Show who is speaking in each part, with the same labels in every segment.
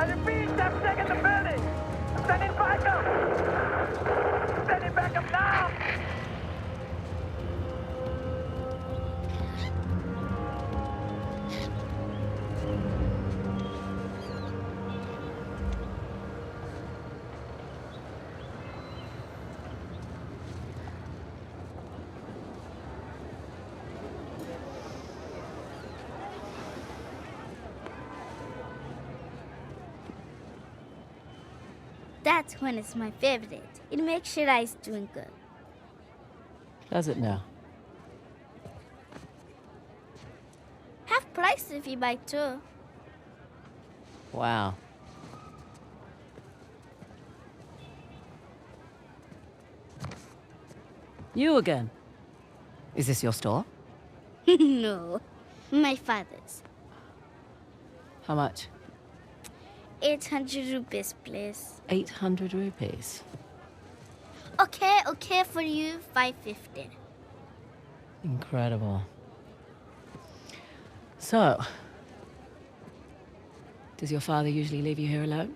Speaker 1: I repeat, they've taken the building. Sending backup. Sending backup now.
Speaker 2: That's when it's my favorite. It makes your eyes twinkle.
Speaker 3: Does it now?
Speaker 2: Half price if you buy two.
Speaker 3: Wow. You again? Is this your store?
Speaker 2: No, my father's.
Speaker 3: How much?
Speaker 2: 800 rupees, please.
Speaker 3: 800 rupees.
Speaker 2: Okay, for you, 550.
Speaker 3: Incredible. So, does your father usually leave you here alone?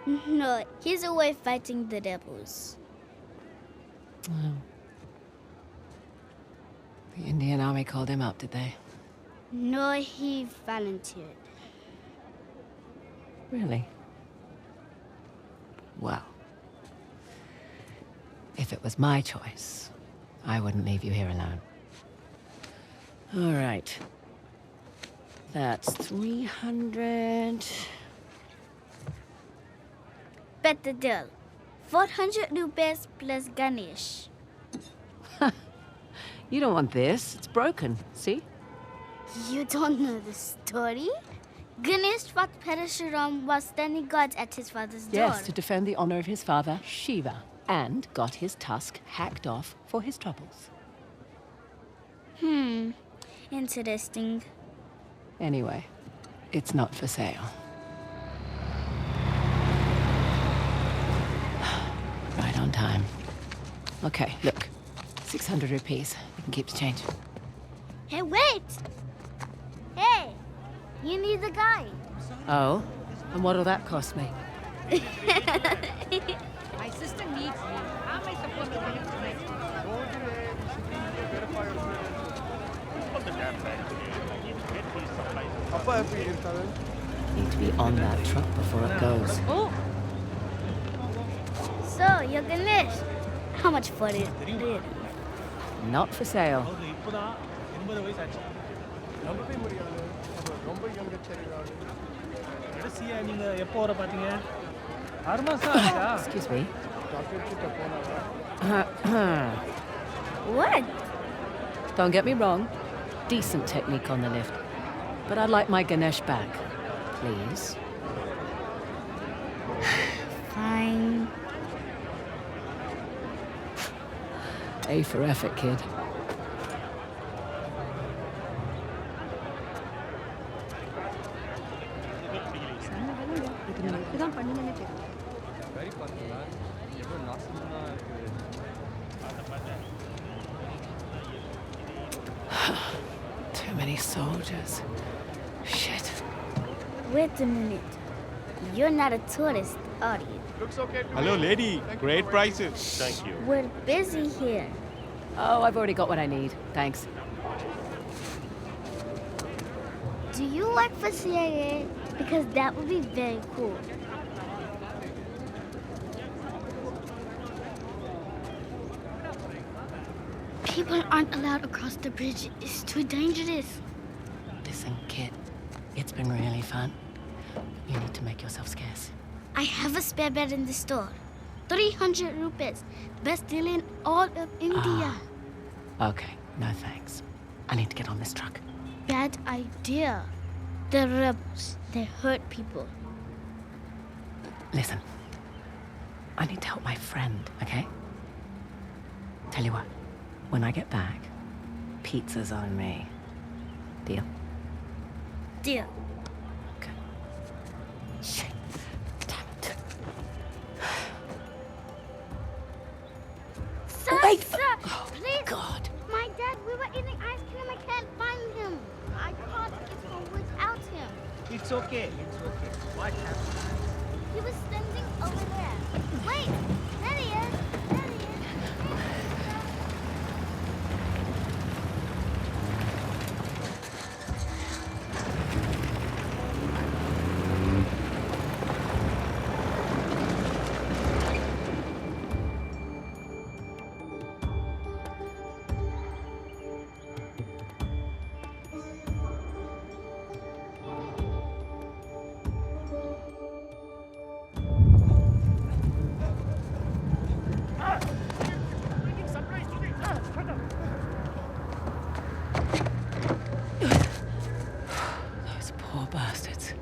Speaker 2: No, he's away fighting the devils.
Speaker 3: Oh. The Indian army called him up, did they?
Speaker 2: No, he volunteered.
Speaker 3: Really? Well, if it was my choice, I wouldn't leave you here alone. All right. That's 300.
Speaker 2: Better deal. 400 rupees plus Ganesh.
Speaker 3: You don't want this. It's broken. See?
Speaker 2: You don't know the story? Ganesh fought Parashuram while standing guard at his father's door.
Speaker 3: Yes, to defend the honor of his father, Shiva, and got his tusk hacked off for his troubles.
Speaker 2: Interesting.
Speaker 3: Anyway, it's not for sale. Right on time. Okay, look. 600 rupees. You can keep the change.
Speaker 2: Hey, wait! Hey, you need a guide.
Speaker 3: Oh? And what'll that cost me?
Speaker 4: My sister needs me. How am I supposed to get it tonight?
Speaker 3: Need to be on that truck before it goes.
Speaker 4: Oh!
Speaker 2: So, you're Ganesh. How much for it? Really?
Speaker 3: Not for sale. Excuse me.
Speaker 2: What?
Speaker 3: Don't get me wrong. Decent technique on the lift. But I'd like my Ganesh back. Please.
Speaker 2: Fine.
Speaker 3: A for effort, kid. Too many soldiers. Shit.
Speaker 2: Wait a minute. You're not a tourist, are you?
Speaker 5: Hello, lady. Great prices.
Speaker 1: Thank you.
Speaker 2: We're busy here.
Speaker 3: Oh, I've already got what I need. Thanks.
Speaker 2: Do you work for CIA? Because that would be very cool. People aren't allowed across the bridge. It's too dangerous.
Speaker 3: Listen, kid. It's been really fun. You need to make yourself scarce.
Speaker 2: I have a spare bed in the store. 300 rupees. Best deal in all of India.
Speaker 3: Okay, no thanks. I need to get on this truck.
Speaker 2: Bad idea. The rebels, they hurt people.
Speaker 3: Listen. I need to help my friend, okay? Tell you what. When I get back, pizza's on me. Deal?
Speaker 2: Deal.
Speaker 3: Okay. Shit. Damn it.
Speaker 2: Sir,
Speaker 3: Wait!
Speaker 2: sir,
Speaker 3: Oh,
Speaker 2: please.
Speaker 3: God.
Speaker 2: My dad, we were eating ice cream. I can't find him. I can't get home without him.
Speaker 6: It's okay. It's okay. What happened?
Speaker 2: He was standing over there. Wait! There he is! There he is!
Speaker 3: Those poor bastards.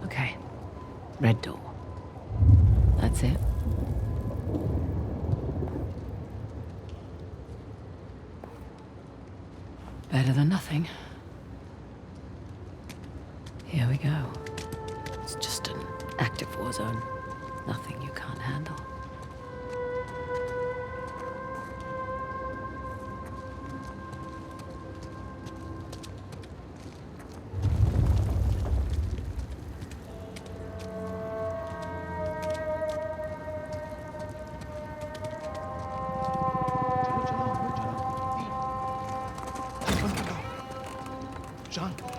Speaker 3: Okay. Red door. That's it. Better than nothing. Here we go. It's just an active war zone. Nothing you can't handle.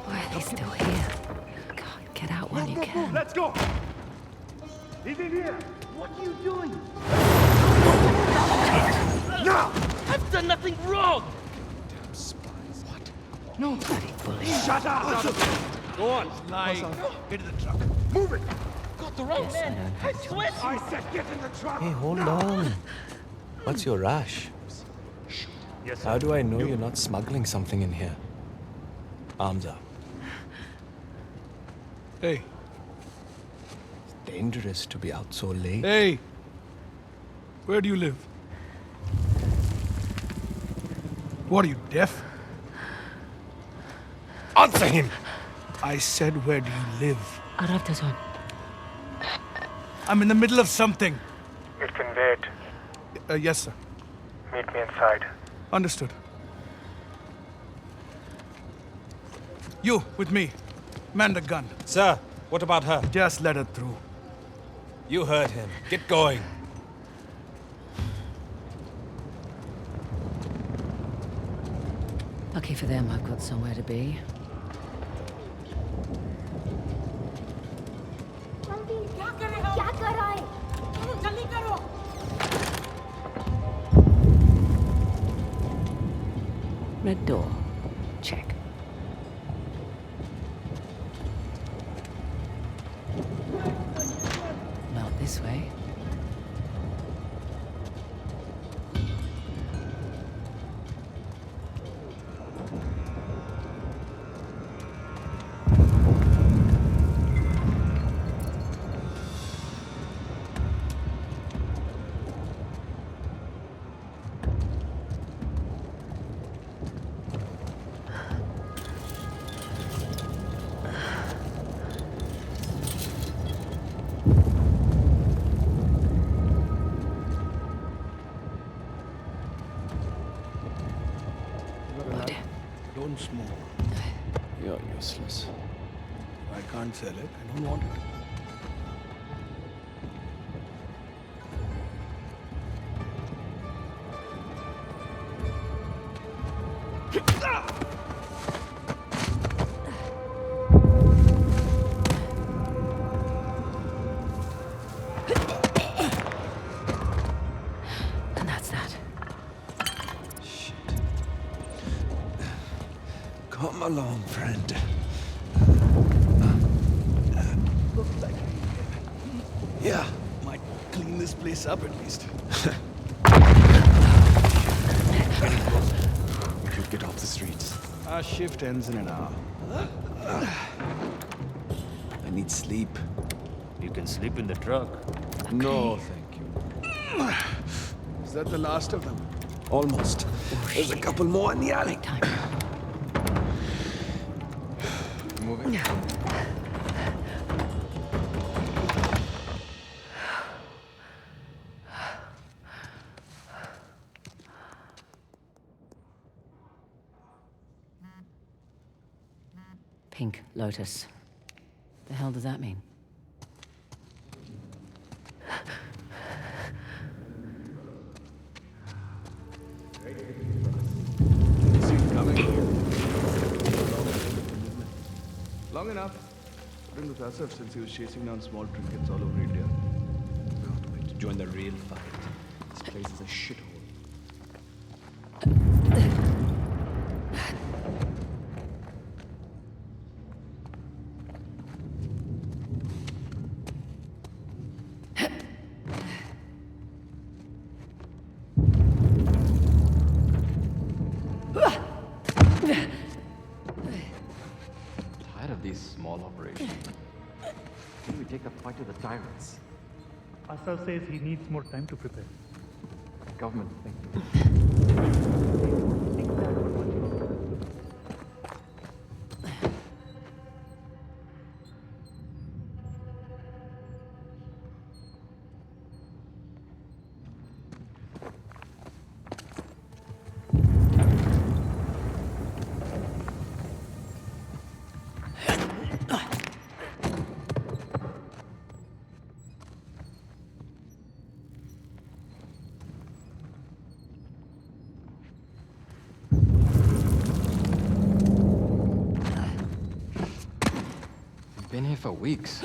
Speaker 3: Why are they still here? God, get out when you can.
Speaker 1: Let's go! He's in here!
Speaker 6: What are you doing?
Speaker 1: Now!
Speaker 6: I've done nothing wrong!
Speaker 5: Damn spies. What?
Speaker 6: No.
Speaker 3: Bloody bully.
Speaker 1: Shut up!
Speaker 6: Go on.
Speaker 5: Lying. Get in the truck.
Speaker 1: Move it!
Speaker 6: Got the right
Speaker 3: Yes, I
Speaker 6: man.
Speaker 3: know.
Speaker 6: I swear to
Speaker 1: I
Speaker 6: you.
Speaker 1: said get in the truck!
Speaker 7: Hey, hold on. What's your rush?
Speaker 1: Yes,
Speaker 7: How do I know you're not smuggling something in here? Arms up.
Speaker 5: Hey.
Speaker 7: It's dangerous to be out so late.
Speaker 5: Hey. Where do you live? What are you, deaf?
Speaker 7: Answer him!
Speaker 5: I said, where do you live?
Speaker 3: Arabtazon.
Speaker 5: I'm in the middle of something.
Speaker 8: It can wait.
Speaker 5: Yes, sir.
Speaker 8: Meet me inside.
Speaker 5: Understood. You, with me. Man the gun.
Speaker 7: Sir, what about her?
Speaker 5: Just let her through.
Speaker 7: You heard him. Get going.
Speaker 3: Lucky for them, I've got somewhere to be.
Speaker 2: क्या कर रहा है?
Speaker 4: जल्दी करो
Speaker 3: Red door. Check. Not this way.
Speaker 5: Don't smoke.
Speaker 7: You're useless.
Speaker 5: I can't sell it. I don't want it.
Speaker 3: And that's that.
Speaker 7: Shit. Come along, friend.
Speaker 5: Looks like
Speaker 7: Yeah.
Speaker 5: might clean this place up at least.
Speaker 7: We could get off the streets.
Speaker 5: Our shift ends in an hour.
Speaker 7: I need sleep.
Speaker 6: You can sleep in the truck.
Speaker 7: No, thank you.
Speaker 5: Is that the last of them?
Speaker 7: Almost. There's a couple more in the alley.
Speaker 3: Time.
Speaker 7: Moving.
Speaker 3: Pink Lotus. The hell does that mean?
Speaker 9: See it coming. Long enough. Been with Asaf since he was chasing down small trinkets all over India.
Speaker 7: Can't wait to join the real fight. This place is a shithole. Tired of these small operations. Can we take a fight to the tyrants?
Speaker 10: Asaf says he needs more time to prepare.
Speaker 7: Government thinking. Been here for weeks.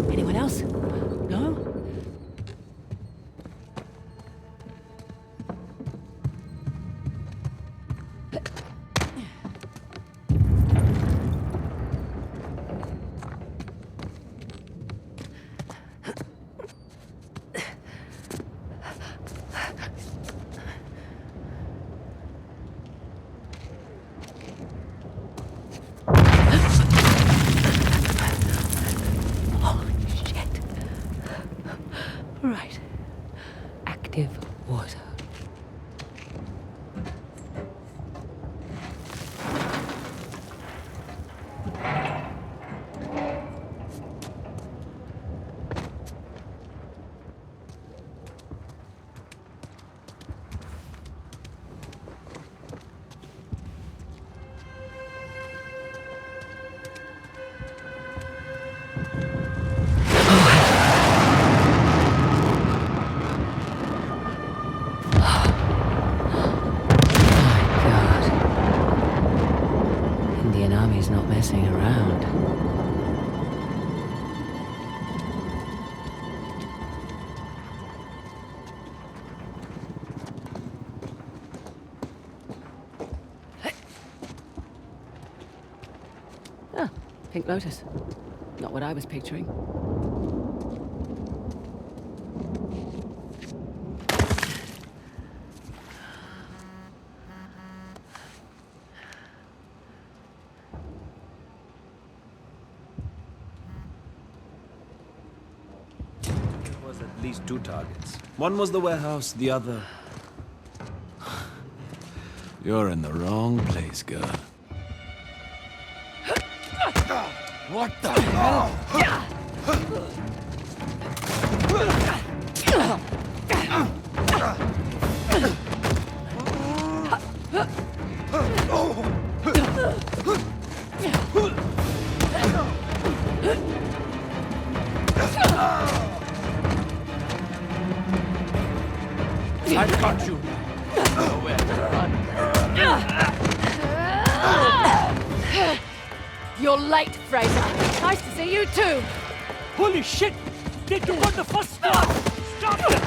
Speaker 3: Anyone else? No? Right. Active water. Not messing around. Ah, Pink Lotus. Not what I was picturing.
Speaker 11: At least 2 targets. One was the warehouse, the other... You're in the wrong place, girl.
Speaker 7: What the hell?
Speaker 11: I've got you. Nowhere to run.
Speaker 3: You're late, Frazer. Nice to see you too.
Speaker 6: Holy shit! They took out the first squad! Stop it!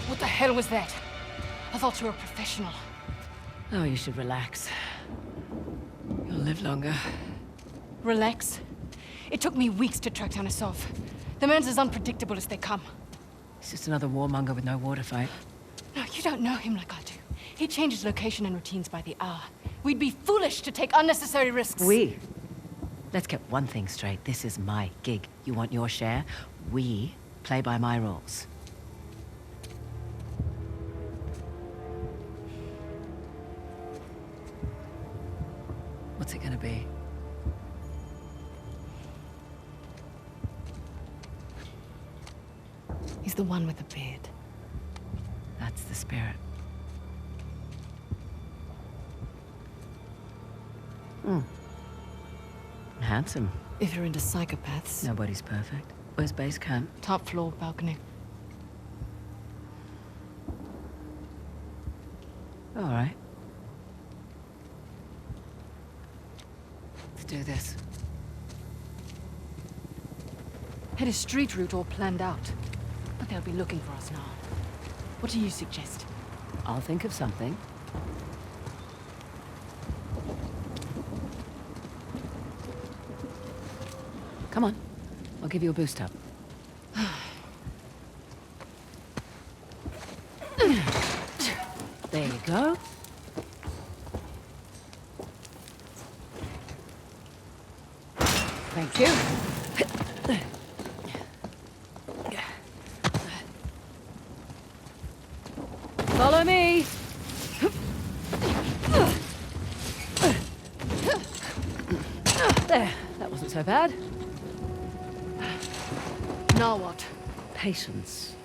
Speaker 4: What the hell was that? I thought you were a professional.
Speaker 3: Oh, you should relax. You'll live longer.
Speaker 4: Relax? It took me weeks to track down Asaf. The man's as unpredictable as they come.
Speaker 3: He's just another warmonger with no war to fight.
Speaker 4: No, you don't know him like I do. He changes location and routines by the hour. We'd be foolish to take unnecessary risks.
Speaker 3: Let's get one thing straight. This is my gig. You want your share? We play by my rules. What's it gonna be?
Speaker 4: He's the one with the beard.
Speaker 3: That's the spirit. Handsome.
Speaker 4: If you're into psychopaths.
Speaker 3: Nobody's perfect. Where's base camp?
Speaker 4: Top floor balcony.
Speaker 3: All right. Let's do this.
Speaker 4: Had a street route all planned out. But they'll be looking for us now. What do you suggest?
Speaker 3: I'll think of something. Come on. I'll give you a boost up. There you go. Thank you. Follow me. There, that wasn't so bad.
Speaker 4: Now what?
Speaker 3: Patience.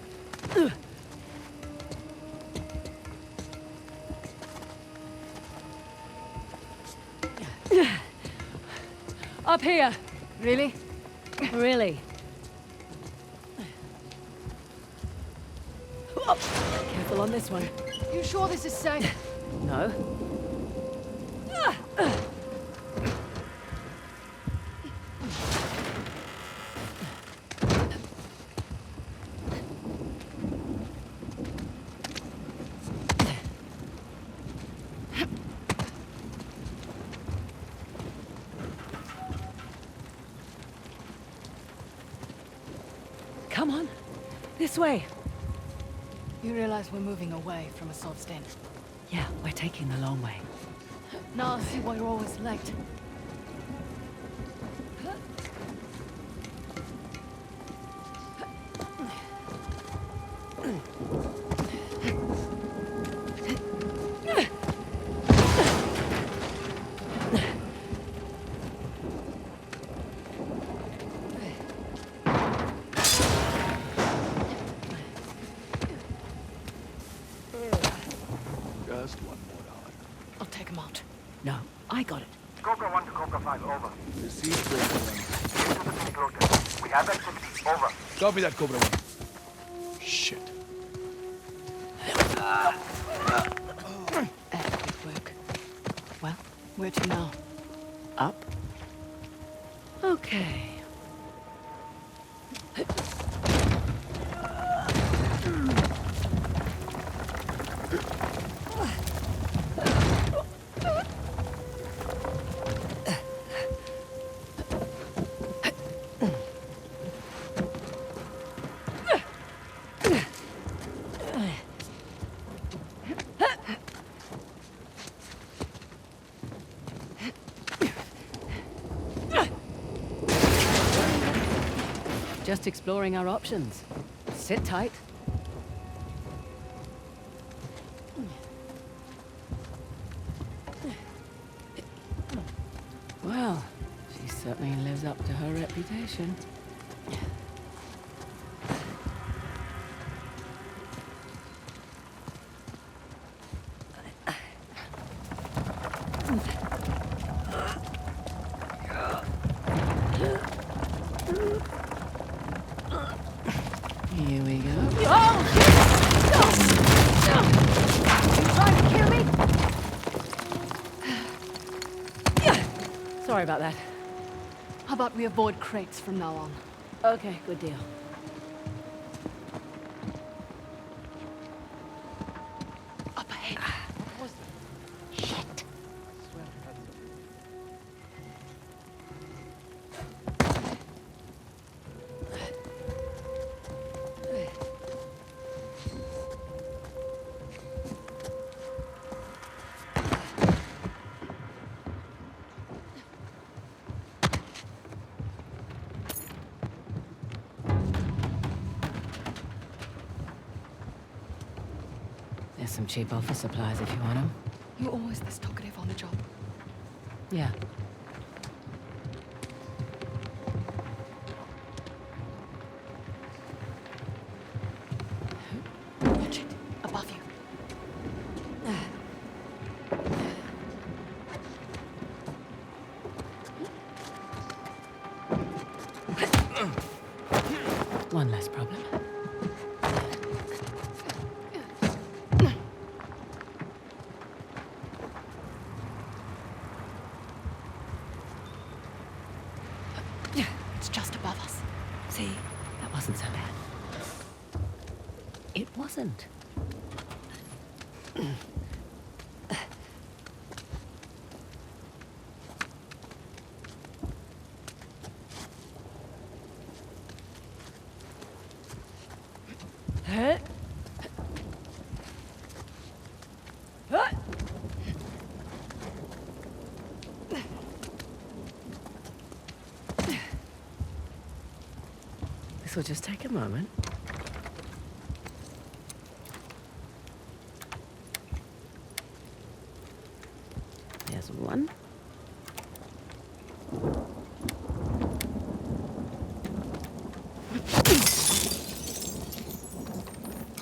Speaker 3: Up here.
Speaker 4: Really?
Speaker 3: Really. Careful on this one.
Speaker 4: You sure this is safe?
Speaker 3: No. Come on. This way.
Speaker 4: You realize we're moving away from Assault's den?
Speaker 3: Yeah, we're taking the long way.
Speaker 4: Now I see why you're always late.
Speaker 9: Just one more hour.
Speaker 4: I'll take him out.
Speaker 3: No, I got it.
Speaker 8: Cobra 1 to Cobra 5, over.
Speaker 9: Receive Cobra 1.
Speaker 8: To the pink lotus. We have activity, over.
Speaker 9: Copy that, Cobra 1. Shit.
Speaker 4: Good work. Well, where to now?
Speaker 3: Up. Okay. Just exploring our options. Sit tight. Well, she certainly lives up to her reputation. Here we go.
Speaker 4: Oh, shit! You trying to kill me?
Speaker 3: Sorry about that.
Speaker 4: How about we avoid crates from now on?
Speaker 3: Okay, good deal.
Speaker 4: Up ahead. What was that? Shit.
Speaker 3: There's some cheap office supplies if you want them.
Speaker 4: You're always this talkative on the job.
Speaker 3: Yeah.
Speaker 4: Watch it. Above you.
Speaker 3: One less problem.
Speaker 4: It's just above us.
Speaker 3: See, that wasn't so bad. It wasn't. This will just take a moment. There's one.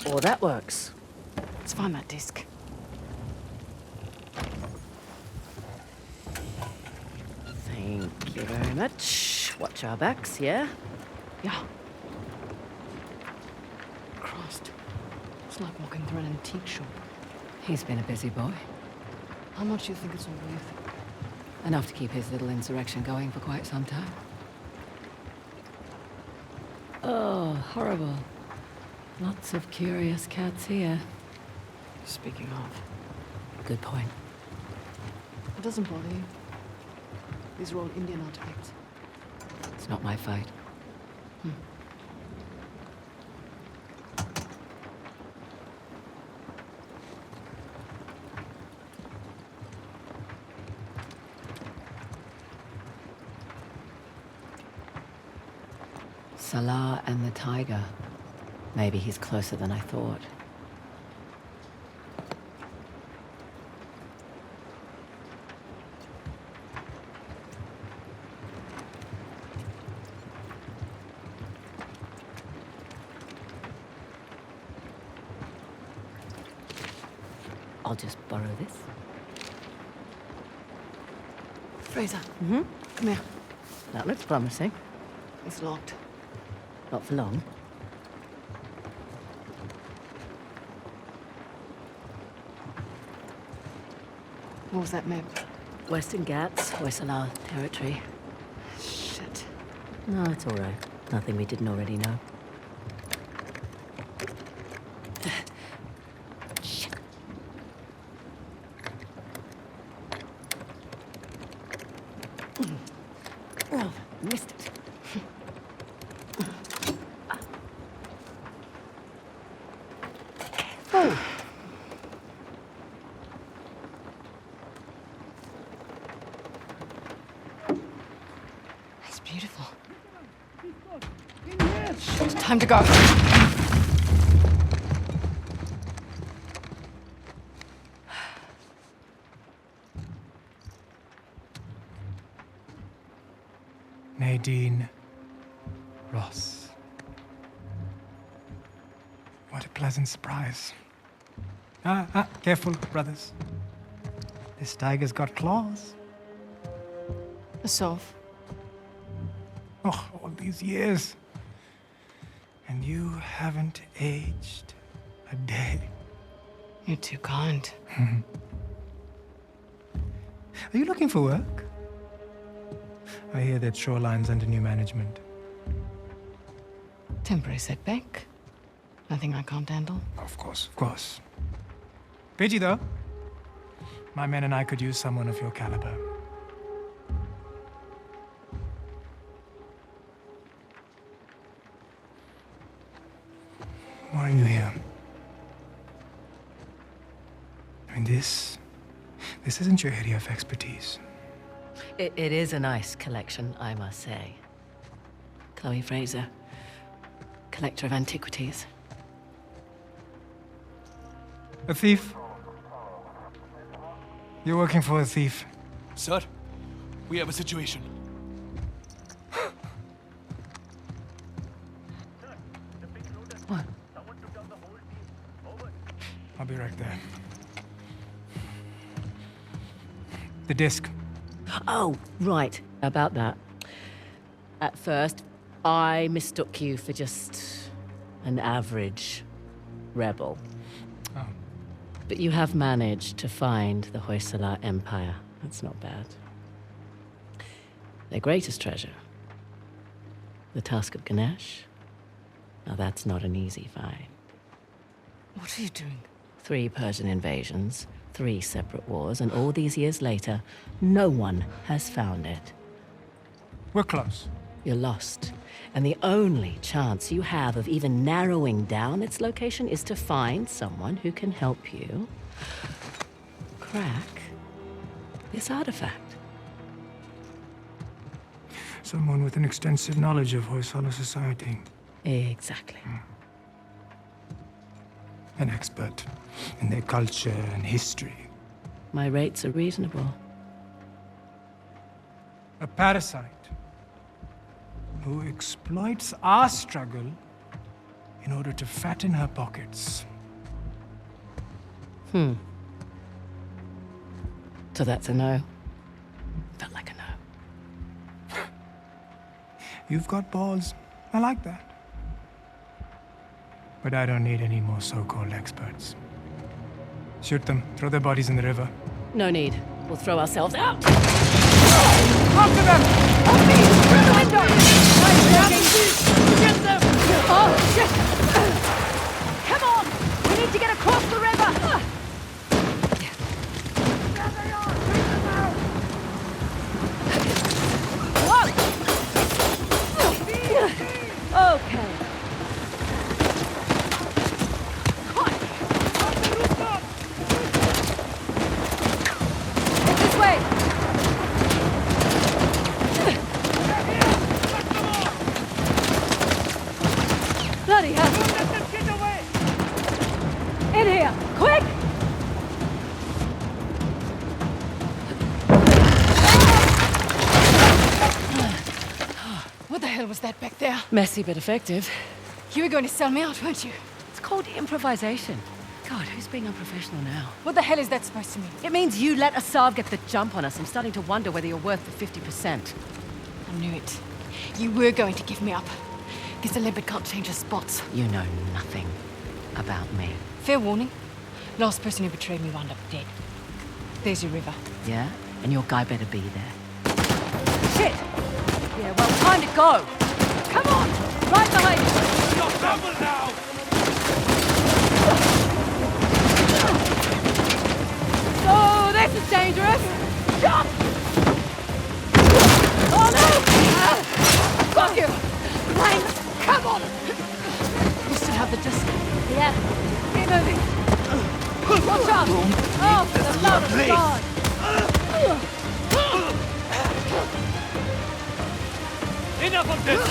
Speaker 3: Oh, that works.
Speaker 4: Let's find that disc.
Speaker 3: Thank you very much. Watch our backs, yeah?
Speaker 4: Yeah. Christ. It's like walking through an antique shop.
Speaker 3: He's been a busy boy.
Speaker 4: How much do you think it's all worth?
Speaker 3: Enough to keep his little insurrection going for quite some time. Oh, horrible. Lots of curious cats here.
Speaker 4: Speaking of.
Speaker 3: Good point.
Speaker 4: It doesn't bother you. These are all Indian artifacts.
Speaker 3: It's not my fight. Salah and the tiger. Maybe he's closer than I thought. I'll just borrow this.
Speaker 4: Frazer.
Speaker 3: Mm-hmm.
Speaker 4: Come here.
Speaker 3: That looks promising.
Speaker 4: It's locked.
Speaker 3: Not for long.
Speaker 4: What was that map?
Speaker 3: Western Ghats, Hoysala territory.
Speaker 4: Shit.
Speaker 3: No, it's all right. Nothing we didn't already know. Shit. Oh, missed it. Oh.
Speaker 4: It's beautiful. Shit, time to go.
Speaker 12: Nadine Ross. What a pleasant surprise. Careful, brothers. This tiger's got claws.
Speaker 4: A sov.
Speaker 12: Oh, all these years. And you haven't aged a day.
Speaker 4: You're too kind.
Speaker 12: Are you looking for work? I hear that Shoreline's under new management.
Speaker 4: Temporary setback. Nothing I can't handle.
Speaker 12: Of course, of course. Pity though. My men and I could use someone of your caliber. Why are you here? I mean, this isn't your area of expertise.
Speaker 3: It is a nice collection, I must say. Chloe Frazer, collector of antiquities.
Speaker 12: A thief? You're working for a thief.
Speaker 5: Sir, we have a situation.
Speaker 3: What?
Speaker 12: I'll be right there. The disc.
Speaker 3: Oh, right. About that. At first, I mistook you for just an average rebel.
Speaker 12: Oh.
Speaker 3: But you have managed to find the Hoysala Empire. That's not bad. Their greatest treasure, the Tusk of Ganesh. Now that's not an easy find.
Speaker 4: What are you doing?
Speaker 3: 3 Persian invasions, 3 separate wars, and all these years later, no one has found it.
Speaker 12: We're close.
Speaker 3: You're lost. And the only chance you have of even narrowing down its location is to find someone who can help you crack this artifact.
Speaker 12: Someone with an extensive knowledge of Hoysala society.
Speaker 3: Exactly.
Speaker 12: An expert in their culture and history.
Speaker 3: My rates are reasonable.
Speaker 12: A parasite who exploits our struggle in order to fatten her pockets.
Speaker 3: So that's a no? Felt like a no.
Speaker 12: You've got balls. I like that. But I don't need any more so-called experts. Shoot them. Throw their bodies in the river.
Speaker 3: No need. We'll throw ourselves out.
Speaker 12: After them!
Speaker 4: Help me! Through the window! Get them! Oh, shit! Come on! We need to get across the river! Whoa! Okay. It's this way! Bloody hell! In here! Quick! What the hell was that back there?
Speaker 3: Messy but effective.
Speaker 4: You were going to sell me out, weren't you?
Speaker 3: It's called improvisation. God, who's being unprofessional now?
Speaker 4: What the hell is that supposed to mean?
Speaker 3: It means you let Asav get the jump on us. I'm starting to wonder whether you're worth the 50%.
Speaker 4: I knew it. You were going to give me up. Because the leopard can't change her spots.
Speaker 3: You know nothing about me.
Speaker 4: Fair warning. Last person who betrayed me wound up dead. There's your river.
Speaker 3: Yeah? And your guy better be there. Shit! Yeah, well, time to go! Come on! Right behind you!
Speaker 6: You're trouble now!
Speaker 4: Oh, this is dangerous! Jump! Oh no! Fuck you! Fine! Come on! We still have the disc. Yeah. Keep moving. Watch out! Oh, for the love of God!
Speaker 6: Enough of this!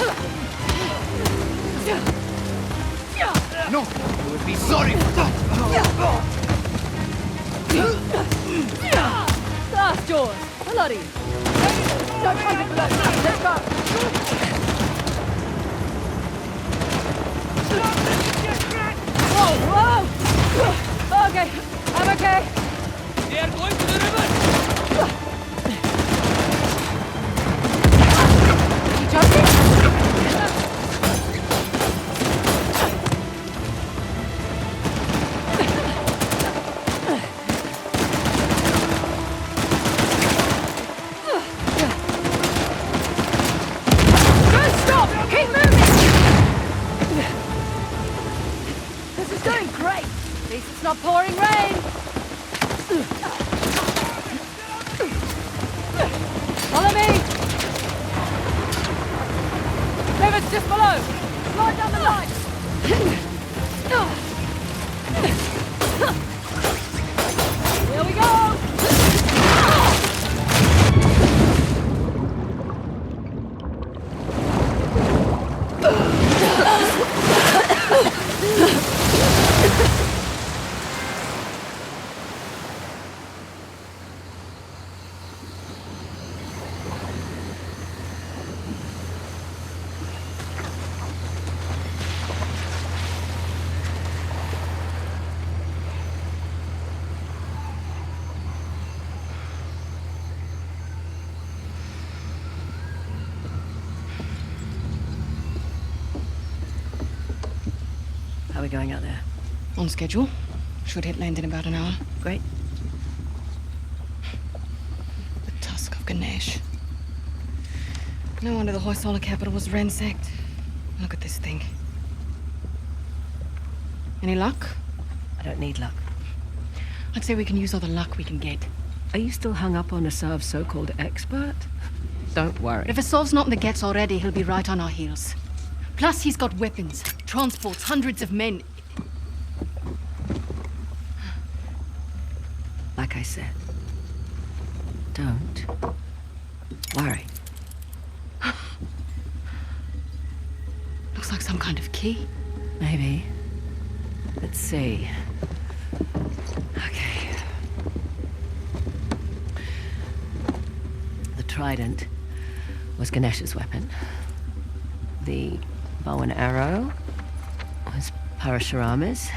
Speaker 5: No! You would be sorry for that!
Speaker 4: Last doors! Bloody! No time for blood! Let's go! Whoa! Whoa! Okay, I'm okay.
Speaker 6: They are going to the river!
Speaker 4: You jumping? Don't stop! Keep moving! This is going great. At least it's not pouring rain.
Speaker 3: How are we going out there?
Speaker 4: On schedule. Should hit land in about an hour.
Speaker 3: Great.
Speaker 4: The Tusk of Ganesh. No wonder the Hoysala capital was ransacked. Look at this thing. Any luck?
Speaker 3: I don't need luck.
Speaker 4: I'd say we can use all the luck we can get.
Speaker 3: Are you still hung up on Asav's so-called expert? Don't worry.
Speaker 4: If Asav's not in the Ghats already, he'll be right on our heels. Plus, he's got weapons, transports, hundreds of men.
Speaker 3: Like I said, don't worry.
Speaker 4: Looks like some kind of key.
Speaker 3: Maybe. Let's see. Okay. The trident was Ganesh's weapon. The bow and arrow was Parashurama's.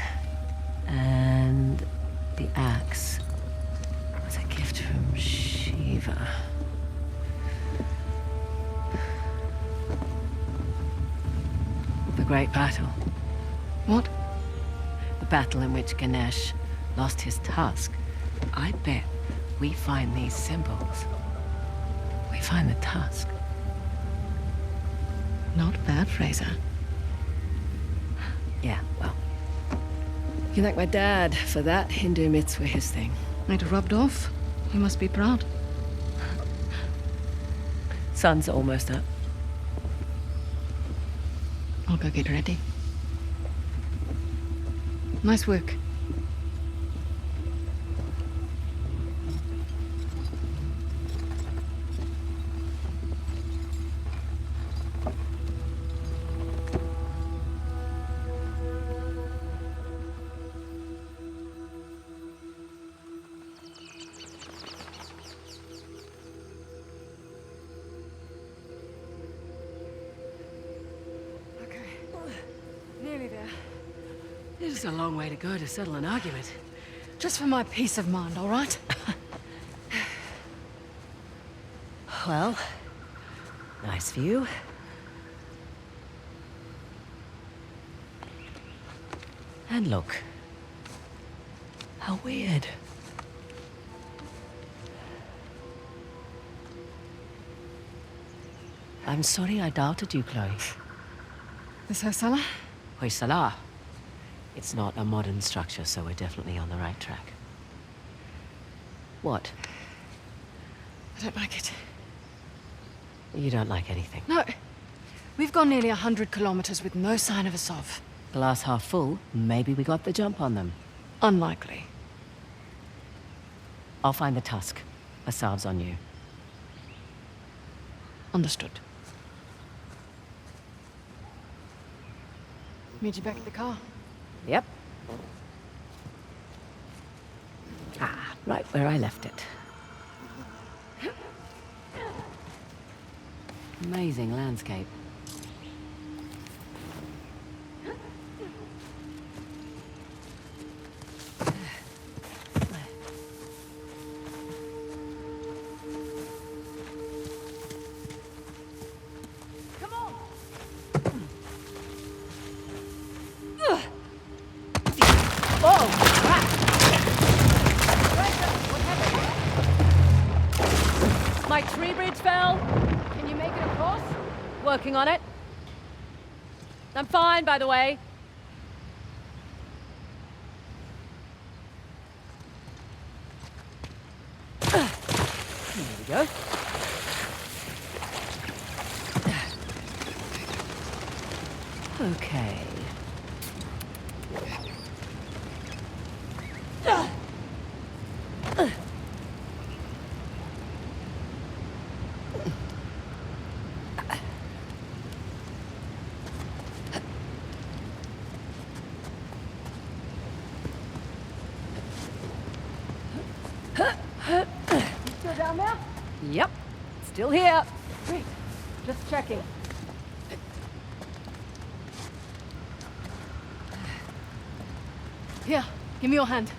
Speaker 3: And the axe was a gift from Shiva. The Great Battle.
Speaker 4: What?
Speaker 3: The battle in which Ganesh lost his tusk. I bet we find these symbols. We find the tusk.
Speaker 4: Not bad, Frazer.
Speaker 3: Yeah, well. You can thank my dad for that. Hindu myths were his thing.
Speaker 4: It rubbed off. He must be proud.
Speaker 3: Sun's almost up.
Speaker 4: I'll go get ready. Nice work. Nearly there.
Speaker 3: This is a long way to go to settle an argument.
Speaker 4: Just for my peace of mind, all right?
Speaker 3: Well, nice view. And look. How weird. I'm sorry I doubted you, Chloe.
Speaker 4: This Hoysala?
Speaker 3: Hoysala. It's not a modern structure, so we're definitely on the right track. What?
Speaker 4: I don't like it.
Speaker 3: You don't like anything.
Speaker 4: No. We've gone nearly 100 kilometers with no sign of Asav.
Speaker 3: Glass half full, maybe we got the jump on them.
Speaker 4: Unlikely.
Speaker 3: I'll find the tusk. Asav's on you.
Speaker 4: Understood. Meet you back at the car.
Speaker 3: Yep. Ah, right where I left it. Amazing landscape.
Speaker 4: My tree bridge fell. Can you make it across?
Speaker 3: Working on it. I'm fine, by the way. There we go. Okay.
Speaker 4: Still down there?
Speaker 3: Yep. Still here.
Speaker 4: Great. Just checking. Here, give me your hand.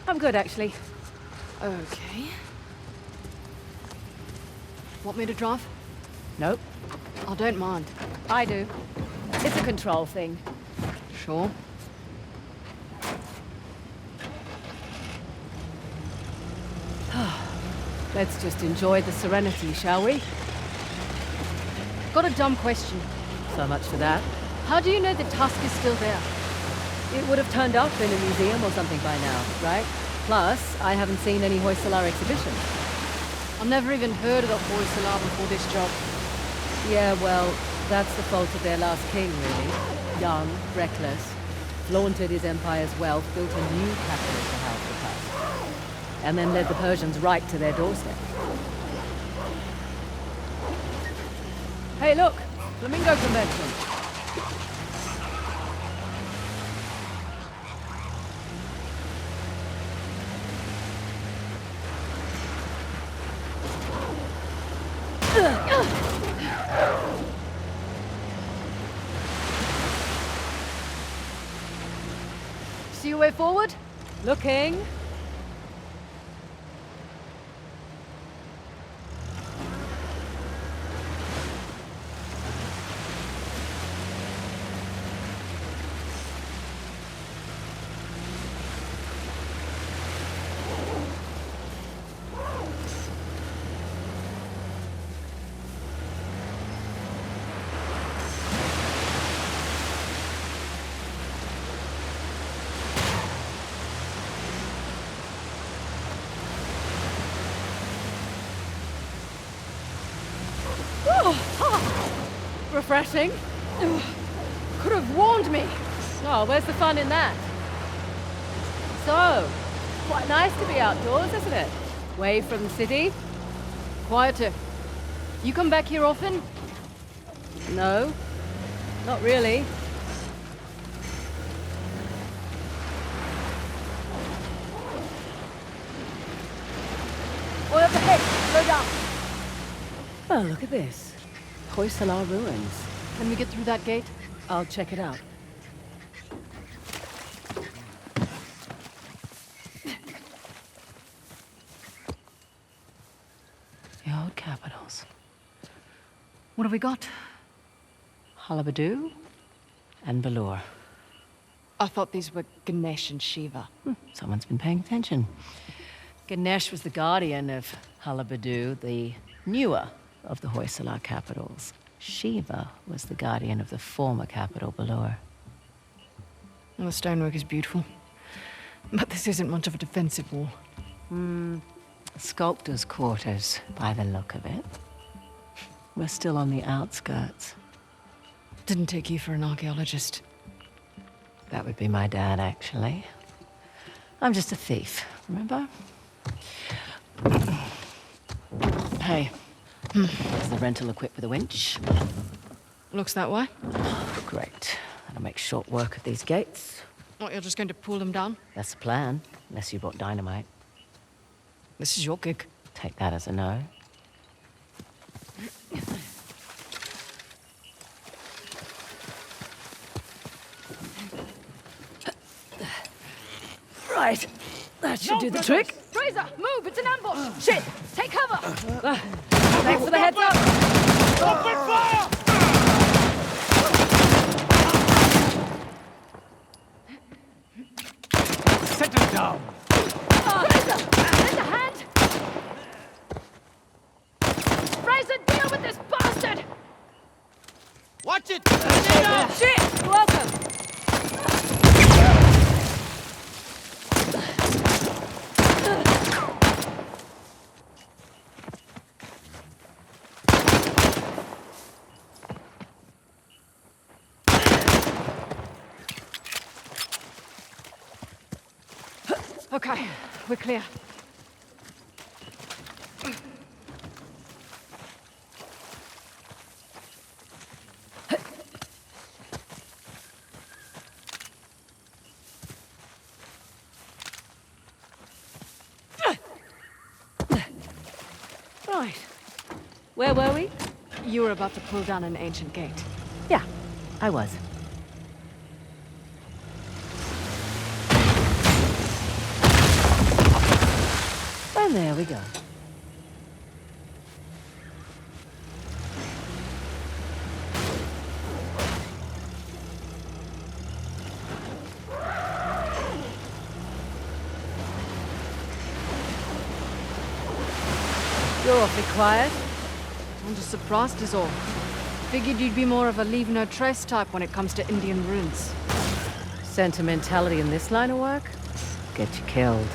Speaker 3: I'm good, actually.
Speaker 4: Okay. Want me to drive?
Speaker 3: Nope.
Speaker 4: I don't mind.
Speaker 3: I do.
Speaker 4: It's a control thing. Sure. Let's just enjoy the serenity, shall we? Got a dumb question. So much for that. How do you know the Tusk is still there? It would have turned up in a museum or something by now, right? Plus, I haven't seen any Hoysala exhibition. I've never even heard of the Hoysala before this job. Yeah, well, that's the fault of their last king, really. Young, reckless, flaunted his empire's wealth, built a new capital to house the Tusk. And then led the Persians right to their doorstep. Hey, look! Flamingo convention! See your way forward? Looking. Refreshing. Could have warned me. Oh, where's the fun in that? So, quite nice to be outdoors, isn't it? Away from the city. Quieter. You come back here often? No, not really. Oil up ahead. Slow down. Oh, look at this. Hoysala ruins. Can we get through that gate? I'll check it out. The old capitals. What have we got? Halabadu and Balur. I thought these were Ganesh and Shiva.
Speaker 3: Someone's been paying attention. Ganesh was the guardian of Halabadu, the newer of the Hoysala capitals. Shiva was the guardian of the former capital, Balur.
Speaker 13: Well, the stonework is beautiful. But this isn't much of a defensive wall.
Speaker 3: Sculptor's quarters, by the look of it. We're still on the outskirts.
Speaker 13: Didn't take you for an archaeologist.
Speaker 3: That would be my dad, actually. I'm just a thief, remember? Hey. Is the rental equipped with a winch?
Speaker 13: Looks that way.
Speaker 3: Great. That'll make short work of these gates.
Speaker 13: What, you're just going to pull them down?
Speaker 3: That's the plan, unless you brought dynamite.
Speaker 13: This is your gig.
Speaker 3: Take that as a no. Right. That should do the trick.
Speaker 4: Frazer, move! It's an ambush! Shit! Take cover! Thanks for the heads up!
Speaker 6: Open fire! Settle down!
Speaker 4: Frazer! Lend a hand! Frazer, deal with this bastard!
Speaker 6: Watch it!
Speaker 4: Shit! Welcome!
Speaker 13: Okay, we're clear.
Speaker 4: Right. Where were we?
Speaker 13: You were about to pull down an ancient gate.
Speaker 3: Yeah, I was. And there we go. You're awfully quiet.
Speaker 13: I'm just surprised is all. Figured you'd be more of a leave no trace type when it comes to Indian ruins.
Speaker 3: Sentimentality in this line of work? Get you killed.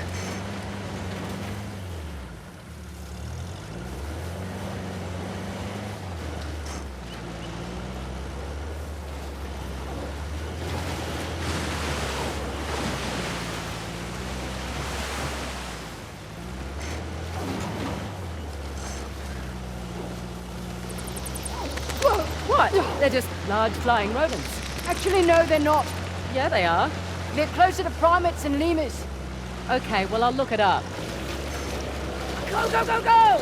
Speaker 3: What? They're just large flying rodents.
Speaker 13: Actually, no, they're not.
Speaker 3: Yeah, they are.
Speaker 13: They're closer to primates and lemurs.
Speaker 3: Okay, well, I'll look it up. Go, go, go, go!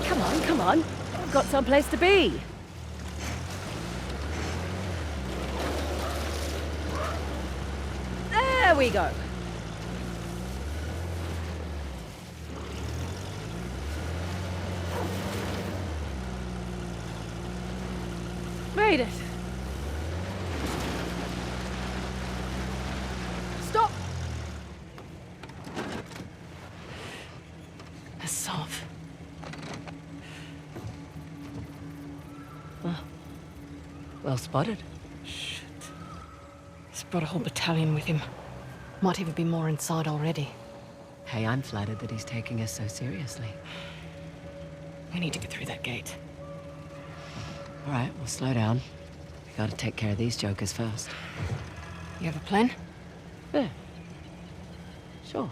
Speaker 3: Come on, come on. I've got someplace to be. There we go. Made it.
Speaker 13: Stop! A Sov.
Speaker 3: Oh. Well spotted.
Speaker 13: Shit. He's brought a whole battalion with him. Might even be more inside already.
Speaker 3: Hey, I'm flattered that he's taking us so seriously.
Speaker 13: We need to get through that gate.
Speaker 3: All right, we'll slow down. We gotta take care of these jokers first.
Speaker 13: You have a plan?
Speaker 3: Yeah. Sure.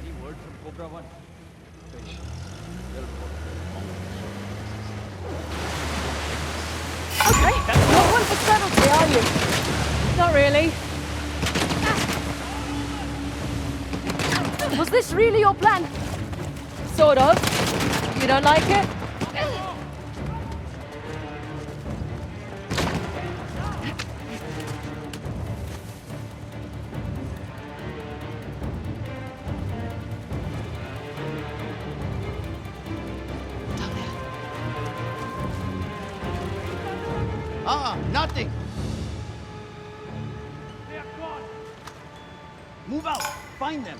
Speaker 6: Any word from Cobra 1?
Speaker 13: Okay, not one for subtlety, are you?
Speaker 3: Not really.
Speaker 13: Was this really your plan?
Speaker 3: Sort of. You don't like it?
Speaker 14: Nothing.
Speaker 6: They are gone.
Speaker 14: Move out. Find them.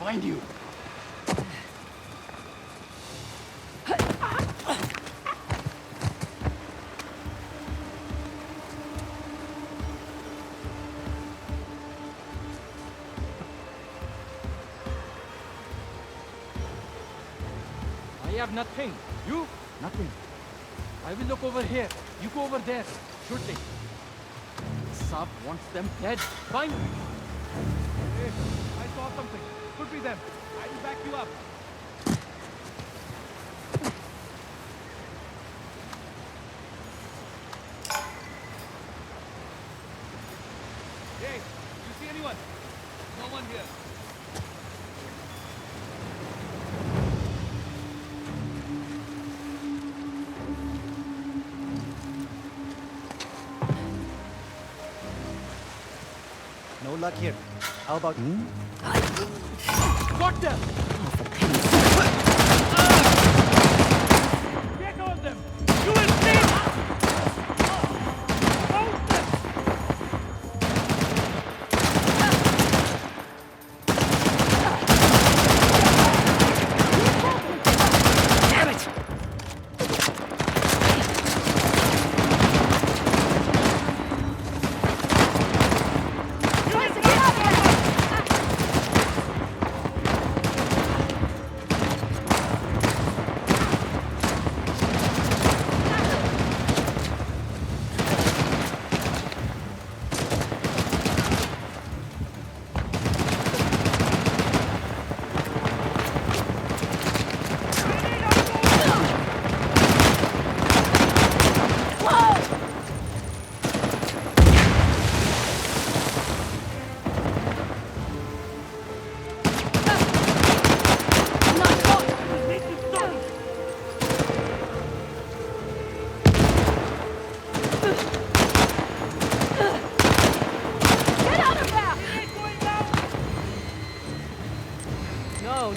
Speaker 14: Find you.
Speaker 6: I have nothing. You?
Speaker 14: Nothing.
Speaker 6: I will look over here. You go over there. Shooting.
Speaker 14: Saab wants them dead.
Speaker 6: Fine. Hey, I saw something. Could be them. I will back you up. Hey, you see anyone? No one here.
Speaker 14: No luck here. How about...
Speaker 6: Got them! Get on them! You will see! Hold them!
Speaker 3: Damn it!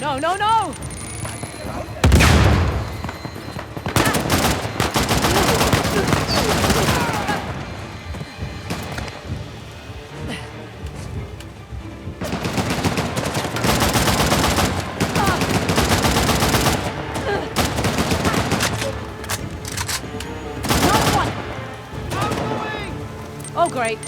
Speaker 3: No, no, no!
Speaker 4: Oh, great.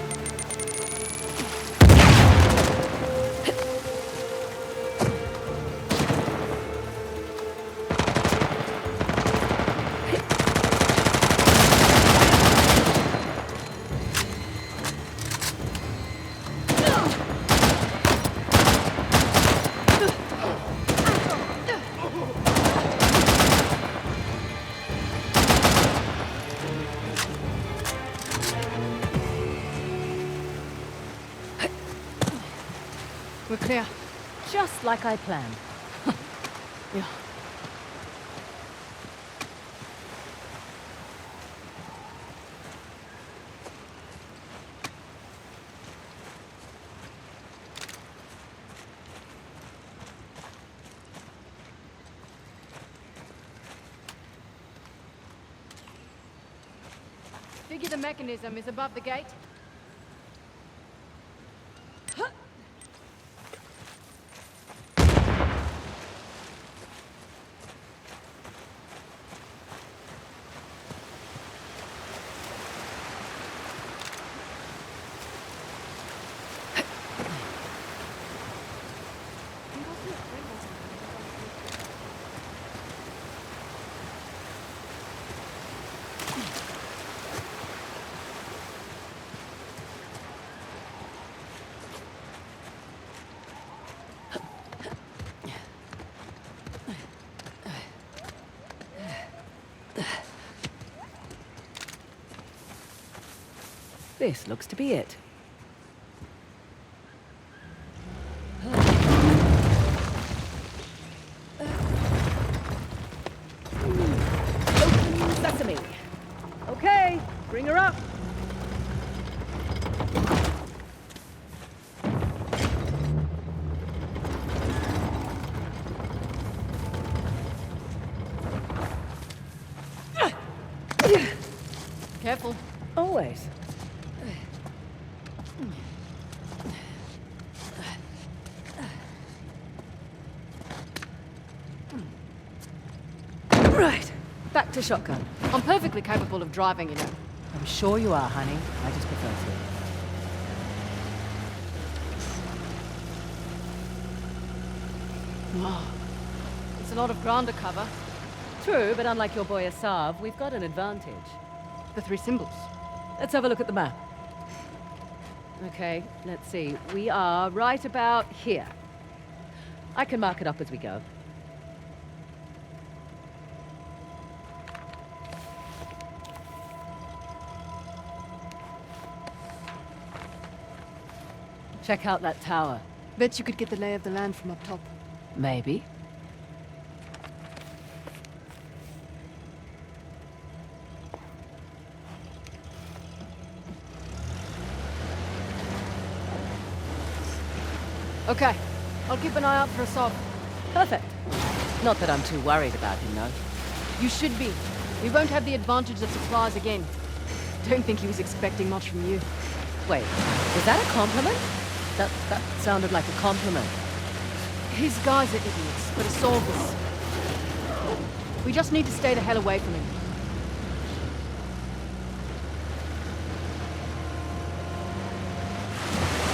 Speaker 4: We're clear.
Speaker 3: Just like I planned.
Speaker 4: Yeah. Figure the mechanism is above the gate.
Speaker 3: This looks to be it. Open sesame. Okay, bring her up.
Speaker 4: Careful.
Speaker 3: Always. Right, back to shotgun.
Speaker 4: I'm perfectly capable of driving, you know.
Speaker 3: I'm sure you are, honey. I just prefer to.
Speaker 4: Wow. It's a lot of ground to cover.
Speaker 3: True, but unlike your boy Asav, we've got an advantage.
Speaker 4: The 3 symbols.
Speaker 3: Let's have a look at the map. Okay, let's see. We are right about here. I can mark it up as we go. Check out that tower.
Speaker 4: Bet you could get the lay of the land from up top.
Speaker 3: Maybe.
Speaker 4: Okay, I'll keep an eye out for Asav.
Speaker 3: Perfect. Not that I'm too worried about him, though.
Speaker 4: You should be. We won't have the advantage of supplies again. Don't think he was expecting much from you.
Speaker 3: Wait, was that a compliment? That sounded like a compliment.
Speaker 4: His guys are idiots, but Asav is. We just need to stay the hell away from him.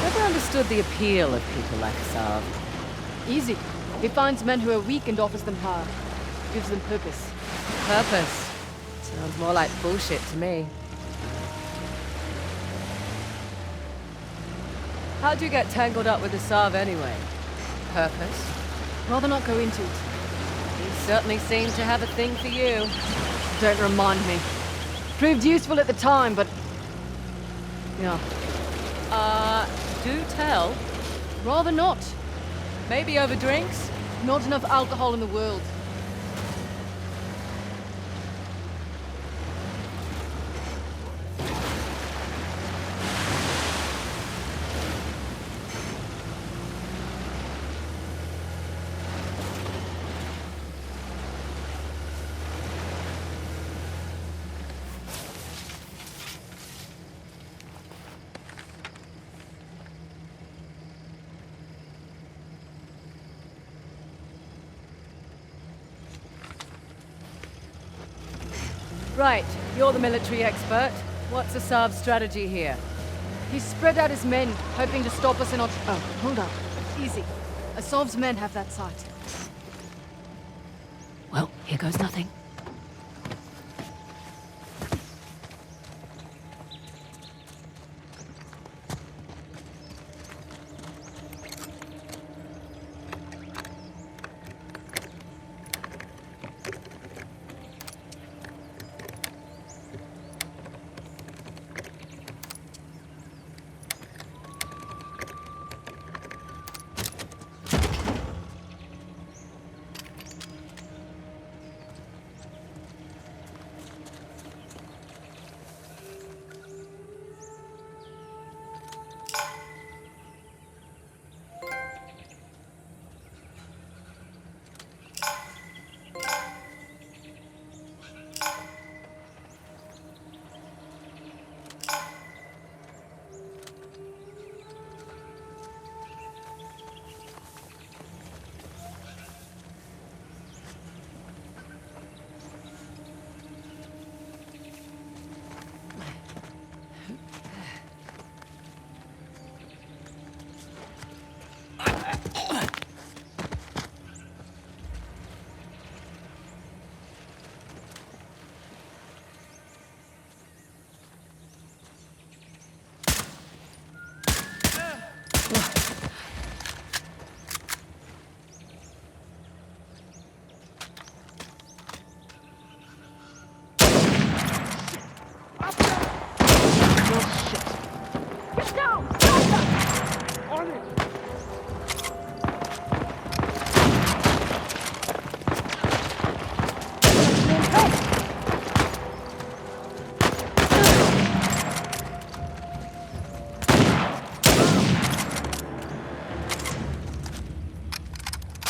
Speaker 3: Never understood the appeal of people like Asav.
Speaker 4: Easy. He finds men who are weak and offers them power. Gives them purpose.
Speaker 3: Purpose? Sounds more like bullshit to me. How'd you get tangled up with Asav anyway? Purpose?
Speaker 4: Rather not go into it.
Speaker 3: He certainly seemed to have a thing for you.
Speaker 4: Don't remind me. Proved useful at the time, but... yeah.
Speaker 3: Do tell.
Speaker 4: Rather not.
Speaker 3: Maybe over drinks?
Speaker 4: Not enough alcohol in the world.
Speaker 13: Right, you're the military expert. What's Asav's strategy here? He's spread out his men, hoping to stop us in our... Oh, hold up. Easy. Asav's men have that site.
Speaker 3: Well, here goes nothing.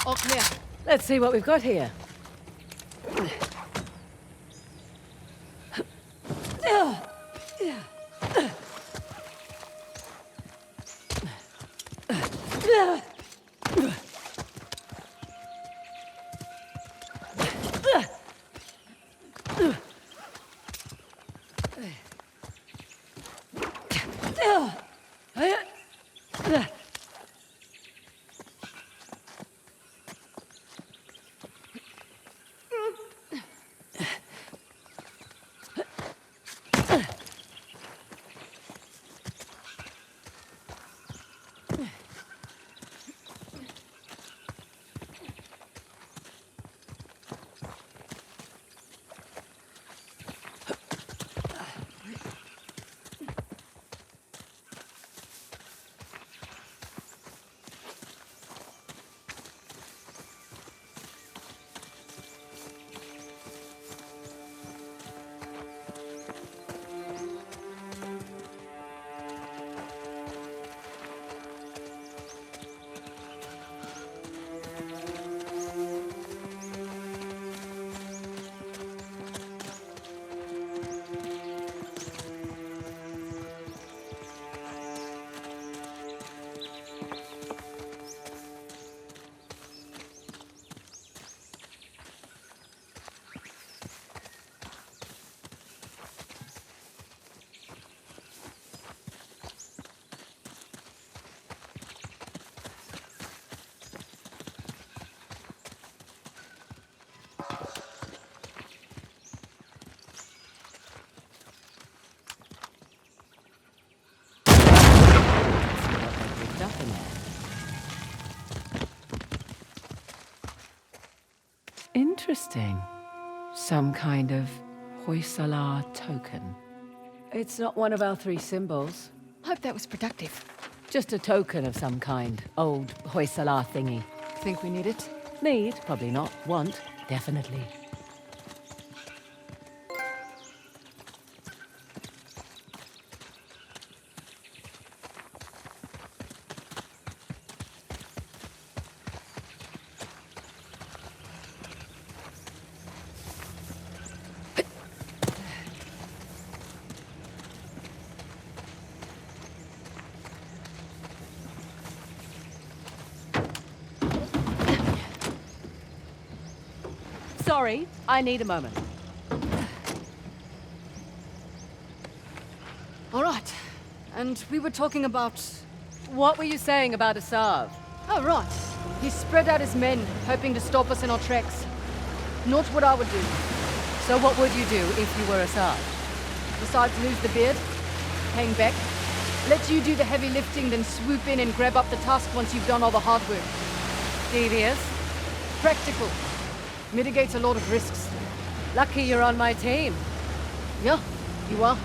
Speaker 13: All clear.
Speaker 3: Let's see what we've got here. Interesting. Some kind of Hoysala token. It's not one of our 3 symbols.
Speaker 13: Hope that was productive.
Speaker 3: Just a token of some kind. Old Hoysala thingy.
Speaker 13: Think we need it?
Speaker 3: Need? Probably not. Want? Definitely. Sorry, I need a moment.
Speaker 13: And we were talking about...
Speaker 3: What were you saying about Asav?
Speaker 13: Oh, right. He spread out his men, hoping to stop us in our tracks. Not what I would do.
Speaker 3: So what would you do if you were Asav?
Speaker 13: Besides lose the beard, hang back, let you do the heavy lifting, then swoop in and grab up the tusk once you've done all the hard work.
Speaker 3: Devious?
Speaker 13: Practical. Mitigates a lot of risks.
Speaker 3: Lucky you're on my team.
Speaker 13: Yeah, you are.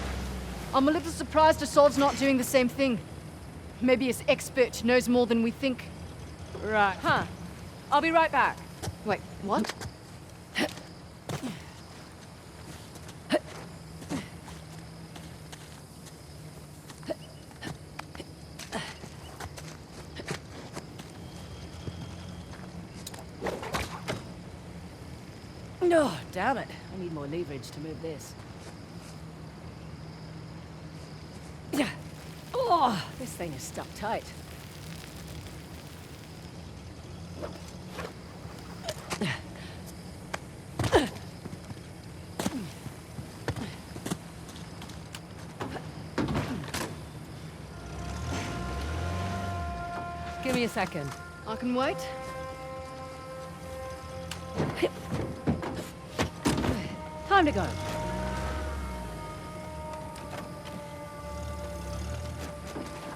Speaker 13: I'm a little surprised Assad's not doing the same thing. Maybe his expert knows more than we think.
Speaker 3: Right. Huh. I'll be right back.
Speaker 13: Wait, what?
Speaker 3: No, damn it. I need more leverage to move this. Oh, this thing is stuck tight. Give me a second.
Speaker 13: I can wait.
Speaker 3: Time to go.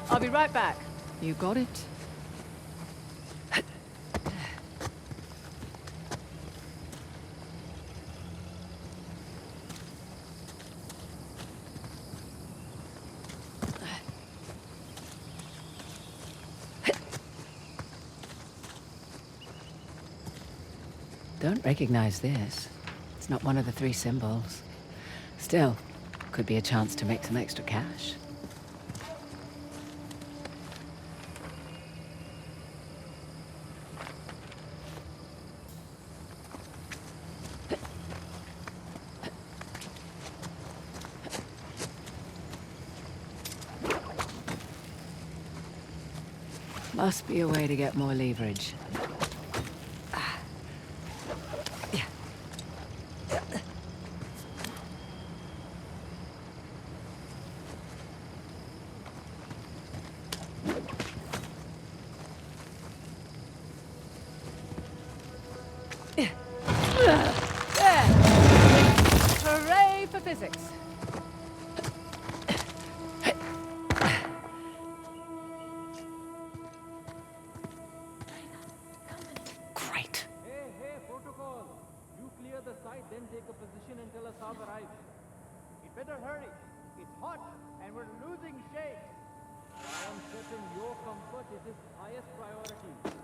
Speaker 3: I'll be right back.
Speaker 13: You got it.
Speaker 3: Don't recognize this. It's not one of the 3 symbols. Still, could be a chance to make some extra cash. Must be a way to get more leverage.
Speaker 13: Hooray for physics.
Speaker 3: Great.
Speaker 6: Hey, protocol. You clear the site, then take a position until Assav arrives. You better hurry. It's hot, and we're losing shape. I am certain your comfort is his highest priority.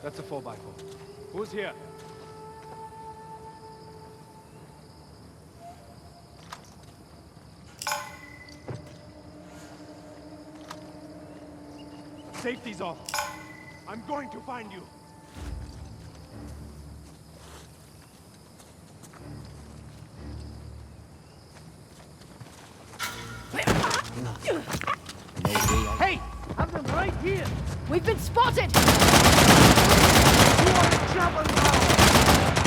Speaker 9: That's a 4x4. Who's here?
Speaker 6: Safety's off. I'm going to find you. Hey! Have them right here!
Speaker 13: We've been spotted!
Speaker 6: You are in trouble now!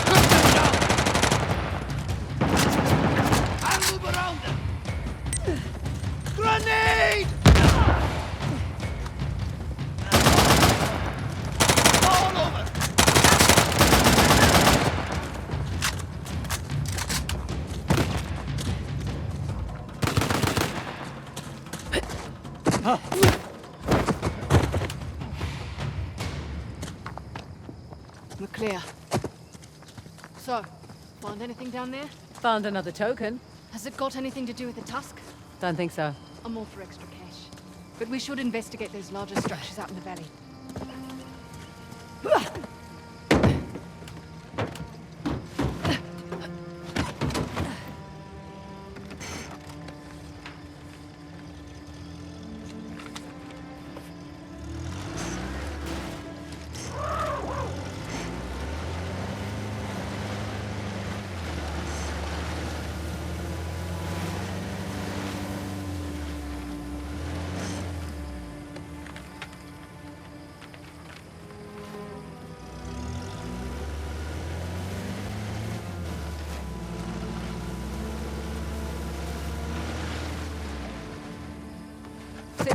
Speaker 6: Put them down! I'll move around them! Grenade! All over!
Speaker 13: We're clear. So, find anything down there?
Speaker 3: Found another token.
Speaker 13: Has it got anything to do with the Tusk?
Speaker 3: Don't think so.
Speaker 13: I'm all for extra cash. But we should investigate those larger structures out in the valley.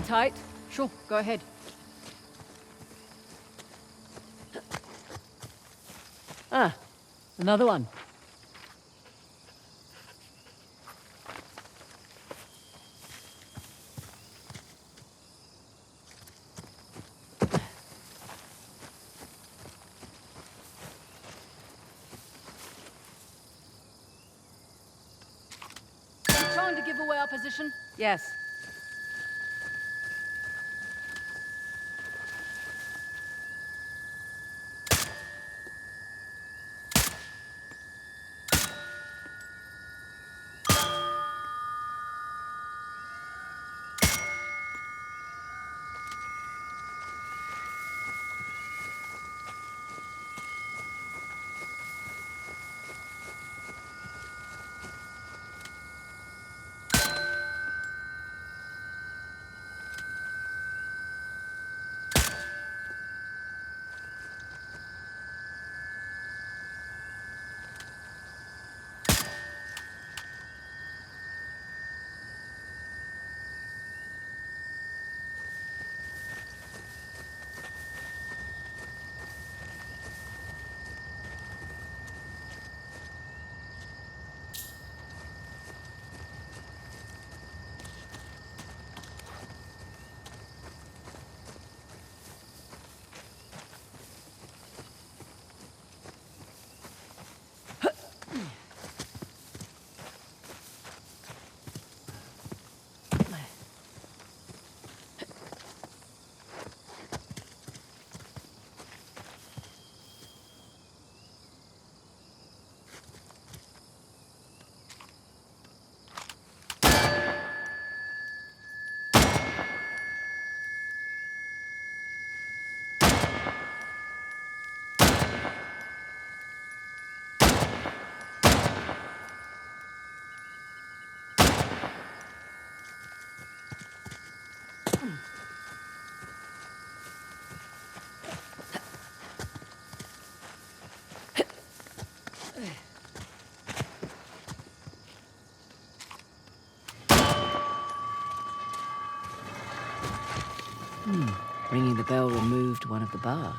Speaker 13: tight? Sure, go ahead.
Speaker 3: Ah, another one.
Speaker 13: Trying to give away our position? Yes.
Speaker 3: Ringing the bell removed one of the bars.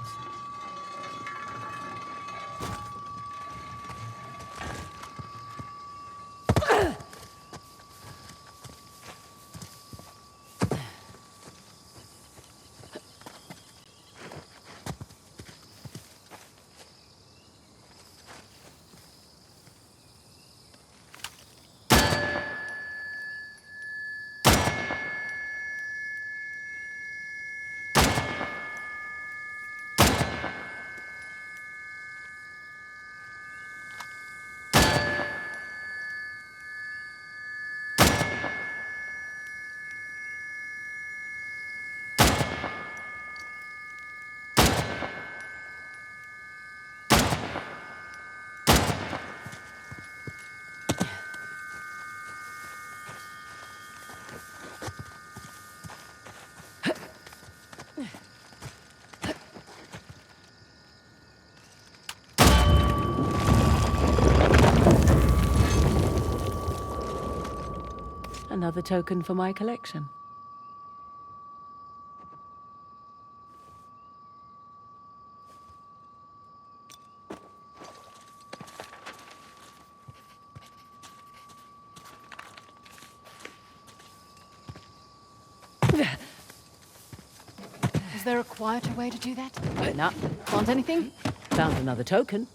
Speaker 3: Another token for my collection.
Speaker 13: Is there a quieter way to do that? No. Want anything?
Speaker 3: Found another token.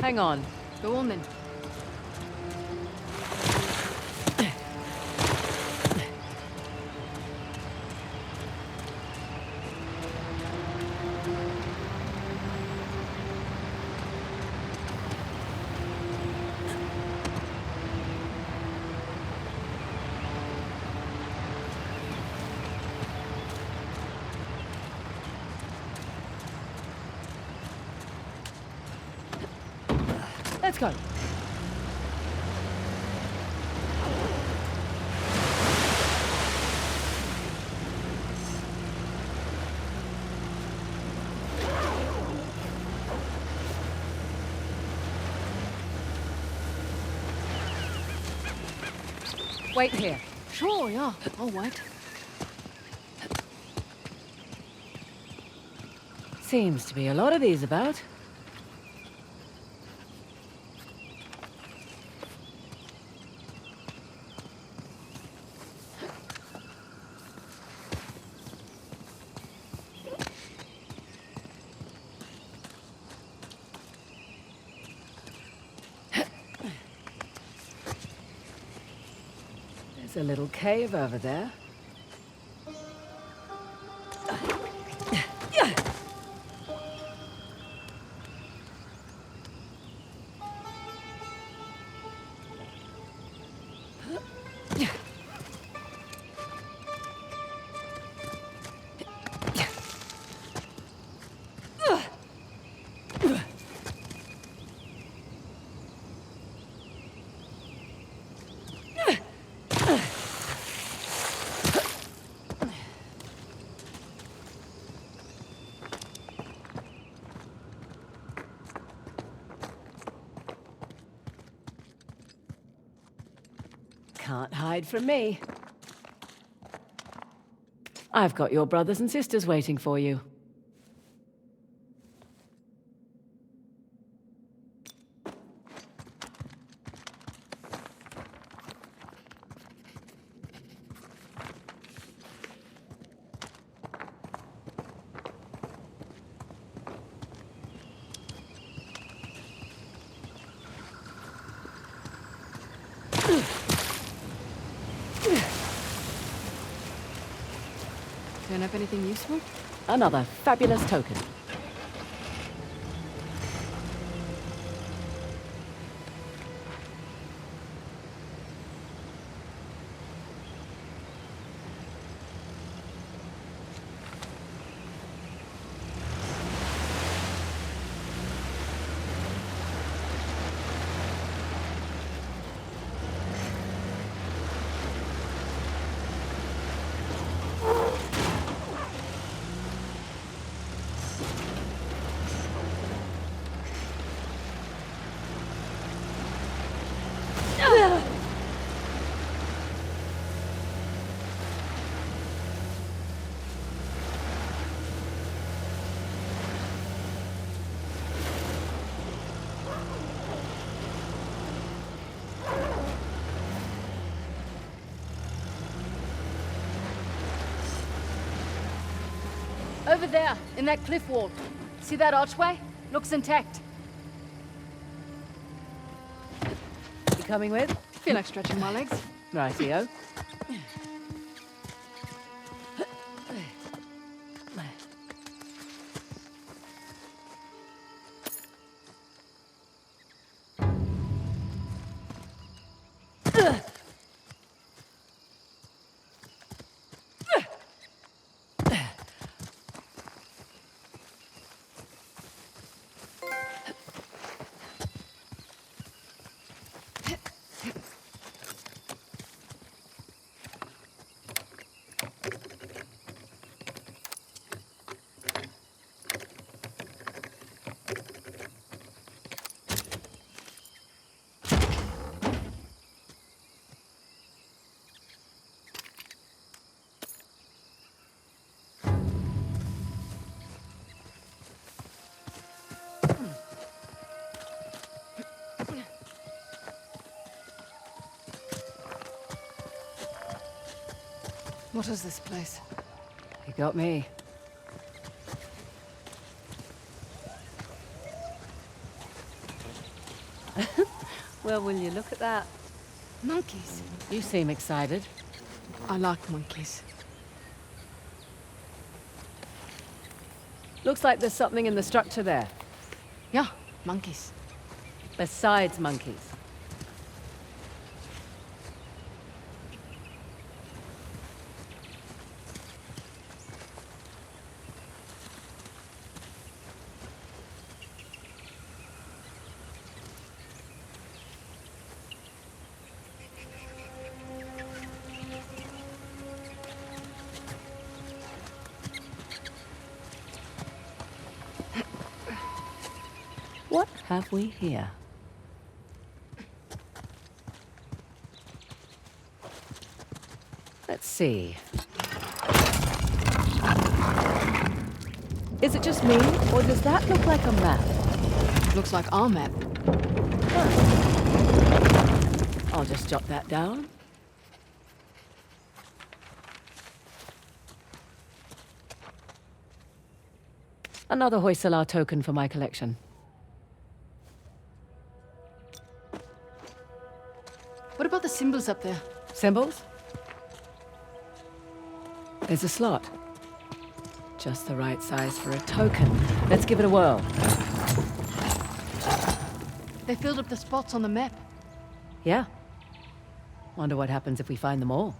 Speaker 13: Hang on. Go on then. Let's go. Wait here. Sure, yeah. I'll wait.
Speaker 3: Seems to be a lot of these about. There's a little cave over there. Can't hide from me. I've got your brothers and sisters waiting for you.
Speaker 13: Don't have anything useful?
Speaker 3: Another fabulous token.
Speaker 13: Over there, in that cliff wall. See that archway? Looks intact.
Speaker 3: You coming with?
Speaker 13: Feel like stretching my legs.
Speaker 3: Rightio.
Speaker 13: What is this place?
Speaker 3: You got me.
Speaker 13: Well, will you look at that?
Speaker 4: Monkeys.
Speaker 13: You seem excited.
Speaker 4: I like monkeys.
Speaker 13: Looks like there's something in the structure there.
Speaker 4: Yeah, monkeys.
Speaker 13: Besides monkeys. What have we here? Let's see. Is it just me, or does that look like a map?
Speaker 4: Looks like our map.
Speaker 13: I'll just jot that down. Another Hoysala token for my collection.
Speaker 4: What about the symbols up there?
Speaker 13: Symbols? There's a slot. Just the right size for a token. Let's give it a whirl.
Speaker 4: They filled up the spots on the map.
Speaker 13: Yeah. Wonder what happens if we find them all.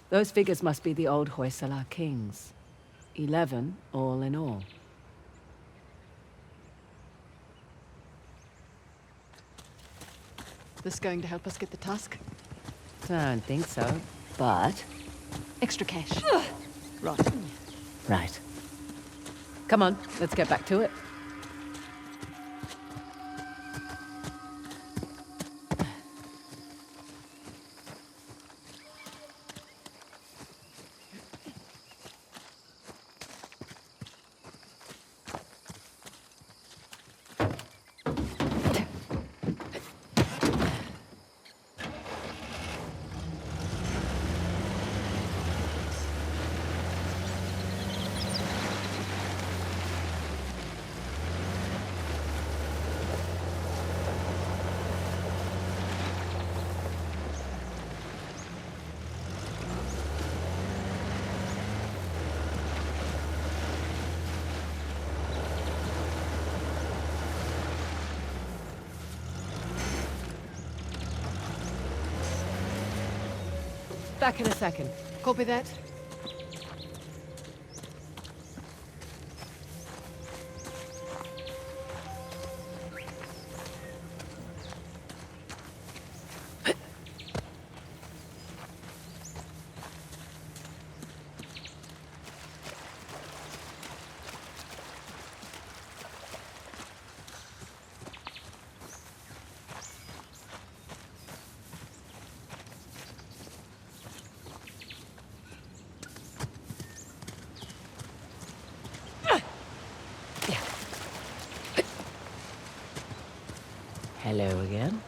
Speaker 13: Those figures must be the old Hoysala kings. 11 all in all.
Speaker 4: This going to help us get the Tusk?
Speaker 13: Don't think so, but...
Speaker 4: Extra cash. Right.
Speaker 13: Right. Come on, let's get back to it. Back in a second.
Speaker 4: Copy that.
Speaker 13: Hello again.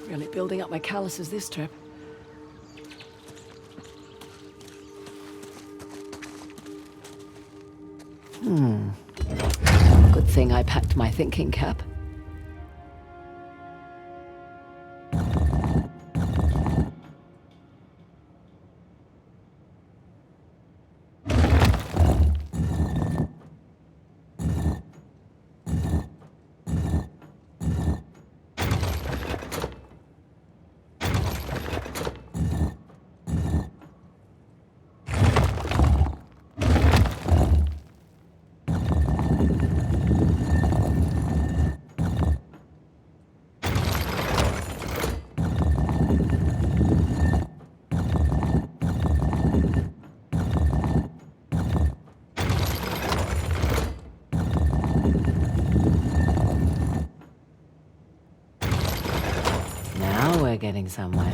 Speaker 13: Really building up my calluses this trip. Good thing I packed my thinking cap.
Speaker 3: going somewhere.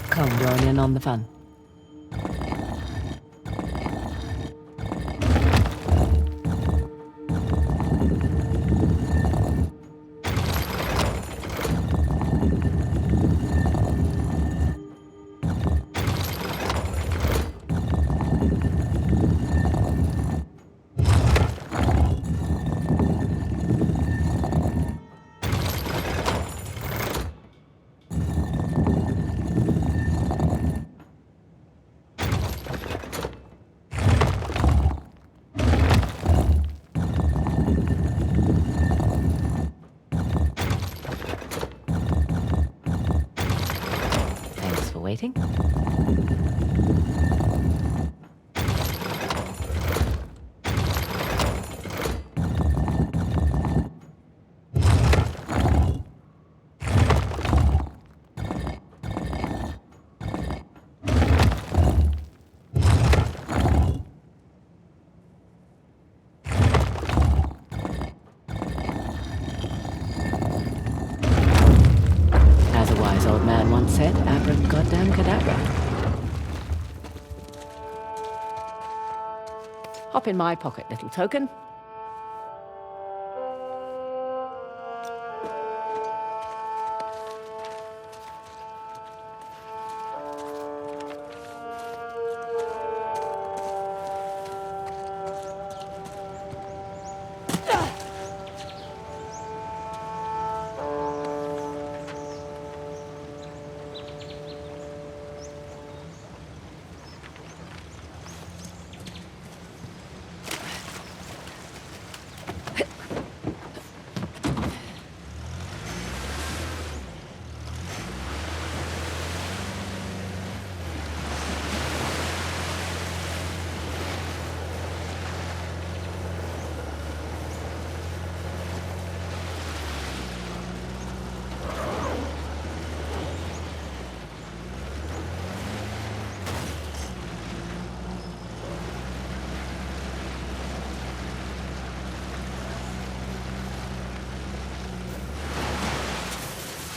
Speaker 3: Come join in on the fun. Waiting. As a wise old man once said, goddamn cadabra. Hop in my pocket, little token.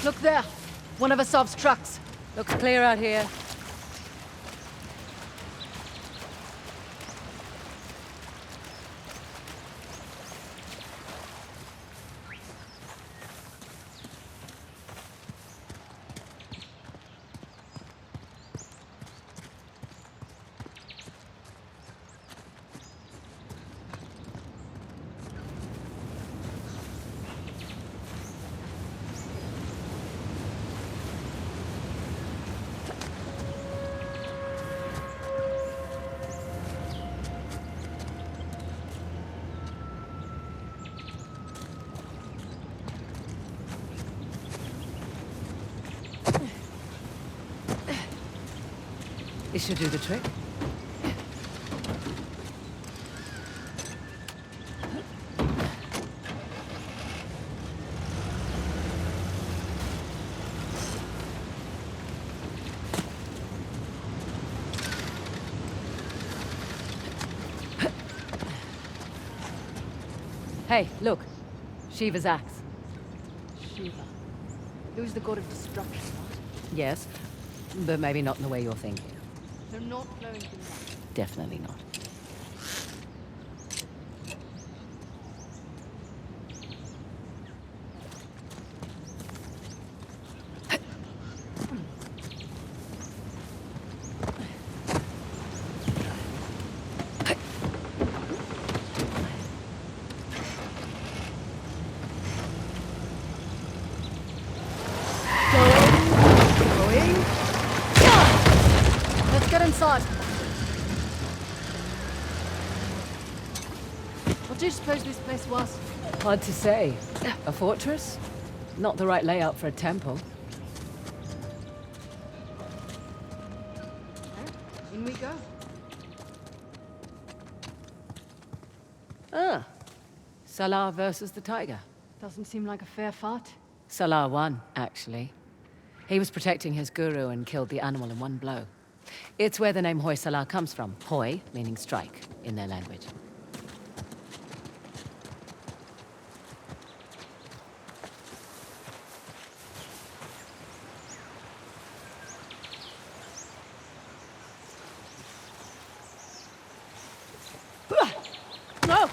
Speaker 13: Look there! One of Asav's trucks. Looks clear out here.
Speaker 3: This should do the trick.
Speaker 13: Hey, look. Shiva's axe.
Speaker 3: Shiva.
Speaker 13: He was the god of destruction, right?
Speaker 3: Yes. But maybe not in the way you're thinking.
Speaker 13: They're not flowing things.
Speaker 3: Definitely not.
Speaker 13: Let's get inside. What do you suppose this place was?
Speaker 3: Hard to say. A fortress? Not the right layout for a temple.
Speaker 13: In we go.
Speaker 3: Ah. Salah versus the tiger.
Speaker 13: Doesn't seem like a fair fight.
Speaker 3: Salah won, actually. He was protecting his guru and killed the animal in one blow. It's where the name Hoysala comes from. Hoy, meaning strike, in their language.
Speaker 13: No!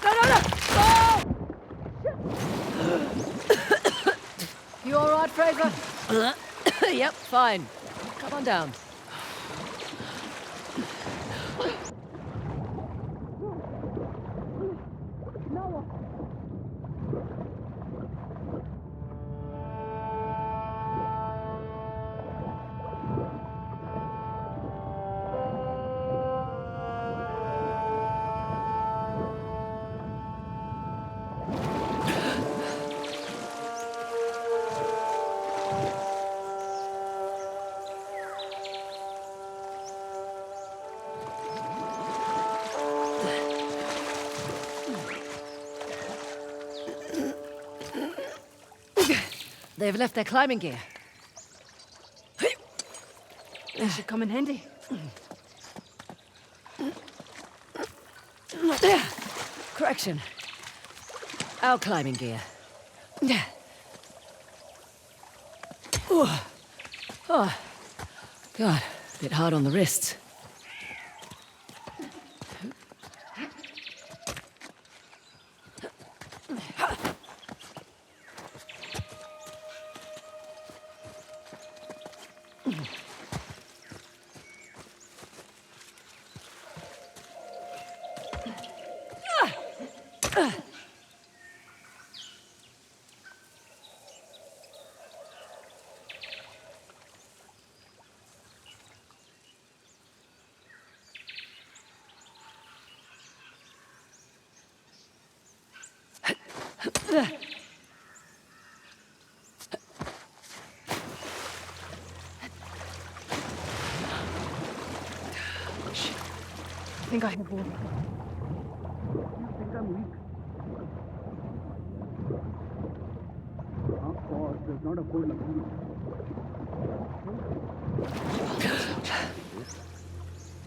Speaker 13: You all right, Frazer?
Speaker 3: Yep, fine. Come on down. They've left their climbing gear.
Speaker 13: They should come in handy.
Speaker 3: Correction. Our climbing gear. Oh, God, a bit hard on the wrists.
Speaker 13: I think I have one.
Speaker 9: You think I'm weak? Of course, there's not a code like you.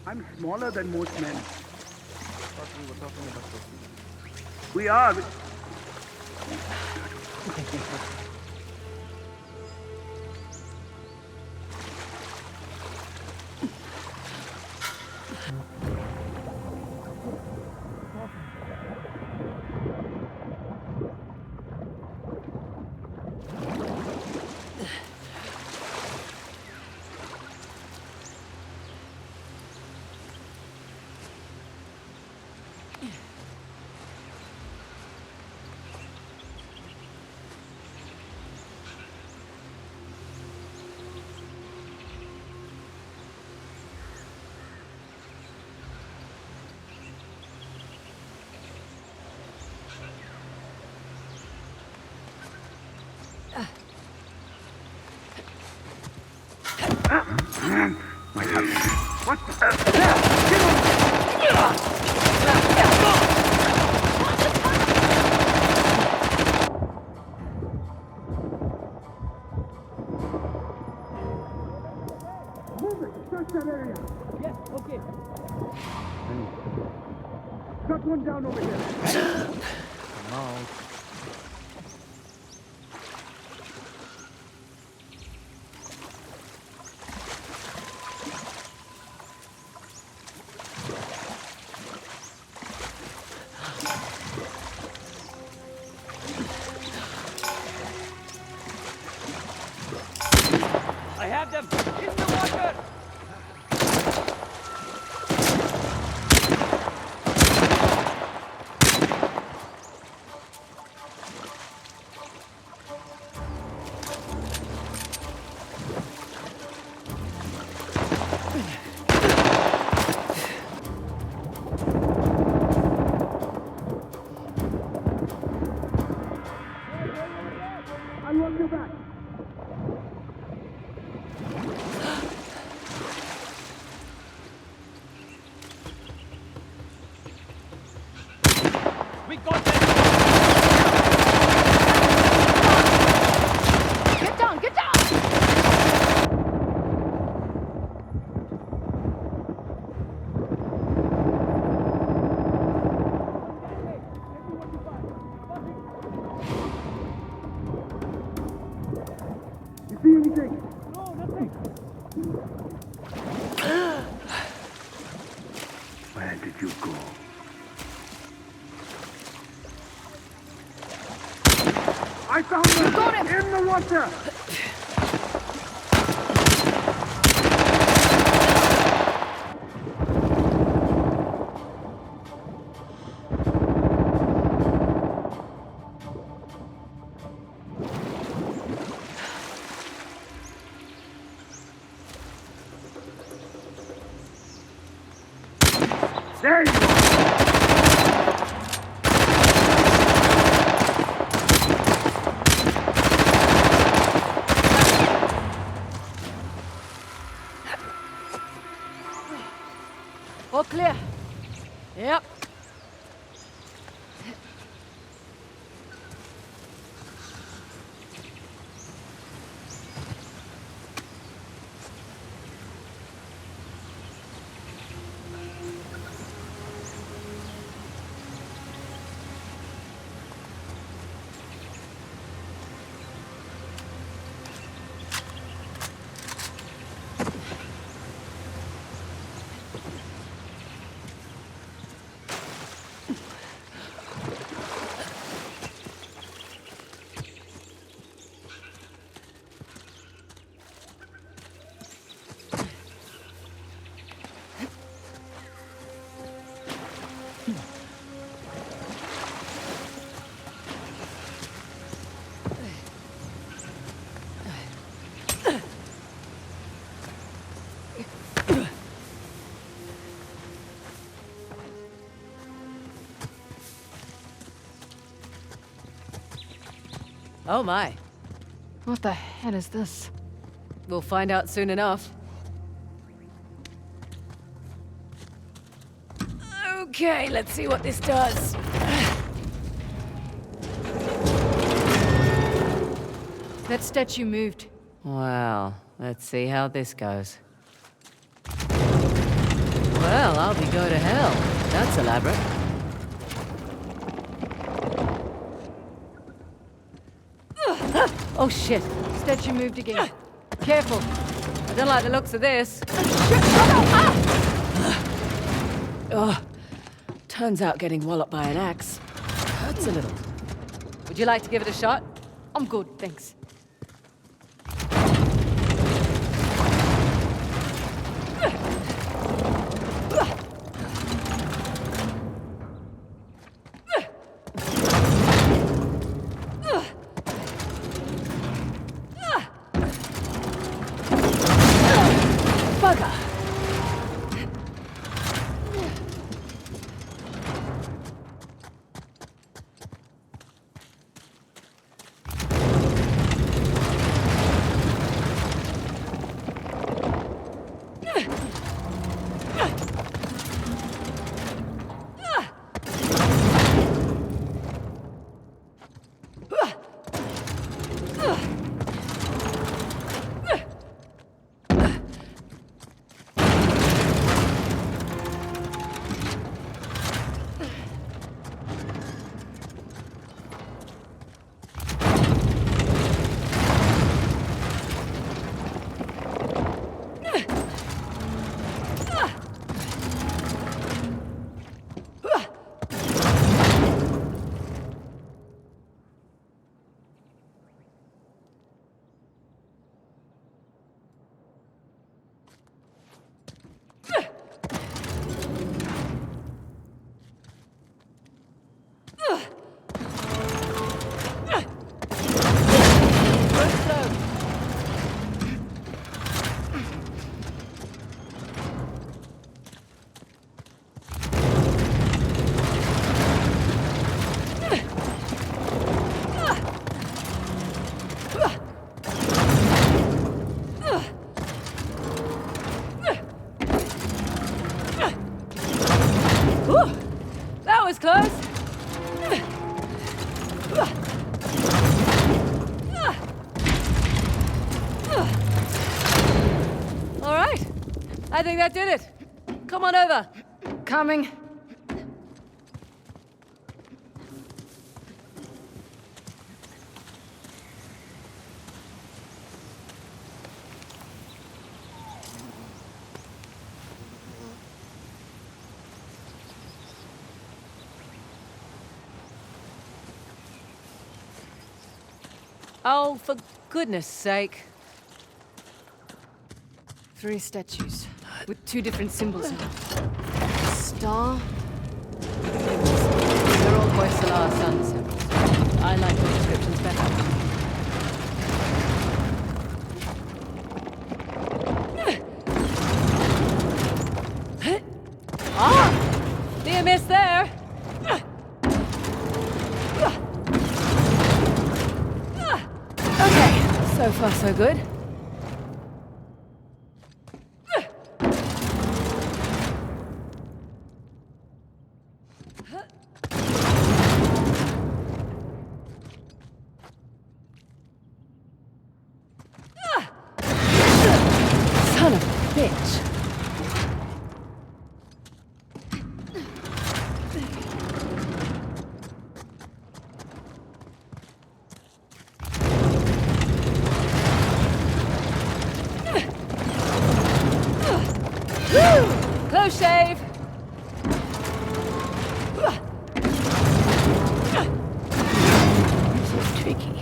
Speaker 9: I'm smaller than most men.
Speaker 6: Thought we were talking about this.
Speaker 9: We are.
Speaker 8: My husband. What
Speaker 9: Move it! Search that area!
Speaker 6: Yes, okay.
Speaker 9: Got one down over here!
Speaker 6: Come out.
Speaker 8: in the water! There you are!
Speaker 13: All clear. Yep.
Speaker 3: Oh my.
Speaker 13: What the hell is this?
Speaker 3: We'll find out soon enough. Okay, let's see what this does.
Speaker 13: That statue moved.
Speaker 3: Well, let's see how this goes. Well, I'll be going to hell. That's elaborate.
Speaker 13: Oh shit! Statue moved again. Careful!
Speaker 3: I don't like the looks of this. Oh, turns out getting walloped by an axe hurts a little. Would you like to give it a shot?
Speaker 13: I'm good, thanks.
Speaker 3: Close. All right. I think that did it. Come on over.
Speaker 13: Coming. Oh, for goodness sake. 3 statues with 2 different symbols on them. Star. They're all Hoysala sun symbols. I like the descriptions better. Ah! Near miss there! Okay, so far so good. Son of a bitch. Close shave.
Speaker 3: This is tricky.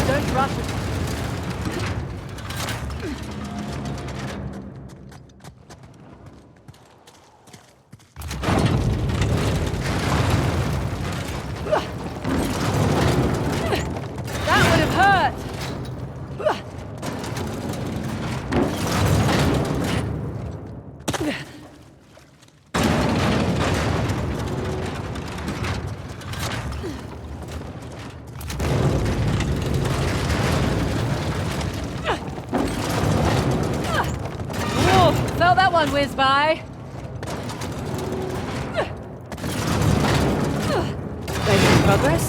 Speaker 13: Don't rush it. That would have hurt. Whoa, felt that one whiz by. Making progress?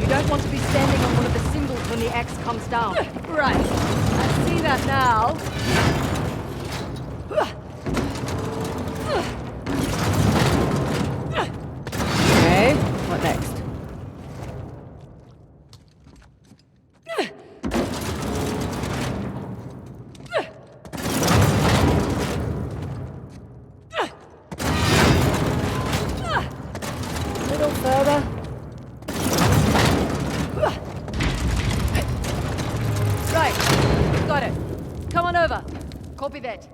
Speaker 13: You don't want to be standing on one of the symbols when the X comes down. Right. I see that now. Okay, what next? A little further. Right, we've got it. Come on over. Copy that.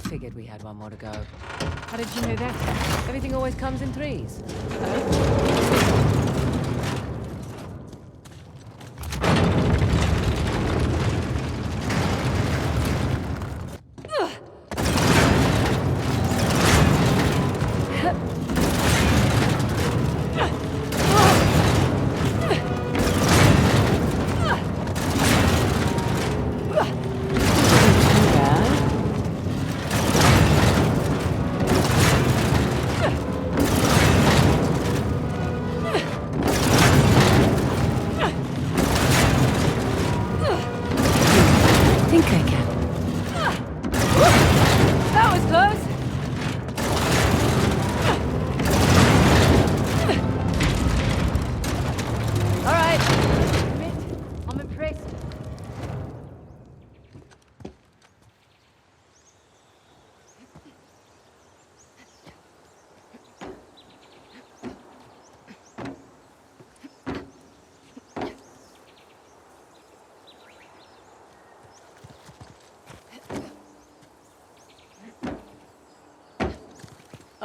Speaker 13: Figured we had one more to go. How did you know that? Everything always comes in 3s.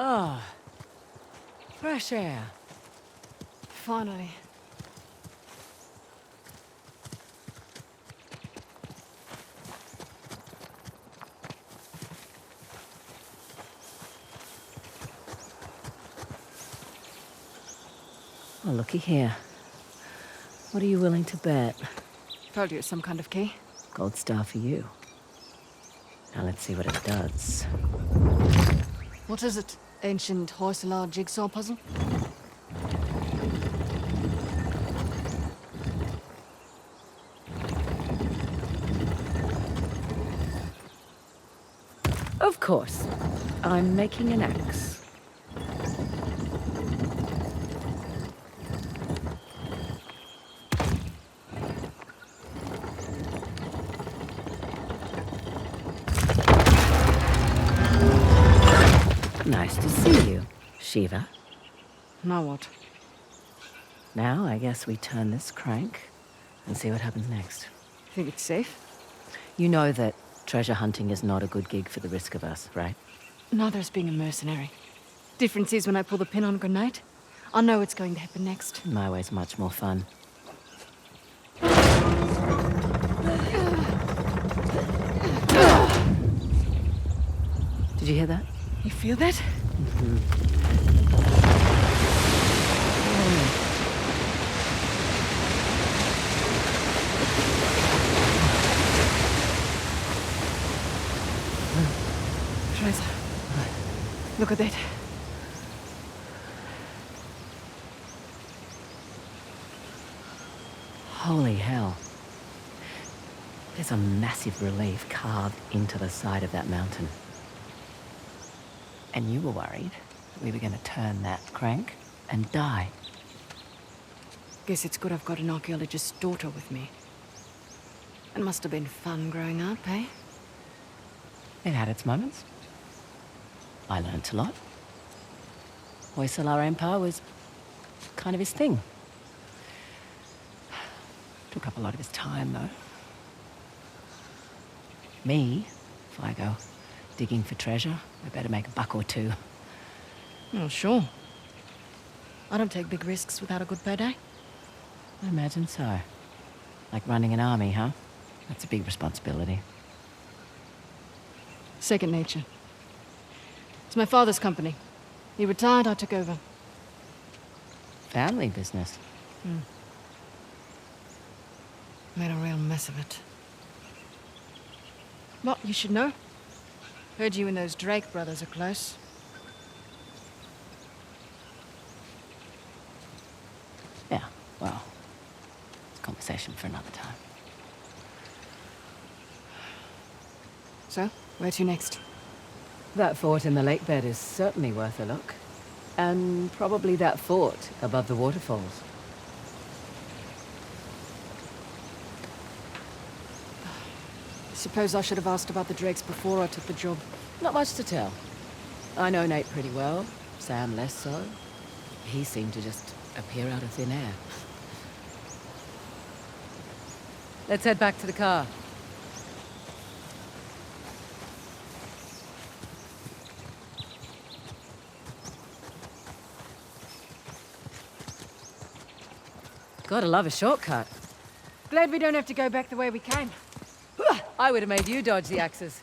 Speaker 3: Oh, fresh air.
Speaker 13: Finally.
Speaker 3: Well, looky here. What are you willing to bet?
Speaker 13: Told you it's some kind of key.
Speaker 3: Gold star for you. Now let's see what it does.
Speaker 13: What is it? Ancient Hoysala jigsaw puzzle?
Speaker 3: Of course. I'm making an axe. Nice to see you, Shiva.
Speaker 13: Now what?
Speaker 3: Now I guess we turn this crank and see what happens next.
Speaker 13: Think it's safe?
Speaker 3: You know that treasure hunting is not a good gig for the risk of us, right?
Speaker 13: Neither is being a mercenary. Difference is when I pull the pin on a grenade, I know what's going to happen next.
Speaker 3: My way's much more fun. Did you hear that?
Speaker 13: You feel that? Frazer, look at that.
Speaker 3: Holy hell. There's a massive relief carved into the side of that mountain. And you were worried that we were going to turn that crank and die.
Speaker 13: Guess it's good I've got an archaeologist's daughter with me. It must have been fun growing up, eh?
Speaker 3: It had its moments. I learnt a lot. Hoysala Empire was kind of his thing. Took up a lot of his time, though. Me, if I go digging for treasure, I better make a buck or two.
Speaker 13: Oh, sure. I don't take big risks without a good payday.
Speaker 3: I imagine so. Like running an army, huh? That's a big responsibility.
Speaker 13: Second nature. It's my father's company. He retired, I took over.
Speaker 3: Family business.
Speaker 13: Made a real mess of it. Well, you should know. Heard you and those Drake brothers are close.
Speaker 3: Yeah, well, it's a conversation for another time.
Speaker 13: So, where to next?
Speaker 3: That fort in the lake bed is certainly worth a look. And probably that fort above the waterfalls.
Speaker 13: Suppose I should have asked about the Drakes before I took the job.
Speaker 3: Not much to tell. I know Nate pretty well, Sam less so. He seemed to just appear out of thin air. Let's head back to the car. Gotta love a shortcut.
Speaker 13: Glad we don't have to go back the way we came.
Speaker 3: I would have made you dodge the axes.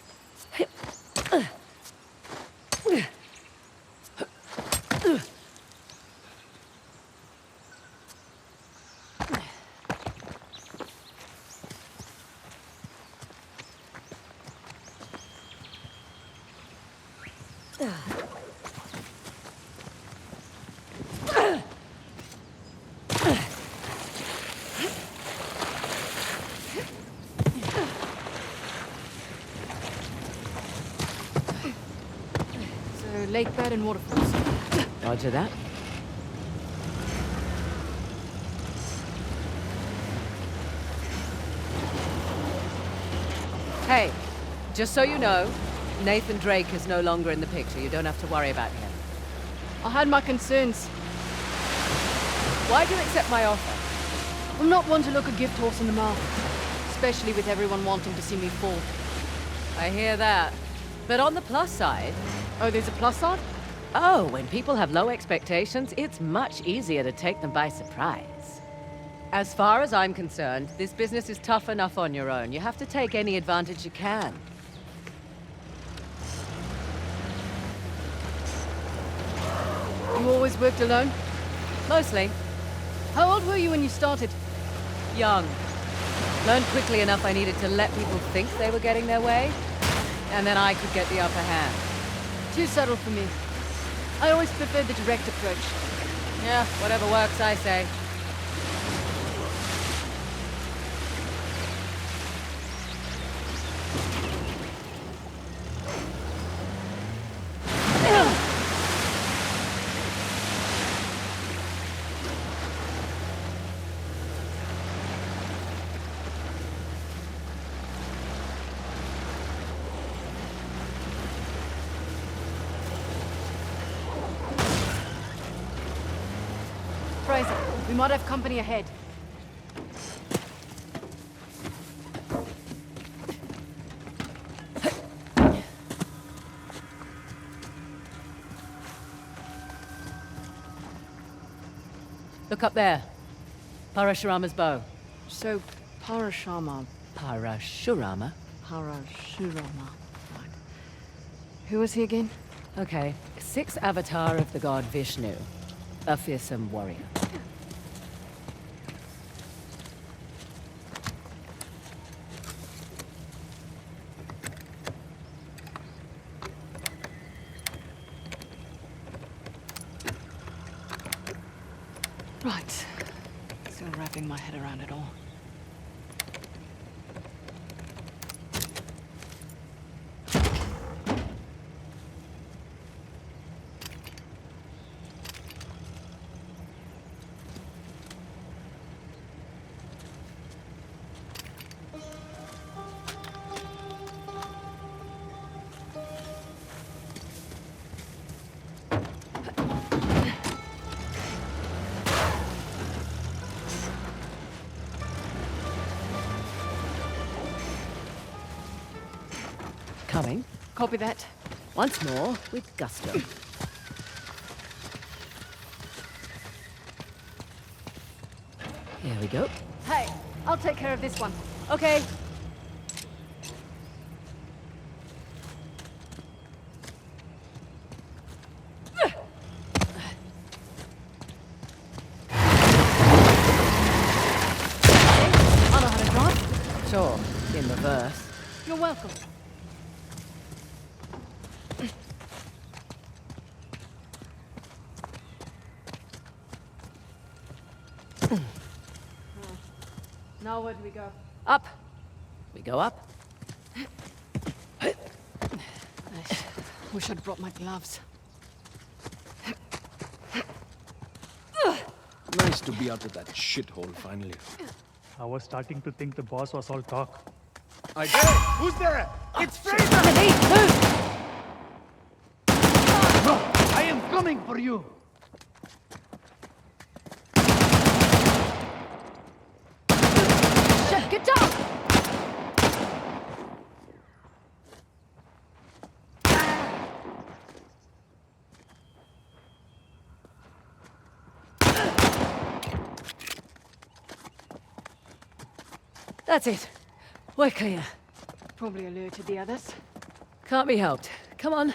Speaker 13: Lake bed and waterfalls.
Speaker 3: Roger that. Hey, just so you know, Nathan Drake is no longer in the picture. You don't have to worry about him.
Speaker 13: I had my concerns.
Speaker 3: Why'd you accept my offer?
Speaker 13: I'm not one to look a gift horse in the mouth. Especially with everyone wanting to see me fall.
Speaker 3: I hear that. But on the plus side...
Speaker 13: Oh, there's a plus side?
Speaker 3: Oh, when people have low expectations, it's much easier to take them by surprise. As far as I'm concerned, this business is tough enough on your own. You have to take any advantage you can.
Speaker 13: You always worked alone?
Speaker 3: Mostly.
Speaker 13: How old were you when you started?
Speaker 3: Young. Learned quickly enough I needed to let people think they were getting their way, and then I could get the upper hand.
Speaker 13: Too subtle for me. I always preferred the direct approach.
Speaker 3: Yeah, whatever works, I say.
Speaker 13: Frazer, we might have company ahead.
Speaker 3: Look up there. Parashurama's bow.
Speaker 13: So, Parashurama.
Speaker 3: Parashurama?
Speaker 13: Parashurama. Right. Who was he again?
Speaker 3: Okay. 6th avatar of the god Vishnu. A fearsome warrior.
Speaker 13: Right. Still wrapping my head around it all.
Speaker 3: Coming.
Speaker 13: Copy that.
Speaker 3: Once more, with gusto. Here we go.
Speaker 13: Hey, I'll take care of this one.
Speaker 3: Okay.
Speaker 13: I know how to drive.
Speaker 3: Sure, in reverse.
Speaker 13: You're welcome. Now where do we go?
Speaker 3: Up. We go up.
Speaker 13: Wish I'd brought my gloves.
Speaker 11: Nice to be out of that shithole finally.
Speaker 10: I was starting to think the boss was all talk.
Speaker 11: I
Speaker 14: Who's there? It's Frazer! I am coming for you!
Speaker 13: Shit, get down!
Speaker 3: That's it. We're clear.
Speaker 13: Probably alerted the others.
Speaker 3: Can't be helped. Come on.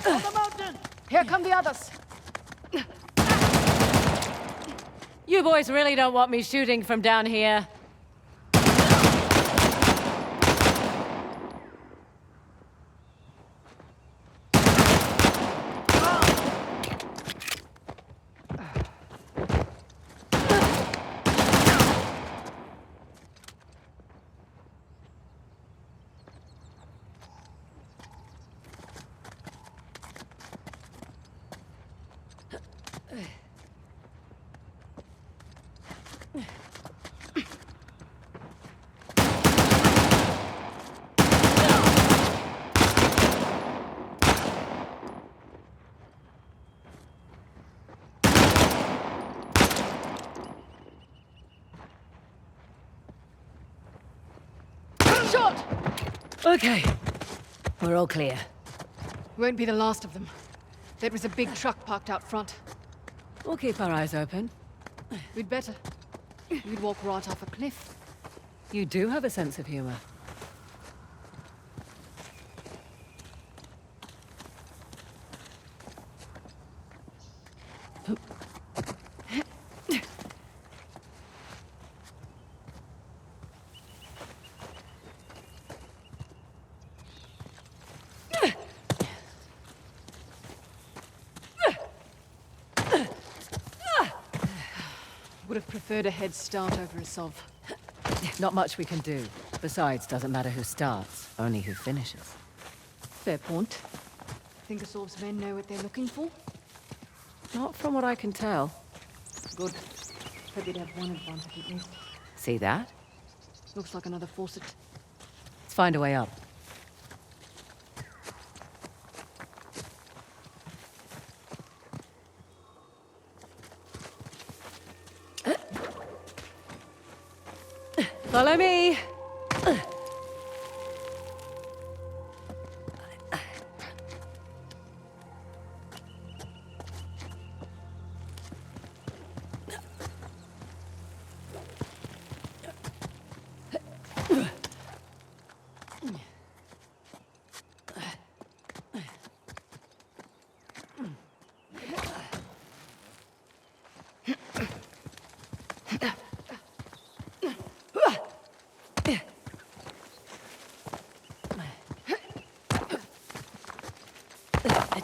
Speaker 14: On the mountain!
Speaker 13: Here come the others.
Speaker 3: You boys really don't want me shooting from down here.
Speaker 13: Shot!
Speaker 3: Okay. We're all clear.
Speaker 13: Won't be the last of them. There was a big truck parked out front.
Speaker 3: We'll keep our eyes open.
Speaker 13: We'd better. We'd walk right off a cliff.
Speaker 3: You do have a sense of humor.
Speaker 13: Would have preferred a head start over Asov.
Speaker 3: Not much we can do. Besides, doesn't matter who starts, only who finishes.
Speaker 13: Fair point. Think Asov's men know what they're looking for?
Speaker 3: Not from what I can tell.
Speaker 13: Good. Hope they'd have one advantage at least.
Speaker 3: See that?
Speaker 13: Looks like another faucet.
Speaker 3: Let's find a way up. Follow me!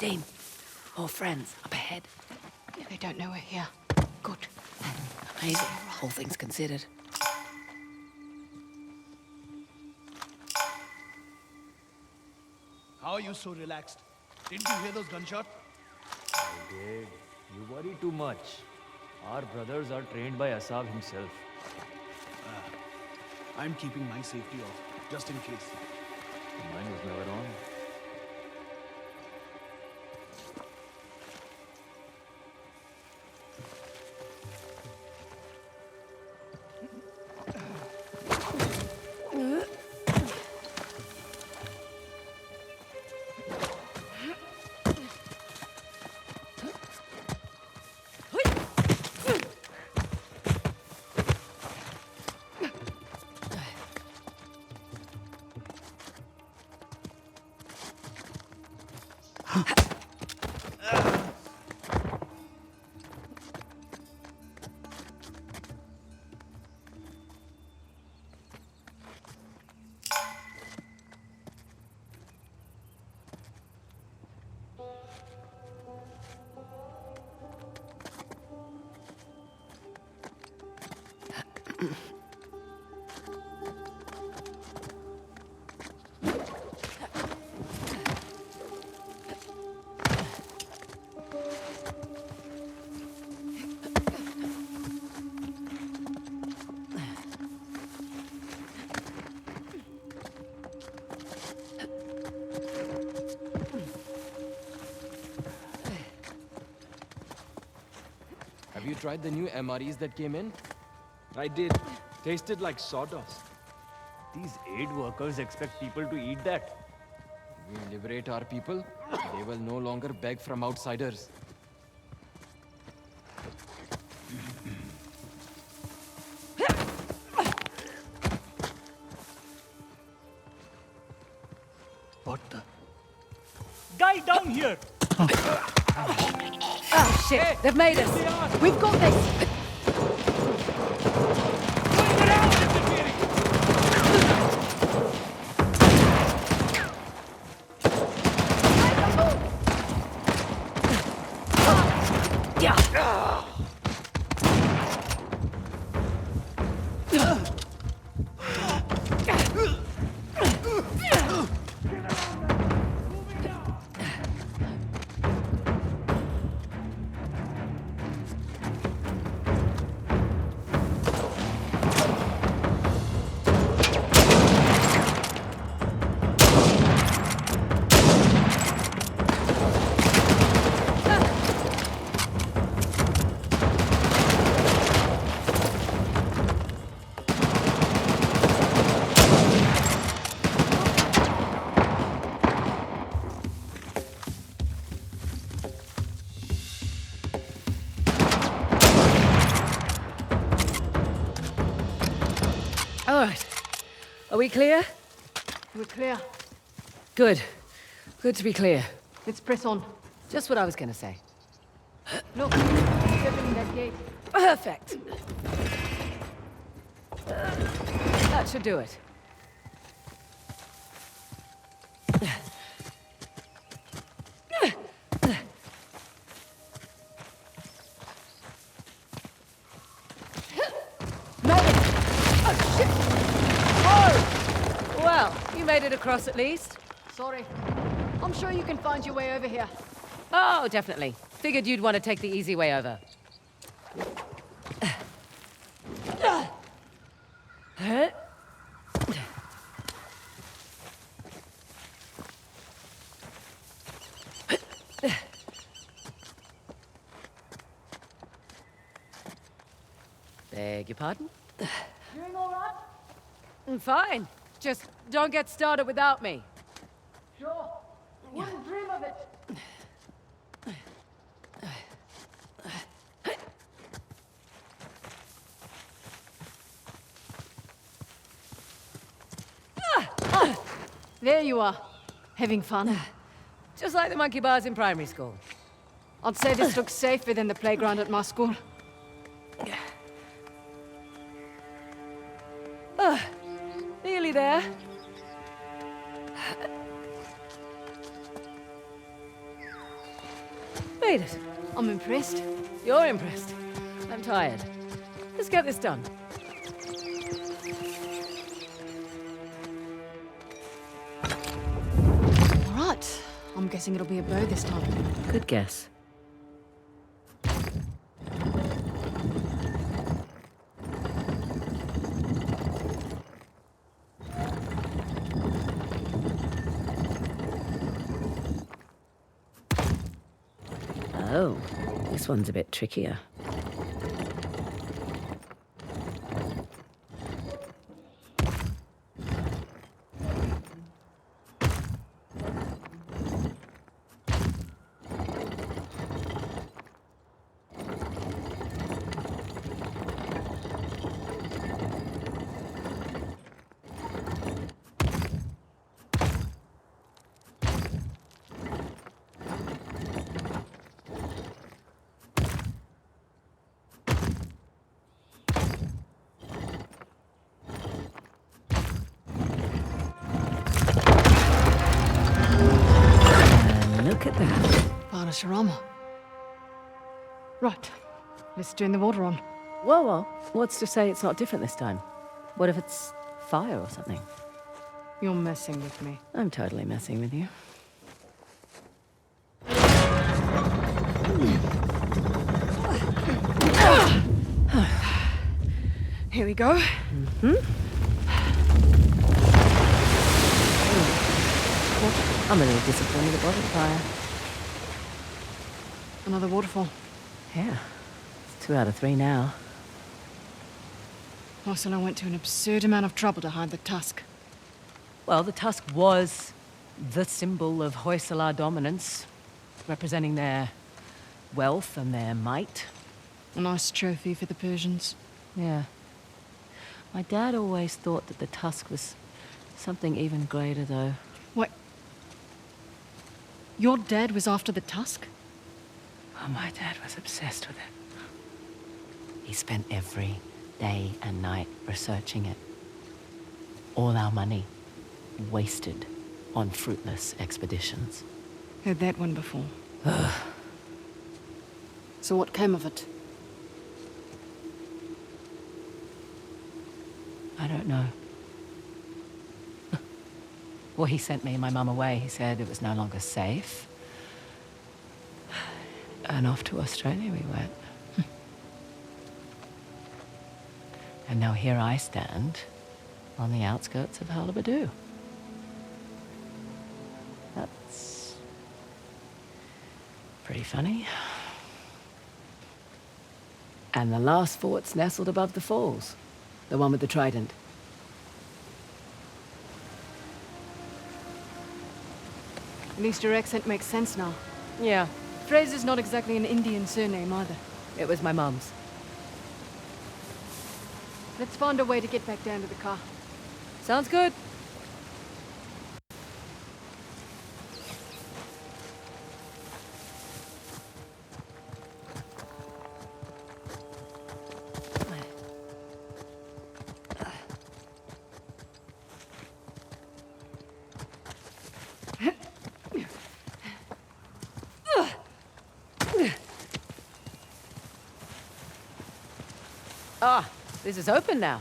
Speaker 3: Nadine, more friends up ahead.
Speaker 13: They don't know we're here. Good.
Speaker 3: Amazing, all things considered.
Speaker 9: How are you so relaxed? Didn't you hear those gunshots?
Speaker 15: I did. You worry too much. Our brothers are trained by Asaf himself.
Speaker 9: I'm keeping my safety off, just in case.
Speaker 15: Mine was never on.
Speaker 7: Have you tried the new MREs that came in?
Speaker 15: I did. Tasted like sawdust. These aid workers expect people to eat that.
Speaker 7: We liberate our people, they will no longer beg from outsiders.
Speaker 10: What the? Guy down here!
Speaker 13: Oh shit! Hey, they've made us! We've got this! All right. Are we clear?
Speaker 4: We're clear.
Speaker 13: Good. Good to be clear.
Speaker 4: Let's press on.
Speaker 13: Just what I was gonna say.
Speaker 4: Look, he's opening that gate.
Speaker 13: Perfect. That should do it. Well, you made it across at least.
Speaker 4: Sorry. I'm sure you can find your way over here.
Speaker 13: Oh, definitely. Figured you'd want to take the easy way over. Beg your pardon?
Speaker 4: Doing all right?
Speaker 13: Fine. Just don't get started without me.
Speaker 4: Sure. Wouldn't dream of it. There you are. Having fun.
Speaker 13: Just like the monkey bars in primary school.
Speaker 4: I'd say this looks safer than the playground at my school.
Speaker 13: Nearly there. Made it.
Speaker 4: I'm impressed.
Speaker 13: You're impressed. I'm tired. Let's get this done.
Speaker 4: All right. I'm guessing it'll be a bow this time.
Speaker 13: Good guess. Oh, this one's a bit trickier. Look at that.
Speaker 4: Parashurama. Right. Let's turn the water on.
Speaker 13: Well, what's to say it's not different this time? What if it's fire or something?
Speaker 4: You're messing with me.
Speaker 13: I'm totally messing with you.
Speaker 4: Here we go.
Speaker 13: I'm a little disappointed it wasn't fire.
Speaker 4: Another waterfall.
Speaker 13: Yeah. It's 2 out of 3 now.
Speaker 4: Hoysala went to an absurd amount of trouble to hide the tusk.
Speaker 13: Well, the tusk was the symbol of Hoysala dominance, representing their wealth and their might.
Speaker 4: A nice trophy for the Persians.
Speaker 13: Yeah. My dad always thought that the tusk was something even greater, though.
Speaker 4: What? Your dad was after the tusk?
Speaker 13: Oh, my dad was obsessed with it. He spent every day and night researching it. All our money wasted on fruitless expeditions.
Speaker 4: Heard that one before. So what came of it?
Speaker 13: I don't know. Well, he sent me and my mum away. He said it was no longer safe. And off to Australia we went. And now here I stand on the outskirts of Halabadu. That's pretty funny. And the last fort's nestled above the falls. The one with the trident.
Speaker 4: At least your accent makes sense now.
Speaker 13: Yeah.
Speaker 4: Frazer's not exactly an Indian surname either.
Speaker 13: It was my mum's.
Speaker 4: Let's find a way to get back down to the car.
Speaker 3: Sounds good. Ah, this is open now.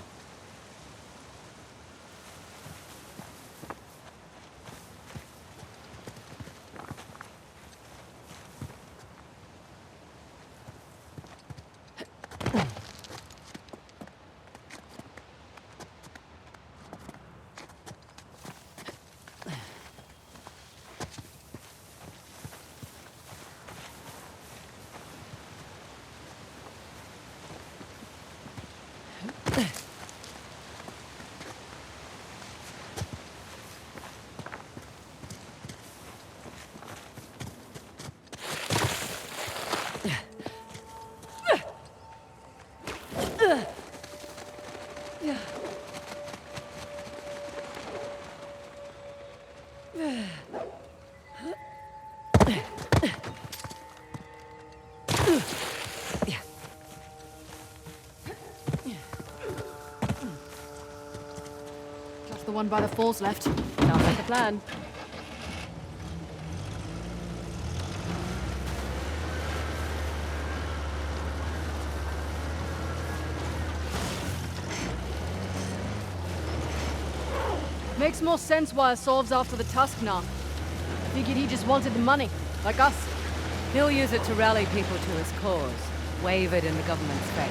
Speaker 4: Just the one by the falls left.
Speaker 3: Sounds like a plan.
Speaker 4: Makes more sense why Assault's after the Tusk now. Figured he just wanted the money, like us.
Speaker 3: He'll use it to rally people to his cause, wave it in the government's face.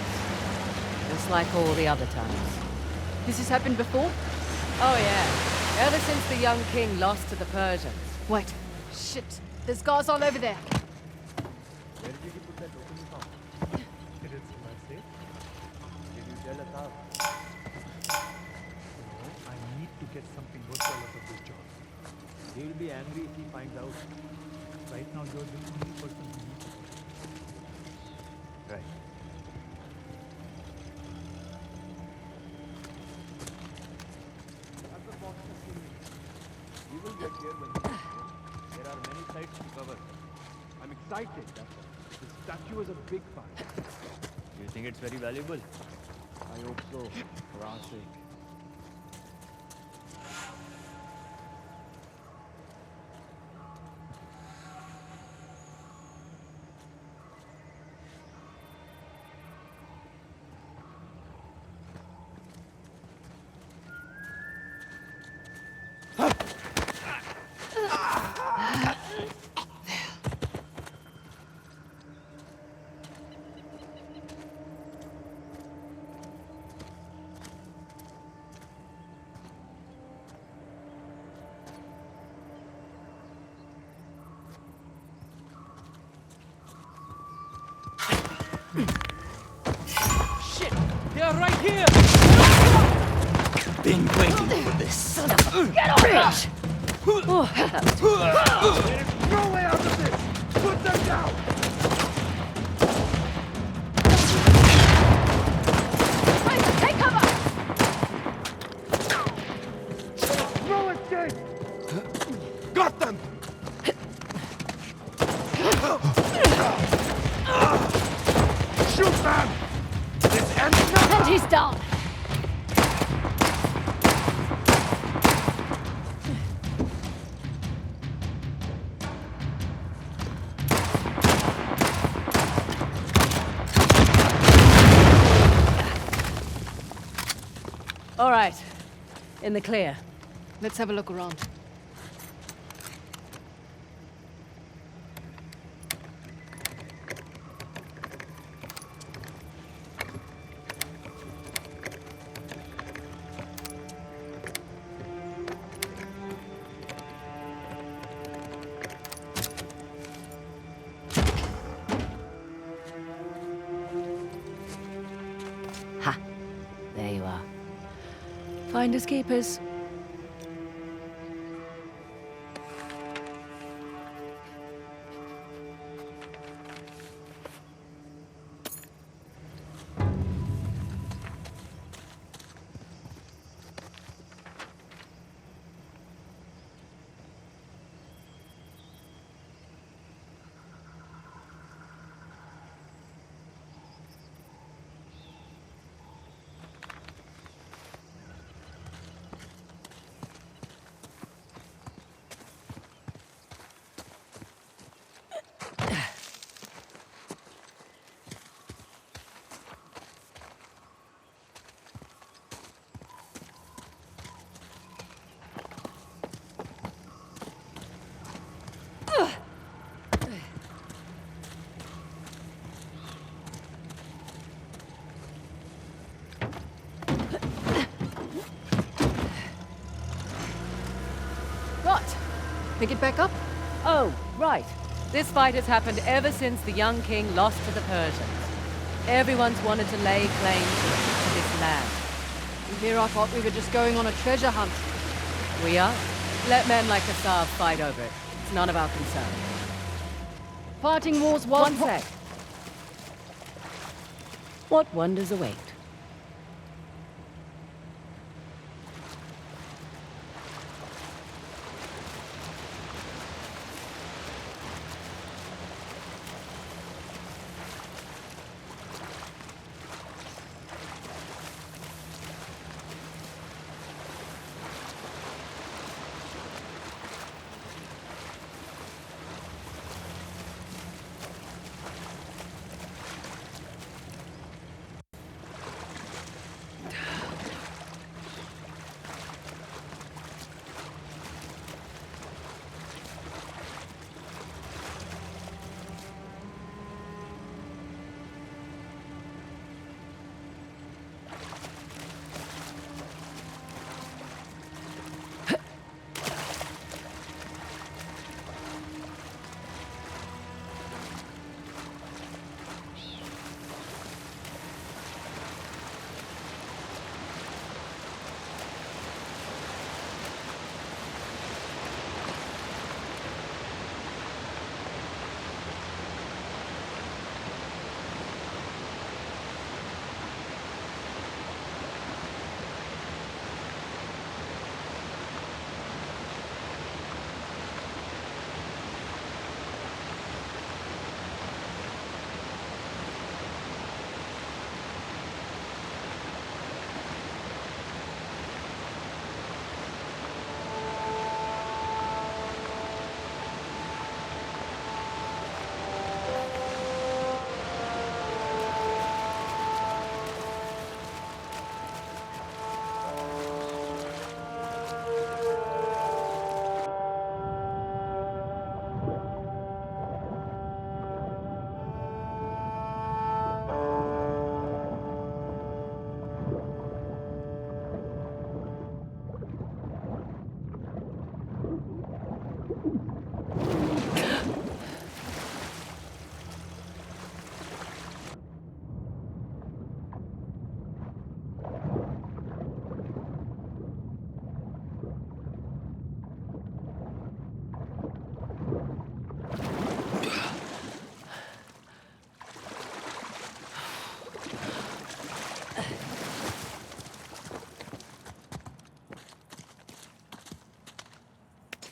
Speaker 3: Just like all the other times.
Speaker 4: This has happened before?
Speaker 3: Oh yeah, ever since the young king lost to the Persians.
Speaker 4: Wait, shit, there's guys all over there.
Speaker 6: Where did you put that token you found? Did it in my safe? Did you tell Atab?
Speaker 10: I need to get something worthwhile out of this job.
Speaker 6: He will be angry if he finds out.
Speaker 10: Right now, you're the only person who needs it.
Speaker 6: Right. That's the box of things. We will get there when we get there. There are many sites to cover. I'm excited, that's all. The statue is a big find.
Speaker 15: Do you think it's very valuable?
Speaker 6: I hope so, for our sake.
Speaker 15: Shit! They are right here!
Speaker 14: Been waiting for this.
Speaker 4: Get off it!
Speaker 14: There is no way out of this! Put them down!
Speaker 4: Frazer, take cover!
Speaker 14: No escape! Got them! Shoot them! This ends now!
Speaker 4: And he's down!
Speaker 3: All right, in the clear.
Speaker 4: Let's have a look around.
Speaker 3: Ha! There you are. Finders keepers.
Speaker 4: Pick it back up?
Speaker 3: Oh, right. This fight has happened ever since the young king lost to the Persians. Everyone's wanted to lay claim to this land.
Speaker 4: And here I thought we were just going on a treasure hunt.
Speaker 3: We are? Let men like Assav fight over it. It's none of our concern.
Speaker 4: Fighting wars was...
Speaker 3: One sec. What wonders await?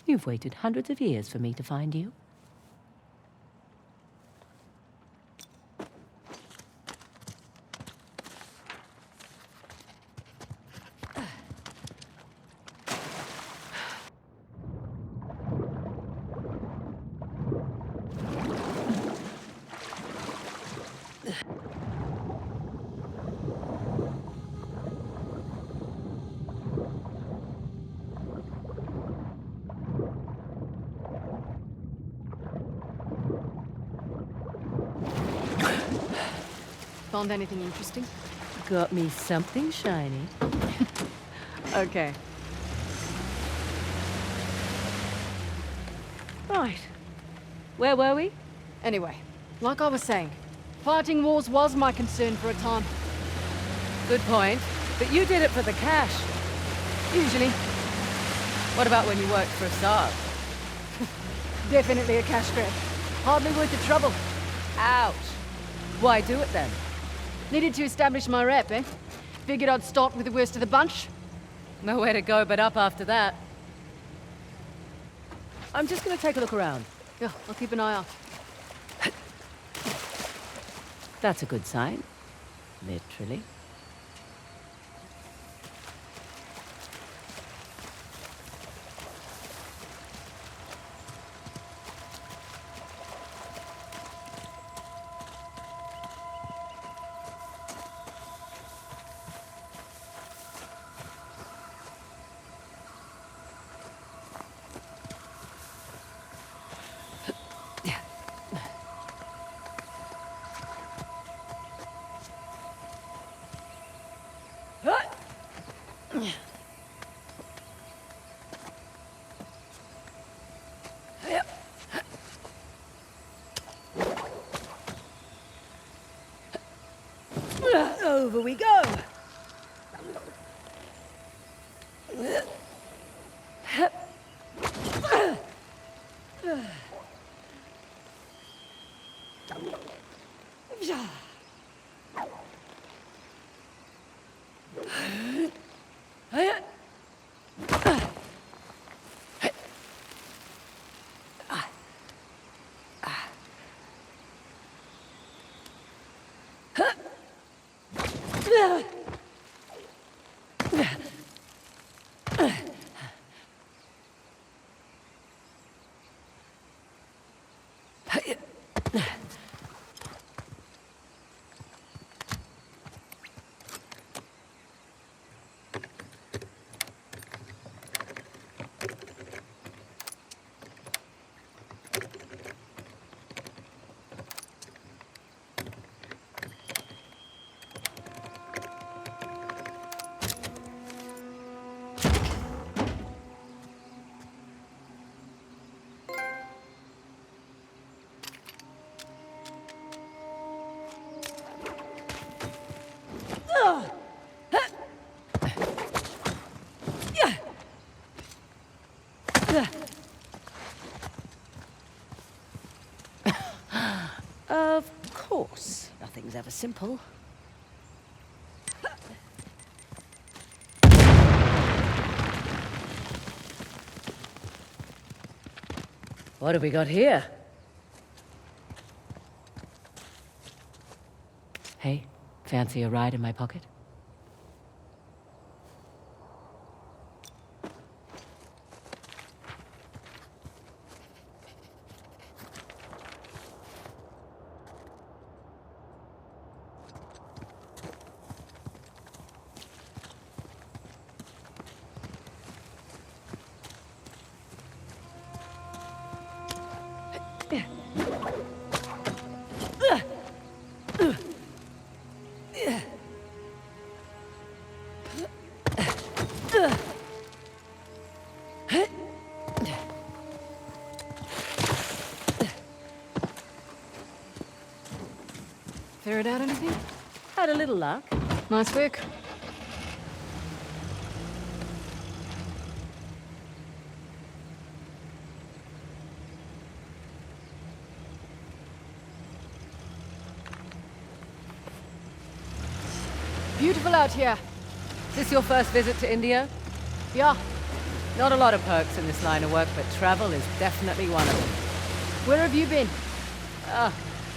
Speaker 3: You've waited hundreds of years for me to find you.
Speaker 4: Found anything interesting?
Speaker 3: Got me something shiny.
Speaker 4: Okay.
Speaker 3: Right. Where were we?
Speaker 4: Anyway, like I was saying, fighting wars was my concern for a time.
Speaker 3: Good point. But you did it for the cash.
Speaker 4: Usually.
Speaker 3: What about when you worked for Assav?
Speaker 4: Definitely a cash grab. Hardly worth the trouble.
Speaker 3: Ouch. Why do it then?
Speaker 4: Needed to establish my rep, eh? Figured I'd start with the worst of the bunch.
Speaker 3: Nowhere to go but up after that. I'm just gonna take a look around.
Speaker 4: Yeah, I'll keep an eye out.
Speaker 3: That's a good sign. Literally. Over we go. Of course, nothing's ever simple. What have we got here? Hey, fancy a ride in my pocket?
Speaker 4: Ferret out anything?
Speaker 3: Had a little luck.
Speaker 4: Nice work. Beautiful out here.
Speaker 3: Is this your first visit to India?
Speaker 4: Yeah.
Speaker 3: Not a lot of perks in this line of work, but travel is definitely one of them.
Speaker 4: Where have you been?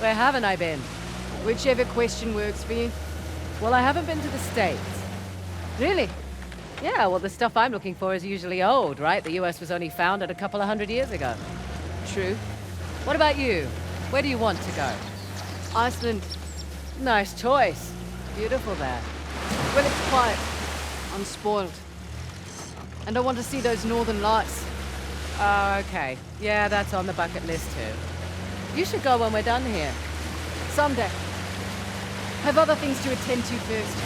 Speaker 3: Where haven't I been?
Speaker 4: Whichever question works for you.
Speaker 3: Well, I haven't been to the States.
Speaker 4: Really?
Speaker 3: Yeah, well, the stuff I'm looking for is usually old, right? The US was only founded a couple of 100 years ago.
Speaker 4: True.
Speaker 3: What about you? Where do you want to go?
Speaker 4: Iceland.
Speaker 3: Nice choice. Beautiful there.
Speaker 4: Well, it's quiet. Unspoiled. And I want to see those northern lights.
Speaker 3: Oh, okay. Yeah, that's on the bucket list too. You should go when we're done here.
Speaker 4: Someday. Have other things to attend to first.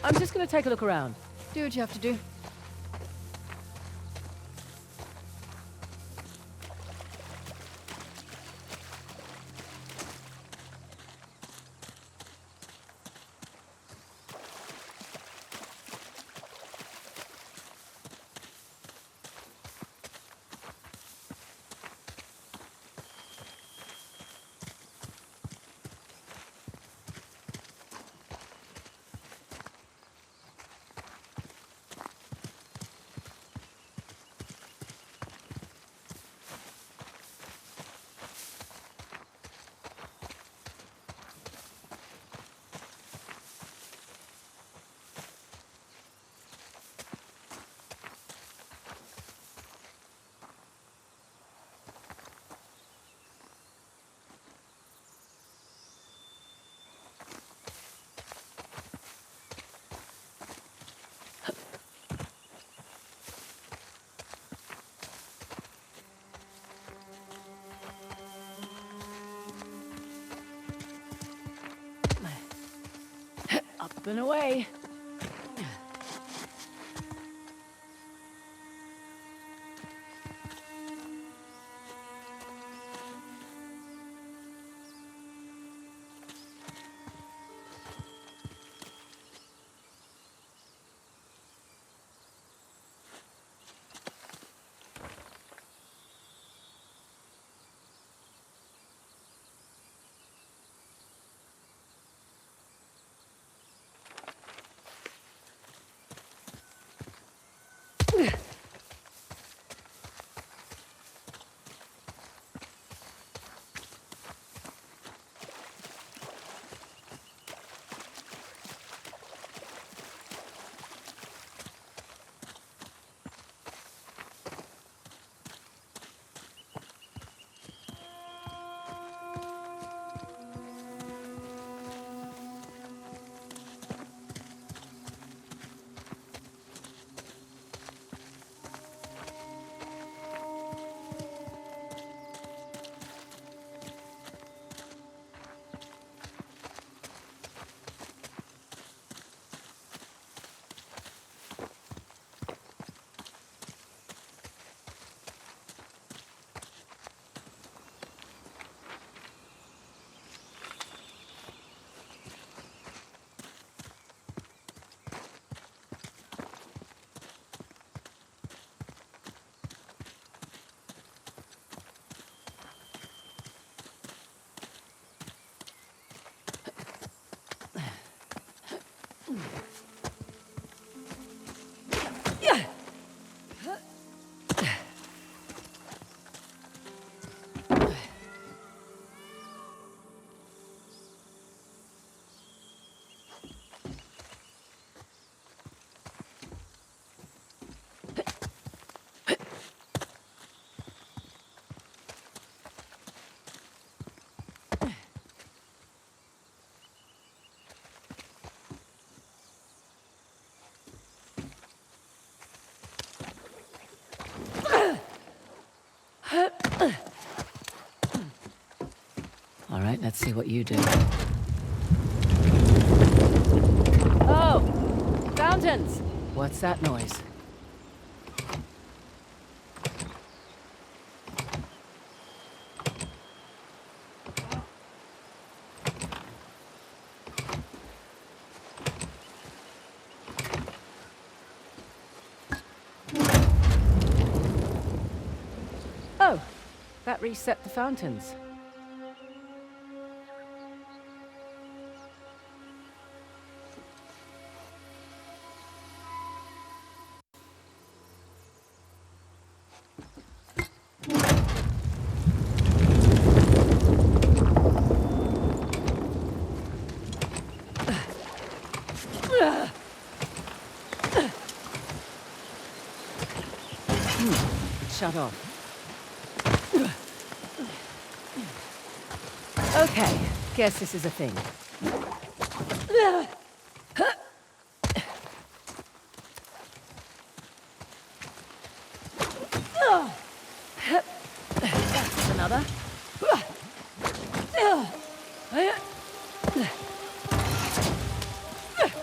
Speaker 3: I'm just gonna take a look around.
Speaker 4: Do what you have to do.
Speaker 3: Goblin away.
Speaker 13: All right, let's see what you do.
Speaker 3: Oh! Fountains!
Speaker 13: What's that noise?
Speaker 3: Oh, that reset the fountains.
Speaker 13: Shut off.
Speaker 3: Okay, guess this is a thing. That's another.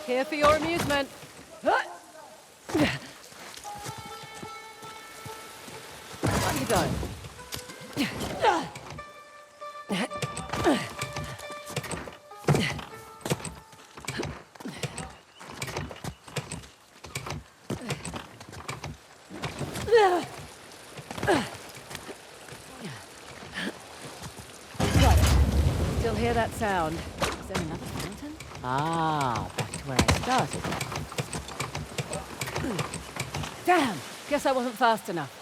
Speaker 3: Here for your amusement. On you go. Got it. Still hear that sound. Is there another fountain? Ah, back to where I started. Damn! Guess I wasn't fast enough.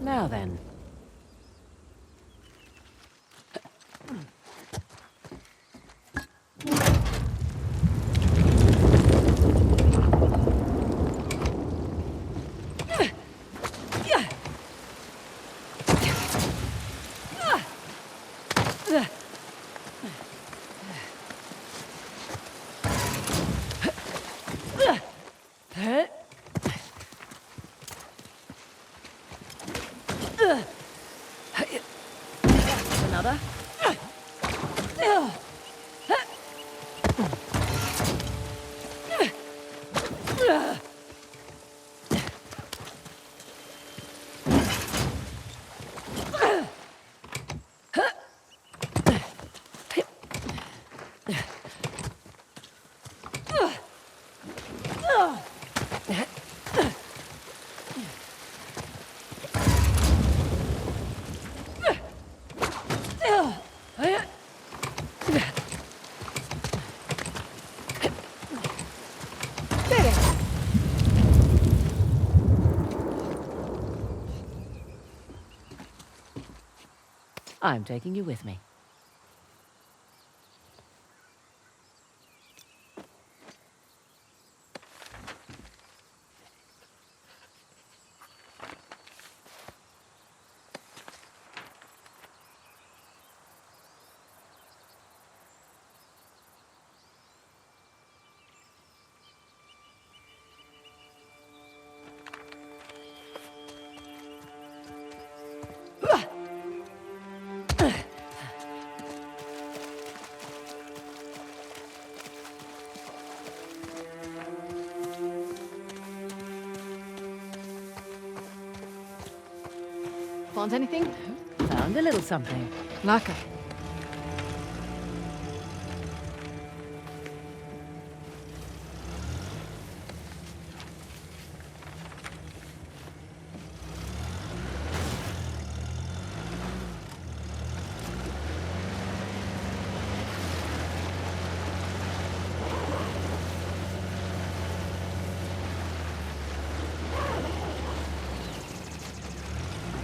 Speaker 3: Now then. I'm taking you with me.
Speaker 4: Want anything?
Speaker 3: Found a little something.
Speaker 4: Laka.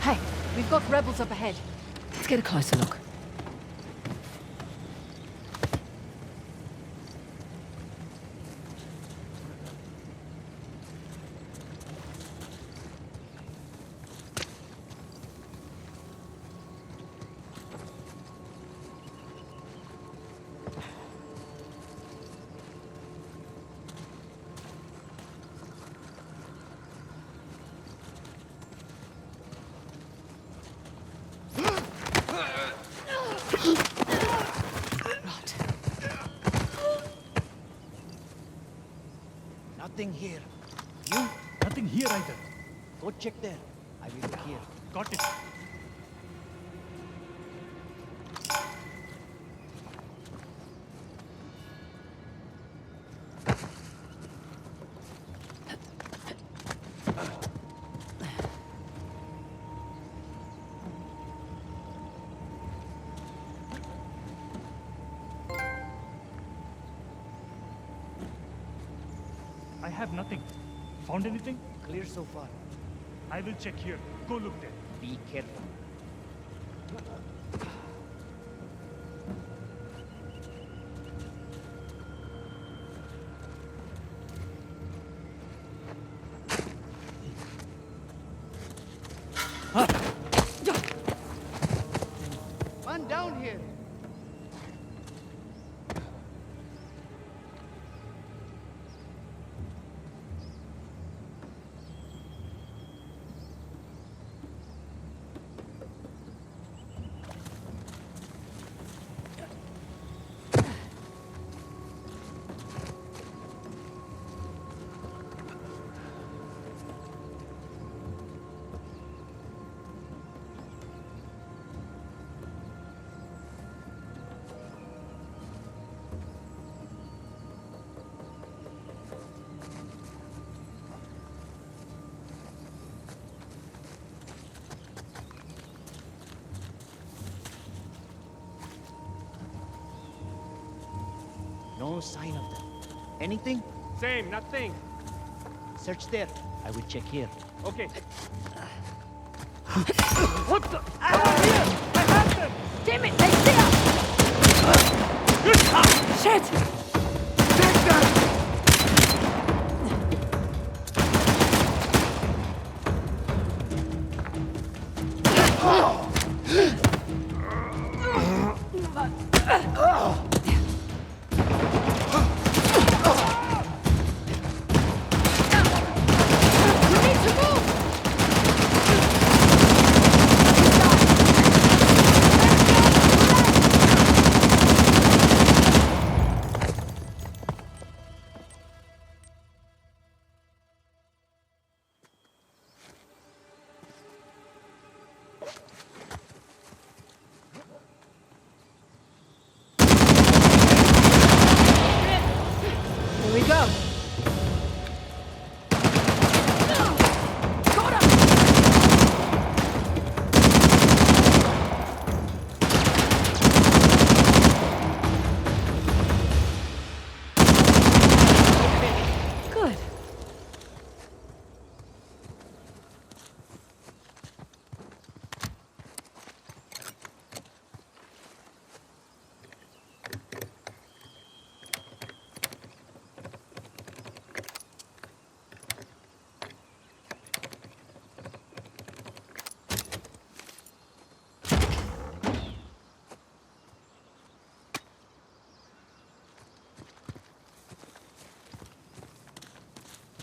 Speaker 4: Hey, we've got rebels up ahead.
Speaker 3: Let's get a closer look.
Speaker 6: Nothing here.
Speaker 10: You? Nothing here either.
Speaker 6: Go check there. I will be here.
Speaker 10: Got it. I have nothing. Found anything?
Speaker 6: Clear so far.
Speaker 10: I will check here. Go look there.
Speaker 6: Be careful.
Speaker 16: Man down here.
Speaker 6: No sign of them. Anything?
Speaker 15: Same, nothing.
Speaker 6: Search there. I will check here.
Speaker 15: Okay.
Speaker 10: What the? Here! I have them!
Speaker 4: Damn it, they see us!
Speaker 10: Good shot!
Speaker 4: Shit!
Speaker 14: Take that!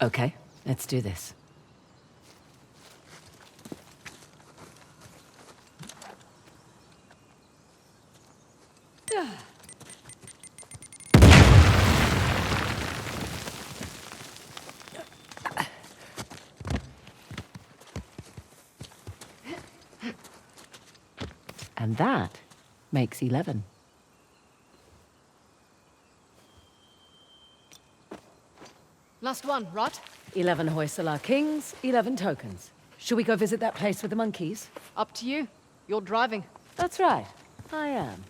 Speaker 3: Okay, let's do this. And that makes 11.
Speaker 4: Last one, Rot.
Speaker 3: 11 Hoysala kings, 11 tokens. Should we go visit that place with the monkeys?
Speaker 4: Up to you. You're driving.
Speaker 3: That's right. I am.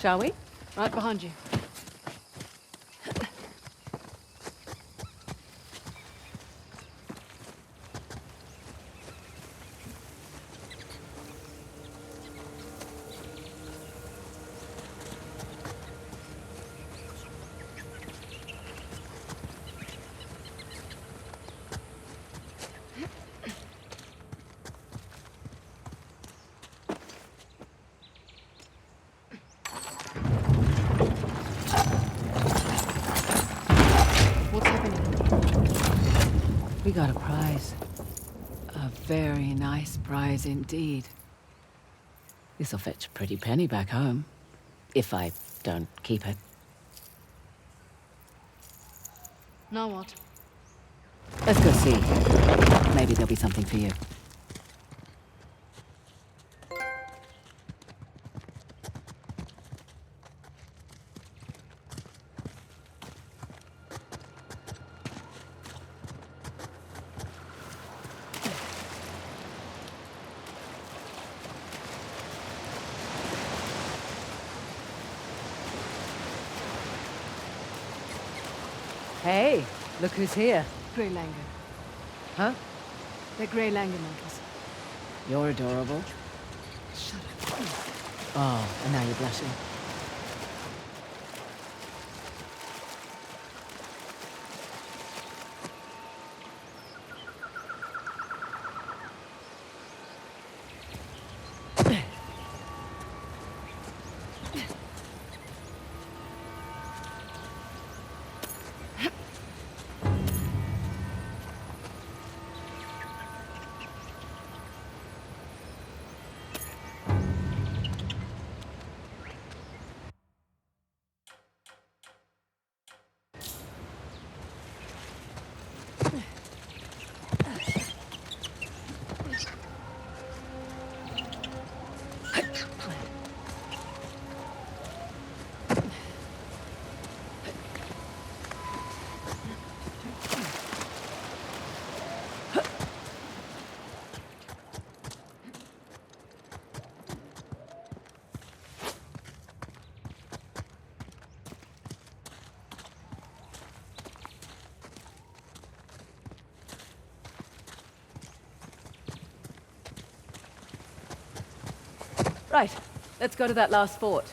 Speaker 3: Shall we?
Speaker 4: Right behind you.
Speaker 3: We got a prize. A very nice prize indeed. This'll fetch a pretty penny back home. If I don't keep it.
Speaker 4: Now what?
Speaker 3: Let's go see. Maybe there'll be something for you. Hey, look who's here.
Speaker 4: Grey Langan.
Speaker 3: Huh?
Speaker 4: They're Grey Langan monkeys.
Speaker 3: You're adorable.
Speaker 4: Shut up.
Speaker 3: Oh, and now you're blushing. Right, let's go to that last fort.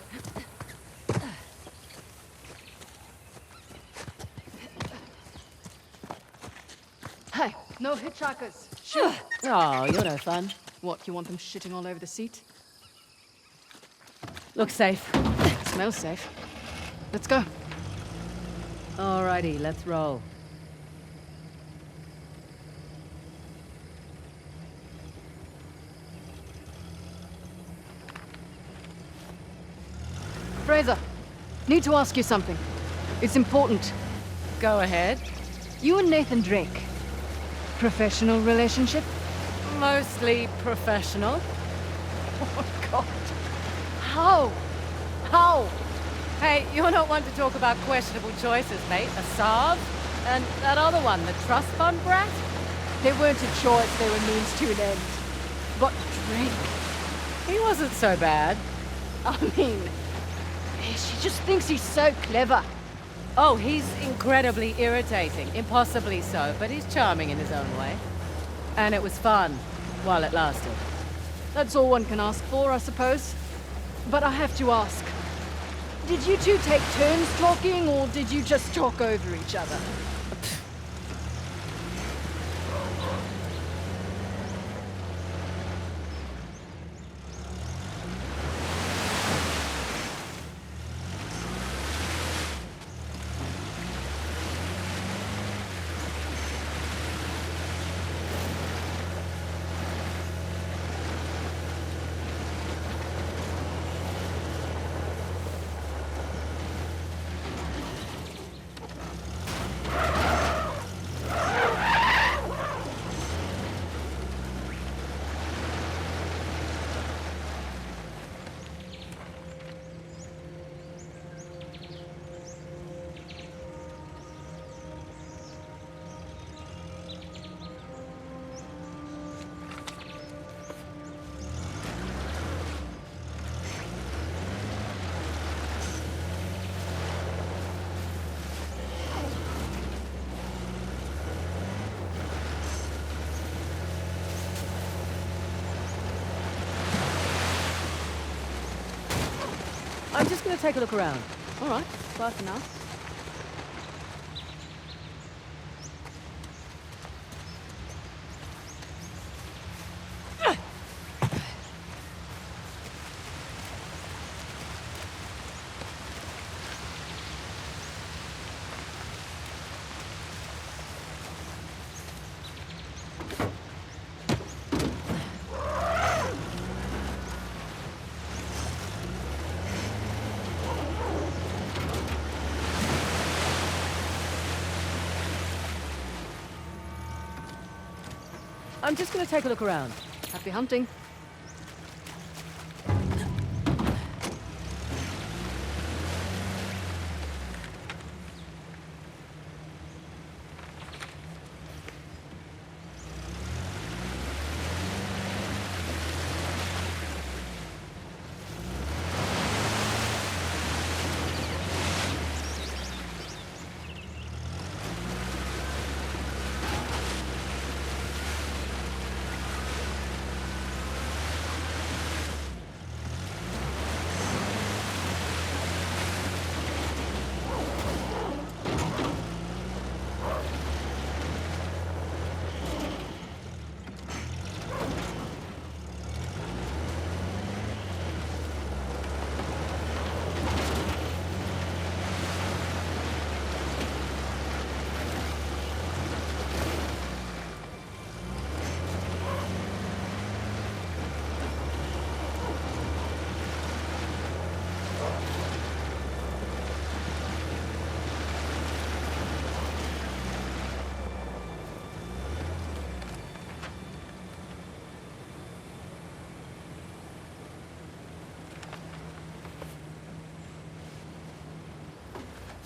Speaker 4: Hey, no hitchhikers. Shoot.
Speaker 3: Oh, you're no fun.
Speaker 4: What, you want them shitting all over the seat?
Speaker 3: Looks safe.
Speaker 4: Smells safe. Let's go.
Speaker 3: Alrighty, let's roll.
Speaker 4: Frazer, need to ask you something. It's important.
Speaker 3: Go ahead.
Speaker 4: You and Nathan Drake. Professional relationship?
Speaker 3: Mostly professional.
Speaker 4: Oh, God. How? How?
Speaker 3: Hey, you're not one to talk about questionable choices, mate. Assad? And that other one, the trust fund brat?
Speaker 4: They weren't a choice, they were means to an end. But Drake...
Speaker 3: He wasn't so bad.
Speaker 4: I mean... She just thinks he's so clever.
Speaker 3: Oh, he's incredibly irritating. Impossibly so, but he's charming in his own way. And it was fun, while it lasted.
Speaker 4: That's all one can ask for, I suppose. But I have to ask. Did you two take turns talking, or did you just talk over each other?
Speaker 3: I'm just gonna take a look around.
Speaker 4: All right, bye for now.
Speaker 3: I'm just gonna take a look around.
Speaker 4: Happy hunting.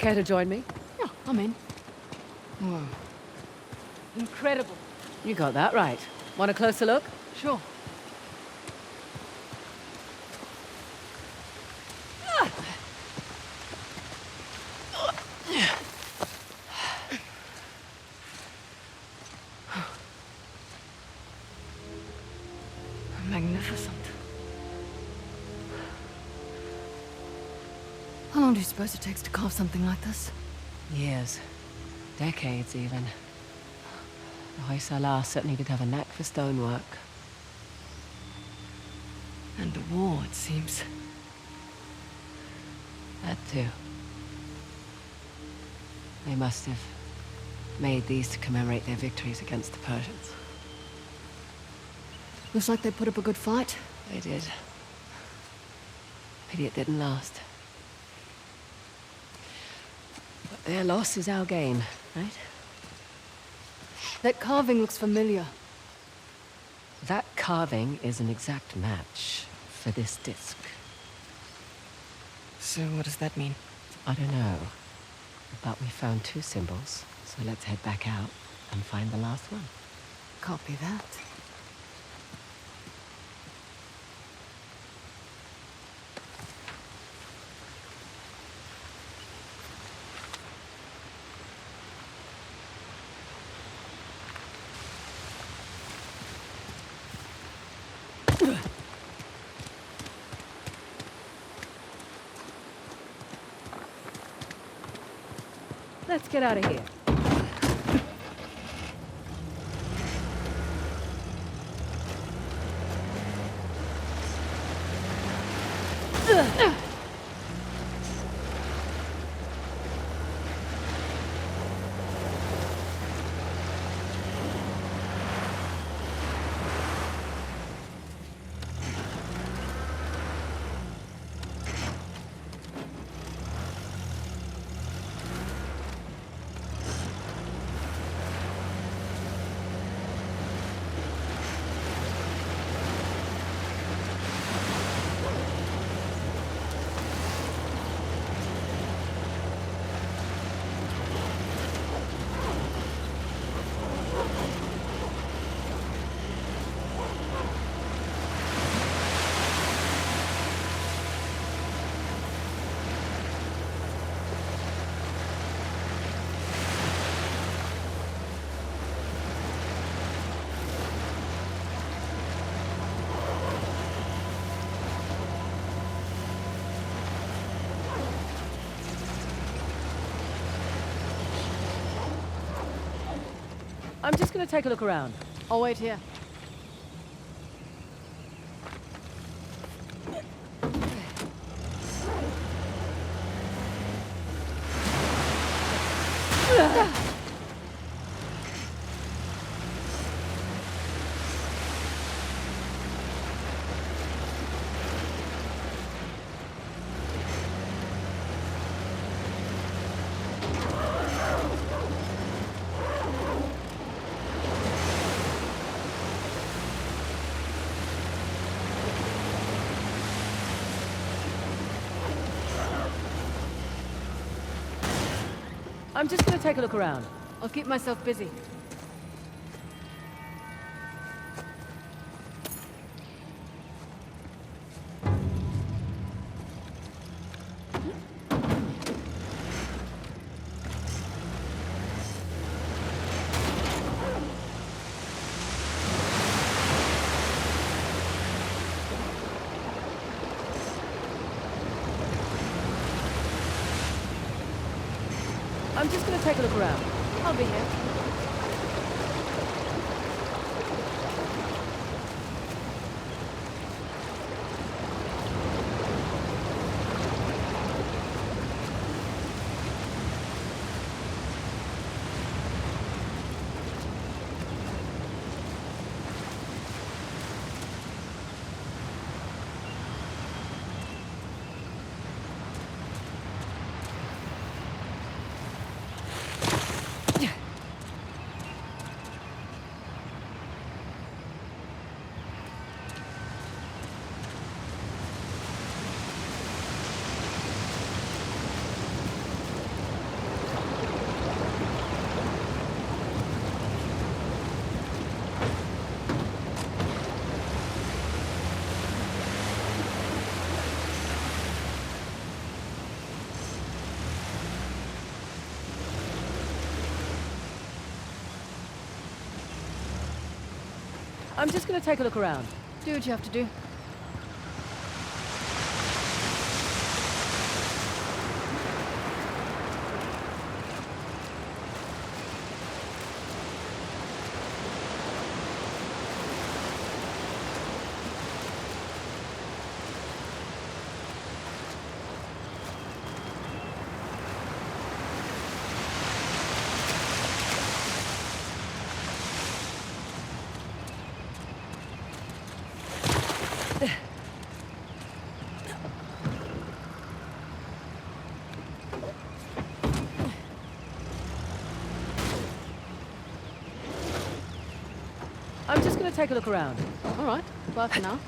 Speaker 3: Care to join me?
Speaker 4: Yeah, I'm in. Whoa. Incredible.
Speaker 3: You got that right. Want a closer look?
Speaker 4: Sure. Magnificent. wonder who suppose it takes to carve something like this.
Speaker 3: Years. Decades, even. The Hoysala certainly did have a knack for stonework.
Speaker 4: And the war, it seems.
Speaker 3: That too. They must have made these to commemorate their victories against the Persians.
Speaker 4: Looks like they put up a good fight.
Speaker 3: They did. Pity it didn't last. But their loss is our gain, right?
Speaker 4: That carving looks familiar.
Speaker 3: That carving is an exact match for this disc.
Speaker 4: So what does that mean?
Speaker 3: I don't know. But we found 2 symbols, so let's head back out and find the last one.
Speaker 4: Copy that.
Speaker 3: Let's get out of here.
Speaker 4: I'm just gonna take a look around. I'll wait here.
Speaker 3: I'm just gonna take a look around.
Speaker 4: I'll keep myself busy.
Speaker 3: I'm just gonna take a look around.
Speaker 4: I'll be here.
Speaker 3: I'm just gonna take a look around.
Speaker 4: Do what you have to do.
Speaker 3: I'm just gonna take a look around.
Speaker 4: All right. Bye for now.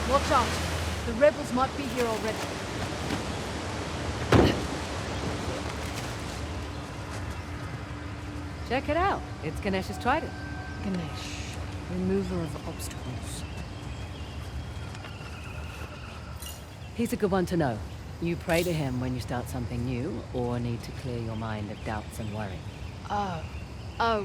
Speaker 4: Watch out. The rebels might be here already.
Speaker 3: Check it out. It's Ganesh's trident.
Speaker 4: Ganesh, remover of obstacles.
Speaker 3: He's a good one to know. You pray to him when you start something new, or need to clear your mind of doubts and worry.
Speaker 4: Oh,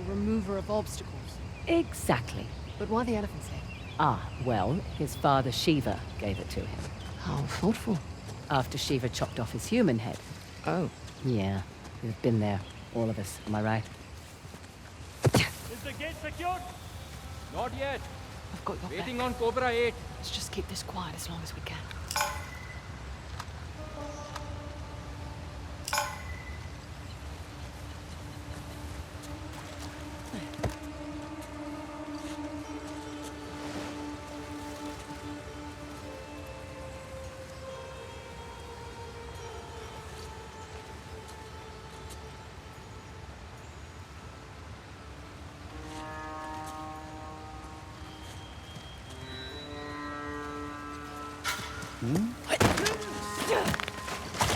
Speaker 4: remover of obstacles.
Speaker 3: Exactly.
Speaker 4: But why the elephant's head?
Speaker 3: Ah, well, his father Shiva gave it to him.
Speaker 4: How thoughtful.
Speaker 3: After Shiva chopped off his human head.
Speaker 4: Oh.
Speaker 3: Yeah, we've been there, all of us, am I right?
Speaker 10: Is the gate secured?
Speaker 15: Not yet.
Speaker 4: I've got your
Speaker 15: Waiting
Speaker 4: back.
Speaker 15: on Cobra 8.
Speaker 4: Let's just keep this quiet as long as we can.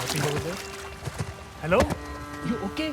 Speaker 10: Nothing over there? Hello? You okay?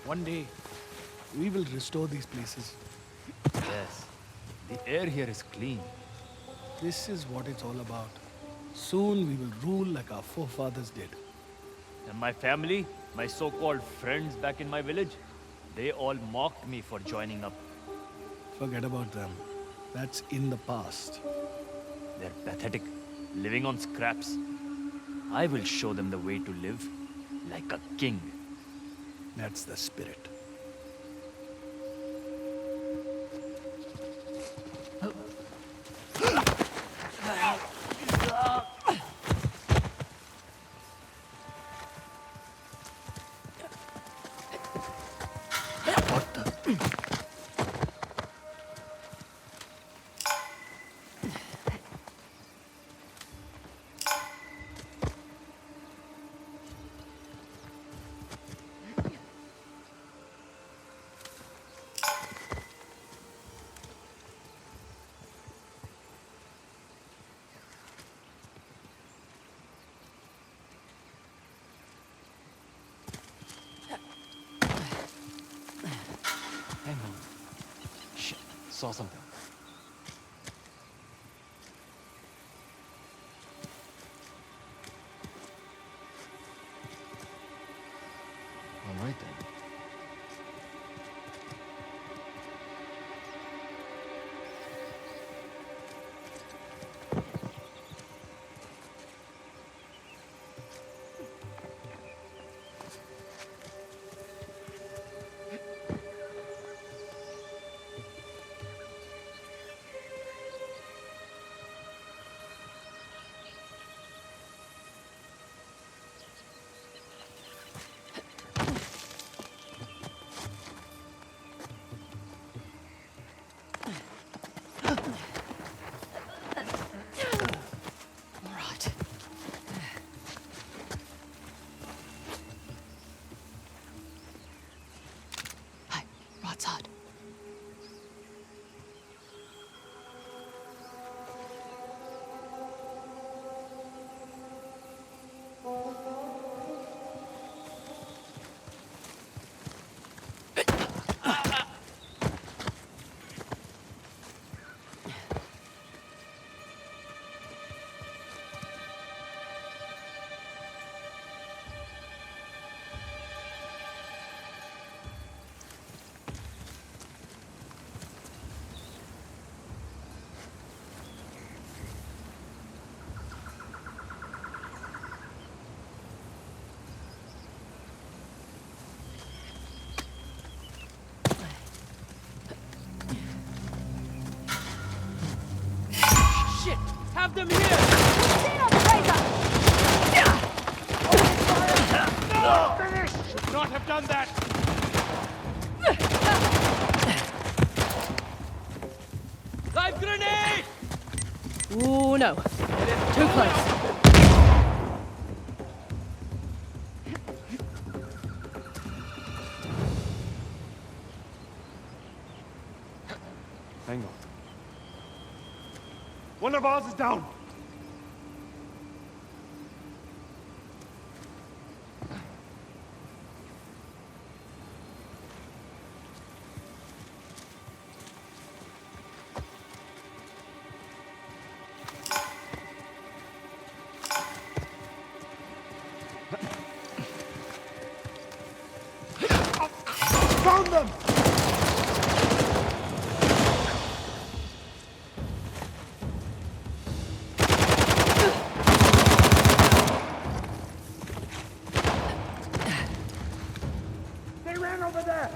Speaker 9: One day, we will restore these places.
Speaker 15: Yes. The air here is clean.
Speaker 9: This is what it's all about. Soon we will rule like our forefathers did.
Speaker 15: And my family, my so-called friends back in my village, they all mocked me for joining up.
Speaker 9: Forget about them. That's in the past.
Speaker 15: They're pathetic, living on scraps. I will show them the way to live like a king.
Speaker 9: That's the spirit.
Speaker 7: Hang on. Shit, saw something. All right then.
Speaker 6: Have them here! Should not have done that! Live grenade!
Speaker 3: Ooh, no. Too close.
Speaker 11: Hang on.
Speaker 14: One of ours is down. Found them! They ran over there!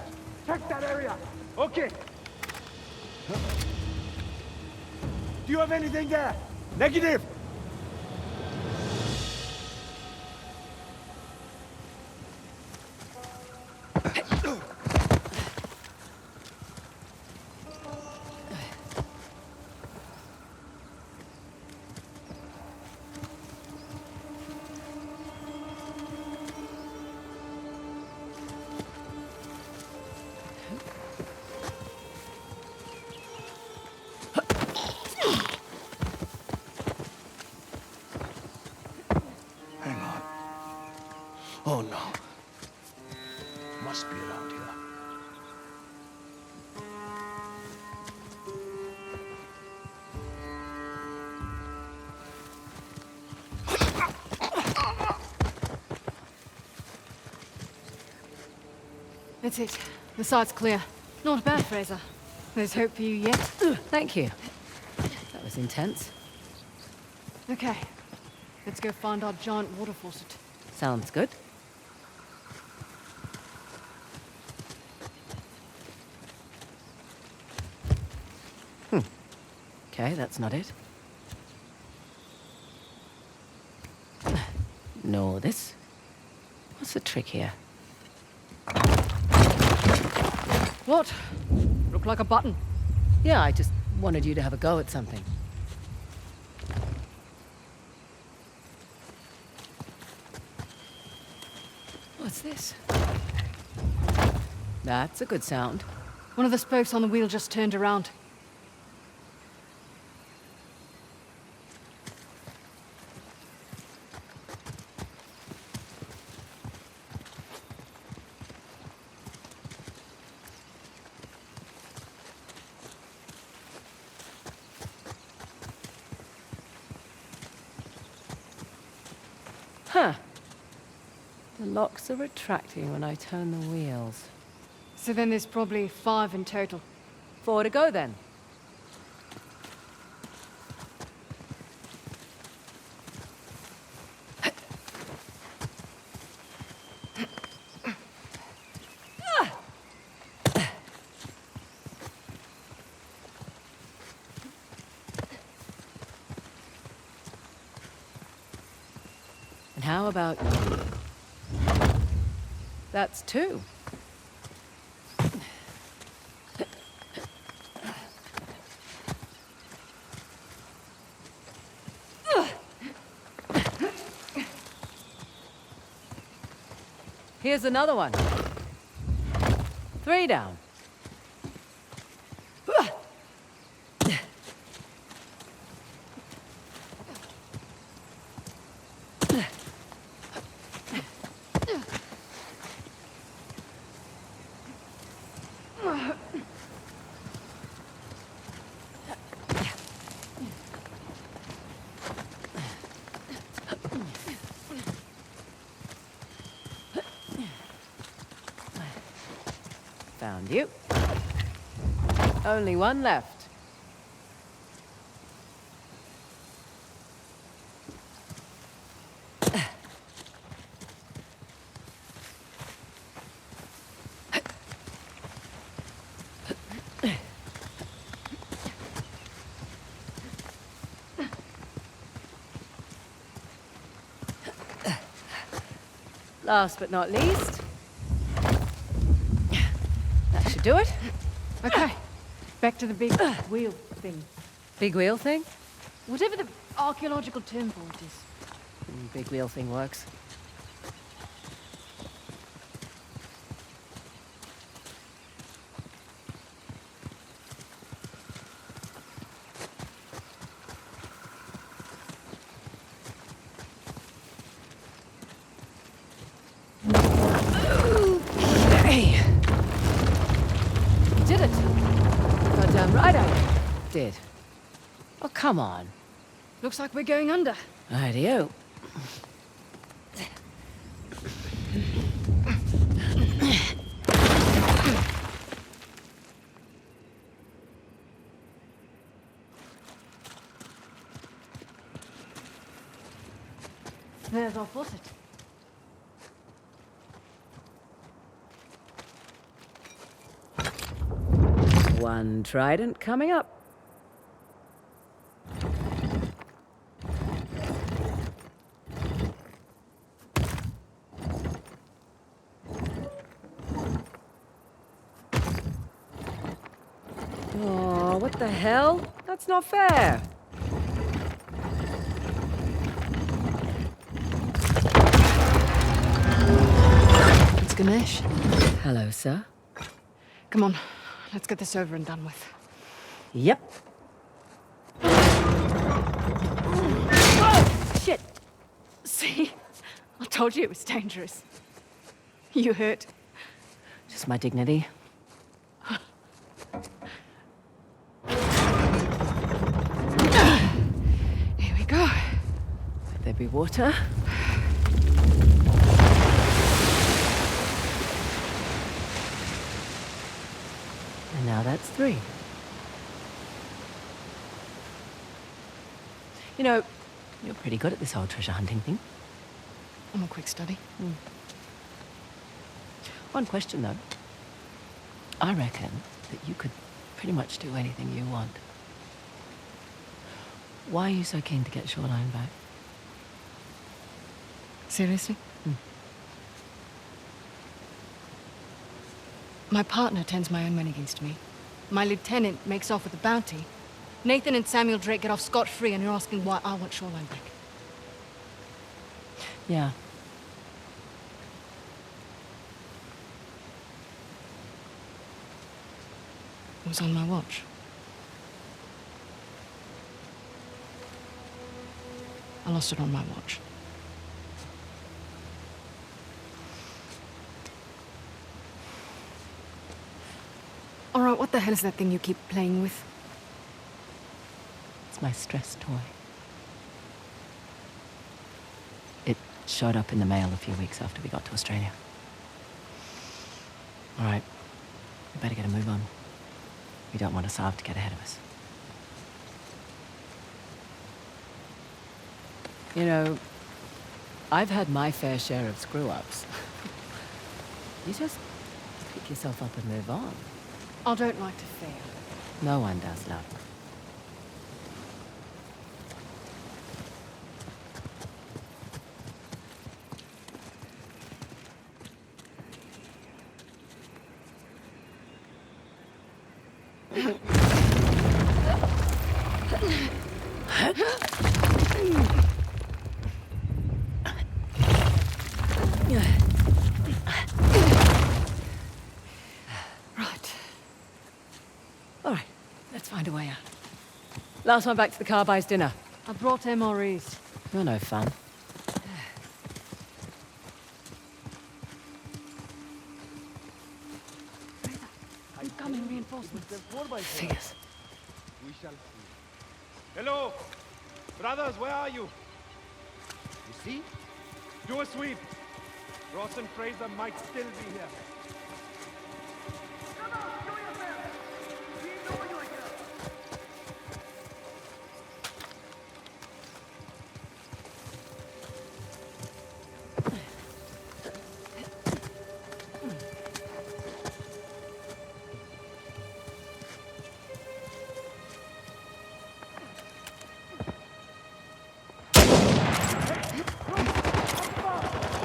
Speaker 14: Check that area! Okay. Do you have anything there? Negative! Oh no. Must be around here.
Speaker 4: That's it. The site's clear. Not bad, Frazer. There's hope for you yet.
Speaker 3: Thank you. That was intense.
Speaker 4: Okay. Let's go find our giant water faucet.
Speaker 3: Sounds good. Okay, that's not it. No, this. What's the trick here?
Speaker 4: What? Look like a button.
Speaker 3: Yeah, I just wanted you to have a go at something. What's this? That's a good sound.
Speaker 4: One of the spokes on the wheel just turned around.
Speaker 3: Huh. The locks are retracting when I turn the wheels.
Speaker 4: So then there's probably 5 in total.
Speaker 3: 4 to go then. And how about you? That's 2. Here's another one. 3 down. Found you. Only one left. Last but not least, that should do it.
Speaker 4: Okay, back to the big wheel thing.
Speaker 3: Big wheel thing?
Speaker 4: Whatever the archaeological term for it is.
Speaker 3: Big wheel thing works. Did. Oh, come on.
Speaker 4: Looks like we're going under.
Speaker 3: Rightio.
Speaker 4: There's our faucet.
Speaker 3: One trident coming up. Oh, what the hell? That's not fair.
Speaker 4: It's Ganesh.
Speaker 3: Hello, sir.
Speaker 4: Come on, let's get this over and done with.
Speaker 3: Yep.
Speaker 4: Oh, shit! See? I told you it was dangerous. You hurt?
Speaker 3: Just my dignity.
Speaker 4: Here we go.
Speaker 3: Let there be water. And now that's 3. You know, you're pretty good at this whole treasure hunting thing.
Speaker 4: I'm a quick study.
Speaker 3: One question, though. I reckon that you could pretty much do anything you want. Why are you so keen to get Shoreline back?
Speaker 4: Seriously? My partner turns my own men against me. My lieutenant makes off with a bounty. Nathan and Samuel Drake get off scot-free, and you're asking why I want Shoreline back.
Speaker 3: Yeah.
Speaker 4: It was on my watch. I lost it on my watch. All right, what the hell is that thing you keep playing with?
Speaker 3: It's my stress toy. It showed up in the mail a few weeks after we got to Australia. All right, we better get a move on. We don't want Asav to get ahead of us. You know, I've had my fair share of screw-ups. You just pick yourself up and move on.
Speaker 4: I don't like to fail.
Speaker 3: No one does, love. Find a way out. Last one back to the car buys dinner.
Speaker 4: I brought MREs.
Speaker 3: You're no fun.
Speaker 4: Incoming reinforcements.
Speaker 3: Figures.
Speaker 6: We shall see. Hello! Brothers, where are you? You see? Do a sweep. Ross and Frazer might still be here.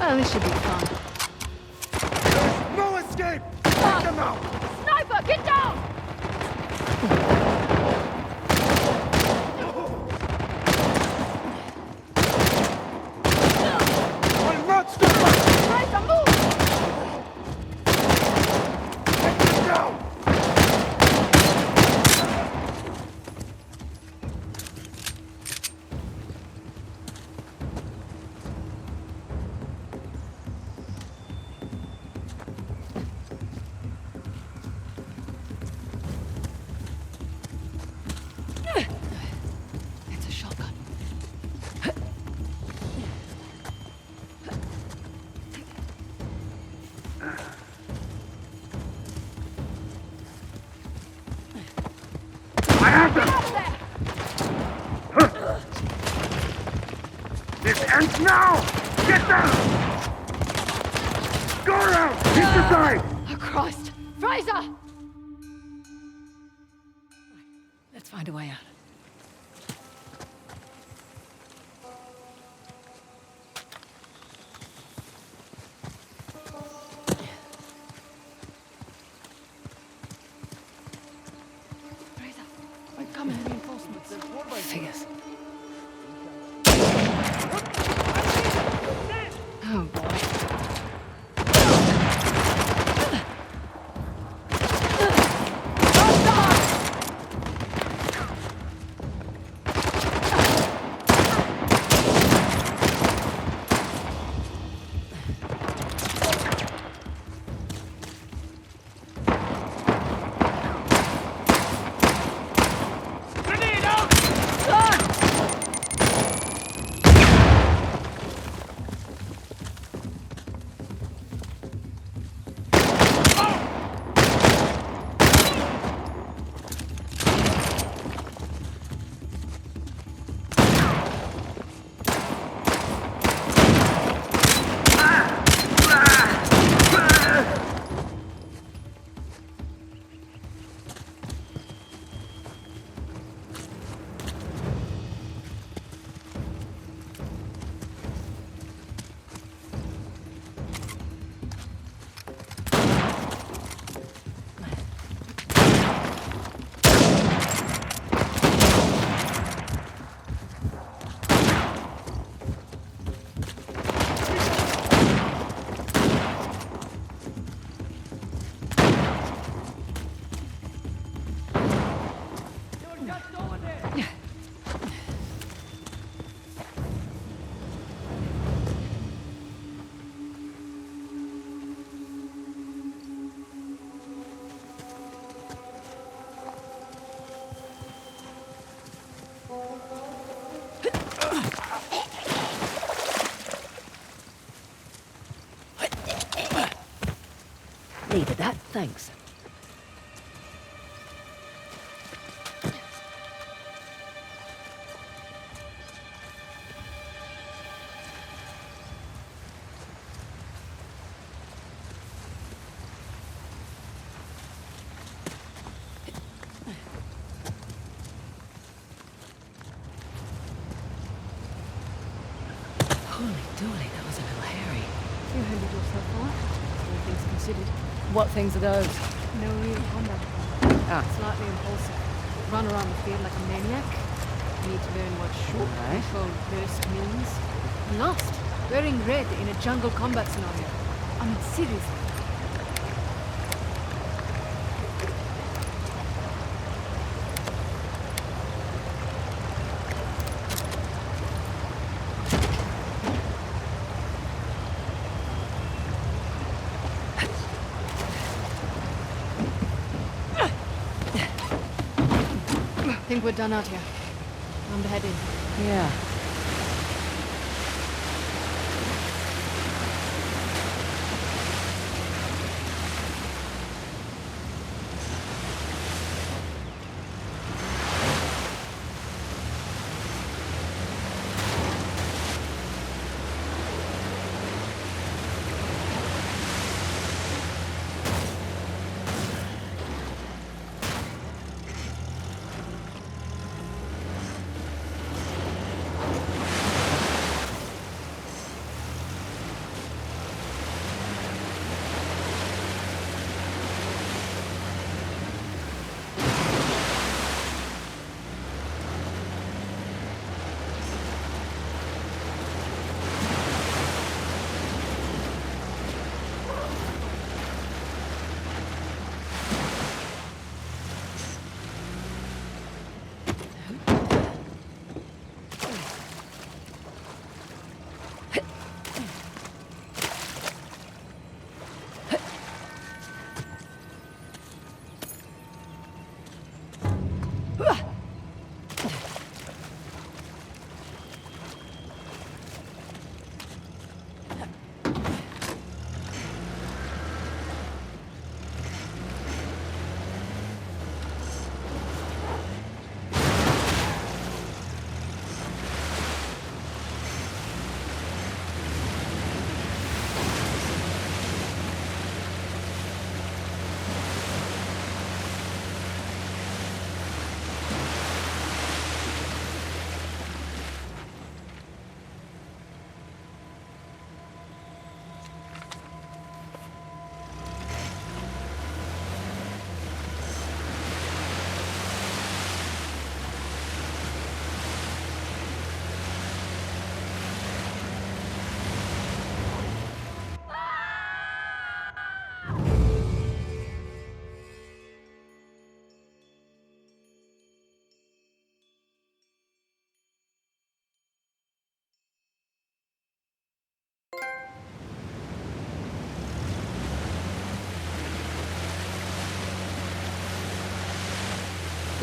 Speaker 4: Well, this should be fun.
Speaker 14: There's no escape! Take them out!
Speaker 4: Sniper, get down!
Speaker 14: I'm not stopping!
Speaker 4: Frazer, move!
Speaker 14: Take them down!
Speaker 4: It's a shotgun.
Speaker 8: I have them!
Speaker 4: Get out of there!
Speaker 8: This ends now! Get them! Go around! Keep the side!
Speaker 4: Oh, Christ! Frazer!
Speaker 3: Let's find a way out.
Speaker 4: Frazer, we're coming reinforcements.
Speaker 3: Figures.
Speaker 4: Oh, boy.
Speaker 3: Needed that, thanks. Holy dooly, that was a little hairy.
Speaker 4: You handled yourself well. All things considered.
Speaker 3: What things are those?
Speaker 4: No real combat. Slightly impulsive. Run around the field like a maniac. Need to learn what short rifle burst means. Lost. Wearing red in a jungle combat scenario. I mean, seriously. I think we're done out here. I'm heading.
Speaker 3: Yeah.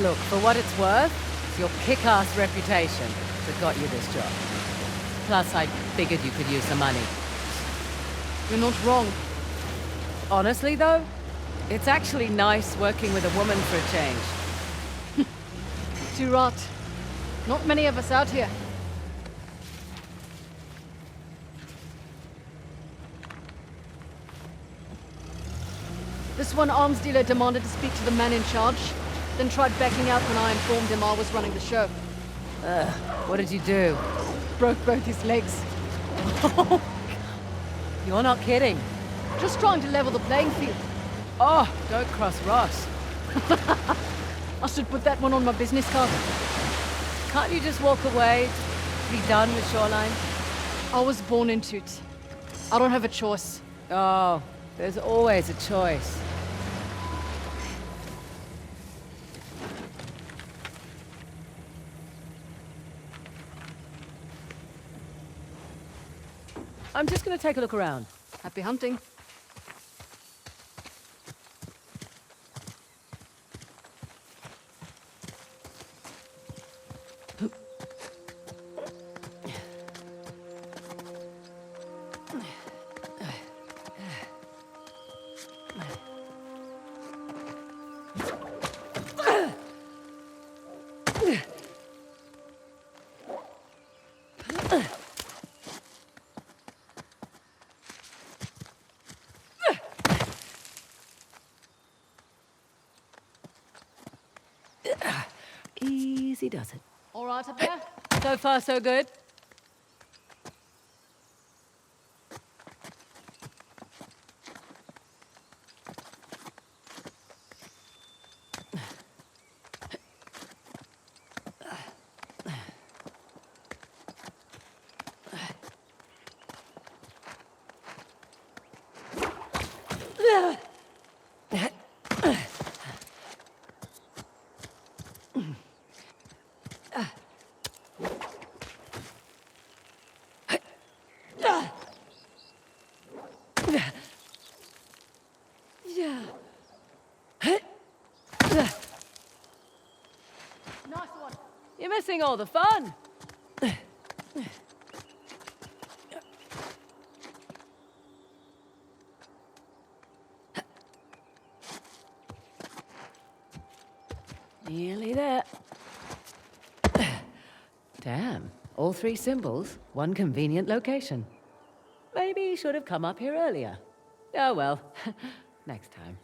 Speaker 3: Look, for what it's worth, it's your kick-ass reputation that got you this job. Plus, I figured you could use some money.
Speaker 4: You're not wrong.
Speaker 3: Honestly, though, it's actually nice working with a woman for a change.
Speaker 4: Too right. Not many of us out here. This one arms dealer demanded to speak to the man in charge, then tried backing out when I informed him I was running the show.
Speaker 3: What did you do?
Speaker 4: Broke both his legs.
Speaker 3: You're not kidding.
Speaker 4: Just trying to level the playing field.
Speaker 3: Oh, don't cross Ross.
Speaker 4: I should put that one on my business card.
Speaker 3: Can't you just walk away? Be done with Shoreline?
Speaker 4: I was born into it. I don't have a choice.
Speaker 3: Oh, there's always a choice. I'm just gonna take a look around.
Speaker 4: Happy hunting.
Speaker 3: Easy does it.
Speaker 4: All right up there?
Speaker 3: So far, so good. You're missing all the fun. Nearly there. Damn, all three symbols, one convenient location. Maybe you should have come up here earlier. Oh well, next time.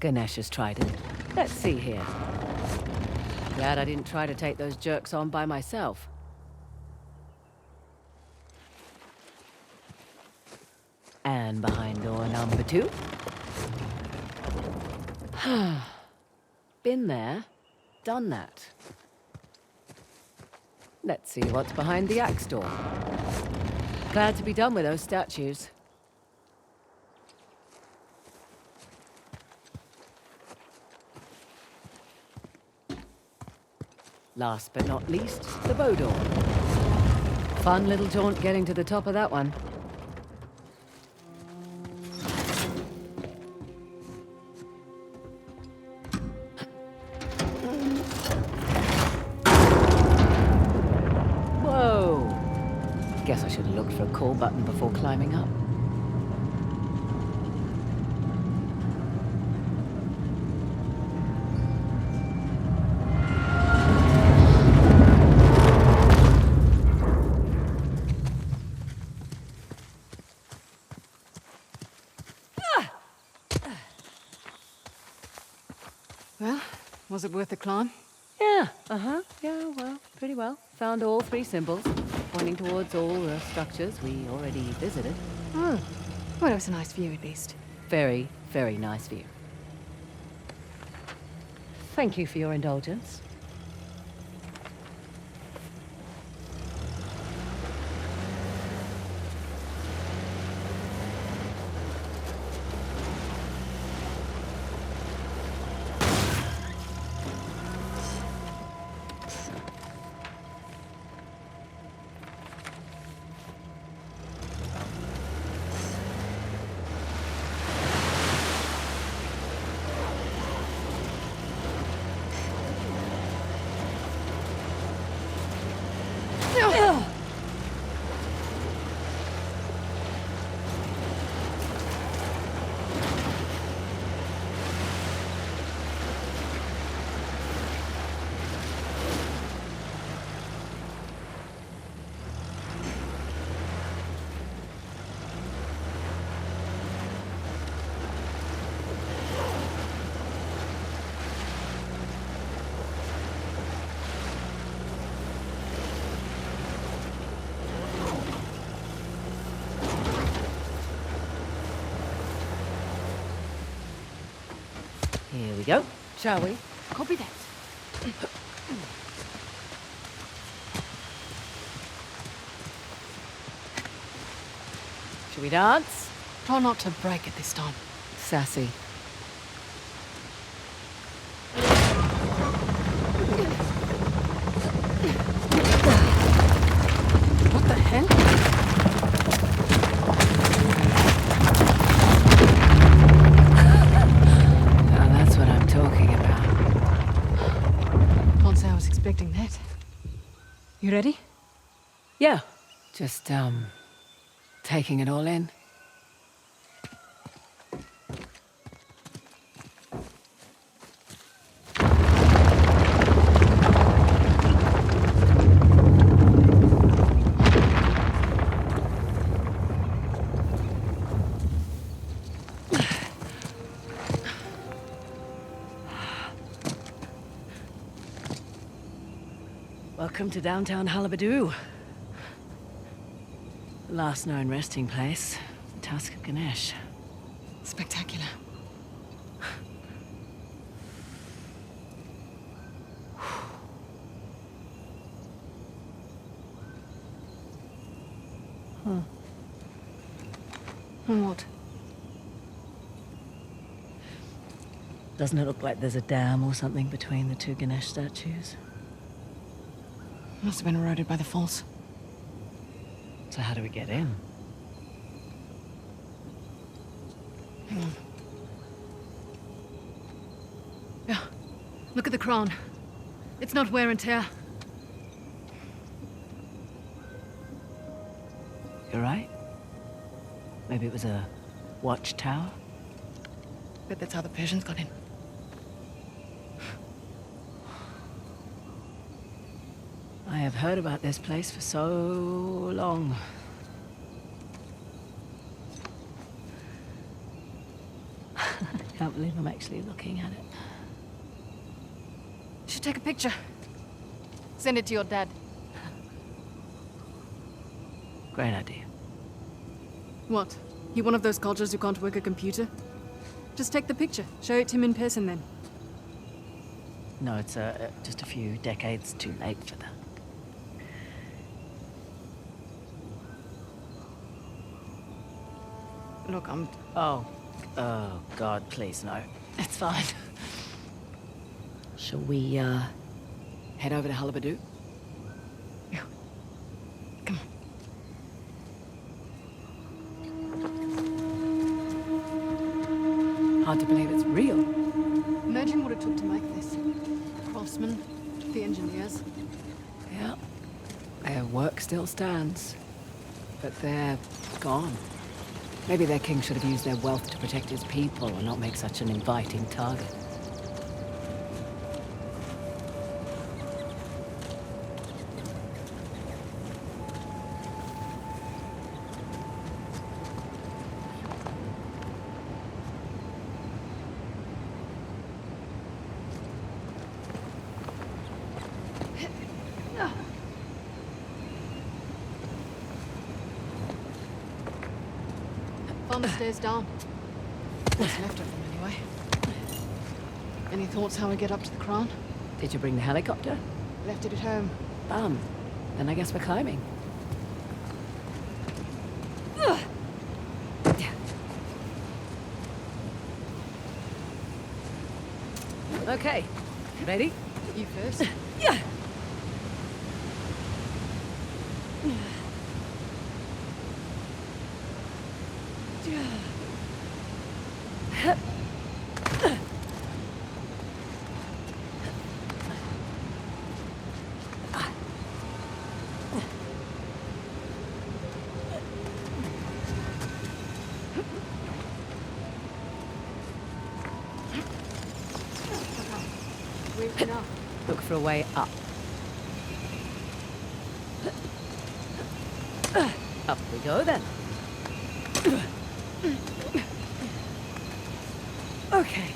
Speaker 3: Ganesh has tried it. Let's see here. Glad I didn't try to take those jerks on by myself. And behind door number 2. Been there, done that. Let's see what's behind the axe door. Glad to be done with those statues. Last but not least, the bow door. Fun little jaunt getting to the top of that one. Whoa! Guess I should have looked for a call button before climbing up.
Speaker 4: Well, was it worth the climb?
Speaker 3: Yeah, yeah, well, pretty well. Found all three symbols, pointing towards all the structures we already visited.
Speaker 4: Oh, well, it was a nice view at least.
Speaker 3: Very, very nice view. Thank you for your indulgence. Here we go, shall we?
Speaker 4: Copy that.
Speaker 3: Should we dance?
Speaker 4: Try not to break it this time.
Speaker 3: Sassy.
Speaker 4: What the hell?
Speaker 3: Now that's what I'm talking about.
Speaker 4: Can't say I was expecting that. You ready?
Speaker 3: Yeah, just, taking it all in. Welcome to downtown Halabadu. Last known resting place, the Tusk of Ganesh.
Speaker 4: Spectacular.
Speaker 3: Huh.
Speaker 4: What?
Speaker 3: Doesn't it look like there's a dam or something between the two Ganesh statues?
Speaker 4: Must have been eroded by the falls.
Speaker 3: So how do we get in?
Speaker 4: Hang on. Yeah. Look at the crown. It's not wear and tear.
Speaker 3: You're right. Maybe it was a watchtower?
Speaker 4: Bet that's how the Persians got in.
Speaker 3: I have heard about this place for so long. I can't believe I'm actually looking at it.
Speaker 4: You should take a picture. Send it to your dad.
Speaker 3: Great idea.
Speaker 4: What? You one of those cultures who can't work a computer? Just take the picture. Show it to him in person then.
Speaker 3: No, it's just a few decades too late for that.
Speaker 4: Look, I'm...
Speaker 3: Oh, God, please, no. It's fine. Shall we, head over to Halabadu?
Speaker 4: Yeah. Come
Speaker 3: on. Hard to believe it's real.
Speaker 4: Imagine what it took to make this. The craftsmen, the engineers.
Speaker 3: Yeah. Their work still stands. But they're gone. Maybe their king should have used their wealth to protect his people and not make such an inviting target.
Speaker 4: Found the stairs down. What's left of them, anyway. Any thoughts how we get up to the crown?
Speaker 3: Did you bring the helicopter?
Speaker 4: Left it at home.
Speaker 3: Bum. Then I guess we're climbing. Okay. Ready?
Speaker 4: You first.
Speaker 3: Yeah. Look for a way up. Up we go then. Okay.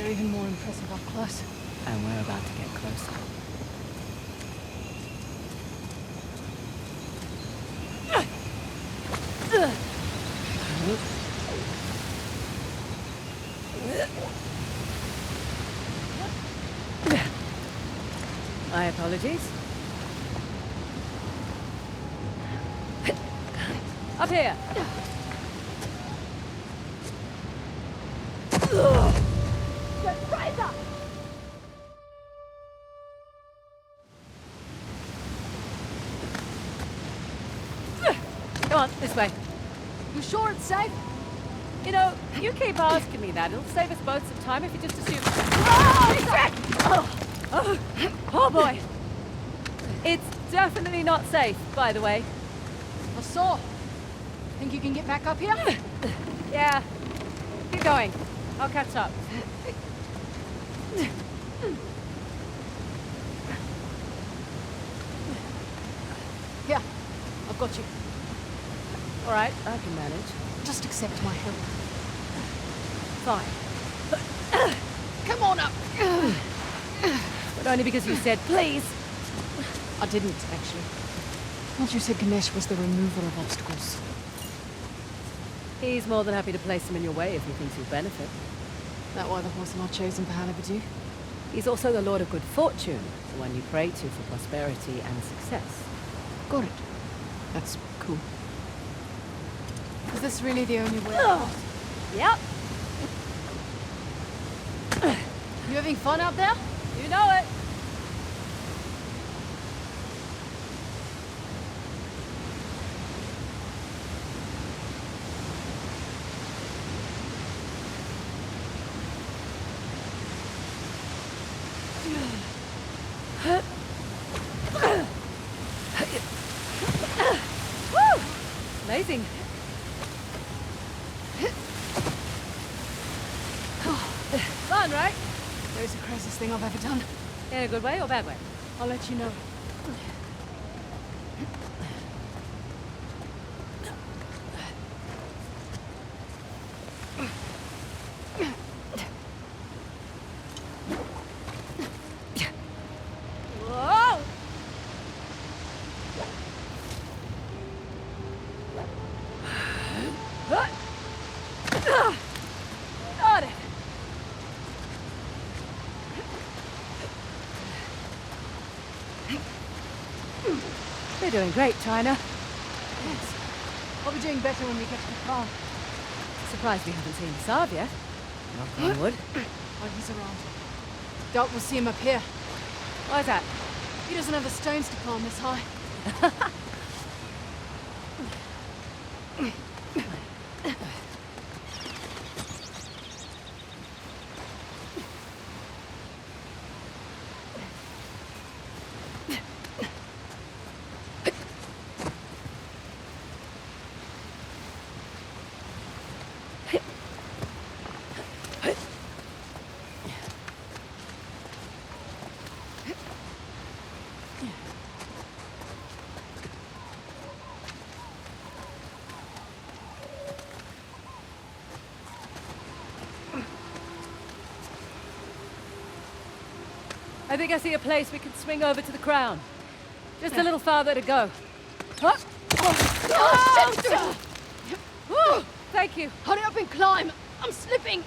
Speaker 4: They're even more impressive up close.
Speaker 3: And we're about to get closer. My apologies. Up here.
Speaker 4: Frazer!
Speaker 3: Come on, this way.
Speaker 4: You sure it's safe?
Speaker 3: You know, you keep asking me that. It'll save us both some time if you just assume... Oh boy. It's definitely not safe, by the way.
Speaker 4: I saw. Think you can get back up here?
Speaker 3: Yeah. Keep going. I'll catch up.
Speaker 4: Yeah, I've got you.
Speaker 3: All right, I can manage.
Speaker 4: Just accept my help.
Speaker 3: Fine.
Speaker 4: Come on up.
Speaker 3: But only because you said please.
Speaker 4: I didn't, actually. Thought you said Ganesh was the remover of obstacles.
Speaker 3: He's more than happy to place them in your way if he thinks you'll benefit.
Speaker 4: That why the horse am I chosen for Halibadu?
Speaker 3: He's also the Lord of Good Fortune, the one you pray to for prosperity and success.
Speaker 4: Got it. That's cool. Is this really the only way out?
Speaker 3: Yep.
Speaker 4: You having fun out there?
Speaker 3: You know it. Woo! Amazing. Fun, right?
Speaker 4: That was the craziest thing I've ever done.
Speaker 3: In a good way or bad way?
Speaker 4: I'll let you know.
Speaker 3: Whoa! Got it. You're doing great, China.
Speaker 4: Thanks. I'll be doing better when we get to the car.
Speaker 3: Surprised we haven't seen Saab yet. Knock on wood.
Speaker 4: Oh, he's around. Doubt we'll see him up here.
Speaker 3: Why's that?
Speaker 4: He doesn't have the stones to climb this high.
Speaker 3: I think I see a place we can swing over to the crown. Just a little farther to go. Huh?
Speaker 4: Oh, shit!
Speaker 3: Woo! Thank you.
Speaker 4: Hurry up and climb! I'm slipping!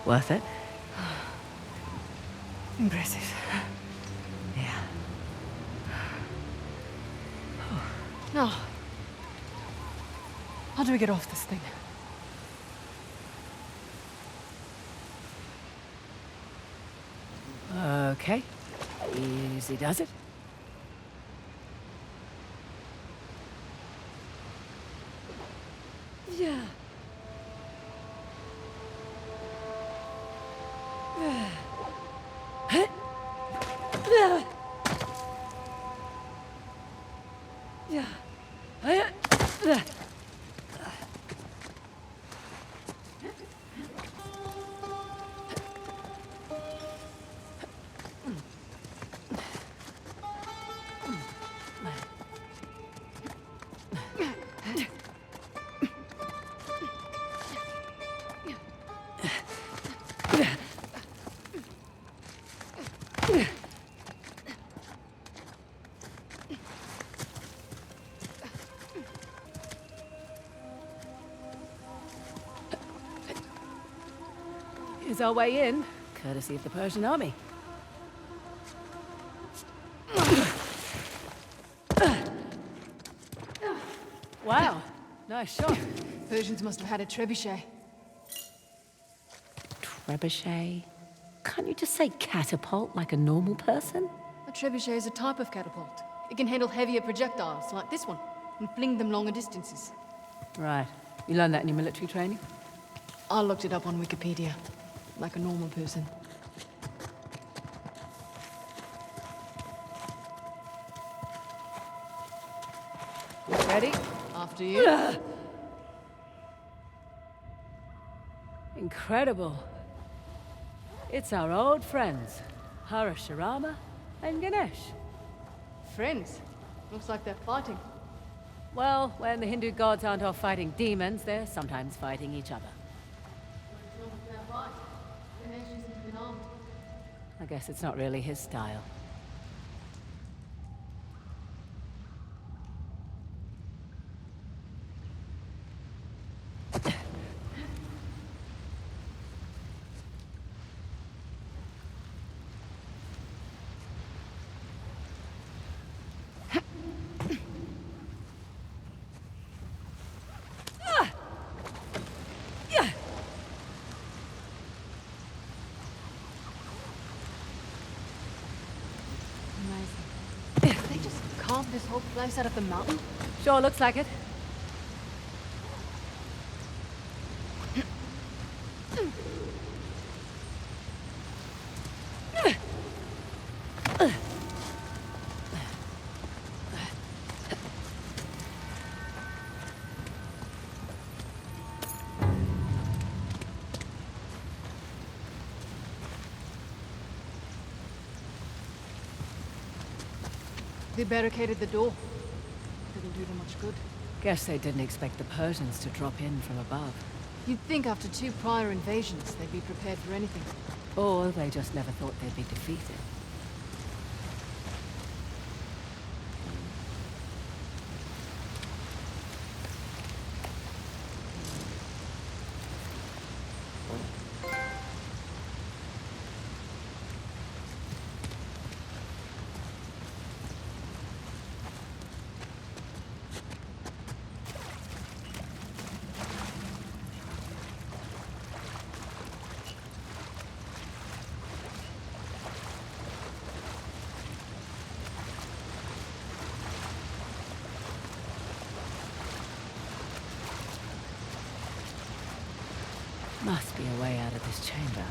Speaker 3: Worth it?
Speaker 4: Impressive.
Speaker 3: Yeah.
Speaker 4: Now, how do we get off this thing?
Speaker 3: Okay. Easy does it. Yeah. Here's our way in, courtesy of the Persian army. Wow, nice shot.
Speaker 4: Persians must have had a trebuchet.
Speaker 3: Trebuchet? Can't you just say catapult like a normal person?
Speaker 4: A trebuchet is a type of catapult. It can handle heavier projectiles, like this one, and fling them longer distances.
Speaker 3: Right. You learned that in your military training?
Speaker 4: I looked it up on Wikipedia, like a normal person. Ready? After you.
Speaker 3: Incredible. It's our old friends, Parashurama and Ganesh.
Speaker 4: Friends? Looks like they're fighting.
Speaker 3: Well, when the Hindu gods aren't off fighting demons, they're sometimes fighting each other. I guess it's not really his style.
Speaker 4: Carved this whole place out of the mountain?
Speaker 3: Sure looks like it.
Speaker 4: They barricaded the door. Didn't do them much good.
Speaker 3: Guess they didn't expect the Persians to drop in from above.
Speaker 4: You'd think after 2 prior invasions, they'd be prepared for anything.
Speaker 3: Or they just never thought they'd be defeated. Must be a way out of this chamber.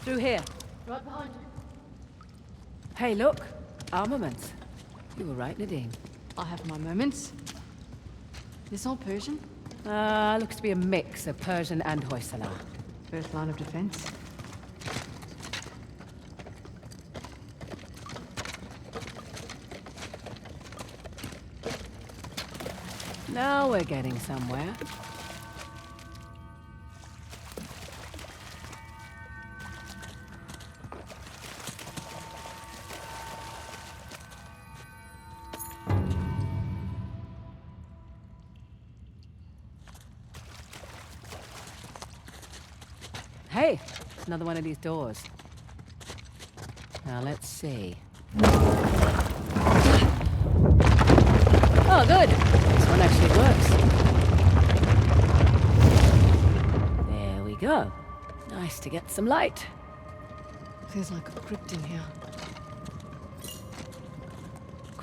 Speaker 3: Through here.
Speaker 4: Right behind you.
Speaker 3: Hey, look. Armaments. You were right, Nadine.
Speaker 4: I have my moments. This all Persian?
Speaker 3: Looks to be a mix of Persian and Hoysala.
Speaker 4: First line of defense.
Speaker 3: Now we're getting somewhere. Hey, another one of these doors. Now let's see. Oh, good. This one actually works. There we go. Nice to get some light.
Speaker 4: Feels like a crypt in here.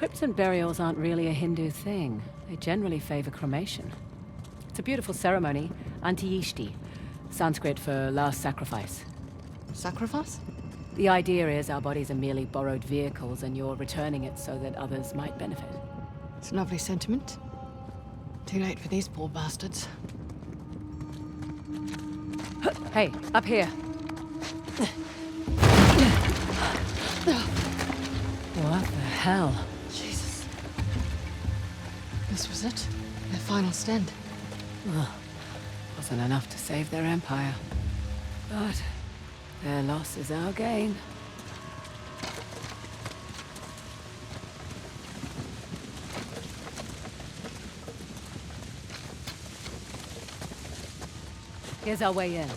Speaker 3: Crypts and burials aren't really a Hindu thing. They generally favor cremation. It's a beautiful ceremony, Antiyishti, Sanskrit for last sacrifice.
Speaker 17: Sacrifice?
Speaker 3: The idea is our bodies are merely borrowed vehicles and you're returning it so that others might benefit.
Speaker 17: It's a lovely sentiment. Too late for these poor bastards.
Speaker 3: Hey, up here. What the hell?
Speaker 17: Jesus. This was it? Their final stand.
Speaker 3: Well, wasn't enough to save their empire. But their loss is our gain. Here's our way in.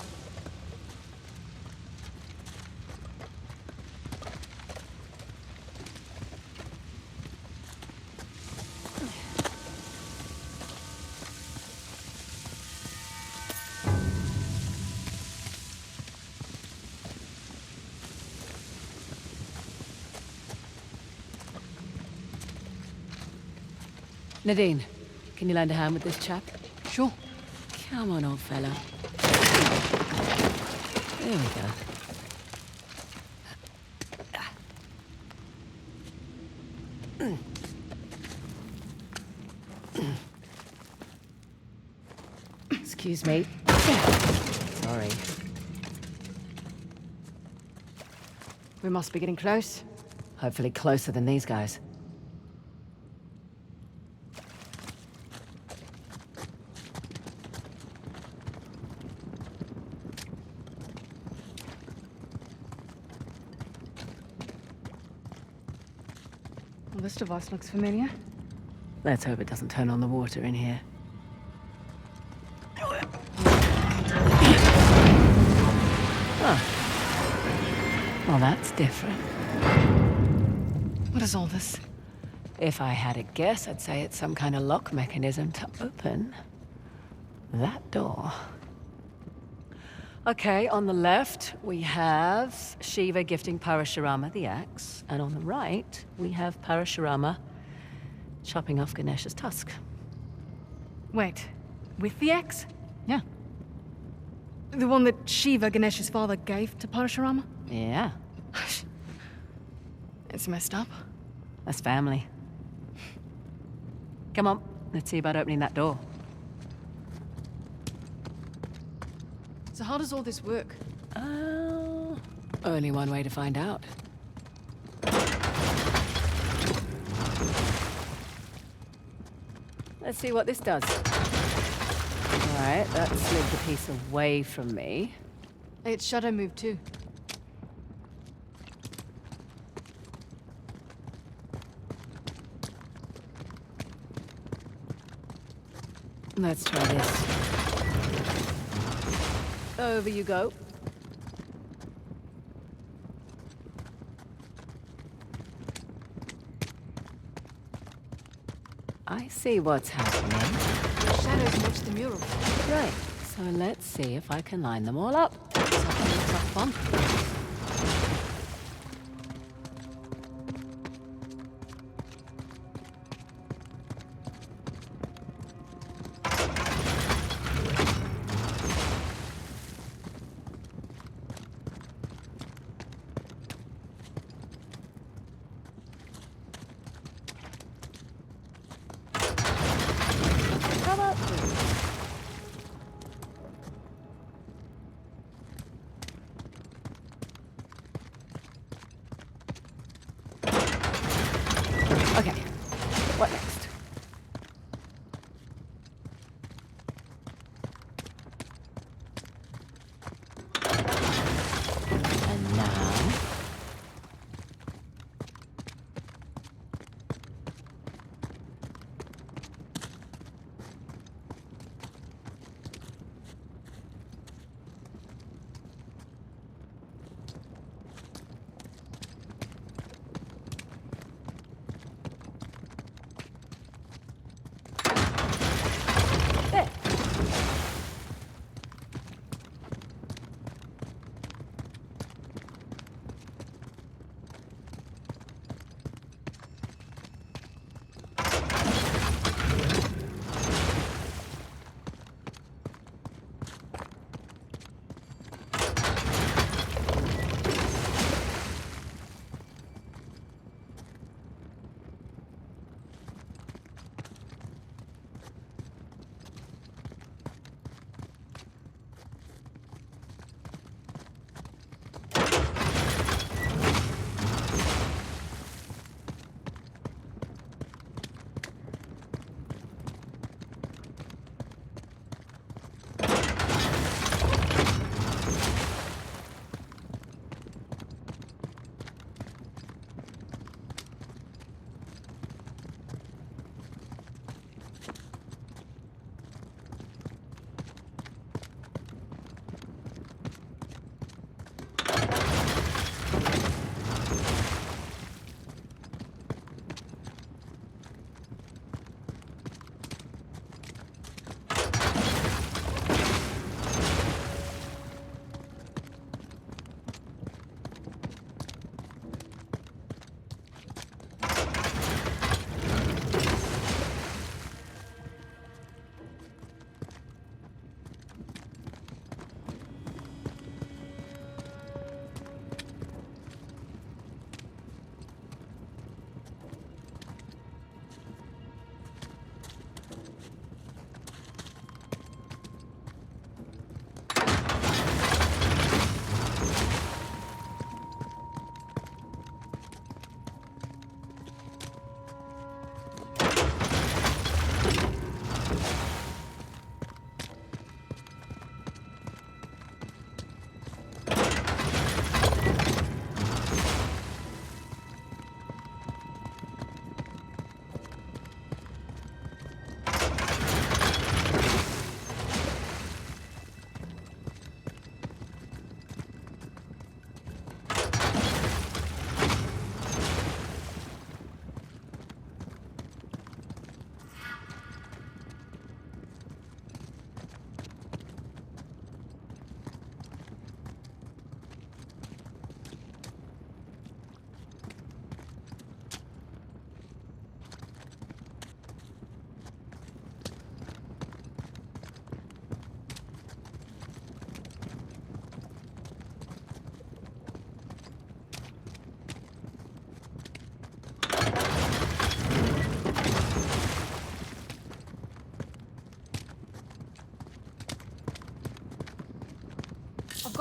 Speaker 3: Nadine, can you lend a hand with this chap?
Speaker 17: Sure.
Speaker 3: Come on, old fella. There we go. Excuse me. Sorry.
Speaker 17: We must be getting close.
Speaker 3: Hopefully closer than these guys.
Speaker 17: Well, this device looks familiar.
Speaker 3: Let's hope it doesn't turn on the water in here. Oh. Well, that's different.
Speaker 17: What is all this?
Speaker 3: If I had a guess, I'd say it's some kind of lock mechanism to open that door. Okay, on the left, we have Shiva gifting Parashurama the axe, and on the right, we have Parashurama chopping off Ganesh's tusk.
Speaker 17: Wait, with the axe?
Speaker 3: Yeah.
Speaker 17: The one that Shiva, Ganesh's father, gave to Parashurama?
Speaker 3: Yeah.
Speaker 17: It's messed up.
Speaker 3: That's family. Come on, let's see about opening that door.
Speaker 17: So how does all this work?
Speaker 3: Only one way to find out. Let's see what this does. Alright, that slid the piece away from me.
Speaker 17: Its shadow moved too.
Speaker 3: Let's try this. Over you go. I see what's happening.
Speaker 17: The shadows match the mural.
Speaker 3: Right, so let's see if I can line them all up. Something looks like fun. Okay, what next? And now...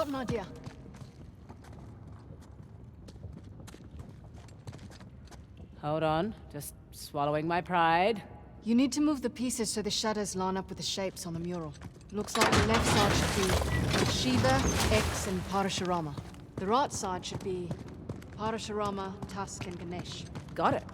Speaker 17: got an idea.
Speaker 3: Hold on, just swallowing my pride.
Speaker 17: You need to move the pieces so the shadows line up with the shapes on the mural. Looks like the left side should be Shiva, X, and Parashurama. The right side should be Parashurama, Tusk, and Ganesh.
Speaker 3: Got it.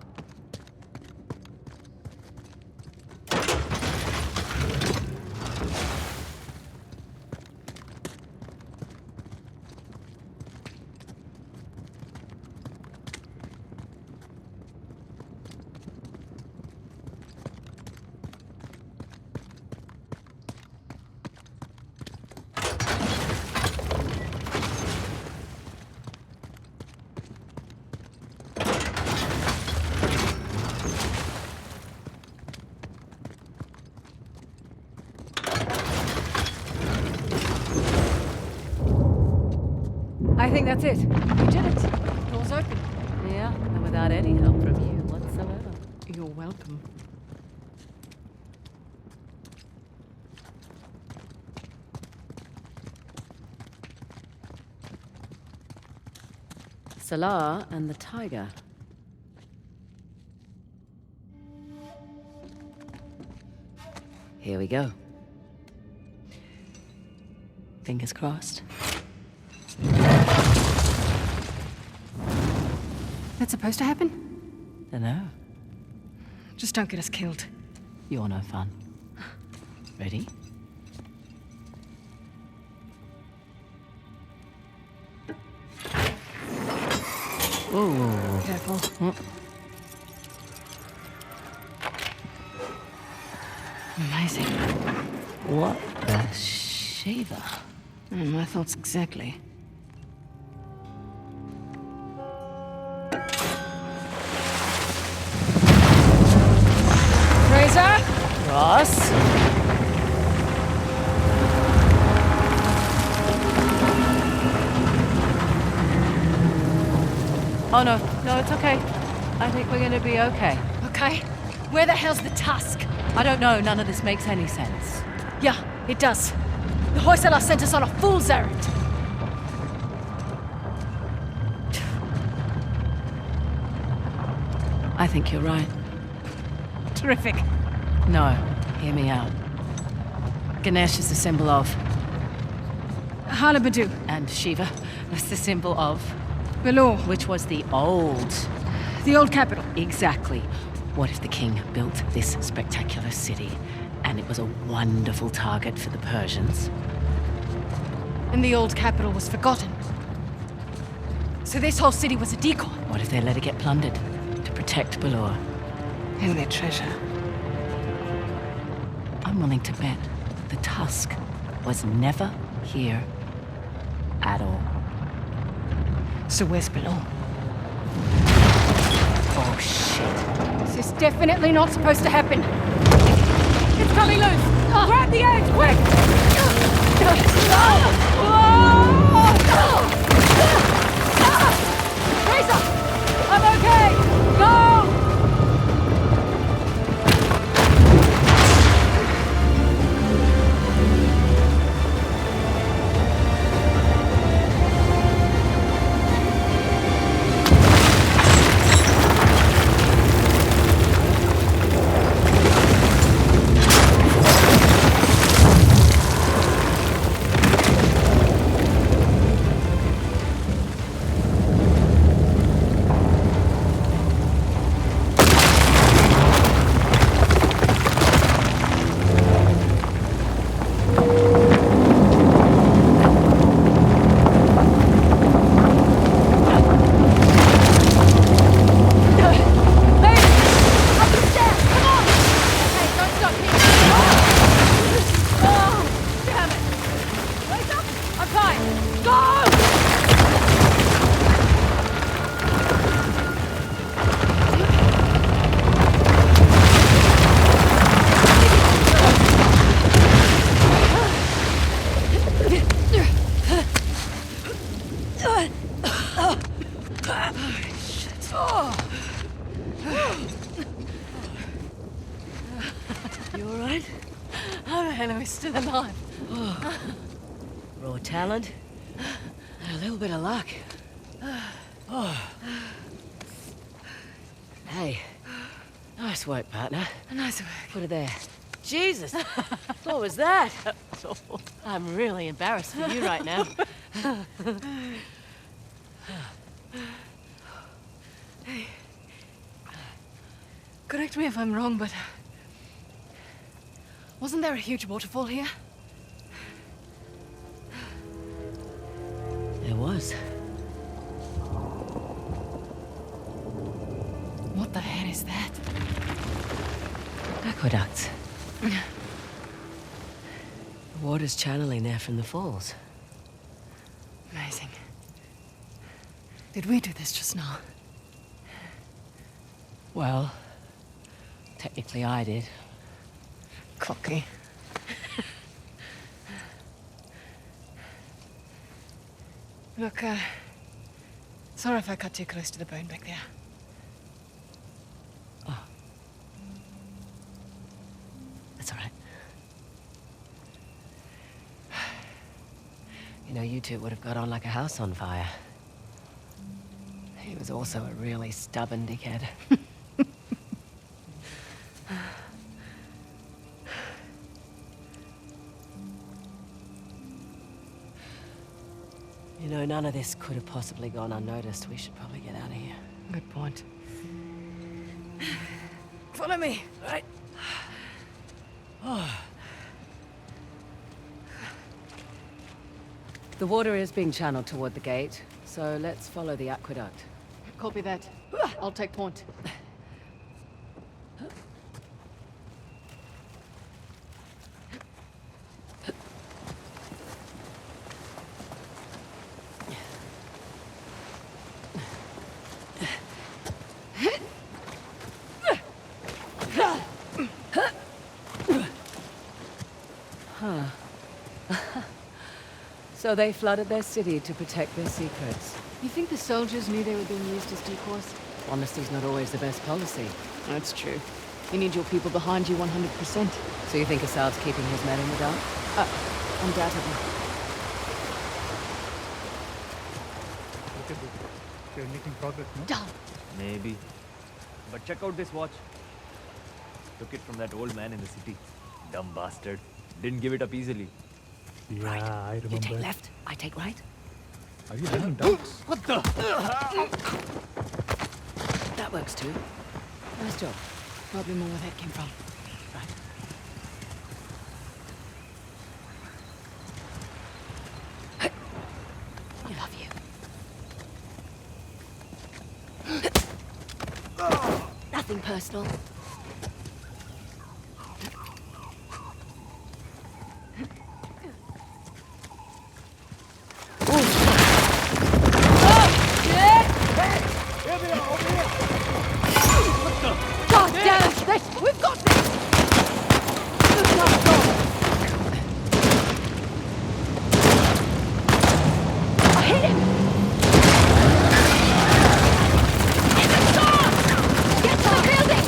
Speaker 3: I think that's it.
Speaker 17: You did it. Door's open.
Speaker 3: Yeah, and without any help from you whatsoever.
Speaker 17: You're welcome.
Speaker 3: Salah and the tiger. Here we go. Fingers crossed.
Speaker 17: That's supposed to happen?
Speaker 3: Dunno.
Speaker 17: Just don't get us killed.
Speaker 3: You're no fun. Ready? Ooh.
Speaker 17: Careful. Amazing.
Speaker 3: What the Shiva?
Speaker 17: My thoughts exactly.
Speaker 4: Frazer?
Speaker 3: Ross? Oh no, no, it's okay. I think we're gonna be okay.
Speaker 17: Okay. Where the hell's the Tusk?
Speaker 3: I don't know, none of this makes any sense.
Speaker 17: Yeah, it does. The Hoysala sent us on a fool's errand.
Speaker 3: I think you're right.
Speaker 17: Terrific.
Speaker 3: No, hear me out. Ganesh is the symbol of...
Speaker 17: Halabadu.
Speaker 3: And Shiva was the symbol of...
Speaker 17: Belor.
Speaker 3: Which was the old...
Speaker 17: The old capital.
Speaker 3: Exactly. What if the king built this spectacular city, and it was a wonderful target for the Persians?
Speaker 17: And the old capital was forgotten. So this whole city was a decoy.
Speaker 3: What if they let it get plundered to protect Belor?
Speaker 17: And their treasure.
Speaker 3: I'm willing to bet the Tusk was never here at all.
Speaker 17: So where's Belor?
Speaker 3: Oh shit.
Speaker 17: This is definitely not supposed to happen. It's coming loose! Grab the edge, quick! Frazer! I'm okay! Go!
Speaker 3: You alright? How the hell are we still alive? Raw talent, little bit of luck. Hey, nice work, partner.
Speaker 4: Nice work.
Speaker 3: Put it there. Jesus, what was that? I'm really embarrassed for you right now.
Speaker 4: Hey, correct me if I'm wrong, but wasn't there a huge waterfall here?
Speaker 3: There was.
Speaker 4: What the hell is that?
Speaker 3: Aqueducts. The water's channeling there from the falls.
Speaker 4: Amazing. Did we do this just now?
Speaker 3: Well, technically I did.
Speaker 4: Cocky. Look, sorry if I cut too close to the bone back there.
Speaker 3: Oh. That's all right. You know, you two would have got on like a house on fire. He was also a really stubborn dickhead. You know, none of this could have possibly gone unnoticed. We should probably get out of here.
Speaker 4: Good point. Follow me.
Speaker 3: Right. The water is being channeled toward the gate, so let's follow the aqueduct.
Speaker 17: Copy that. I'll take point.
Speaker 3: So they flooded their city to protect their secrets.
Speaker 17: You think the soldiers knew they were being used as decoys?
Speaker 3: Honesty's not always the best policy.
Speaker 17: That's true. You need your people behind you 100%.
Speaker 3: So you think Assad's keeping his men in the dark?
Speaker 17: Undoubtedly.
Speaker 10: Look at this. They're making progress, no?
Speaker 17: Down.
Speaker 15: Maybe. But check out this watch. Took it from that old man in the city. Dumb bastard. Didn't give it up easily.
Speaker 10: Yeah,
Speaker 3: Right.
Speaker 10: I remember.
Speaker 3: You take left, I take right.
Speaker 10: Are you having doubts?
Speaker 15: What the?
Speaker 3: That works too. Nice job.
Speaker 17: Probably more where that came from.
Speaker 3: Right. I love you. Nothing personal.
Speaker 4: God damn it! We've got this! I hit him! Get to the building!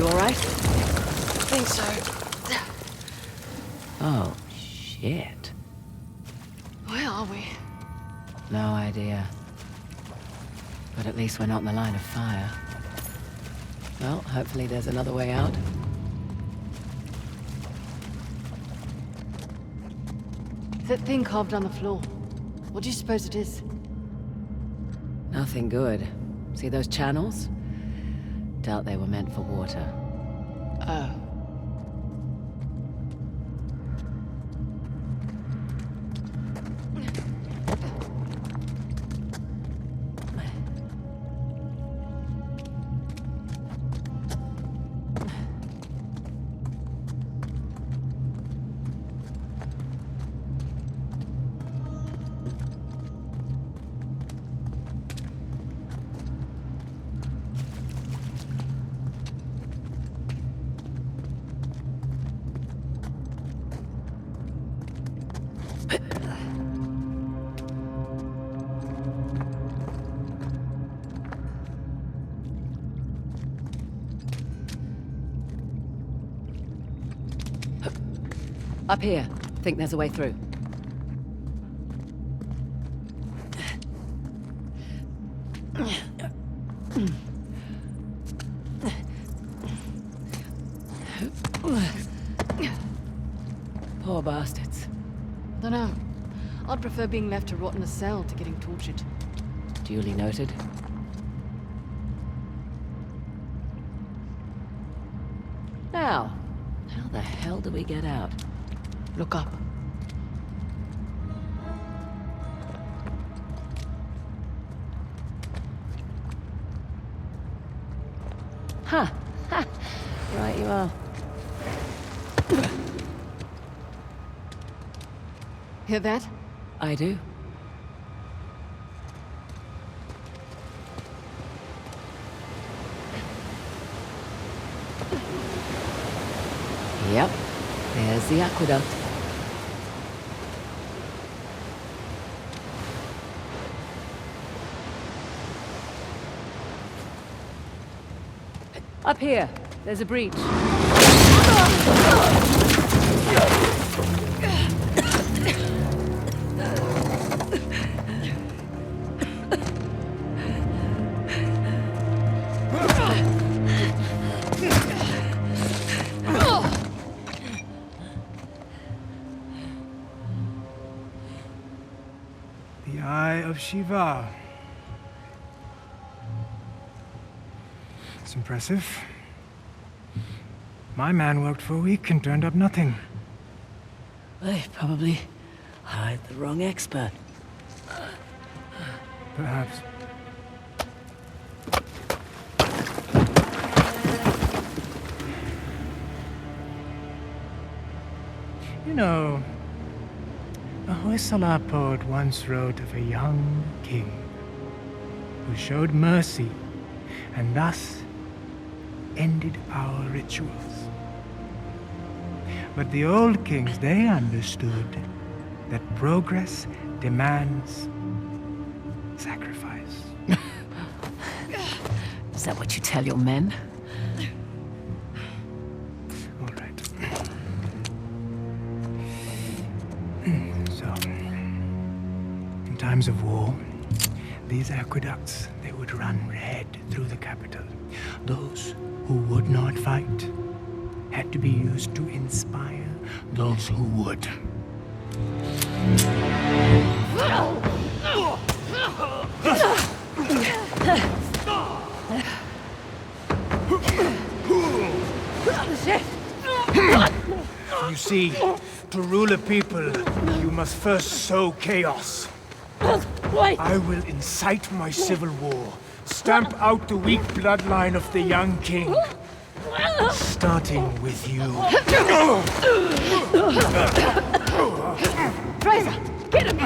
Speaker 3: You all right?
Speaker 17: I think so.
Speaker 3: Oh, shit.
Speaker 17: Where are we?
Speaker 3: No idea. But at least we're not in the line of fire. Well, hopefully there's another way out.
Speaker 17: That thing carved on the floor. What do you suppose it is?
Speaker 3: Nothing good. See those channels? Doubt they were meant for water.
Speaker 17: Oh.
Speaker 3: Up here. Think there's a way through. Poor bastards.
Speaker 17: Dunno. I'd prefer being left to rot in a cell to getting tortured.
Speaker 3: Duly noted. Now, how the hell do we get out?
Speaker 17: Look up.
Speaker 3: Ha! Ha! Right you are.
Speaker 17: Hear that?
Speaker 3: I do. Yep. There's the aqueduct. Up here. There's a breach.
Speaker 12: The Eye of Shiva. It's impressive. My man worked for a week and turned up nothing.
Speaker 3: They probably hired the wrong expert.
Speaker 12: Perhaps. You know, a Hoysala poet once wrote of a young king who showed mercy and thus ended our rituals. But the old kings, they understood that progress demands sacrifice.
Speaker 3: Is that what you tell your men?
Speaker 12: All right. So, in times of war, these aqueducts, they would run red through the capital. Those who would not fight had to be used to inspire those who would. You see, to rule a people, you must first sow chaos. I will incite my civil war, stamp out the weak bloodline of the young king, starting with you.
Speaker 4: Frazer, get him!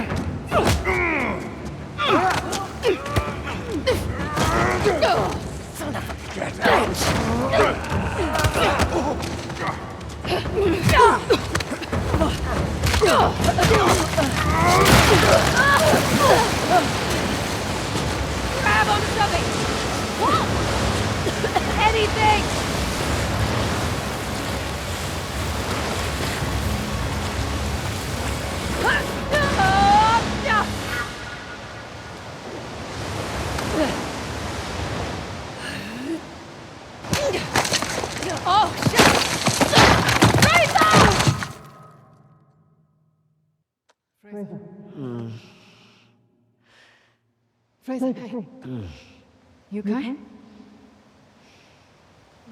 Speaker 3: Son of a bitch!
Speaker 4: Grab onto something! What? Anything! Oh, shit! Frazer! Frazer, hey. You okay?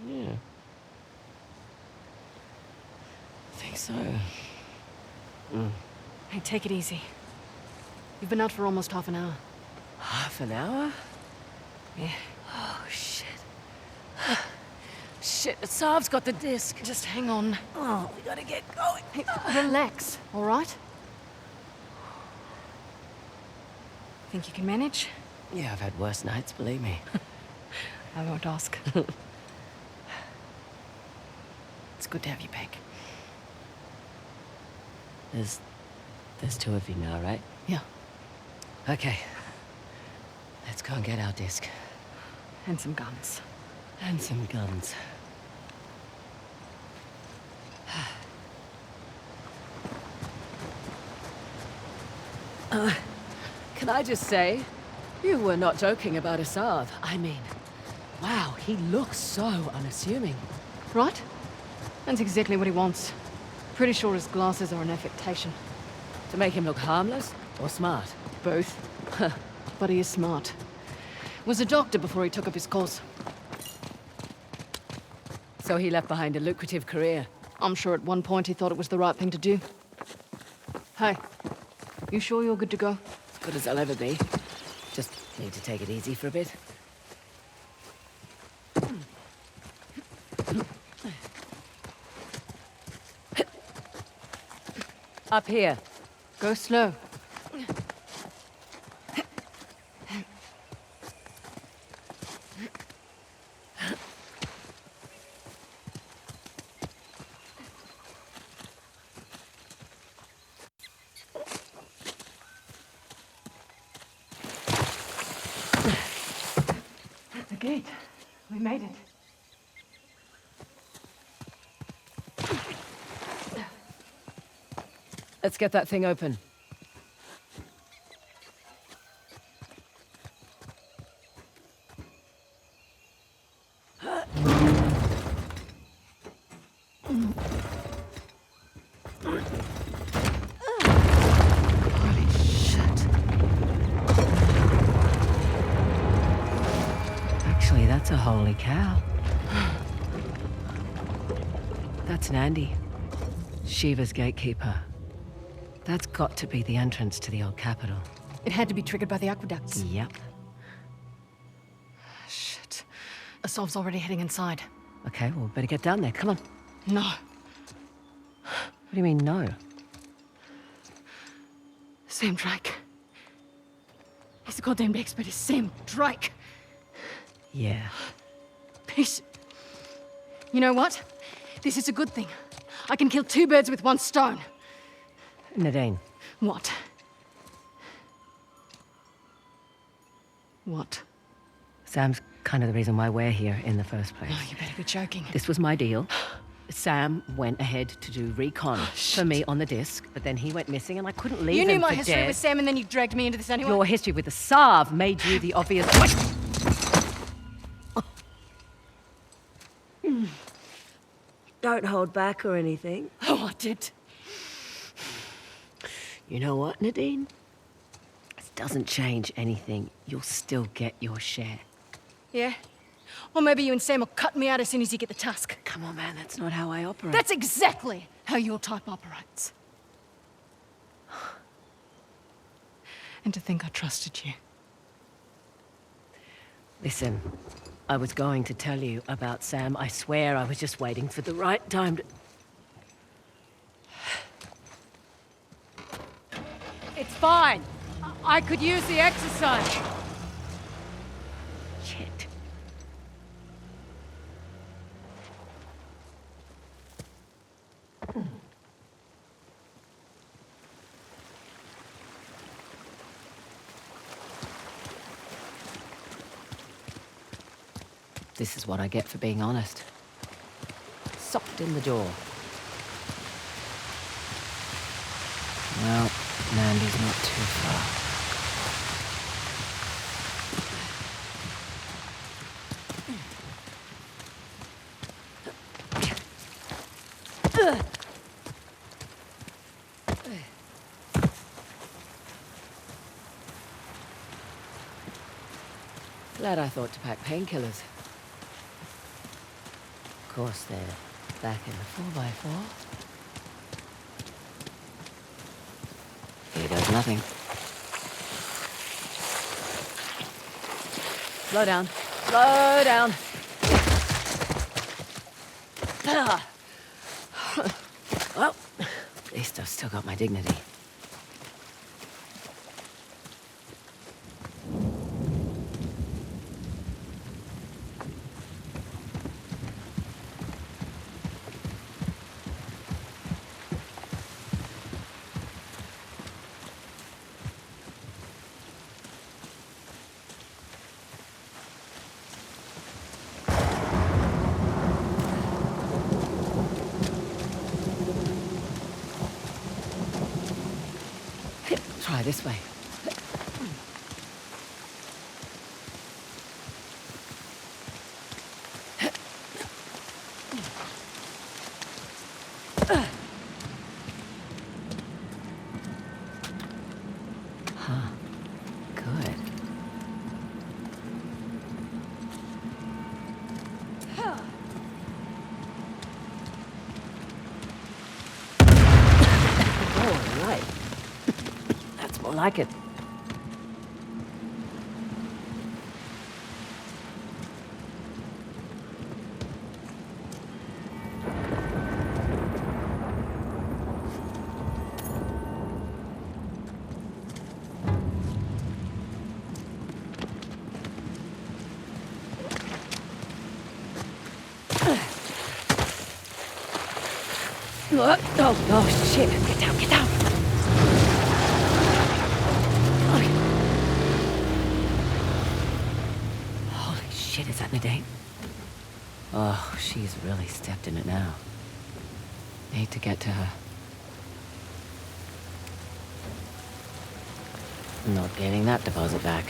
Speaker 13: Yeah. I think so.
Speaker 17: Hey, take it easy. You've been out for almost half an hour.
Speaker 13: Half an hour?
Speaker 17: Yeah.
Speaker 13: Oh, shit. Shit, the Saab's got the disc.
Speaker 17: Just hang on.
Speaker 13: Oh, we gotta get going.
Speaker 17: Hey, relax, all right? Think you can manage?
Speaker 13: Yeah, I've had worse nights, believe me.
Speaker 17: I won't ask. It's good to have you back.
Speaker 13: There's two of you now, right?
Speaker 17: Yeah.
Speaker 13: Okay. Let's go and get our disc.
Speaker 17: And some guns.
Speaker 13: And some guns. Can I just say, you were not joking about Asav. I mean, wow, he looks so unassuming.
Speaker 17: Right? That's exactly what he wants. Pretty sure his glasses are an affectation.
Speaker 13: To make him look harmless or smart?
Speaker 17: Both. But he is smart. Was a doctor before he took up his course.
Speaker 13: So he left behind a lucrative career.
Speaker 17: I'm sure at one point he thought it was the right thing to do. Hey, you sure you're good to go?
Speaker 13: Good as I'll ever be. Just need to take it easy for a bit. Up here.
Speaker 17: Go slow. The gate. We made it.
Speaker 13: Let's get that thing open. Holy shit. Actually, that's a holy cow. That's Nandi, Shiva's gatekeeper. That's got to be the entrance to the old capital.
Speaker 17: It had to be triggered by the aqueducts.
Speaker 13: Yep.
Speaker 17: Shit. Asav's already heading inside.
Speaker 13: Okay, well, better get down there. Come on.
Speaker 17: No.
Speaker 13: What do you mean, no?
Speaker 17: Sam Drake. He's a goddamn expert. It's Sam Drake.
Speaker 13: Yeah.
Speaker 17: Peace. You know what? This is a good thing. I can kill two birds with one stone.
Speaker 13: Nadine.
Speaker 17: What? What?
Speaker 13: Sam's kind of the reason why we're here in the first place.
Speaker 17: Oh, you better be joking.
Speaker 13: This was my deal. Sam went ahead to do recon for me on the disc, but then he went missing and I couldn't leave him for dead.
Speaker 17: You knew my history with Sam and then you dragged me into this anyway?
Speaker 13: Your history with the Sav made you the obvious... Don't hold back or anything.
Speaker 17: Oh, I did.
Speaker 13: You know what, Nadine? This doesn't change anything. You'll still get your share.
Speaker 17: Yeah? Or maybe you and Sam will cut me out as soon as you get the tusk.
Speaker 13: Come on, man, that's not how I operate.
Speaker 17: That's exactly how your type operates. And to think I trusted you.
Speaker 13: Listen, I was going to tell you about Sam. I swear I was just waiting for the right time to...
Speaker 4: It's fine. I could use the exercise.
Speaker 13: Shit. This is what I get for being honest. Socked in the door. Well, Nandy's not too far.
Speaker 3: Glad I thought to pack painkillers. Of course, they're back in the 4x4. Here goes nothing. Slow down. Slow down. Well, at least I've still got my dignity. Try this way. Huh. Good. Oh, right. That's more like it. Oh, shit. Get down, get down. Holy shit, is that Nadine? Oh, she's really stepped in it now. Need to get to her. Not getting that deposit back.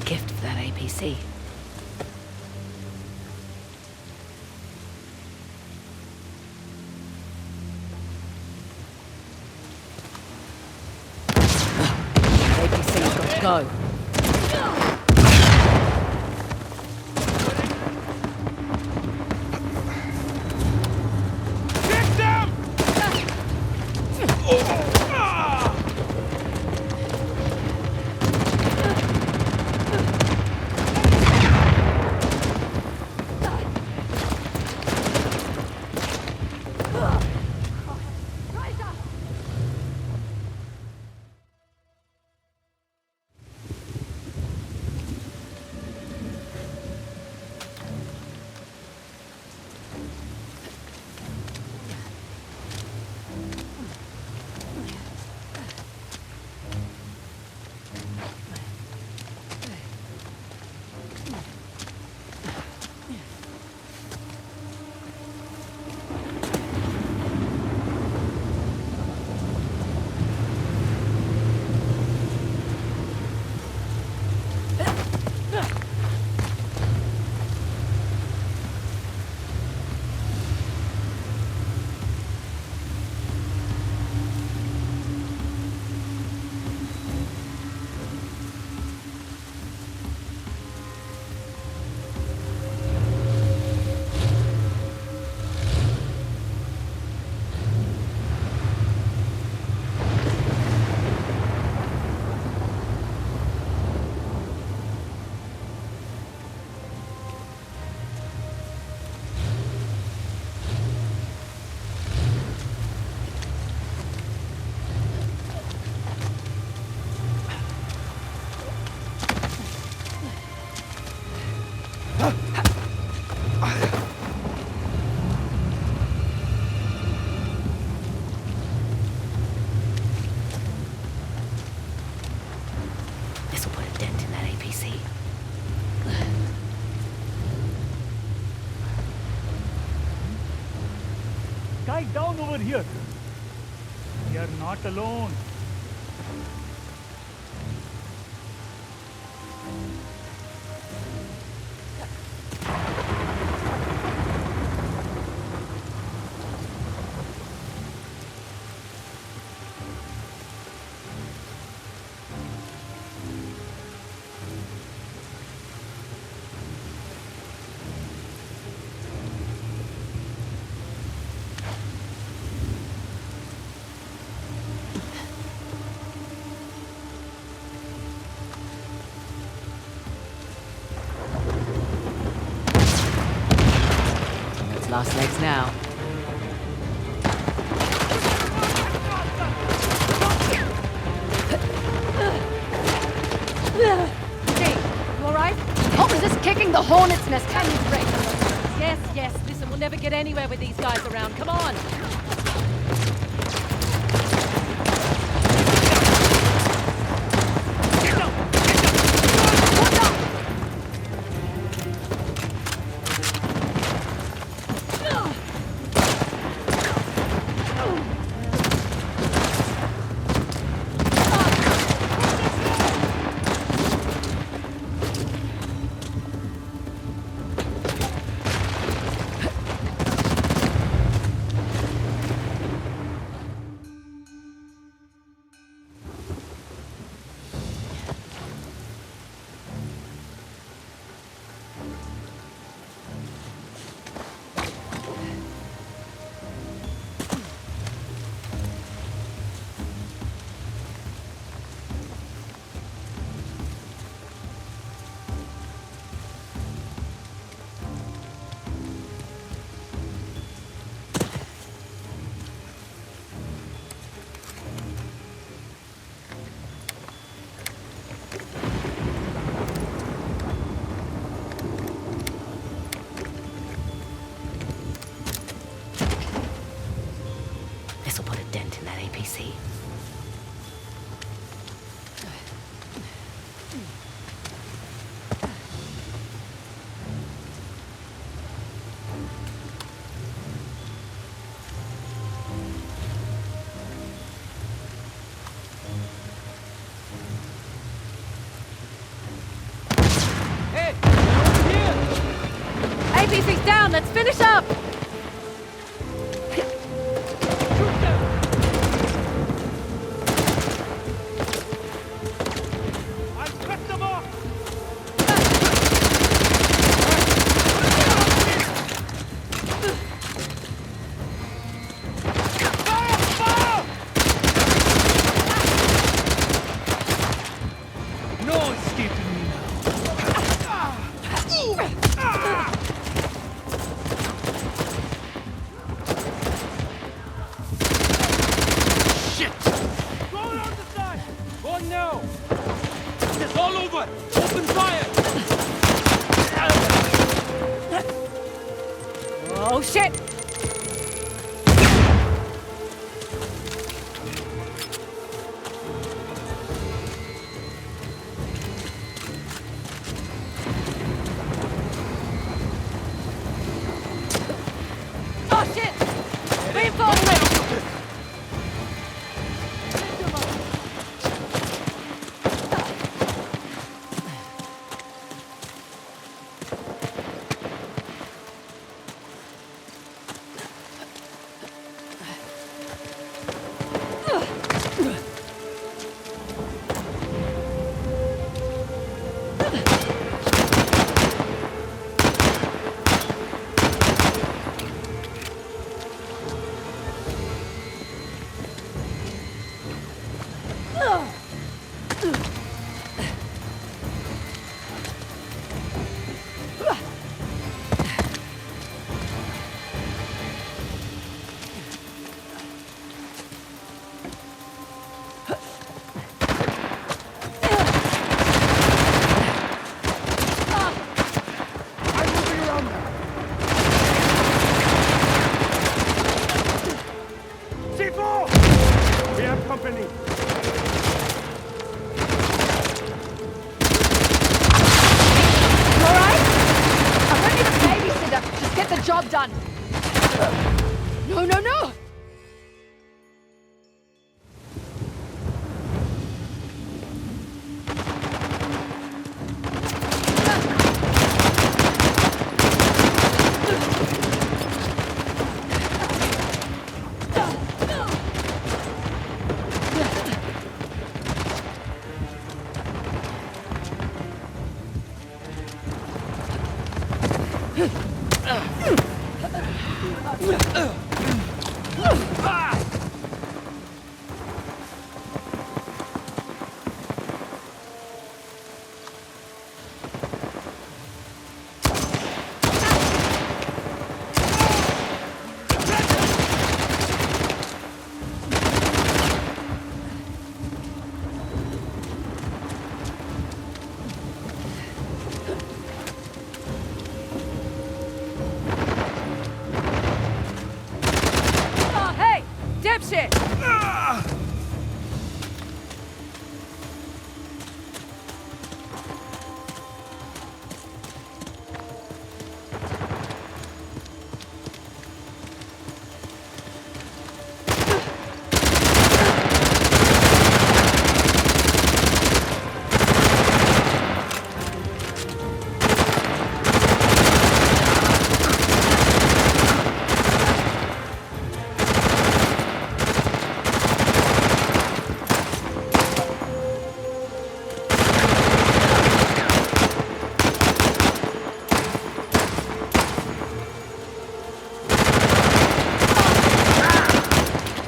Speaker 3: Gift for that APC. APC's got to go.
Speaker 14: Get them!
Speaker 10: Come over here. We are not alone.
Speaker 3: Lost legs now.
Speaker 4: Hey, you alright? Oh, is this kicking the hornet's nest? Can you break them? Yes, yes. Listen, we'll never get anywhere with these guys around. Come on.
Speaker 3: This'll put a dent in that APC.
Speaker 4: Hey, over here! APC's down. Let's finish up. Oh, shit! Oh, shit! Reinforcements! Job done. No, no, no! dipshit!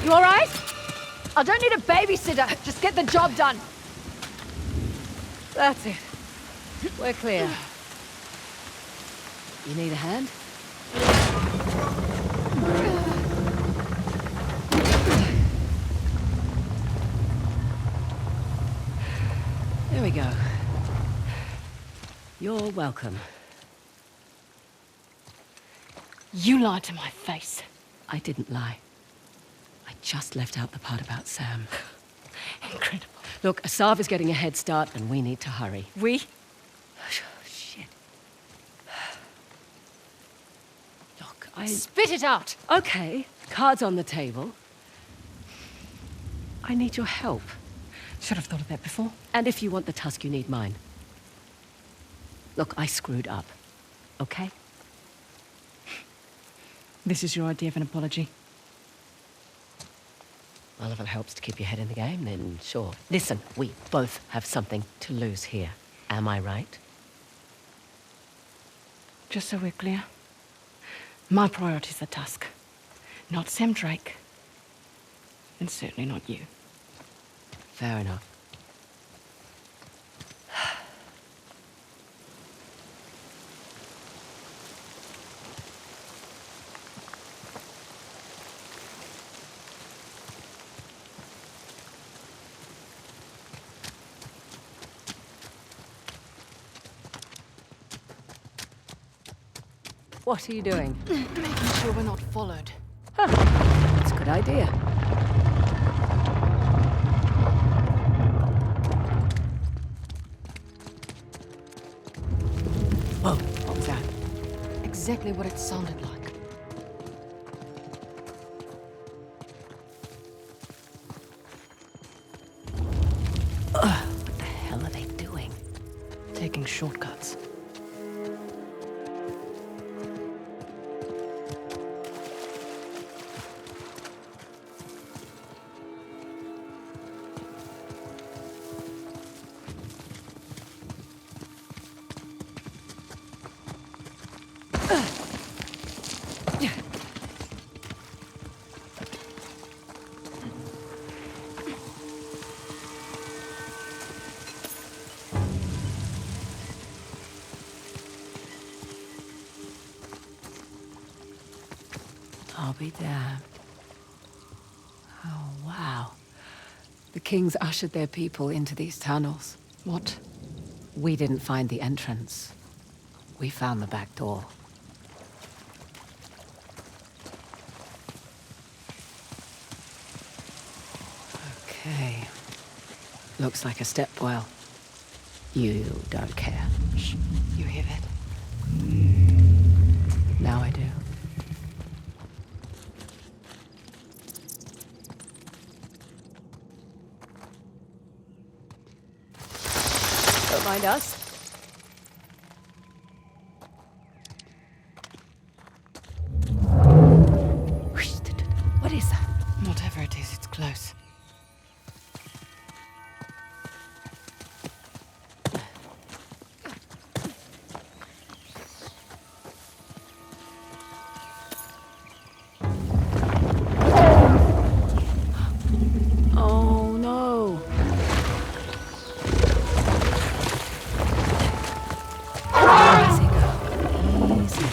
Speaker 4: You all right? I don't need a babysitter. Just get the job done.
Speaker 3: That's it. We're clear. You need a hand? There we go. You're welcome.
Speaker 17: You lied to my face.
Speaker 3: I didn't lie. I just left out the part about Sam.
Speaker 17: Incredible.
Speaker 3: Look, Asav is getting a head start and we need to hurry.
Speaker 17: We?
Speaker 3: Shit. Look,
Speaker 17: Spit it out!
Speaker 3: Okay, cards on the table. I need your help.
Speaker 17: Should have thought of that before.
Speaker 3: And if you want the tusk, you need mine. Look, I screwed up. Okay?
Speaker 17: This is your idea of an apology?
Speaker 3: Well, if it helps to keep your head in the game, then sure. Listen, we both have something to lose here. Am I right?
Speaker 17: Just so we're clear, my priorities are Tusk, not Sam Drake, and certainly not you.
Speaker 3: Fair enough. What are you doing?
Speaker 17: Making sure we're not followed.
Speaker 3: Huh. That's a good idea. Whoa, what was that?
Speaker 17: Exactly what it sounded like.
Speaker 3: What the hell are they doing?
Speaker 17: Taking shortcuts.
Speaker 3: I'll be damned. Oh, wow. The kings ushered their people into these tunnels.
Speaker 17: What?
Speaker 3: We didn't find the entrance. We found the back door. Okay. Looks like a stepwell. You don't care.
Speaker 17: Shh. You hear that?
Speaker 3: Now I do. Don't mind us. What is that?
Speaker 17: Whatever it is, it's close.
Speaker 3: Oh no. Easy, girl. Easy.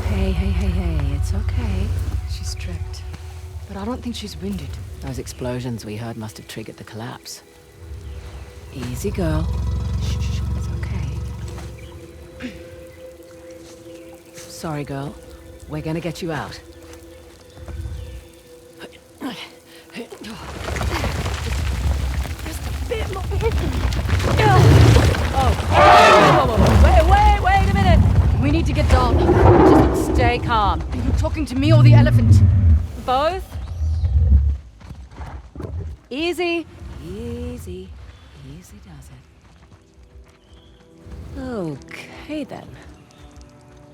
Speaker 3: Hey, it's okay.
Speaker 17: She's trapped. But I don't think she's winded.
Speaker 3: Those explosions we heard must have triggered the collapse. Easy, girl. Shh, it's okay. Sorry, girl. We're gonna get you out.
Speaker 4: Just a bit more. Oh. Wait a minute.
Speaker 17: We need to get down.
Speaker 3: Just stay calm.
Speaker 17: Are you talking to me or the elephant?
Speaker 3: Both. Easy. Easy. Easy does it. Okay, then.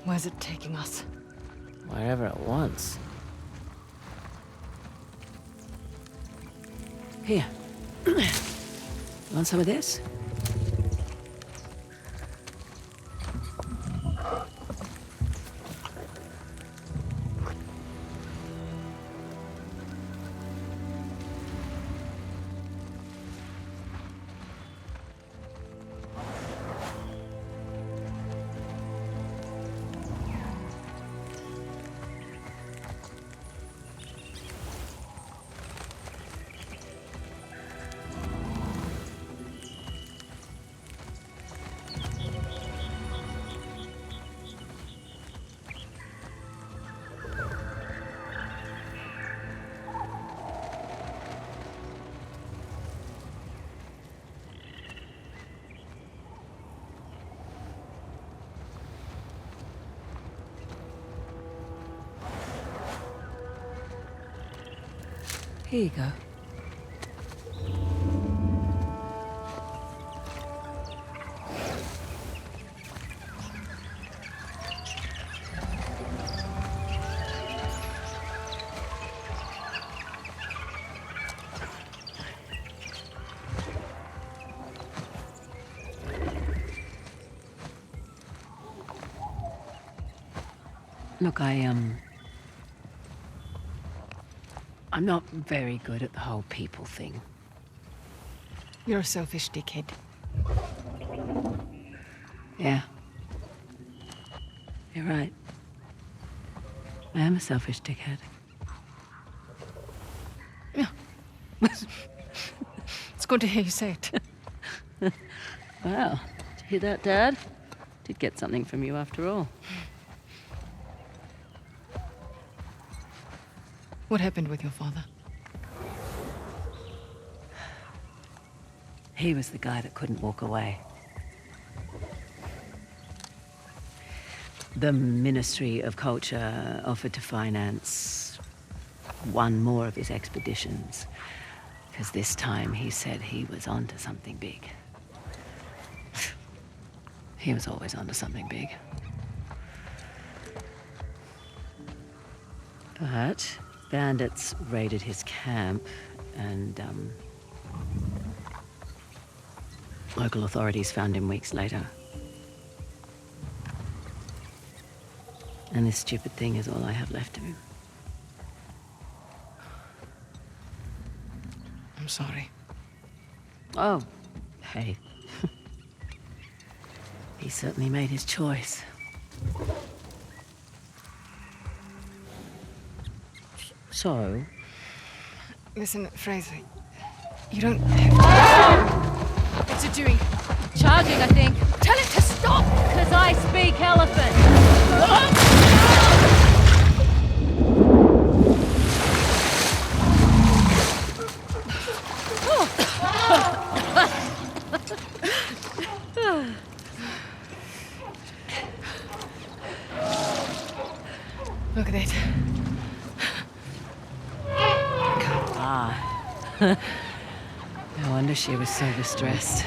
Speaker 17: Where's it taking us?
Speaker 3: Wherever it wants. Here. Want some of this? Here you go. Look, I'm not very good at the whole people thing.
Speaker 17: You're a selfish dickhead.
Speaker 3: Yeah. You're right. I am a selfish dickhead.
Speaker 17: Yeah. It's good to hear you say it.
Speaker 3: Wow. Did you hear that, Dad? Did get something from you after all.
Speaker 17: What happened with your father?
Speaker 3: He was the guy that couldn't walk away. The Ministry of Culture offered to finance one more of his expeditions, because this time he said he was onto something big. He was always onto something big. But bandits raided his camp, and local authorities found him weeks later. And this stupid thing is all I have left of him.
Speaker 17: I'm sorry.
Speaker 3: Oh, hey. He certainly made his choice. So?
Speaker 17: Listen, Frazer, you don't have to... What's it doing?
Speaker 4: Charging, I think.
Speaker 17: Tell it to stop!
Speaker 4: Because I speak elephant.
Speaker 17: Look at it.
Speaker 3: No wonder she was so distressed.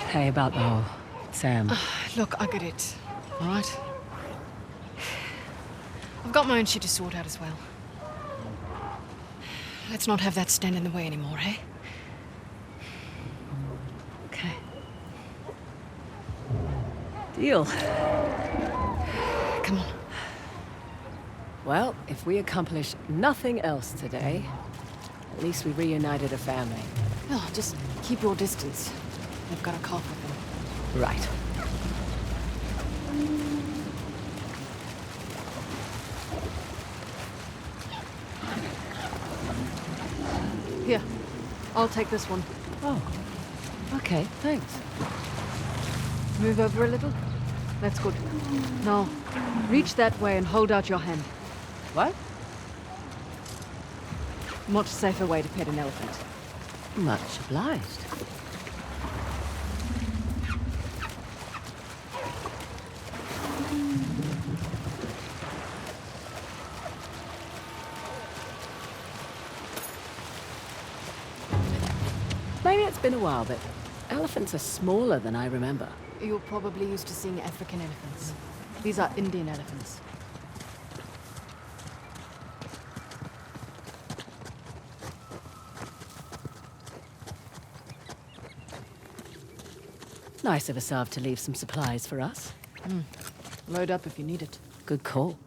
Speaker 3: Hey, about the whole Sam.
Speaker 17: Look, I get it. All right? I've got my own shit to sort out as well. Let's not have that stand in the way anymore, eh?
Speaker 3: Okay. Deal.
Speaker 17: Come on.
Speaker 3: Well, if we accomplish nothing else today, at least we reunited a family.
Speaker 17: No, just keep your distance. I've got a cough with them.
Speaker 3: Right.
Speaker 17: Here, I'll take this one.
Speaker 3: Oh, okay, thanks.
Speaker 17: Move over a little. That's good. Now, reach that way and hold out your hand.
Speaker 3: What?
Speaker 17: Much safer way to pet an elephant.
Speaker 3: Much obliged. Maybe it's been a while, but elephants are smaller than I remember.
Speaker 17: You're probably used to seeing African elephants. These are Indian elephants.
Speaker 3: Nice of Asav to leave some supplies for us.
Speaker 17: Load up if you need it.
Speaker 3: Good call.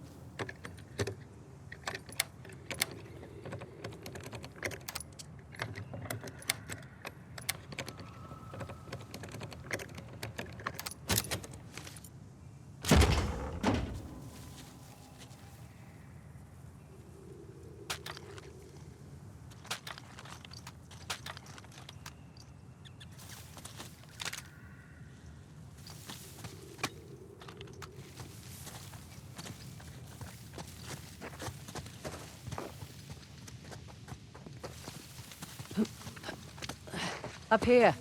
Speaker 3: Up here.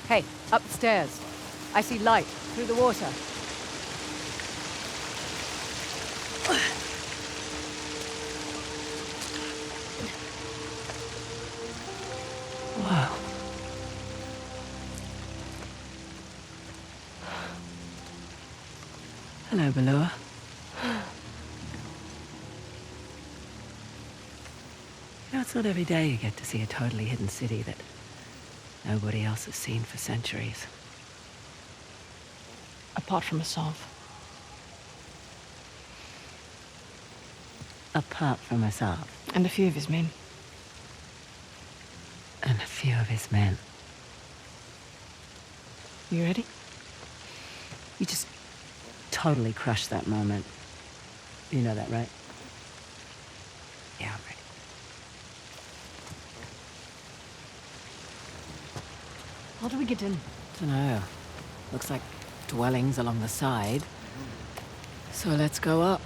Speaker 3: Hey, up the stairs. I see light through the water. Wow. Hello, Belua. You know, it's not every day you get to see a totally hidden city that nobody else has seen for centuries.
Speaker 17: Apart from Asav.
Speaker 3: Apart from Asav.
Speaker 17: And a few of his men.
Speaker 3: And a few of his men.
Speaker 17: You ready?
Speaker 3: You just totally crushed that moment. You know that, right? Yeah, I'm ready.
Speaker 17: How do we get in?
Speaker 3: Dunno. Looks like dwellings along the side. So let's go up.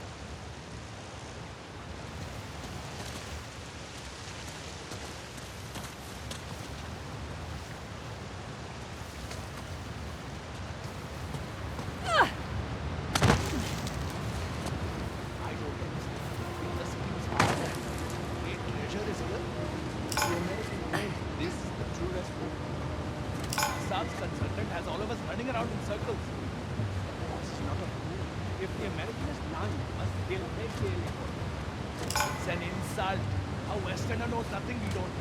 Speaker 6: The Americanist line must kill their daily. It's an insult. A Westerner knows nothing we don't.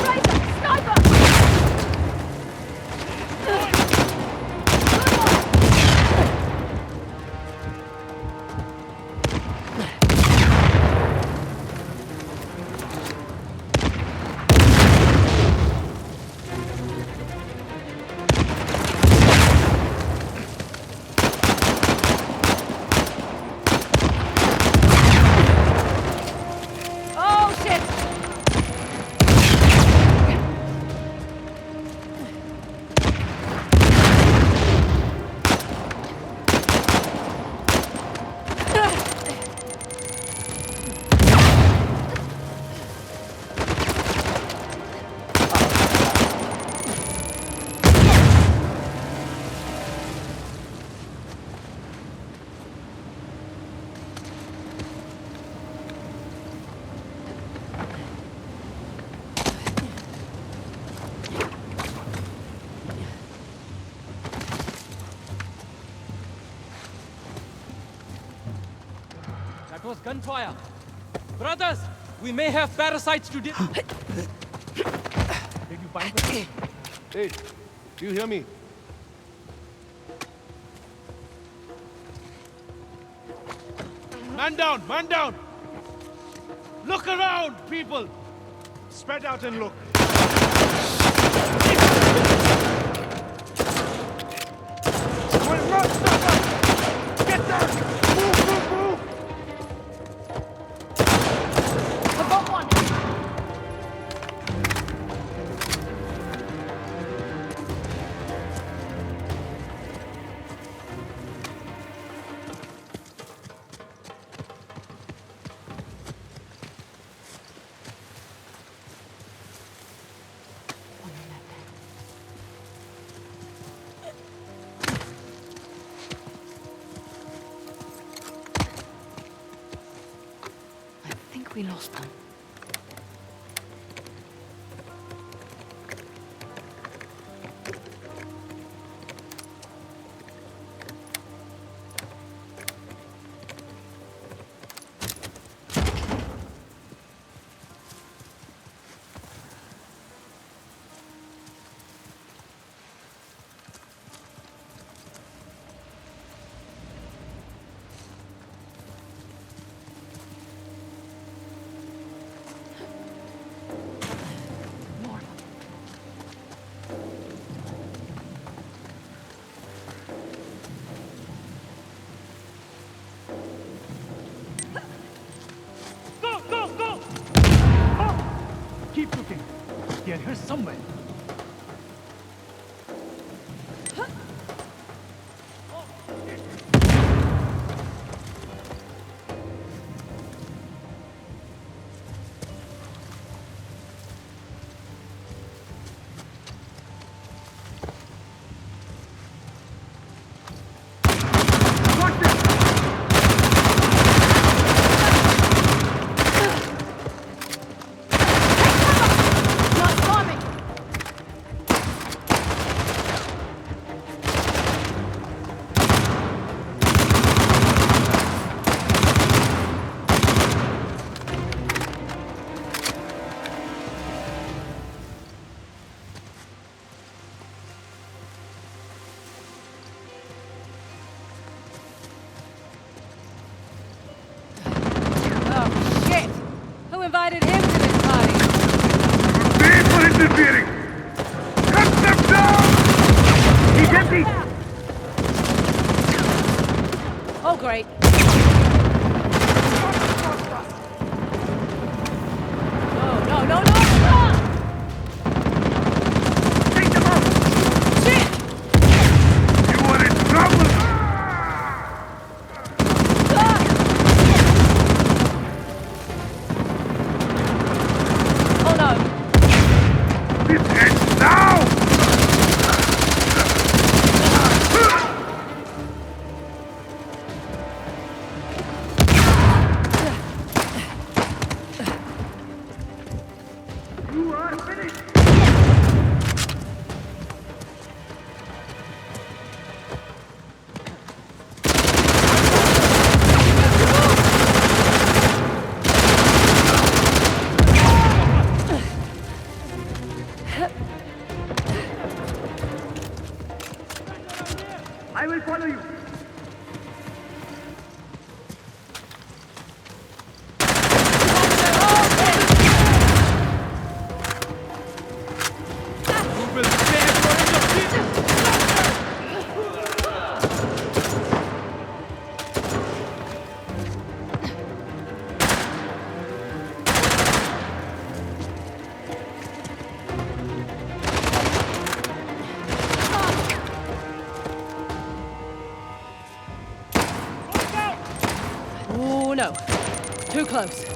Speaker 4: Frazer! Sniper!
Speaker 6: That was gunfire. Brothers, we may have parasites to deal. Did you find them?
Speaker 14: Hey, do you hear me? Man down, man down! Look around, people! Spread out and look. Will not stop us! Get down! Move, move, move!
Speaker 4: I got one!
Speaker 3: We lost one.
Speaker 10: Keep looking. They're here somewhere.
Speaker 4: Invited him to this party.
Speaker 8: Pay for interfering! Cut them down! He's empty!
Speaker 4: Oh, great. No, no, no, no!
Speaker 8: Take them out!
Speaker 4: Shit!
Speaker 8: You are in trouble!
Speaker 4: Oh no!
Speaker 8: This ends now! I will follow you.
Speaker 4: Oh no. Too close.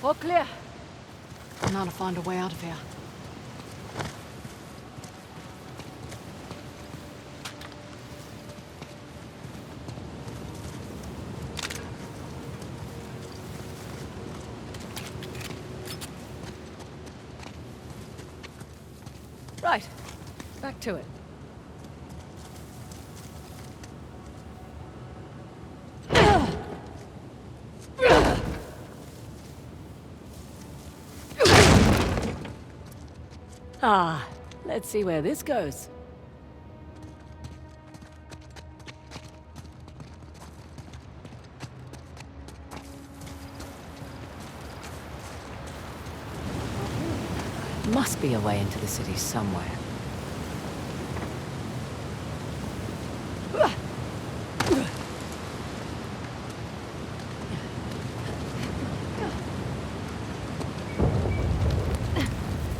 Speaker 4: All clear.
Speaker 17: Now to find a way out of here.
Speaker 4: Right. Back to it.
Speaker 3: Ah, let's see where this goes. Must be a way into the city somewhere.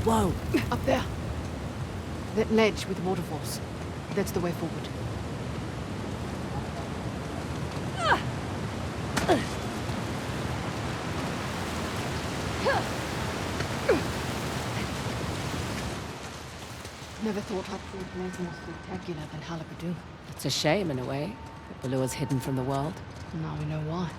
Speaker 3: Whoa!
Speaker 17: Up there. That ledge with the waterfalls. That's the way forward. Never thought I'd see a place more spectacular than Halabadu.
Speaker 3: It's a shame, in a way, that Balua's hidden from the world.
Speaker 17: Now we know why.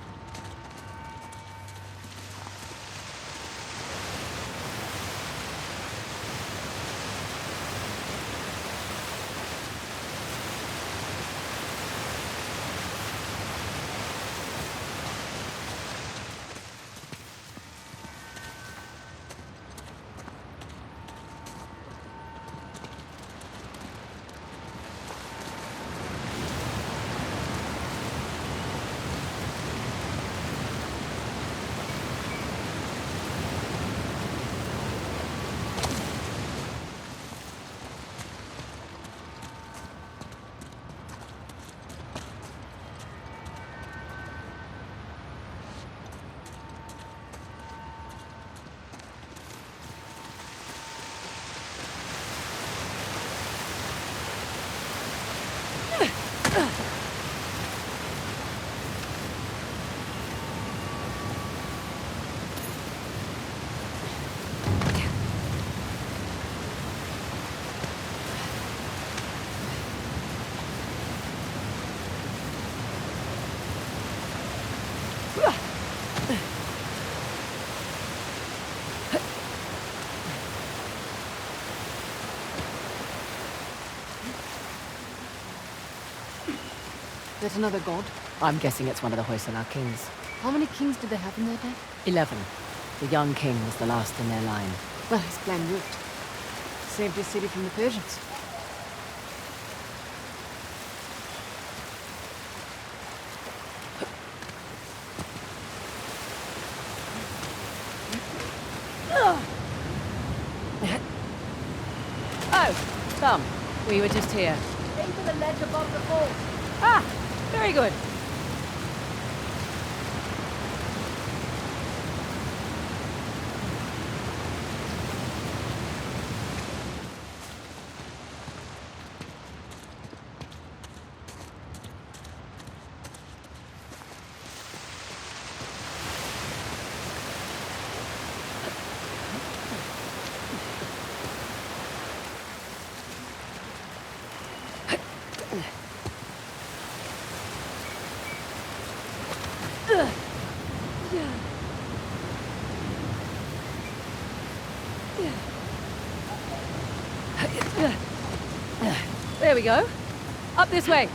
Speaker 17: There's another god.
Speaker 3: I'm guessing it's one of the Hoysala kings.
Speaker 17: How many kings did they have in their day?
Speaker 3: 11. The young king was the last in their line.
Speaker 17: Well, his plan worked. Saved his city from the Persians.
Speaker 3: Oh, come. We were just here.
Speaker 4: Aim for the ledge above the falls.
Speaker 3: Ah, very good. There we go. Up this way.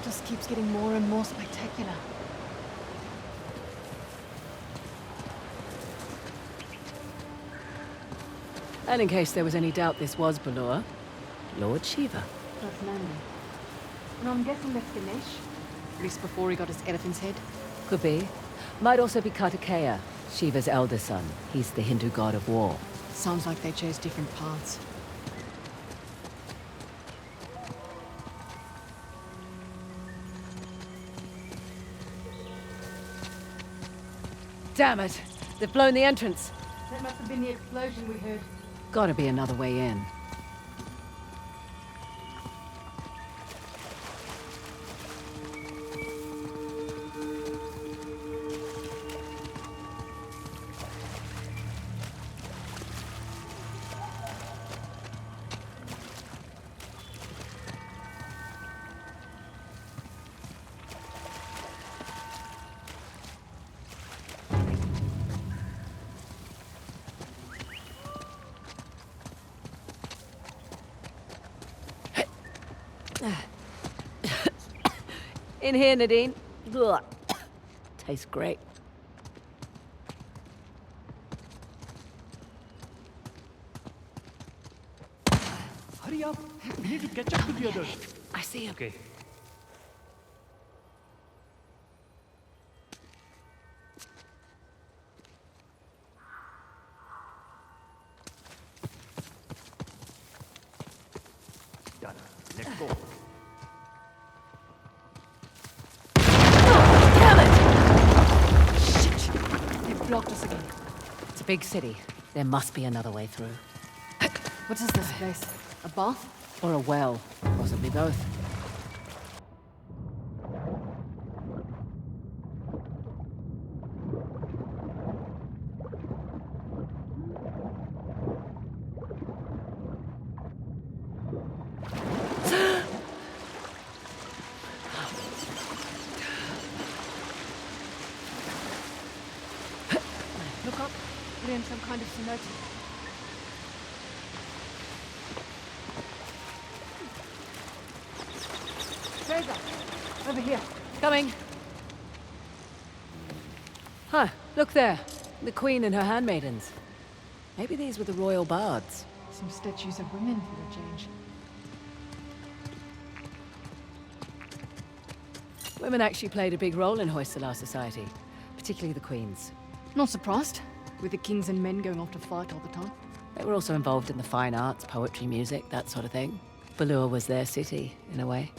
Speaker 17: Just keeps getting more and more spectacular.
Speaker 3: And in case there was any doubt this was Balor, Lord Shiva.
Speaker 17: That's Nandi. And I'm guessing that's Ganesh. At least before he got his elephant's head.
Speaker 3: Could be. Might also be Kartikeya, Shiva's elder son. He's the Hindu god of war.
Speaker 17: Sounds like they chose different paths.
Speaker 3: Damn it! They've blown the entrance.
Speaker 17: That must have been the explosion we heard.
Speaker 3: Gotta be another way in. In here, Nadine. Ugh. Tastes great.
Speaker 10: Hurry up! We need to catch up to the others.
Speaker 3: I see him.
Speaker 10: Okay. Done. Let's go.
Speaker 17: Blocked us again.
Speaker 3: It's a big city. There must be another way through.
Speaker 17: What is this place? A bath?
Speaker 3: Or a well. Possibly both.
Speaker 17: Look up. We're in some kind of cenote. Frazer! Over here.
Speaker 3: Coming. Huh, look there. The queen and her handmaidens. Maybe these were the royal bards.
Speaker 17: Some statues of women for a change.
Speaker 3: Women actually played a big role in Hoysala society, particularly the queens.
Speaker 17: Not surprised, with the kings and men going off to fight all the time.
Speaker 3: They were also involved in the fine arts, poetry, music, that sort of thing. Balur was their city, in a way.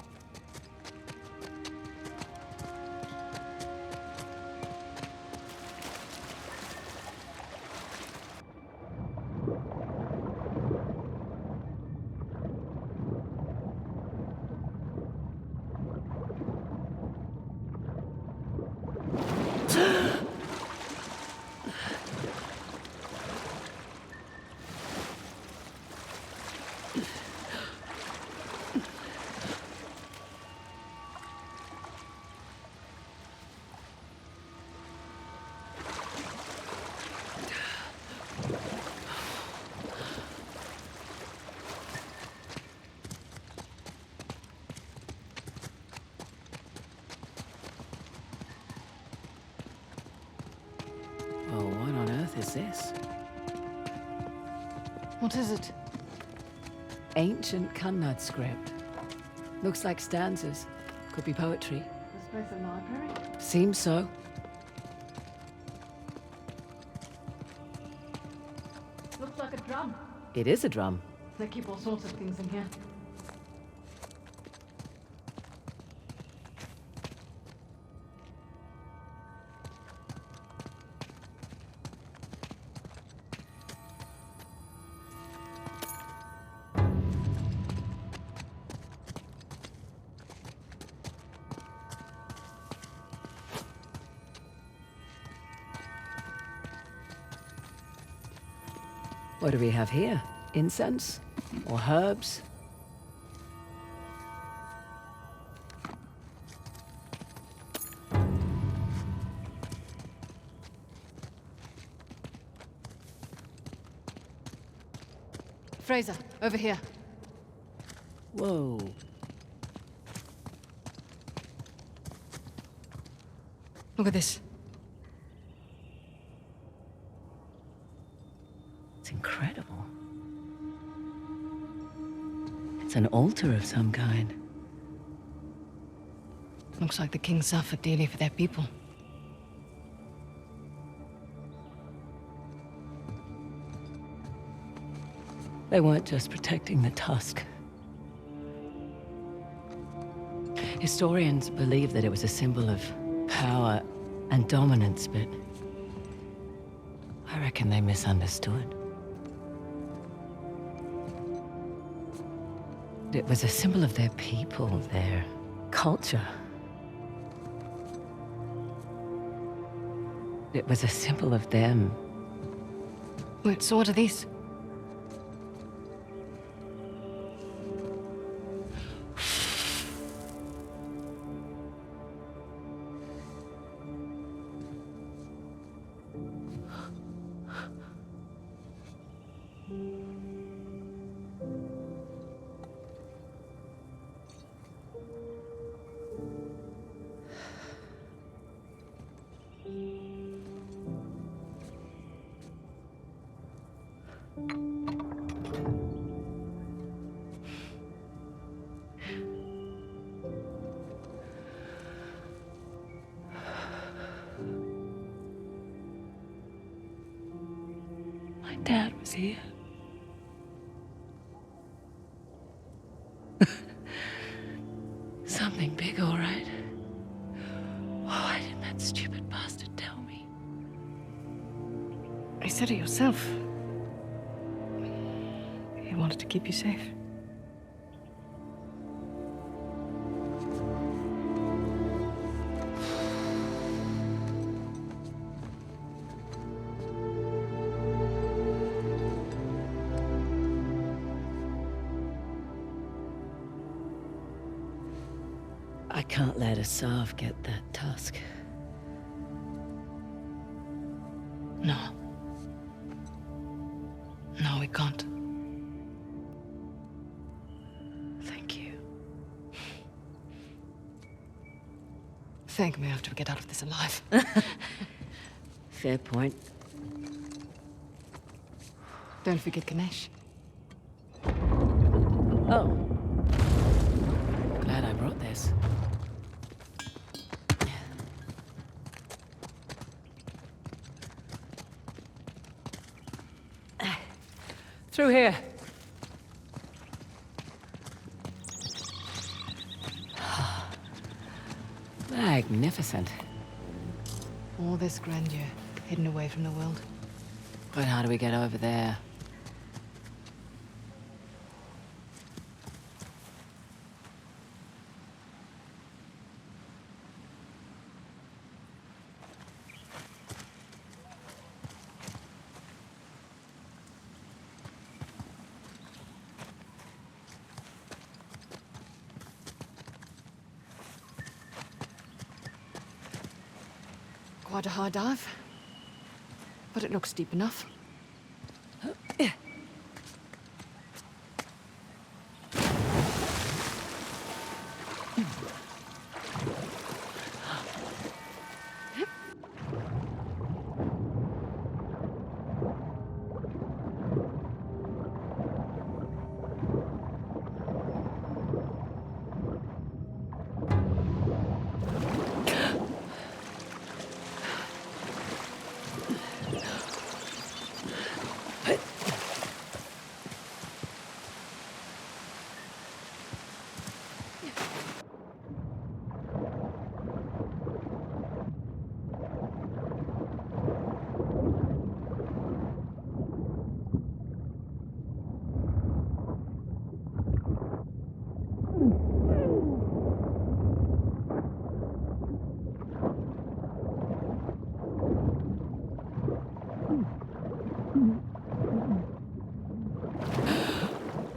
Speaker 3: this?
Speaker 17: What is it?
Speaker 3: Ancient Kannad script. Looks like stanzas. Could be poetry.
Speaker 17: This place a library?
Speaker 3: Seems so.
Speaker 17: Looks like a drum.
Speaker 3: It is a drum.
Speaker 17: They keep all sorts of things in here.
Speaker 3: What do we have here? Incense? Or herbs?
Speaker 17: Frazer, over here.
Speaker 3: Whoa.
Speaker 17: Look at this.
Speaker 3: It's incredible. It's an altar of some kind.
Speaker 17: Looks like the king suffered dearly for their people.
Speaker 3: They weren't just protecting the Tusk. Historians believe that it was a symbol of power and dominance, but I reckon they misunderstood. It was a symbol of their people, their culture. It was a symbol of them.
Speaker 17: Wait, so what are these?
Speaker 3: My dad was here. Something big, all right. Why didn't that stupid bastard tell me?
Speaker 17: You said it yourself. He wanted to keep you safe.
Speaker 3: I can't let Asav get that Tusk.
Speaker 17: No. No, we can't.
Speaker 3: Thank you.
Speaker 17: Thank me after we get out of this alive.
Speaker 3: Fair point.
Speaker 17: Don't forget Ganesh.
Speaker 3: Oh. Glad I brought this. Through here. Magnificent.
Speaker 17: All this grandeur, hidden away from the world.
Speaker 3: But how do we get over there?
Speaker 17: Quite a hard dive, but it looks deep enough.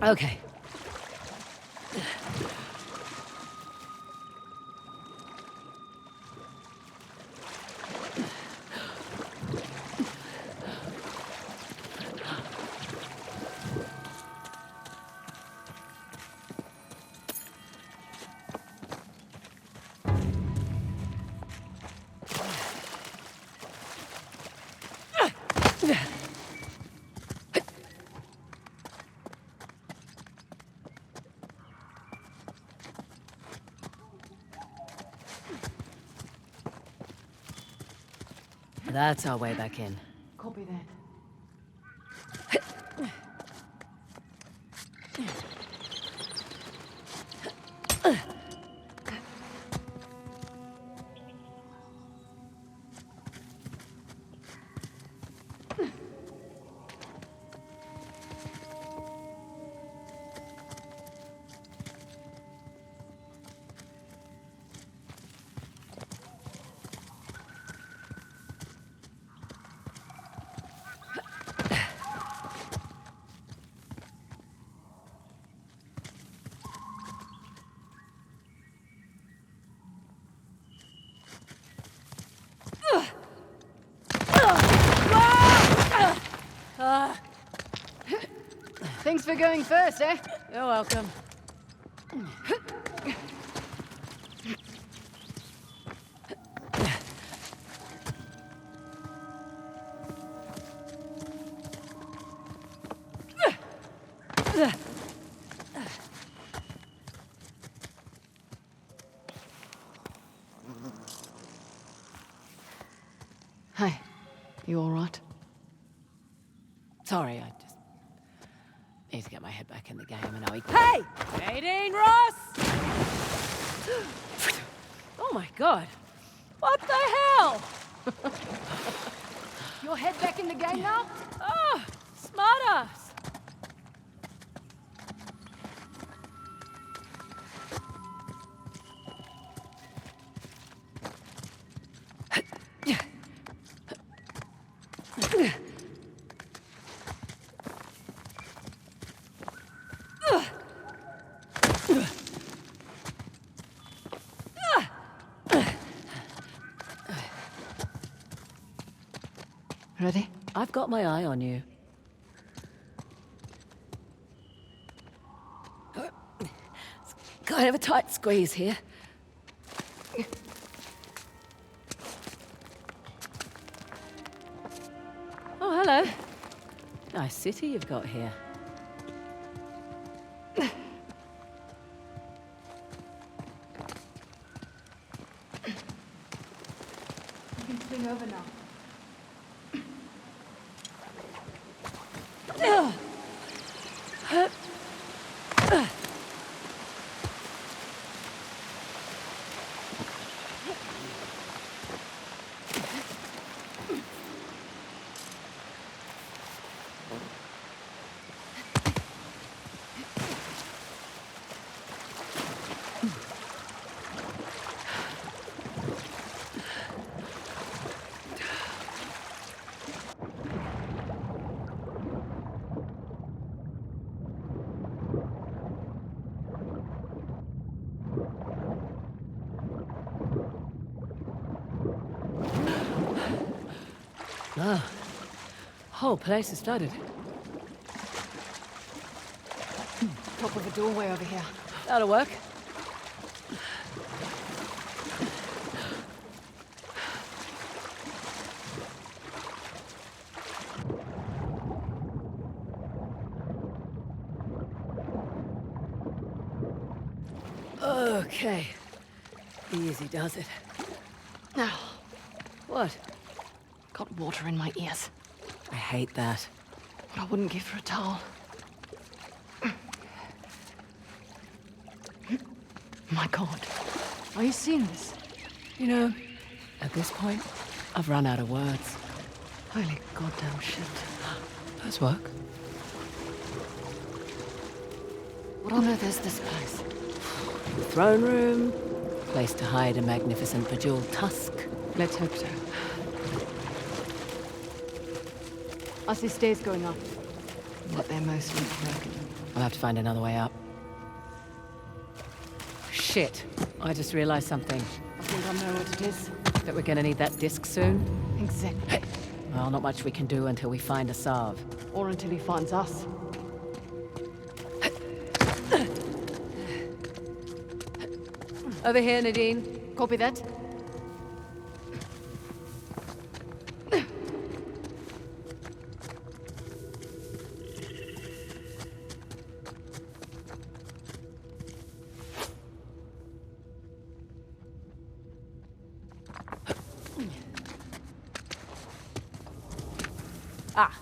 Speaker 3: Okay. That's our way back in.
Speaker 17: Copy that. Thanks for going first, eh?
Speaker 3: You're welcome.
Speaker 17: Hi. You all right?
Speaker 3: Sorry, I just need to get my head back in the game and I'll... Hey! Nadine Ross! Oh my god. What the hell?
Speaker 17: Your head back in the game now?
Speaker 3: Oh, smart ass.
Speaker 17: Ready?
Speaker 3: I've got my eye on you. It's kind of a tight squeeze here. Oh, hello. Nice city you've got here.
Speaker 17: You can swing over now.
Speaker 3: Ah, whole place is flooded.
Speaker 17: Top of a doorway over here.
Speaker 3: That'll work. Okay. Easy does it.
Speaker 17: Now.
Speaker 3: What?
Speaker 17: Got water in my ears.
Speaker 3: I hate that.
Speaker 17: What I wouldn't give for a towel. My God. Are you seeing this?
Speaker 3: You know, at this point, I've run out of words.
Speaker 17: Holy goddamn shit.
Speaker 3: Does work.
Speaker 17: What on earth is this place?
Speaker 3: Throne room, place to hide a magnificent bejeweled tusk.
Speaker 17: Let's hope so. I see stairs going up. But they're mostly broken.
Speaker 3: I'll have to find another way up. Shit. I just realized something.
Speaker 17: I think I know what it is.
Speaker 3: That we're gonna need that disc soon?
Speaker 17: Exactly.
Speaker 3: Well, not much we can do until we find Asav.
Speaker 17: Or until he finds us.
Speaker 3: Over here, Nadine.
Speaker 17: Copy that.
Speaker 3: Ah,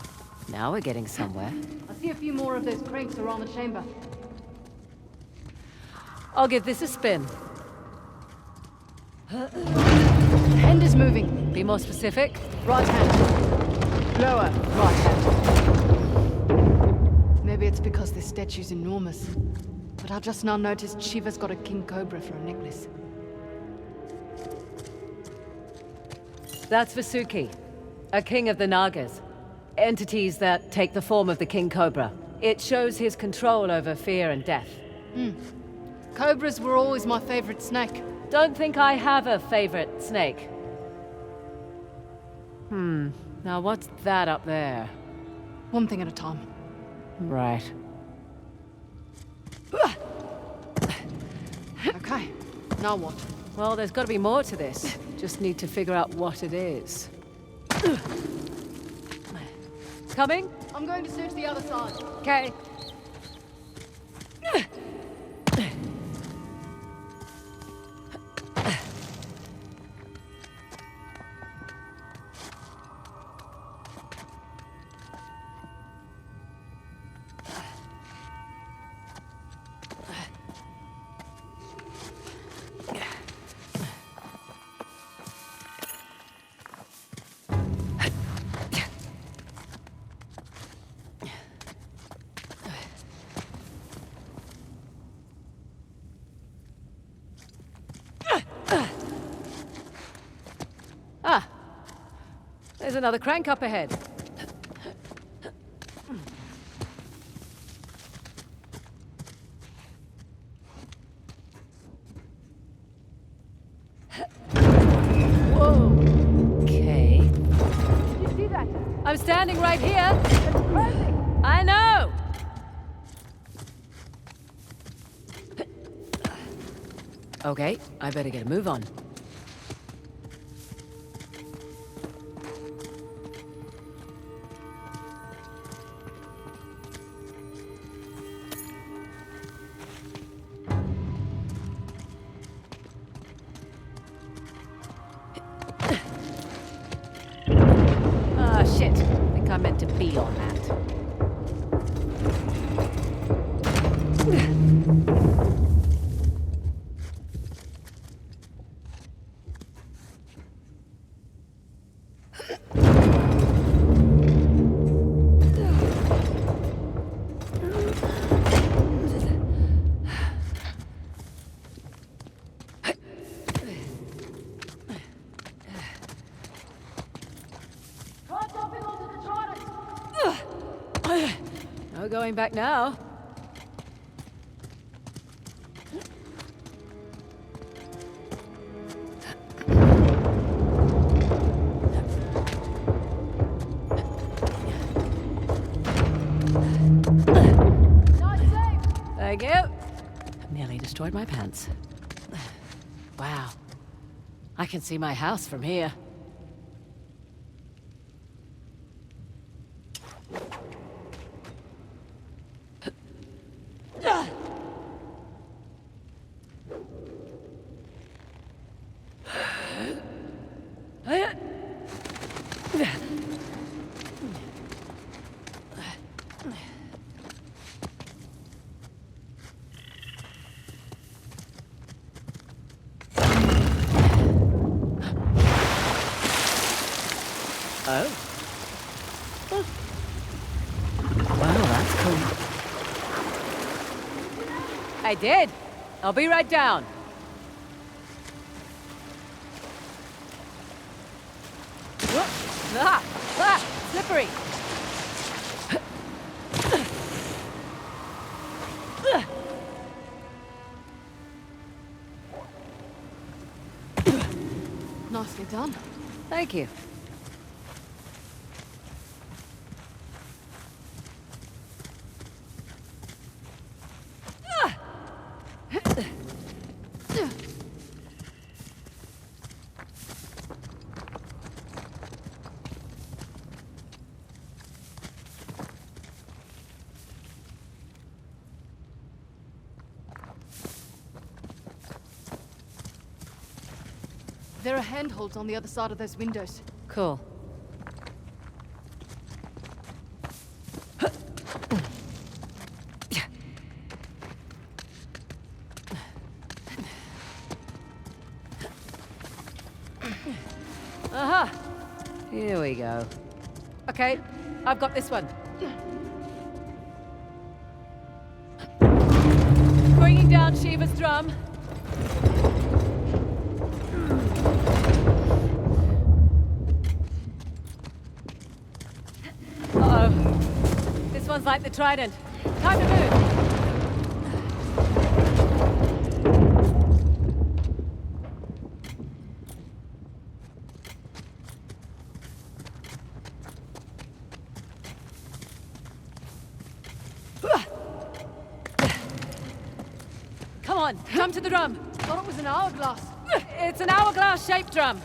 Speaker 3: now we're getting somewhere.
Speaker 17: I see a few more of those cranks around the chamber.
Speaker 3: I'll give this a spin.
Speaker 17: Hand is moving.
Speaker 3: Be more specific.
Speaker 17: Right hand. Lower. Right hand. Maybe it's because this statue's enormous. But I just now noticed Shiva's got a king cobra for a necklace.
Speaker 3: That's Vasuki, a king of the Nagas. Entities that take the form of the king cobra. It shows his control over fear and death.
Speaker 17: Cobras were always my favorite snake.
Speaker 3: Don't think I have a favorite snake. Now what's that up there?
Speaker 17: One thing at a time.
Speaker 3: Right.
Speaker 17: Okay, now what?
Speaker 3: Well, there's got to be more to this. Just need to figure out what it is. Coming?
Speaker 17: I'm going to search the other side.
Speaker 3: Okay. There's another crank up ahead. Whoa. Okay.
Speaker 17: Did you see that?
Speaker 3: I'm standing right here.
Speaker 17: It's crazy.
Speaker 3: I know. Okay, I better get a move on. I meant to be on that. No going back now. Thank you. Nearly destroyed my pants. Wow. I can see my house from here. Oh. Wow, that's cool. I did. I'll be right down. Slippery.
Speaker 17: Nicely done.
Speaker 3: Thank you.
Speaker 17: There are handholds on the other side of those windows.
Speaker 3: Cool. Aha! Here we go. Okay, I've got this one. Bringing down Shiva's drum. Uh-oh. This one's like the trident. Time to move. Come on, come to the drum.
Speaker 17: Thought it was an hourglass.
Speaker 3: It's an hourglass-shaped drum.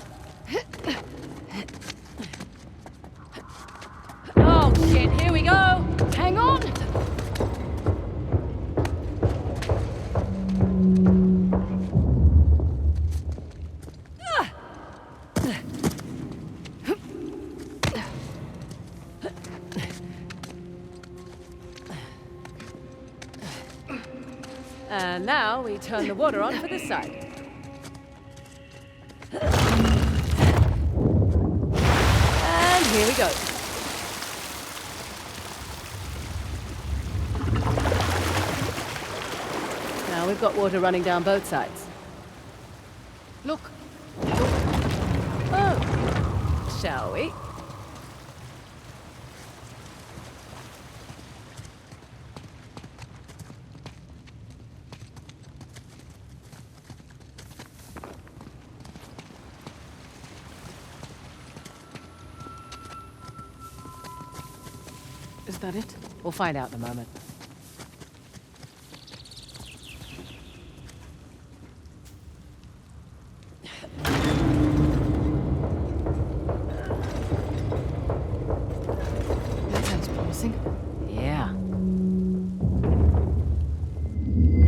Speaker 3: Oh shit, here we go.
Speaker 17: Hang on.
Speaker 3: And now we turn the water on for this side. And here we go. Now we've got water running down both sides.
Speaker 17: Look.
Speaker 3: Oh, shall we?
Speaker 17: Is that it?
Speaker 3: We'll find out in a moment.
Speaker 17: That sounds promising.
Speaker 3: Yeah.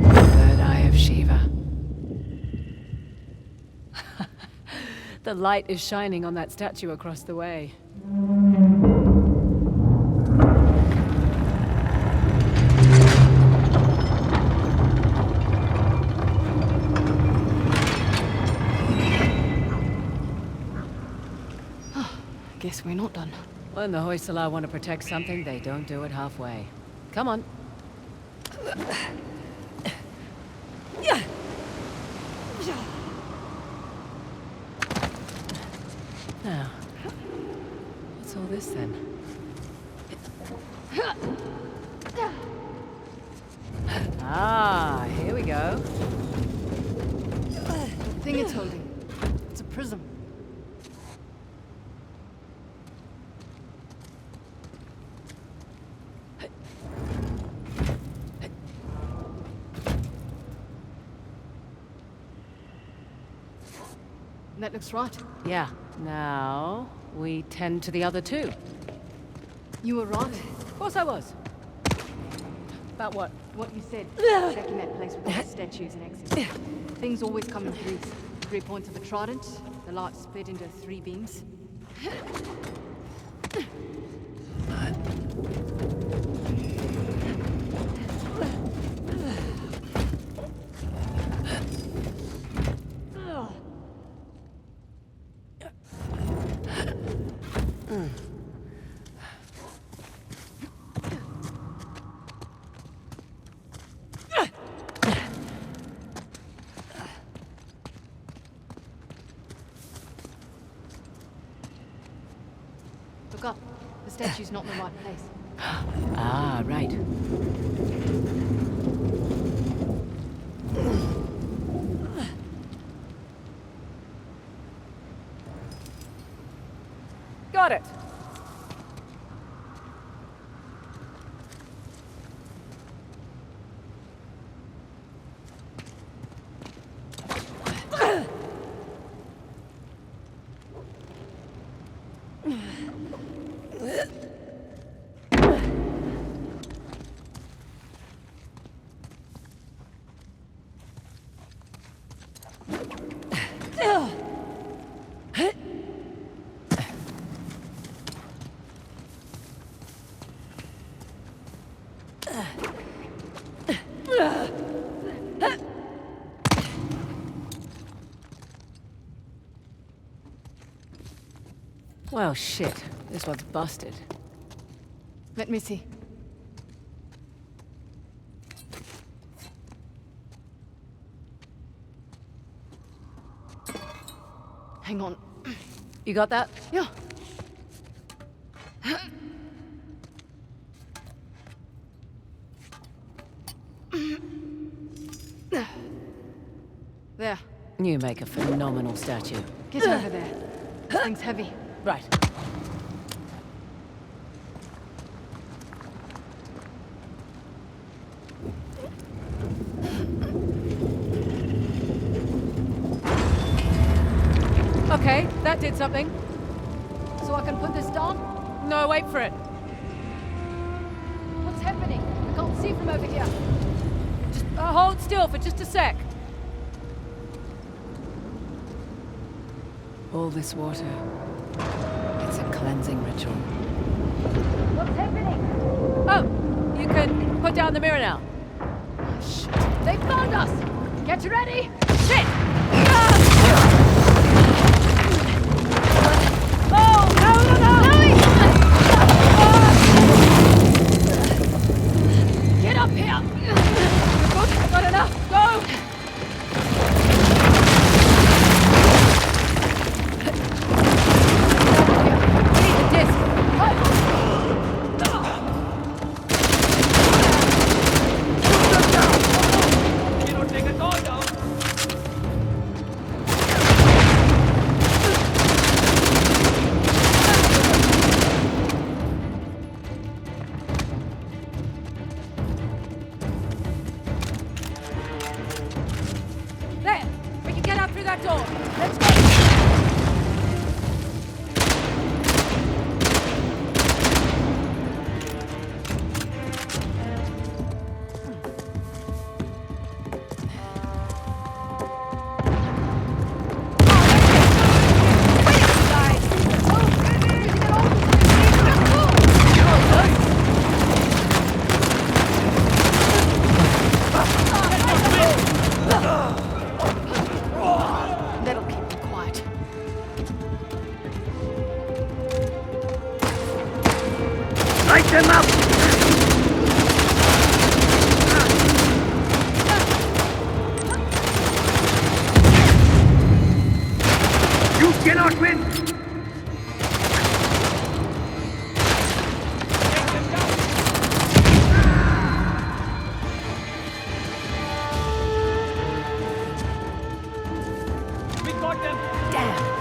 Speaker 3: Third eye of Shiva. The light is shining on that statue across the way.
Speaker 17: Guess we're not done.
Speaker 3: When the Hoysala want to protect something, they don't do it halfway. Come on. Now, what's all this then? Ah, here we go.
Speaker 17: The thing it's holding. It's a prism. That looks right.
Speaker 3: Yeah. Now, we tend to the other two.
Speaker 17: You were right.
Speaker 3: Of course I was. About what?
Speaker 17: What you said. Checking that place with all the statues and X's. Things always come in threes. 3 points of a trident. The light split into 3 beams. Look up. The statue's not in the right place.
Speaker 3: Ah, right.
Speaker 4: got it.
Speaker 3: Well, shit. This one's busted.
Speaker 17: Let me see. Hang on.
Speaker 3: You got that?
Speaker 17: Yeah. There.
Speaker 3: You make a phenomenal statue.
Speaker 17: Get over there. This thing's heavy.
Speaker 3: Right.
Speaker 4: Okay, that did something. So I can put this down? No, wait for it. What's happening? I can't see from over here. Just hold still for just a sec.
Speaker 3: All this water. It's a cleansing ritual.
Speaker 4: What's happening? Oh, you can put down the mirror now. Shit. They found us! Get ready! Shit! Oh, no, no, no! Get up here! Good, not enough. Go!
Speaker 8: Light them up! You cannot win!
Speaker 6: We got them!
Speaker 3: Damn!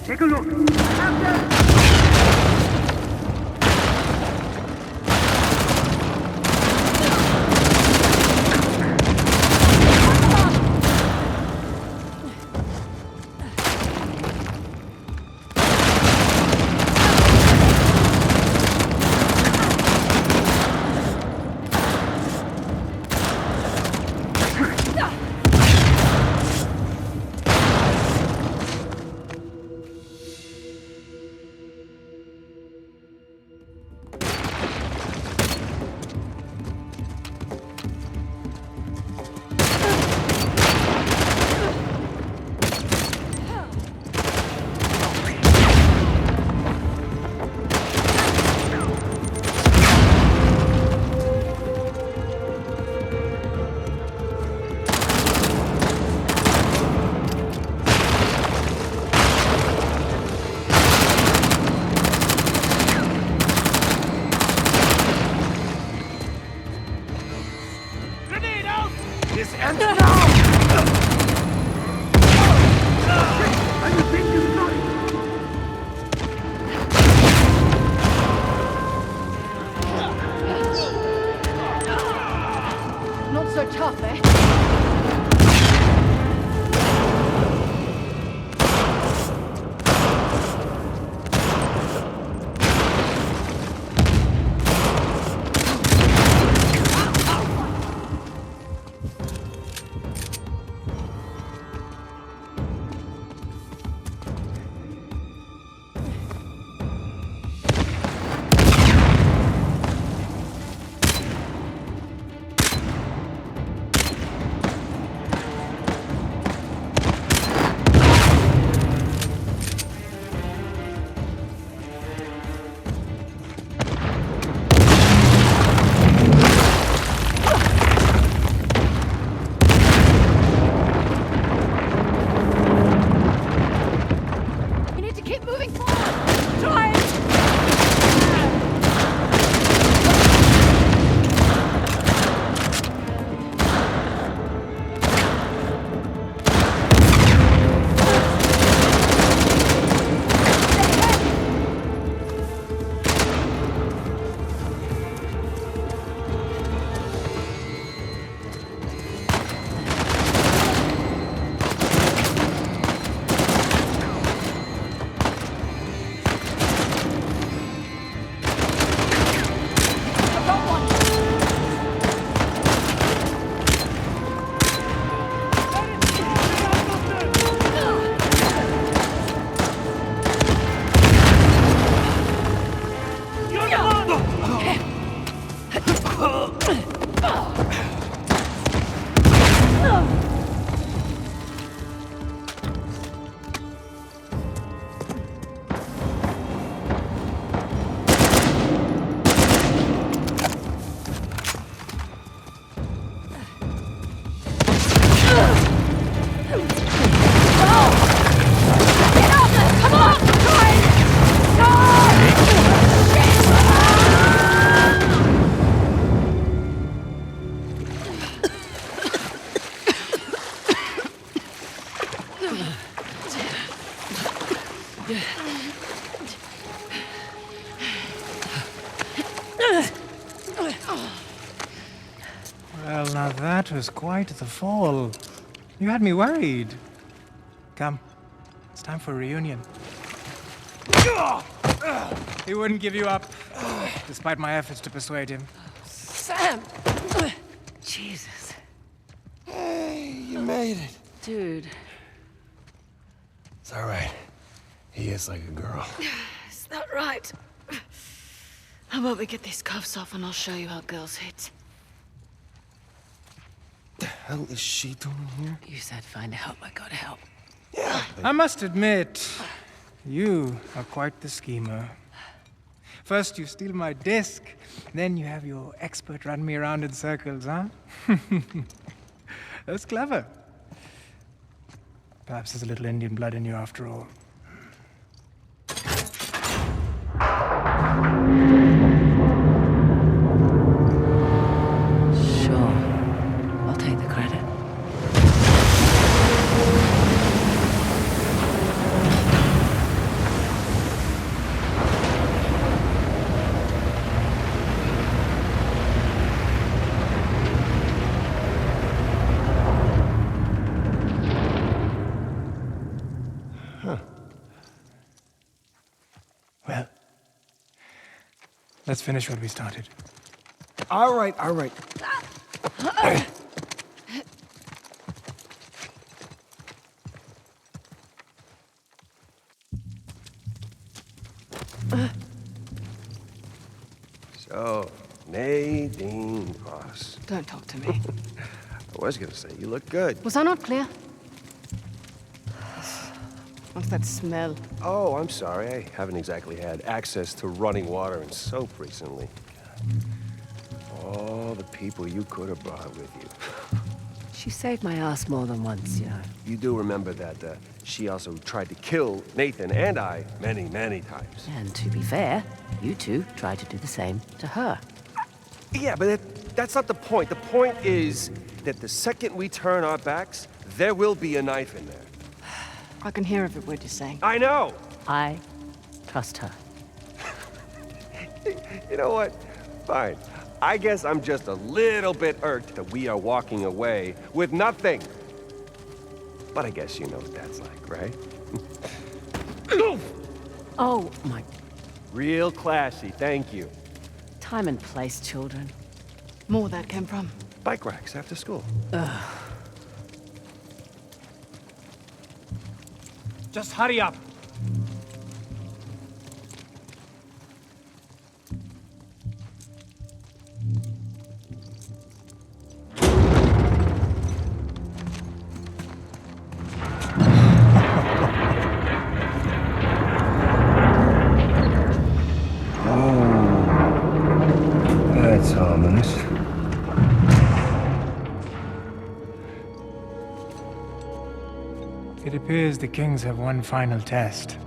Speaker 8: Take a look.
Speaker 17: off, eh? You need to keep moving forward! Try it!
Speaker 12: Well, now that was quite the fall. You had me worried. Come, it's time for a reunion. He wouldn't give you up, despite my efforts to persuade him.
Speaker 3: Sam! Jesus.
Speaker 11: Hey, you made it.
Speaker 3: Dude.
Speaker 11: It's all right. He is like a girl.
Speaker 17: Is that right? How about we get these cuffs off and I'll show you how girls hit.
Speaker 11: The hell is she doing here?
Speaker 3: You said find help, I gotta help.
Speaker 11: Yeah.
Speaker 12: I must admit, you are quite the schemer. First you steal my disc, then you have your expert run me around in circles, huh? That's clever. Perhaps there's a little Indian blood in you after all.
Speaker 3: Sure. I'll take the credit.
Speaker 12: Well, let's finish what we started.
Speaker 11: All right, all right. So, Nadine Ross.
Speaker 17: Don't talk to me.
Speaker 11: I was gonna say, you look good.
Speaker 17: Was I not clear? What's that smell?
Speaker 11: Oh, I'm sorry. I haven't exactly had access to running water and soap recently. All the people you could have brought with you.
Speaker 3: She saved my ass more than once, you know.
Speaker 11: You do remember that she also tried to kill Nathan and I many, many times.
Speaker 3: And to be fair, you two tried to do the same to her.
Speaker 11: Yeah, but that's not the point. The point is that the second we turn our backs, there will be a knife in there.
Speaker 17: I can hear every word you're saying.
Speaker 11: I know!
Speaker 3: I trust her.
Speaker 11: You know what? Fine. I guess I'm just a little bit irked that we are walking away with nothing. But I guess you know what that's like, right?
Speaker 3: Oh, my...
Speaker 11: Real classy, thank you.
Speaker 3: Time and place, children.
Speaker 17: More that came from.
Speaker 11: Bike racks after school.
Speaker 10: Just hurry up.
Speaker 12: That's ominous. It appears the Kings have one final test.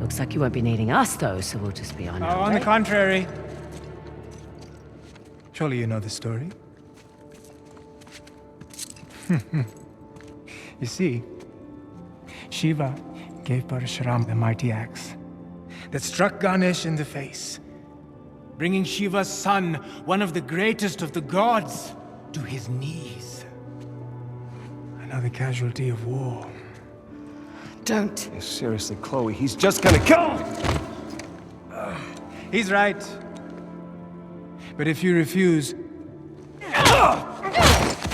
Speaker 3: Looks like you won't be needing us, though, so we'll just be on our
Speaker 12: On the
Speaker 3: way.
Speaker 12: contrary. Surely you know the story? You see, Shiva gave Parashuram the mighty axe that struck Ganesh in the face, bringing Shiva's son, one of the greatest of the gods, to his knees. Another casualty of war.
Speaker 17: Don't.
Speaker 11: Yeah, seriously, Chloe, he's just gonna kill him!
Speaker 12: He's right. But if you refuse,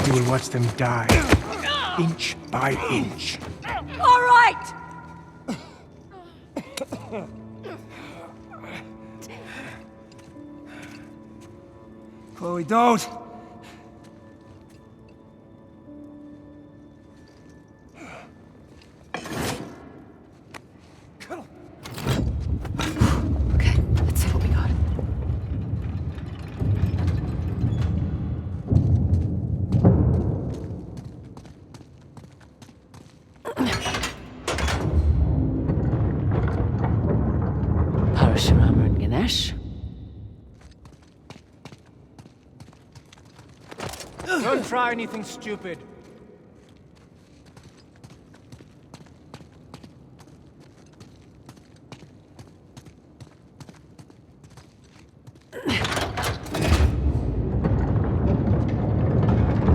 Speaker 12: you will watch them die, inch by inch.
Speaker 4: All right!
Speaker 12: Chloe, don't!
Speaker 3: Okay, let's see what we got. Parashurama and Ganesh.
Speaker 12: Don't try anything stupid.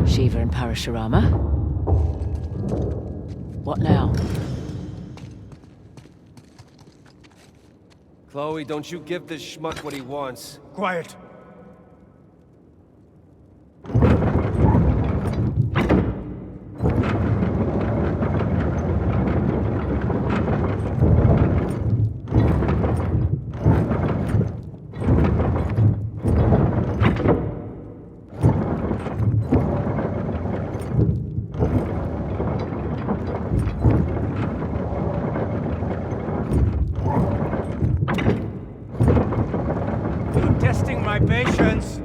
Speaker 3: Shiva and Parashurama. What now?
Speaker 11: Chloe, don't you give this schmuck what he wants.
Speaker 12: Quiet. You're testing my patience.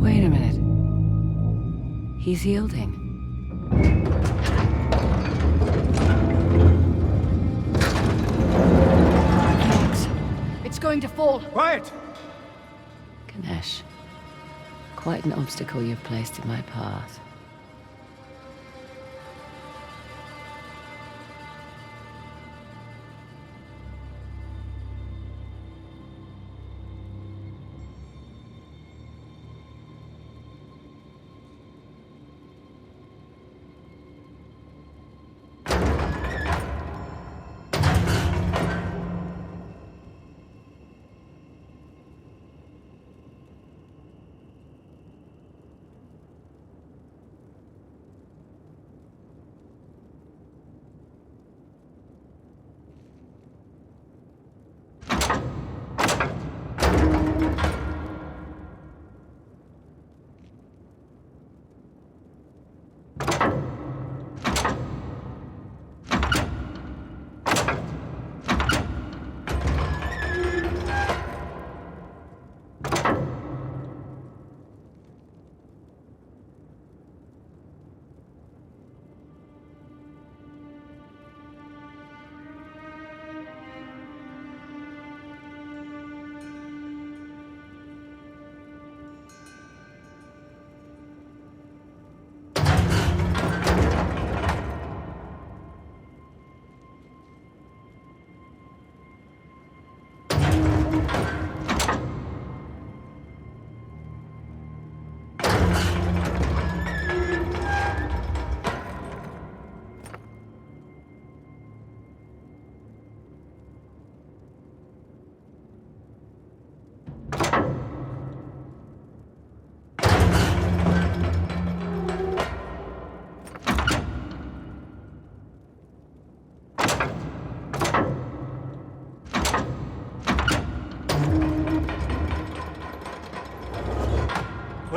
Speaker 3: Wait a minute. He's yielding.
Speaker 17: It's going to fall.
Speaker 12: Quiet!
Speaker 3: Ganesh, quite an obstacle you've placed in my path.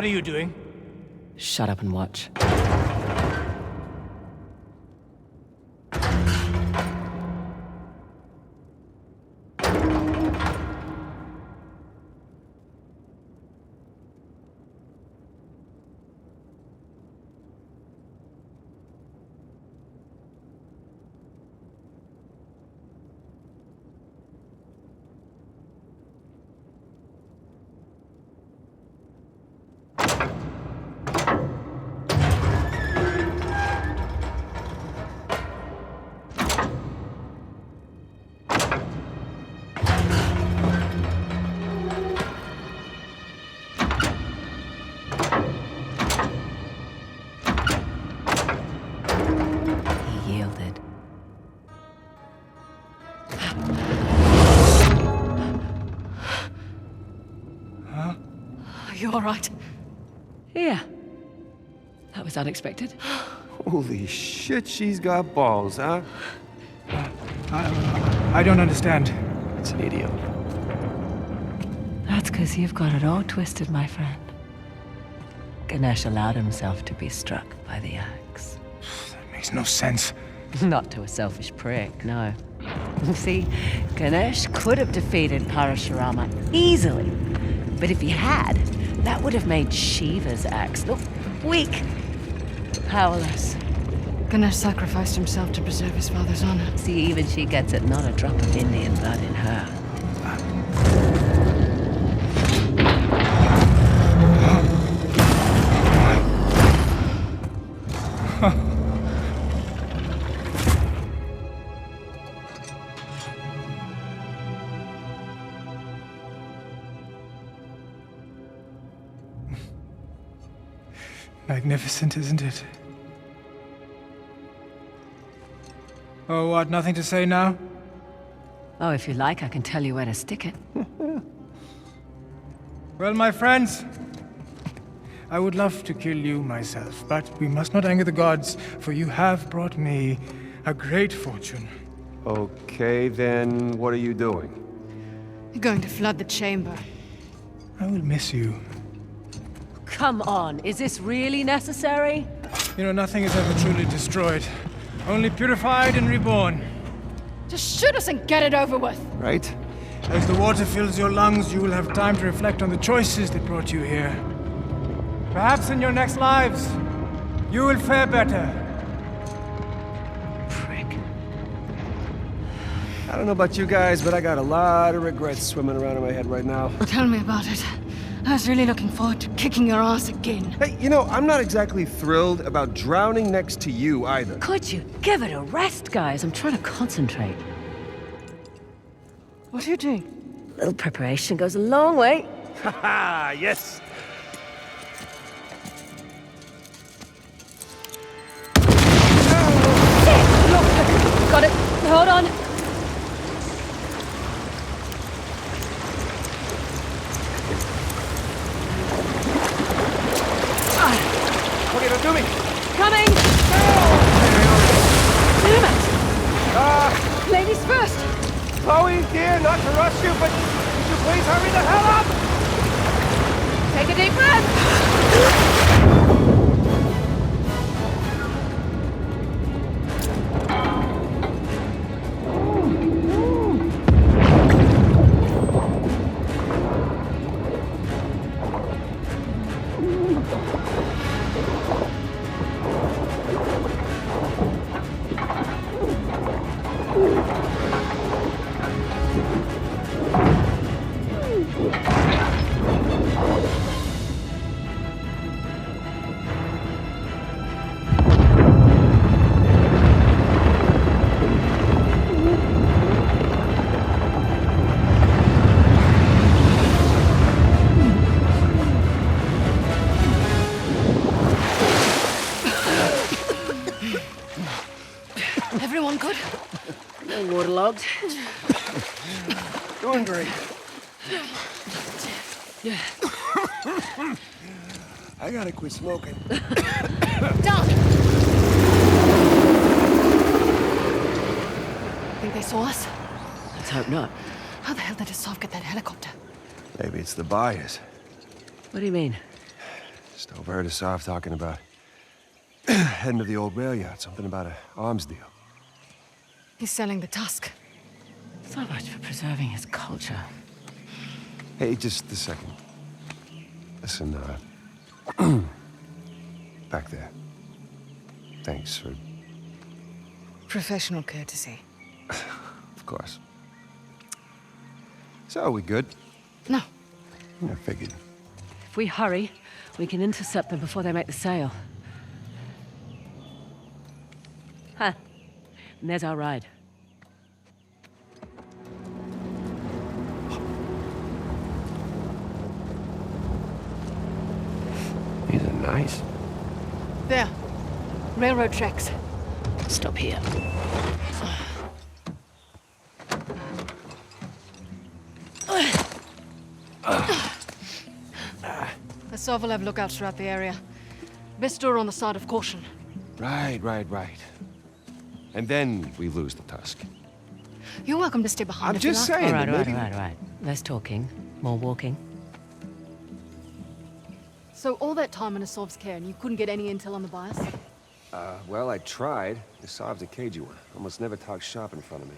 Speaker 10: What are you doing?
Speaker 3: Shut up and watch.
Speaker 17: You all right?
Speaker 3: Yeah. That was unexpected.
Speaker 11: Holy shit, she's got balls, huh?
Speaker 12: I don't understand.
Speaker 11: It's an idiot.
Speaker 3: That's because you've got it all twisted, my friend. Ganesh allowed himself to be struck by the axe.
Speaker 12: That makes no sense.
Speaker 3: Not to a selfish prick, no. See, Ganesh could have defeated Parashurama easily. But if he had, that would have made Shiva's axe look weak, powerless.
Speaker 17: Ganesh sacrificed himself to preserve his father's honor.
Speaker 3: See, even she gets it, not a drop of Indian blood in her.
Speaker 12: Magnificent, isn't it? Oh, what? Nothing to say now?
Speaker 3: Oh, if you like, I can tell you where to stick it.
Speaker 12: Well, my friends, I would love to kill you myself, but we must not anger the gods, for you have brought me a great fortune.
Speaker 11: Okay, then what are you doing?
Speaker 17: You're going to flood the chamber.
Speaker 12: I will miss you.
Speaker 3: Come on, is this really necessary?
Speaker 12: You know, nothing is ever truly destroyed. Only purified and reborn.
Speaker 17: Just shoot us and get it over with.
Speaker 11: Right?
Speaker 12: As the water fills your lungs, you will have time to reflect on the choices that brought you here. Perhaps in your next lives, you will fare better.
Speaker 3: Prick.
Speaker 11: I don't know about you guys, but I got a lot of regrets swimming around in my head right now.
Speaker 17: Tell me about it. I was really looking forward to kicking your ass again.
Speaker 11: Hey, you know, I'm not exactly thrilled about drowning next to you either.
Speaker 3: Could you give it a rest, guys? I'm trying to concentrate.
Speaker 17: What are you doing?
Speaker 3: A little preparation goes a long way.
Speaker 11: Haha, yes.
Speaker 3: Look, got it. Hold on.
Speaker 11: Okay, don't do me.
Speaker 3: Coming! Damn it! Ladies first!
Speaker 11: Chloe, dear, not to rush you, but could you please hurry the hell up?
Speaker 3: Take a deep breath!
Speaker 17: Everyone good?
Speaker 3: No waterlogged.
Speaker 11: Doing great. I gotta quit smoking.
Speaker 17: Down! Think they saw us?
Speaker 3: Let's hope not.
Speaker 17: How the hell did Asaf get that helicopter?
Speaker 11: Maybe it's the buyers.
Speaker 3: What do you mean?
Speaker 11: Just overheard Asaf talking about heading to the old rail yard, something about an arms deal.
Speaker 17: He's selling the Tusk.
Speaker 3: So much for preserving his culture.
Speaker 11: Hey, just a second. Listen, back there. Thanks for...
Speaker 17: Professional courtesy.
Speaker 11: Of course. So, we good?
Speaker 17: No.
Speaker 11: I figured.
Speaker 3: If we hurry, we can intercept them before they make the sale. Huh. And there's our ride.
Speaker 11: These are nice.
Speaker 17: There. Railroad tracks.
Speaker 3: Stop here.
Speaker 17: Asaf will have lookouts throughout the area. Best door on the side of caution.
Speaker 11: Right. And then we lose the Tusk.
Speaker 17: You're welcome to stay behind
Speaker 11: I'm
Speaker 17: if you
Speaker 11: just
Speaker 17: like.
Speaker 11: saying.
Speaker 3: All
Speaker 11: maybe...
Speaker 3: right. Less talking, more walking.
Speaker 17: So all that time in Asaf's care and you couldn't get any intel on the buyers?
Speaker 11: Well, I tried. Asaf's a cagey one. Almost never talks shop in front of me.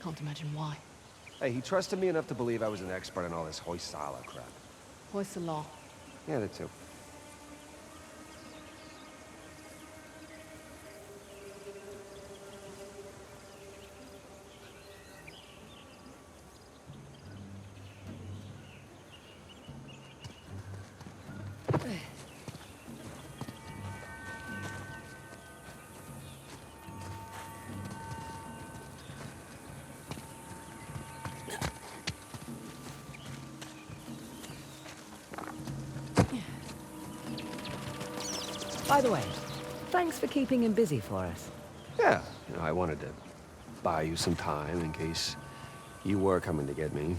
Speaker 17: Can't imagine why.
Speaker 11: Hey, he trusted me enough to believe I was an expert on all this Hoysala crap.
Speaker 17: Hoysala.
Speaker 11: Yeah, that too.
Speaker 3: By the way, thanks for keeping him busy for us.
Speaker 11: Yeah, I wanted to buy you some time in case you were coming to get me.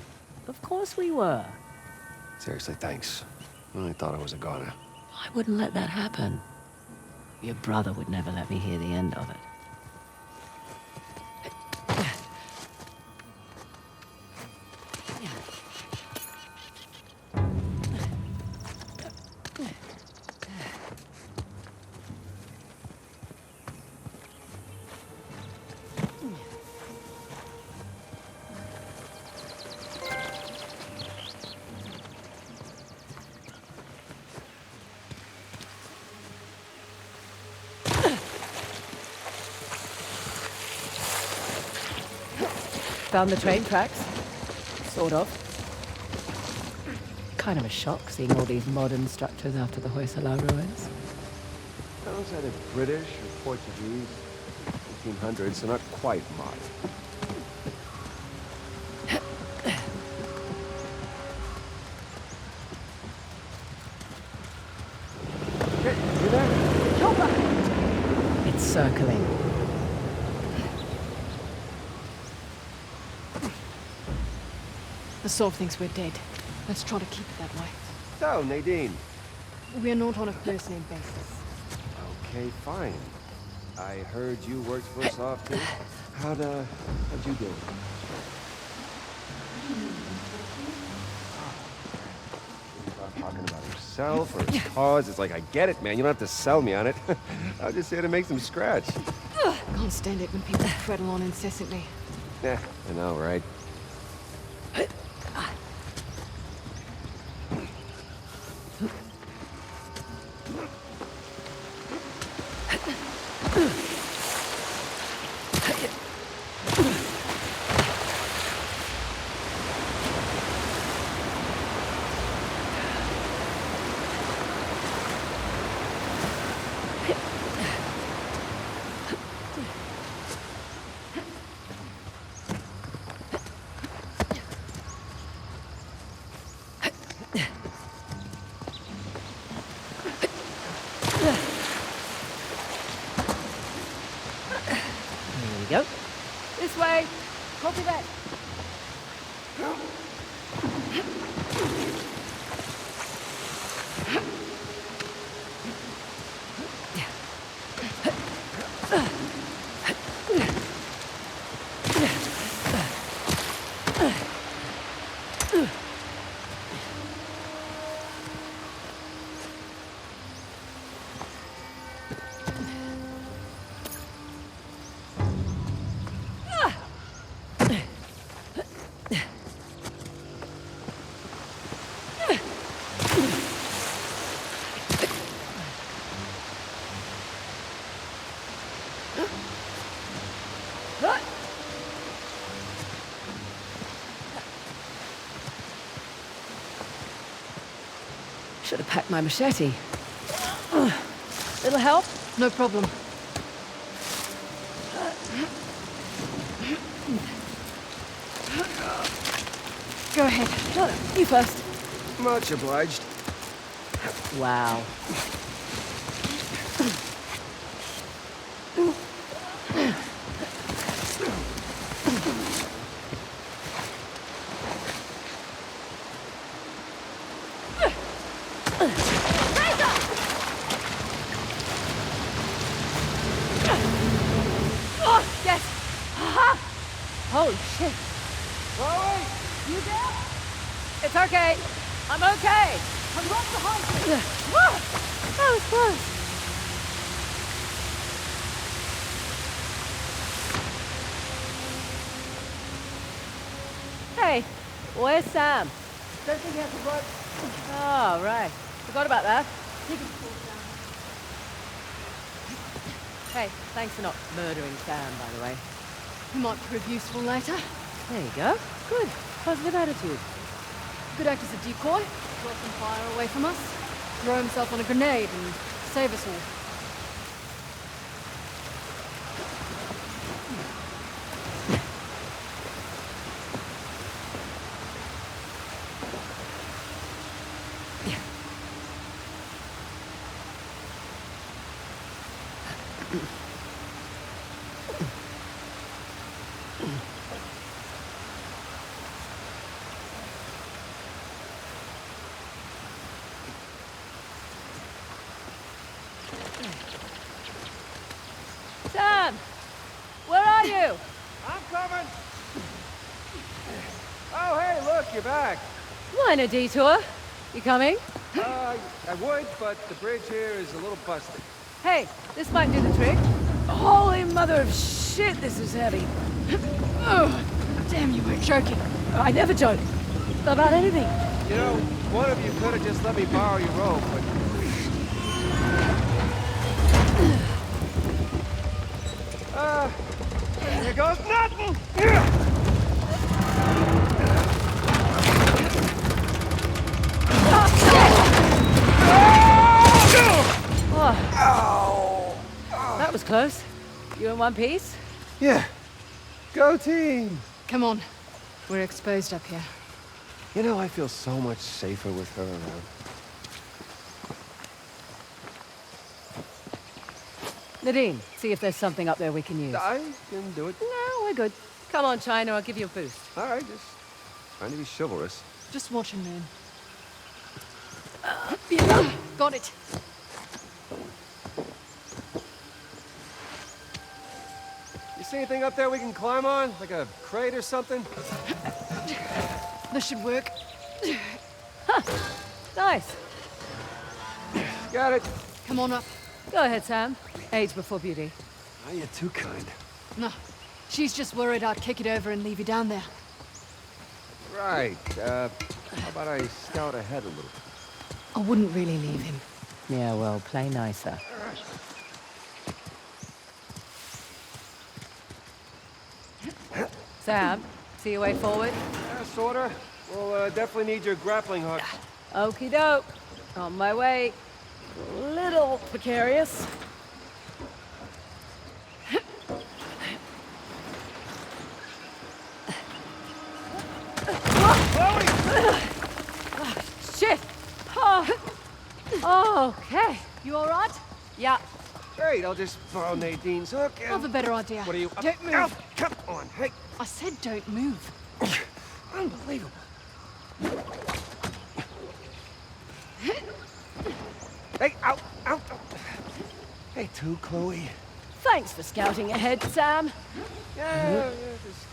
Speaker 3: Of course we were.
Speaker 11: Seriously, thanks. I thought I was a goner.
Speaker 3: I wouldn't let that happen. Your brother would never let me hear the end of it. Found the train tracks? Sort of. Kind of a shock seeing all these modern structures after the Hoysala ruins.
Speaker 11: Those either British or Portuguese. 1800s, so not quite modern. You there?
Speaker 3: Chopper! It's circling.
Speaker 17: Asaf thinks we're dead. Let's try to keep it that way.
Speaker 11: So, Nadine.
Speaker 17: We're not on a first-name basis.
Speaker 11: Okay, fine. I heard you worked for Asaf too. How'd you do? Talking about himself or his cause. It's like, I get it, man. You don't have to sell me on it. I was just here to make some scratch.
Speaker 17: Can't stand it when people prattle on incessantly.
Speaker 11: Yeah, I know, right?
Speaker 3: Go. This way. Copy that. pack my machete. It'll help?
Speaker 17: No problem. Go ahead.
Speaker 3: No, you first.
Speaker 11: Much obliged.
Speaker 3: Wow.
Speaker 4: Oh, yes! Aha!
Speaker 3: Holy shit.
Speaker 4: Chloe! You there? It's okay. I'm okay. I'm right behind you. Ah, that was close.
Speaker 3: Hey, where's Sam?
Speaker 4: Don't think he has a rope.
Speaker 3: Oh, right. Forgot about that. Hey, thanks for not murdering Sam, by the way.
Speaker 17: He might prove useful later.
Speaker 3: There you go. Good. Positive attitude.
Speaker 17: Could act as a decoy, draw some fire away from us, throw himself on a grenade and save us all.
Speaker 3: Sam! Where are you?
Speaker 11: I'm coming! Oh, hey, look, you're back.
Speaker 3: Minor detour. You coming?
Speaker 11: I would, but the bridge here is a little busted.
Speaker 3: Hey, this might do the trick. Holy mother of shit, this is heavy.
Speaker 17: Oh, damn, you weren't joking.
Speaker 3: I never joke. About anything.
Speaker 11: You know, one of you could have just let me borrow your rope, but... here goes nothing!
Speaker 3: Oh. That was close. You in one piece?
Speaker 11: Yeah. Go team!
Speaker 17: Come on. We're exposed up here.
Speaker 11: You know, I feel so much safer with her around.
Speaker 3: Nadine, see if there's something up there we can use.
Speaker 11: I can do it.
Speaker 3: No, we're good. Come on, China, I'll give you a boost.
Speaker 11: All right, just trying to be chivalrous.
Speaker 17: Just watch him, man. Got it.
Speaker 11: You see anything up there we can climb on? Like a crate or something?
Speaker 17: This should work.
Speaker 3: Nice.
Speaker 11: Got it.
Speaker 17: Come on up.
Speaker 3: Go ahead, Sam. Age before beauty.
Speaker 11: Oh, you're too kind.
Speaker 17: No. She's just worried I'd kick it over and leave you down there.
Speaker 11: Right. How about I scout ahead a little?
Speaker 17: I wouldn't really leave him.
Speaker 3: Yeah, well, play nicer. Sam, see your way forward?
Speaker 11: Yeah, sorta. We'll definitely need your grappling hook.
Speaker 3: Okie doke. On my way. A little precarious. Shit! Oh, okay.
Speaker 17: You all right?
Speaker 3: Yeah.
Speaker 11: Great, I'll just borrow Nadine's hook and...
Speaker 17: I have a better idea.
Speaker 11: What are you...
Speaker 17: Don't move.
Speaker 11: Ow, come on, hey.
Speaker 17: I said don't move.
Speaker 11: Unbelievable. Hey, ow, ow, ow. Hey, too, Chloe.
Speaker 3: Thanks for scouting ahead, Sam.
Speaker 11: Yeah, just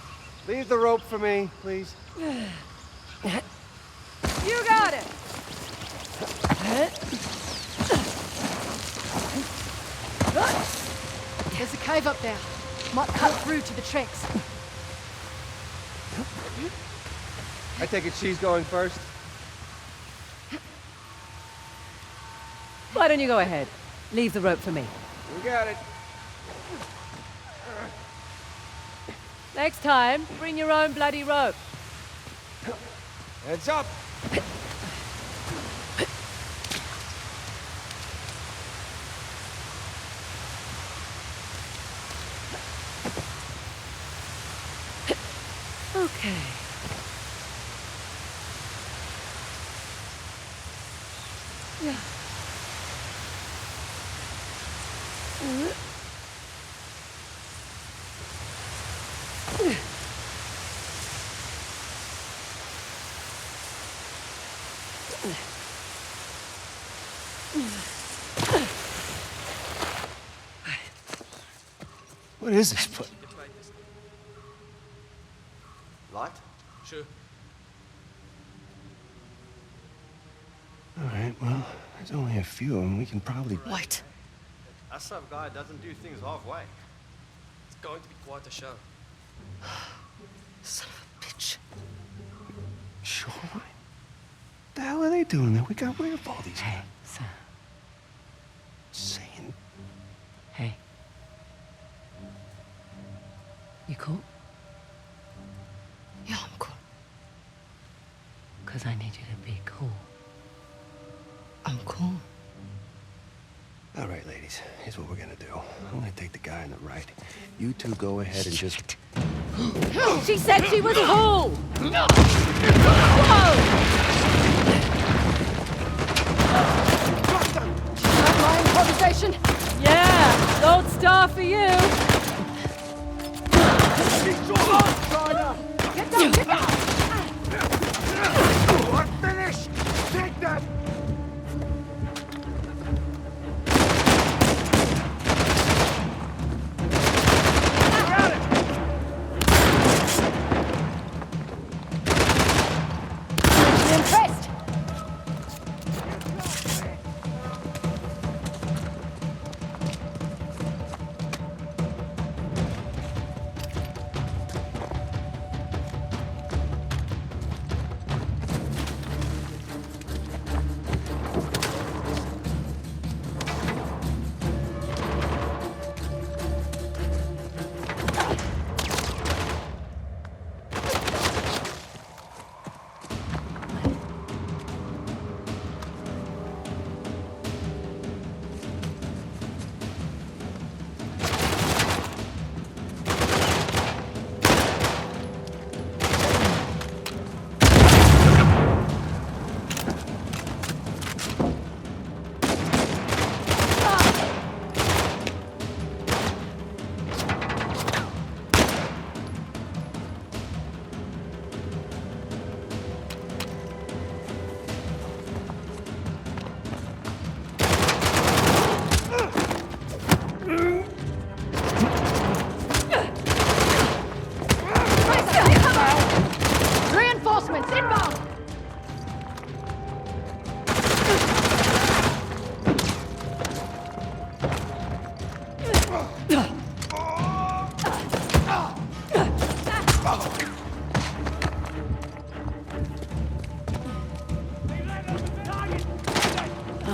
Speaker 11: leave the rope for me, please.
Speaker 3: You got it.
Speaker 17: There's a cave up there. Might cut through to the tracks.
Speaker 11: I take it she's going first?
Speaker 3: Why don't you go ahead? Leave the rope for me.
Speaker 11: You got it.
Speaker 3: Next time, bring your own bloody rope.
Speaker 11: Heads up.
Speaker 3: Okay. Yeah.
Speaker 11: What is this place?
Speaker 18: Light?
Speaker 5: Sure.
Speaker 11: All right, well, there's only a few, and we can probably...
Speaker 2: What?
Speaker 18: That sub guy doesn't do things halfway.
Speaker 5: It's going to be quite a show.
Speaker 2: Son of a bitch.
Speaker 11: Sure. What the hell are they doing there? We got rid of all these guys.
Speaker 3: Sir.
Speaker 11: Saying...
Speaker 3: Hey. You cool?
Speaker 2: Yeah, I'm cool.
Speaker 3: Because I need you to be cool.
Speaker 2: I'm cool.
Speaker 11: All right, ladies, here's what we're gonna do. I'm gonna take the guy on the right. You two go ahead and just...
Speaker 4: She said she was cool! Whoa! Line conversation? Yeah, gold star for you! Get down, get down!
Speaker 8: We're finished! Take that!
Speaker 4: Impressed! Reinforcements inbound!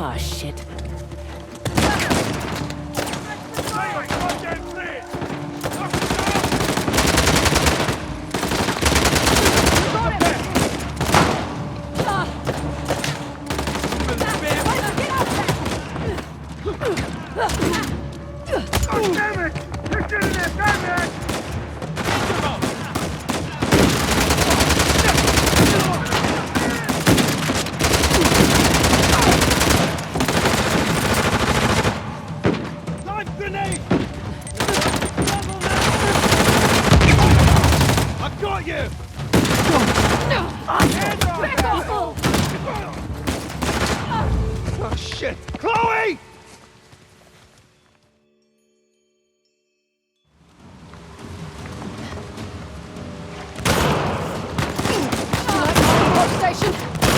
Speaker 3: Oh, shit.
Speaker 8: Oh, damn it! You're getting there, damn it!
Speaker 14: Live grenade! I got you! Oh shit! Chloe!
Speaker 4: Station?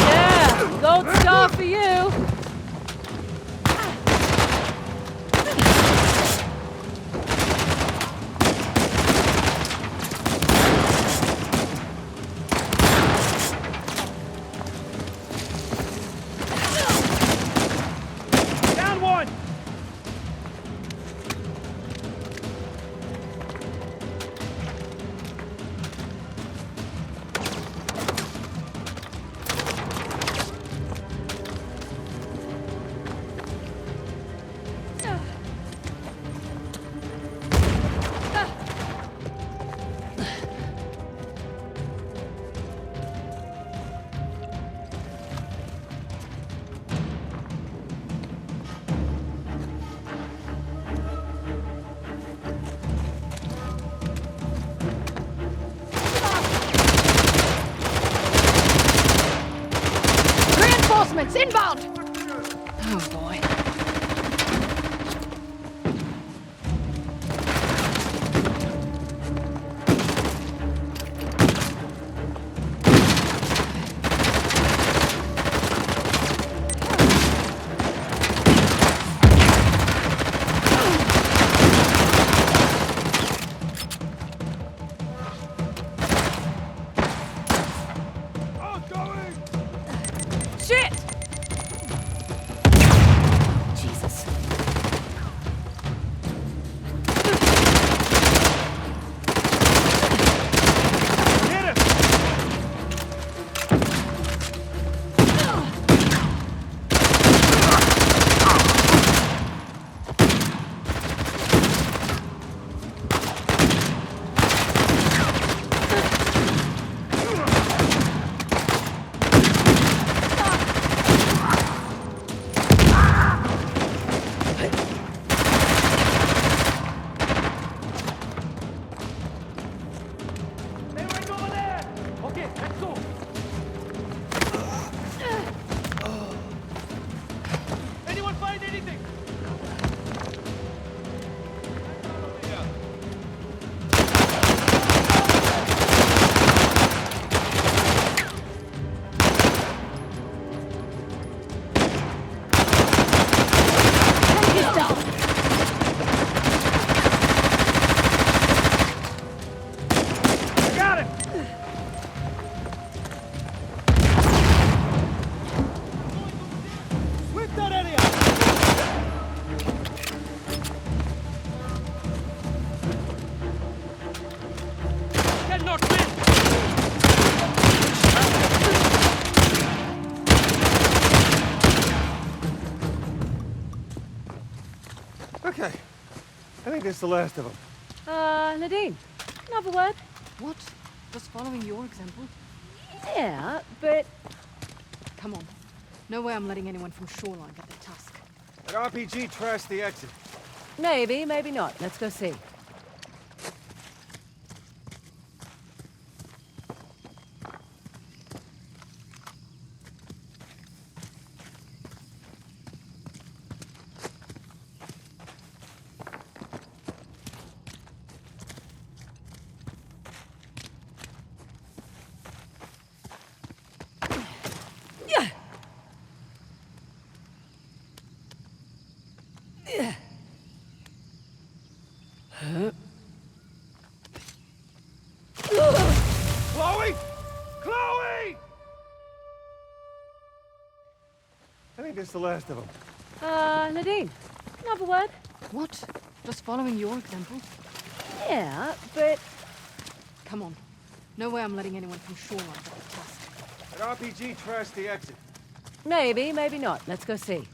Speaker 4: Yeah, gold star for you!
Speaker 14: Down one!
Speaker 11: I think that's the last of them.
Speaker 4: Nadine, can I have a word?
Speaker 17: What? Just following your example?
Speaker 4: Yeah, but...
Speaker 17: Come on. No way I'm letting anyone from Shoreline get the Tusk.
Speaker 11: That RPG trashed the exit.
Speaker 4: Maybe, maybe not. Let's go see.
Speaker 11: Chloe! Chloe! I think that's the last of them.
Speaker 4: Nadine, can I have a word?
Speaker 17: What? Just following your example?
Speaker 4: Yeah, but...
Speaker 17: Come on. No way I'm letting anyone from Shoreline get the Tusk.
Speaker 11: That RPG trashed the exit.
Speaker 4: Maybe, maybe not. Let's go see.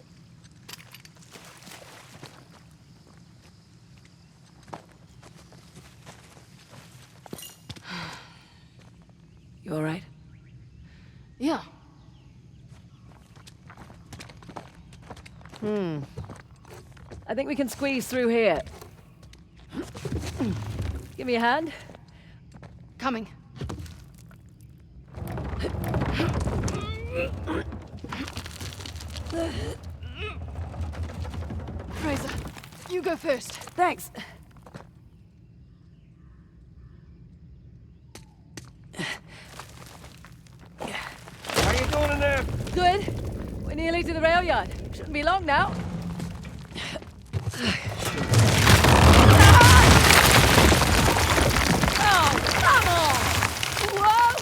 Speaker 4: You all right?
Speaker 17: Yeah.
Speaker 4: I think we can squeeze through here. Give me a hand.
Speaker 17: Coming. Frazer, you go first.
Speaker 4: Thanks.
Speaker 11: How you doing in there?
Speaker 4: Good. We're nearly to the rail yard. Shouldn't be long now. Oh, come on! Whoa!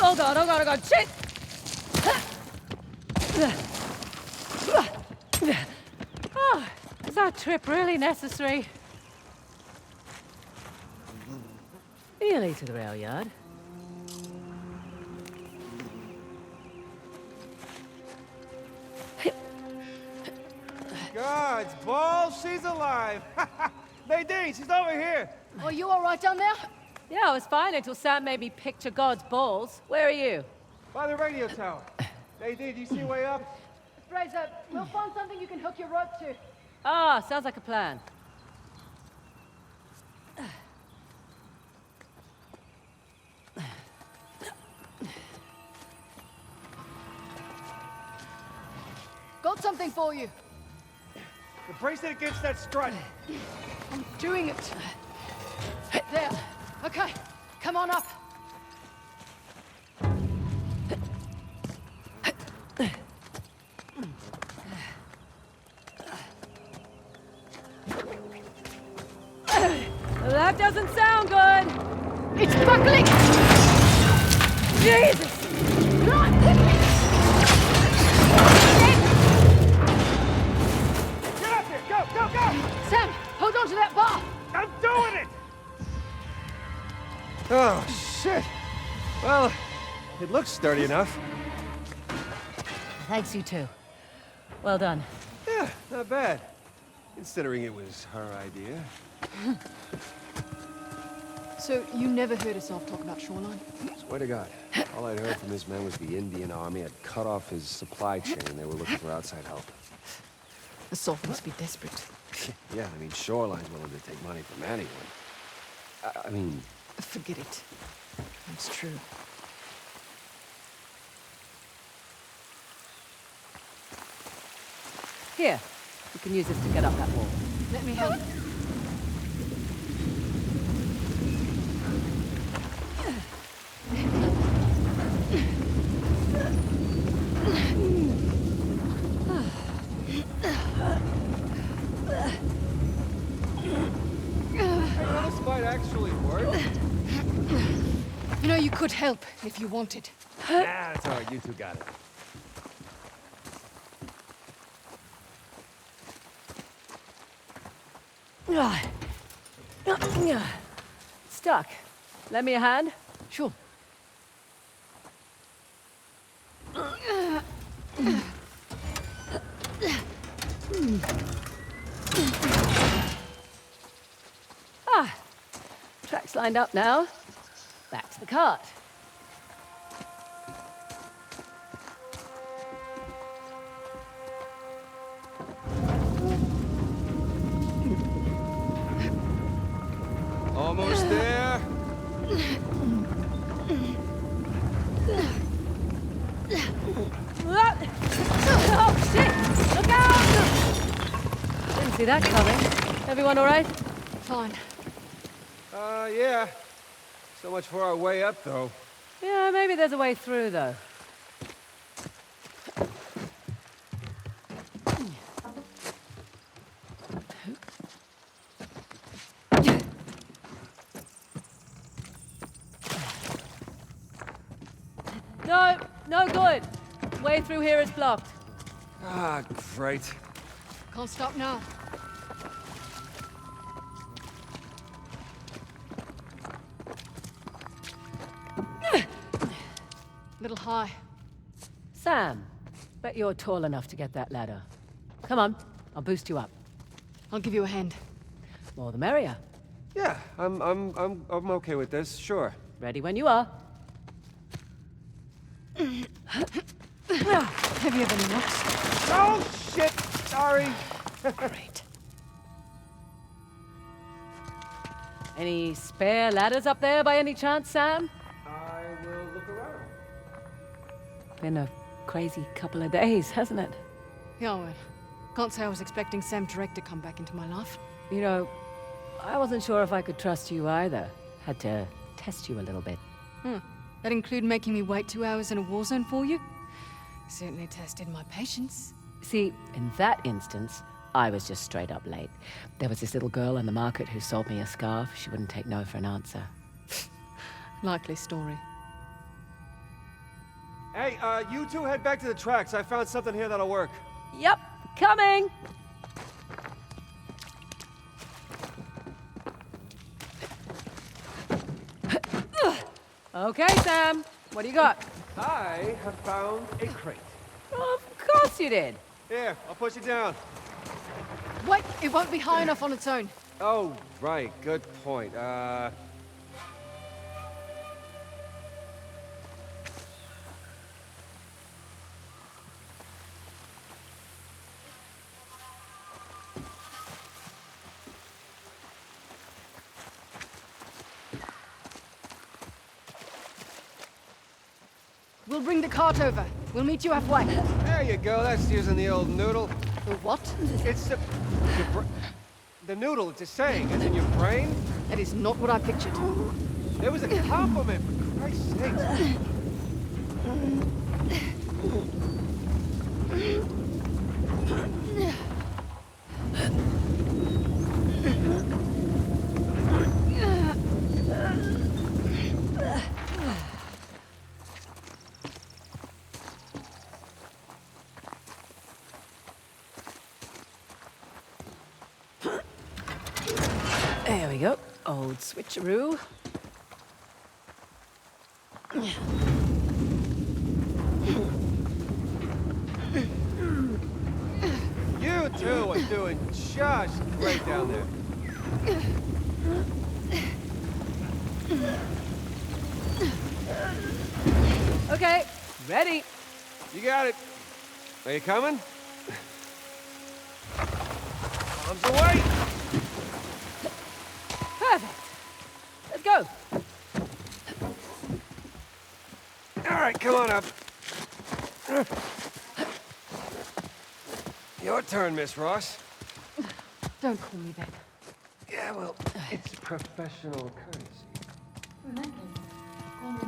Speaker 4: Oh god, oh god, oh god, shit! Oh, is that trip really necessary? Nearly to the rail yard.
Speaker 11: God's balls, she's alive! Nadine, she's over here!
Speaker 17: Oh, you all right down there?
Speaker 4: Yeah, I was fine until Sam made me picture God's balls. Where are you?
Speaker 11: By the radio tower. Nadine, do you see a way up?
Speaker 17: Frazer, we'll find something you can hook your rope to.
Speaker 4: Ah, sounds like a plan.
Speaker 17: Got something for you.
Speaker 11: The bracelet against that strut.
Speaker 17: I'm doing it. There. Okay, come on up.
Speaker 4: That doesn't sound good.
Speaker 17: It's buckling.
Speaker 4: Jesus!
Speaker 11: Get up here! Go, go, go!
Speaker 17: Sam, hold on to that bar.
Speaker 11: I'm doing it! Oh, shit. Well, it looks sturdy enough.
Speaker 4: Thanks, you two. Well done.
Speaker 11: Yeah, not bad. Considering it was her idea.
Speaker 17: So, you never heard yourself talk about Shoreline?
Speaker 11: Swear to God. All I'd heard from his men was the Indian army had cut off his supply chain and they were looking for outside help.
Speaker 17: Assault must be desperate.
Speaker 11: Yeah, I mean, Shoreline's willing to take money from anyone. I mean...
Speaker 17: Forget it. That's true.
Speaker 4: Here, you can use this to get up that wall.
Speaker 17: Let me help.
Speaker 11: This might actually work.
Speaker 17: You know, you could help if you wanted.
Speaker 11: Nah, that's all right. You two got it.
Speaker 3: Stuck. Lend me a hand?
Speaker 13: Sure.
Speaker 3: Tracks lined up now. Back to the cart.
Speaker 11: Almost there.
Speaker 3: Oh, shit! Look out! Didn't see that coming. Everyone all right?
Speaker 17: Fine.
Speaker 11: Yeah. So much for our way up, though.
Speaker 3: Yeah, maybe there's a way through, though. No, no good. Way through here is blocked.
Speaker 11: Ah, great.
Speaker 17: Can't stop now. Little high.
Speaker 3: Sam, bet you're tall enough to get that ladder. Come on, I'll boost you up.
Speaker 17: I'll give you a hand.
Speaker 3: More the merrier.
Speaker 11: Yeah, I'm okay with this. Sure.
Speaker 3: Ready when you are.
Speaker 17: Have you ever knocks?
Speaker 11: Oh shit! Sorry.
Speaker 3: Great. Any spare ladders up there by any chance, Sam?
Speaker 11: I will look around.
Speaker 3: Been a crazy couple of days, hasn't it?
Speaker 17: Yeah, well, can't say I was expecting Sam Direct to come back into my life.
Speaker 3: You know, I wasn't sure if I could trust you either. Had to test you a little bit.
Speaker 17: That include making me wait 2 hours in a war zone for you? Certainly tested my patience.
Speaker 3: See, in that instance, I was just straight up late. There was this little girl in the market who sold me a scarf. She wouldn't take no for an answer.
Speaker 17: Likely story.
Speaker 11: Hey, you two head back to the tracks. I found something here that'll work.
Speaker 3: Yep, coming! Okay, Sam. What do you got?
Speaker 11: I have found a crate.
Speaker 3: Of course you did.
Speaker 11: Here, I'll push it down.
Speaker 17: Wait, it won't be high enough on its own.
Speaker 11: Oh, right. Good point.
Speaker 17: We'll bring the cart over. We'll meet you halfway.
Speaker 11: There you go. That's using the old noodle.
Speaker 17: The what?
Speaker 11: It's the noodle. It's a saying. It's in your brain.
Speaker 17: That is not what I pictured.
Speaker 11: It was a compliment, for Christ's sake.
Speaker 3: There we go. Old switcheroo.
Speaker 11: You two are doing just great down there.
Speaker 3: Okay, ready.
Speaker 11: You got it. Are you coming? Arms away!
Speaker 3: Perfect. Let's go.
Speaker 11: All right, come on up. Your turn, Miss Ross.
Speaker 17: Don't call me that.
Speaker 11: Yeah, well, it's professional courtesy.
Speaker 17: In that case, call me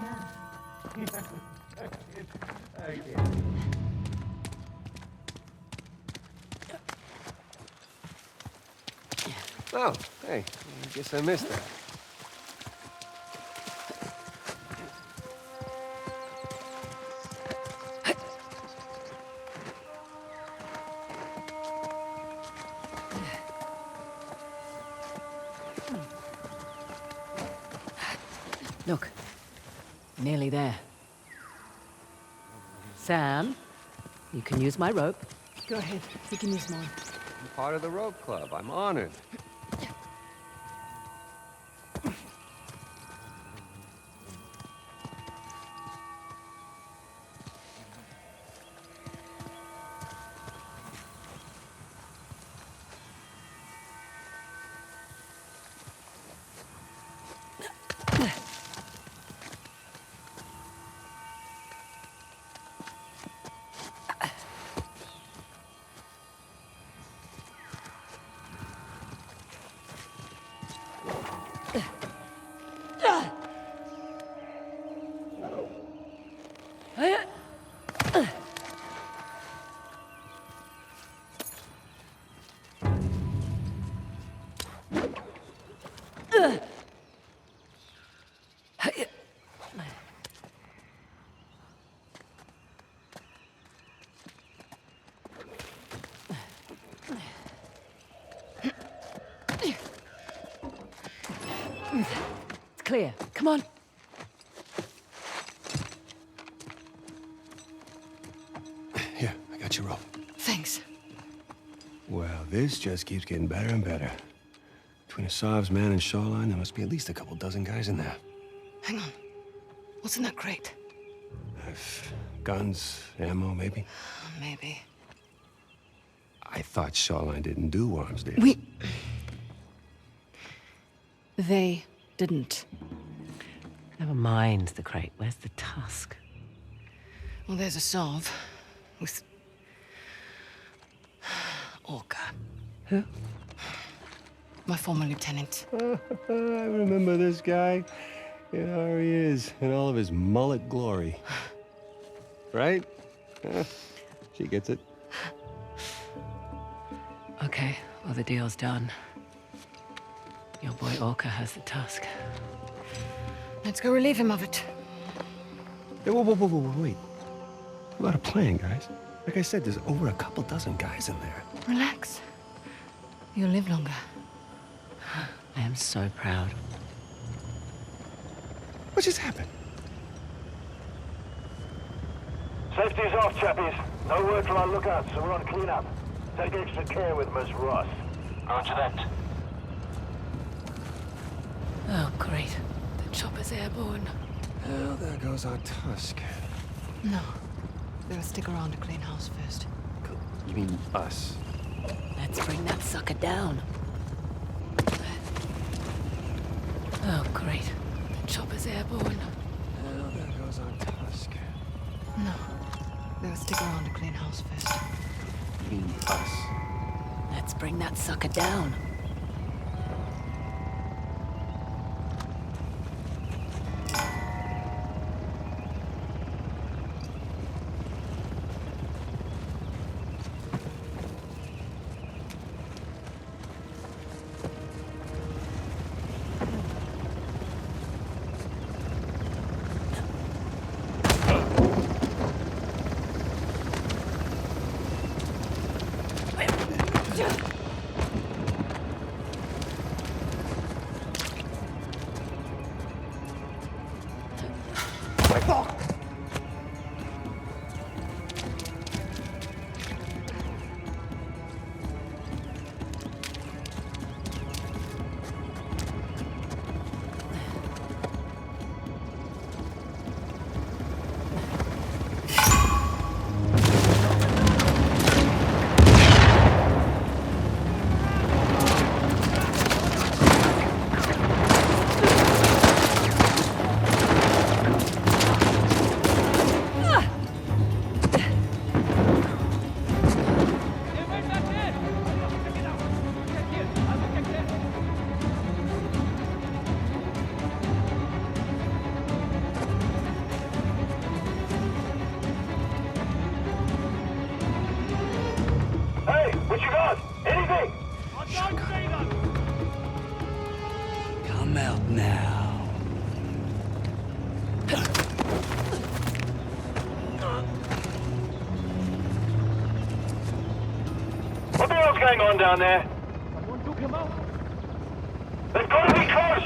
Speaker 17: that.
Speaker 11: Okay. Oh, hey, I guess I missed that.
Speaker 3: Look. Nearly there. Sam, you can use my rope.
Speaker 17: Go ahead. You can use mine.
Speaker 11: I'm part of the rope club. I'm honored.
Speaker 3: It's clear. Come on.
Speaker 19: Here, I got your rope.
Speaker 17: Thanks.
Speaker 19: Well, this just keeps getting better and better. Between Asav's man and Shoreline, there must be at least a couple dozen guys in there.
Speaker 17: Hang on. What's in that crate?
Speaker 19: Guns, ammo, maybe?
Speaker 17: Maybe.
Speaker 19: I thought Shoreline didn't do arms, did
Speaker 17: They didn't.
Speaker 3: Never mind the crate. Where's the tusk?
Speaker 17: Well, there's a Sav with Orca.
Speaker 3: Who?
Speaker 17: My former lieutenant.
Speaker 19: I remember this guy. Here he is, in all of his mullet glory. Right? She gets it.
Speaker 3: Okay, well, the deal's done. Your boy Orca has the tusk.
Speaker 17: Let's go relieve him of it.
Speaker 19: Hey, whoa, wait. What about a plan, guys? Like I said, there's over a couple dozen guys in there.
Speaker 17: Relax. You'll live longer.
Speaker 3: I am so proud.
Speaker 19: What just happened?
Speaker 1: Safety's off, chappies. No word from our lookouts, so we're on cleanup. Take extra care with Miss Ross. Roger that.
Speaker 3: Oh, great. The chopper's airborne.
Speaker 19: Well, there goes our Tusk.
Speaker 17: No. They'll stick around to clean house first.
Speaker 19: You mean us?
Speaker 3: Let's bring that sucker down. Oh, great. The chopper's airborne.
Speaker 19: Well, there goes our Tusk.
Speaker 17: No. They'll stick around to clean house first.
Speaker 19: You mean us?
Speaker 3: Let's bring that sucker down.
Speaker 12: Come out now.
Speaker 1: What the hell's going on down there?
Speaker 6: Someone took him out.
Speaker 1: They've got to be close!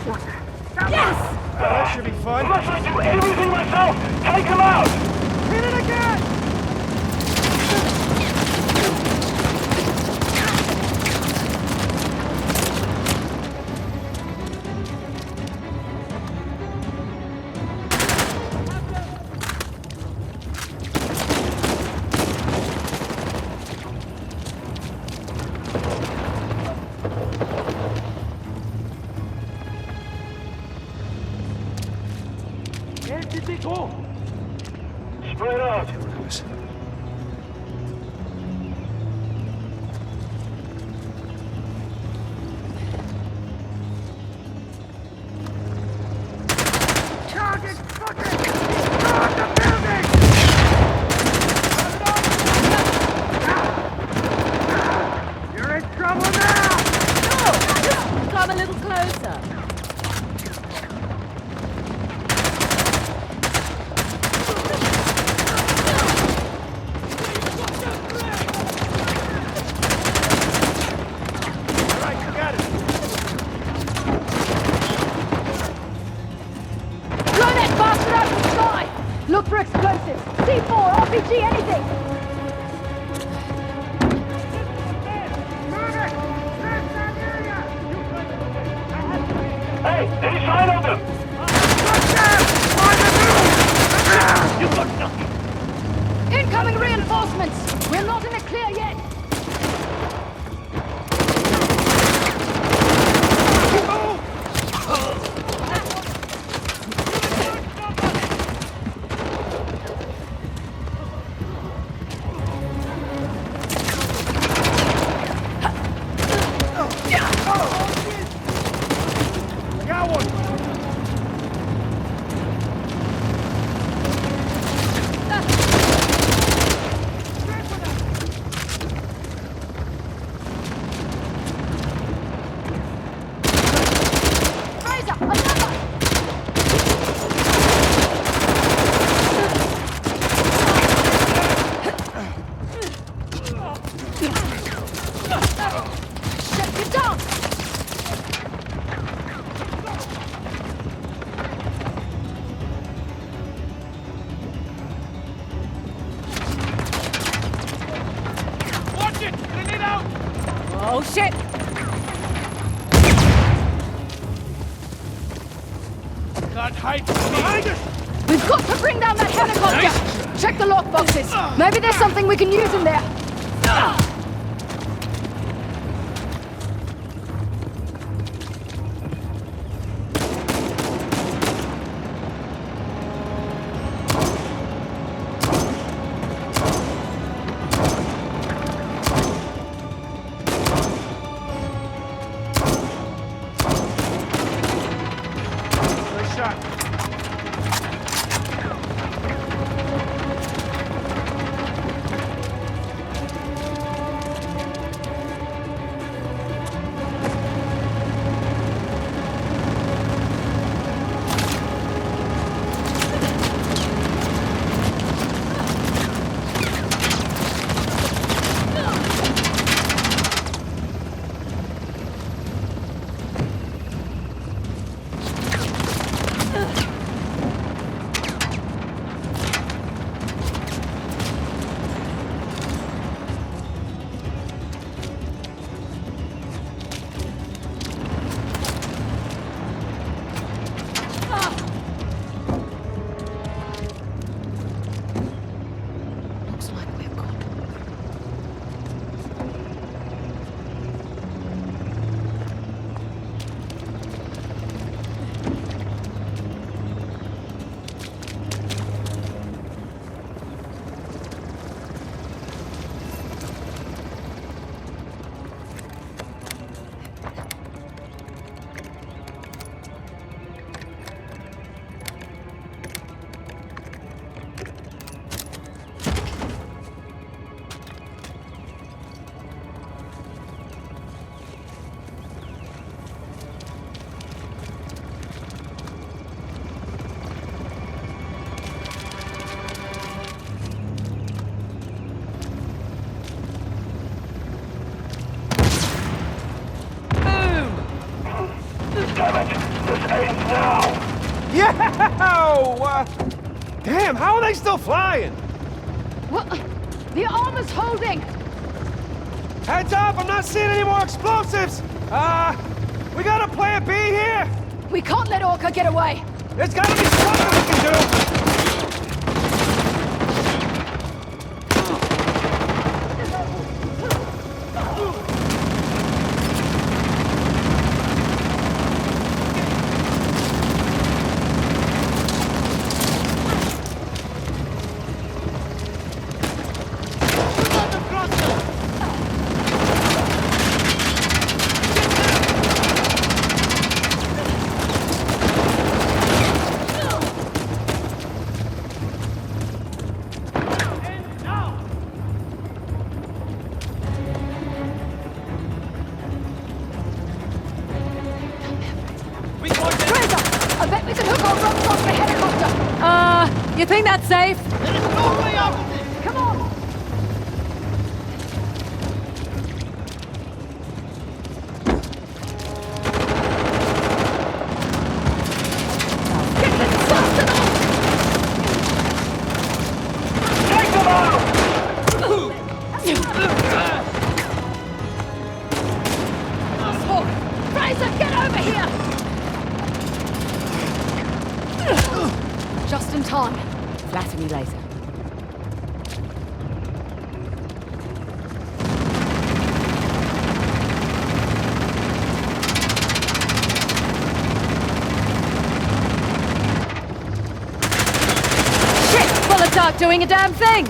Speaker 4: Yes!
Speaker 11: That should be fun.
Speaker 1: Unless I do everything myself, take him out!
Speaker 8: Hit it again!
Speaker 1: Spread out.
Speaker 8: Target fucking! Destroy the building! You're in trouble now!
Speaker 4: No! Just come a little closer. Blow that bastard out of the sky! Look for explosives. C4, RPG, anything!
Speaker 8: Move it! Search that area!
Speaker 1: Hey, any sign of them?
Speaker 8: Watch out! On the move!
Speaker 1: You got nothing.
Speaker 4: Incoming reinforcements! We're not in the clear yet!
Speaker 8: Got one!
Speaker 4: Frazer, another! Shut it down!
Speaker 14: Watch it! Grenade out!
Speaker 4: Oh shit!
Speaker 14: Can't hide from me. Behind us!
Speaker 4: We've got to bring down that helicopter! Check the lockboxes. Maybe there's something we can use in there.
Speaker 14: Nice shot.
Speaker 1: damn it! This ends now!
Speaker 11: Yo! Damn, how are they still flying?
Speaker 4: What? The armor's holding!
Speaker 11: Heads up, I'm not seeing any more explosives! We got a plan B here?
Speaker 4: We can't let Orca get away!
Speaker 11: There's gotta be something we can do!
Speaker 4: You think that's safe?
Speaker 16: There is no way out of this!
Speaker 4: Come on!
Speaker 1: Take them out!
Speaker 4: Asshole! Frazer, get over here! Just in time. Flatter me later. Shit! Bullets aren't doing a damn thing!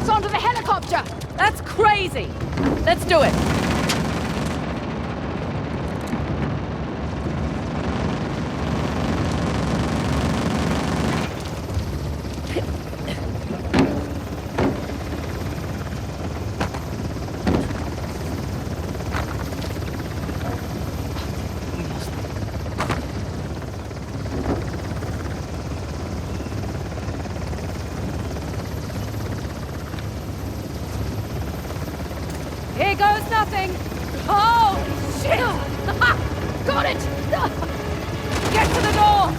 Speaker 4: Onto the helicopter! That's crazy! Let's do it! Here goes nothing! Oh, shit! Got it! Get to the door!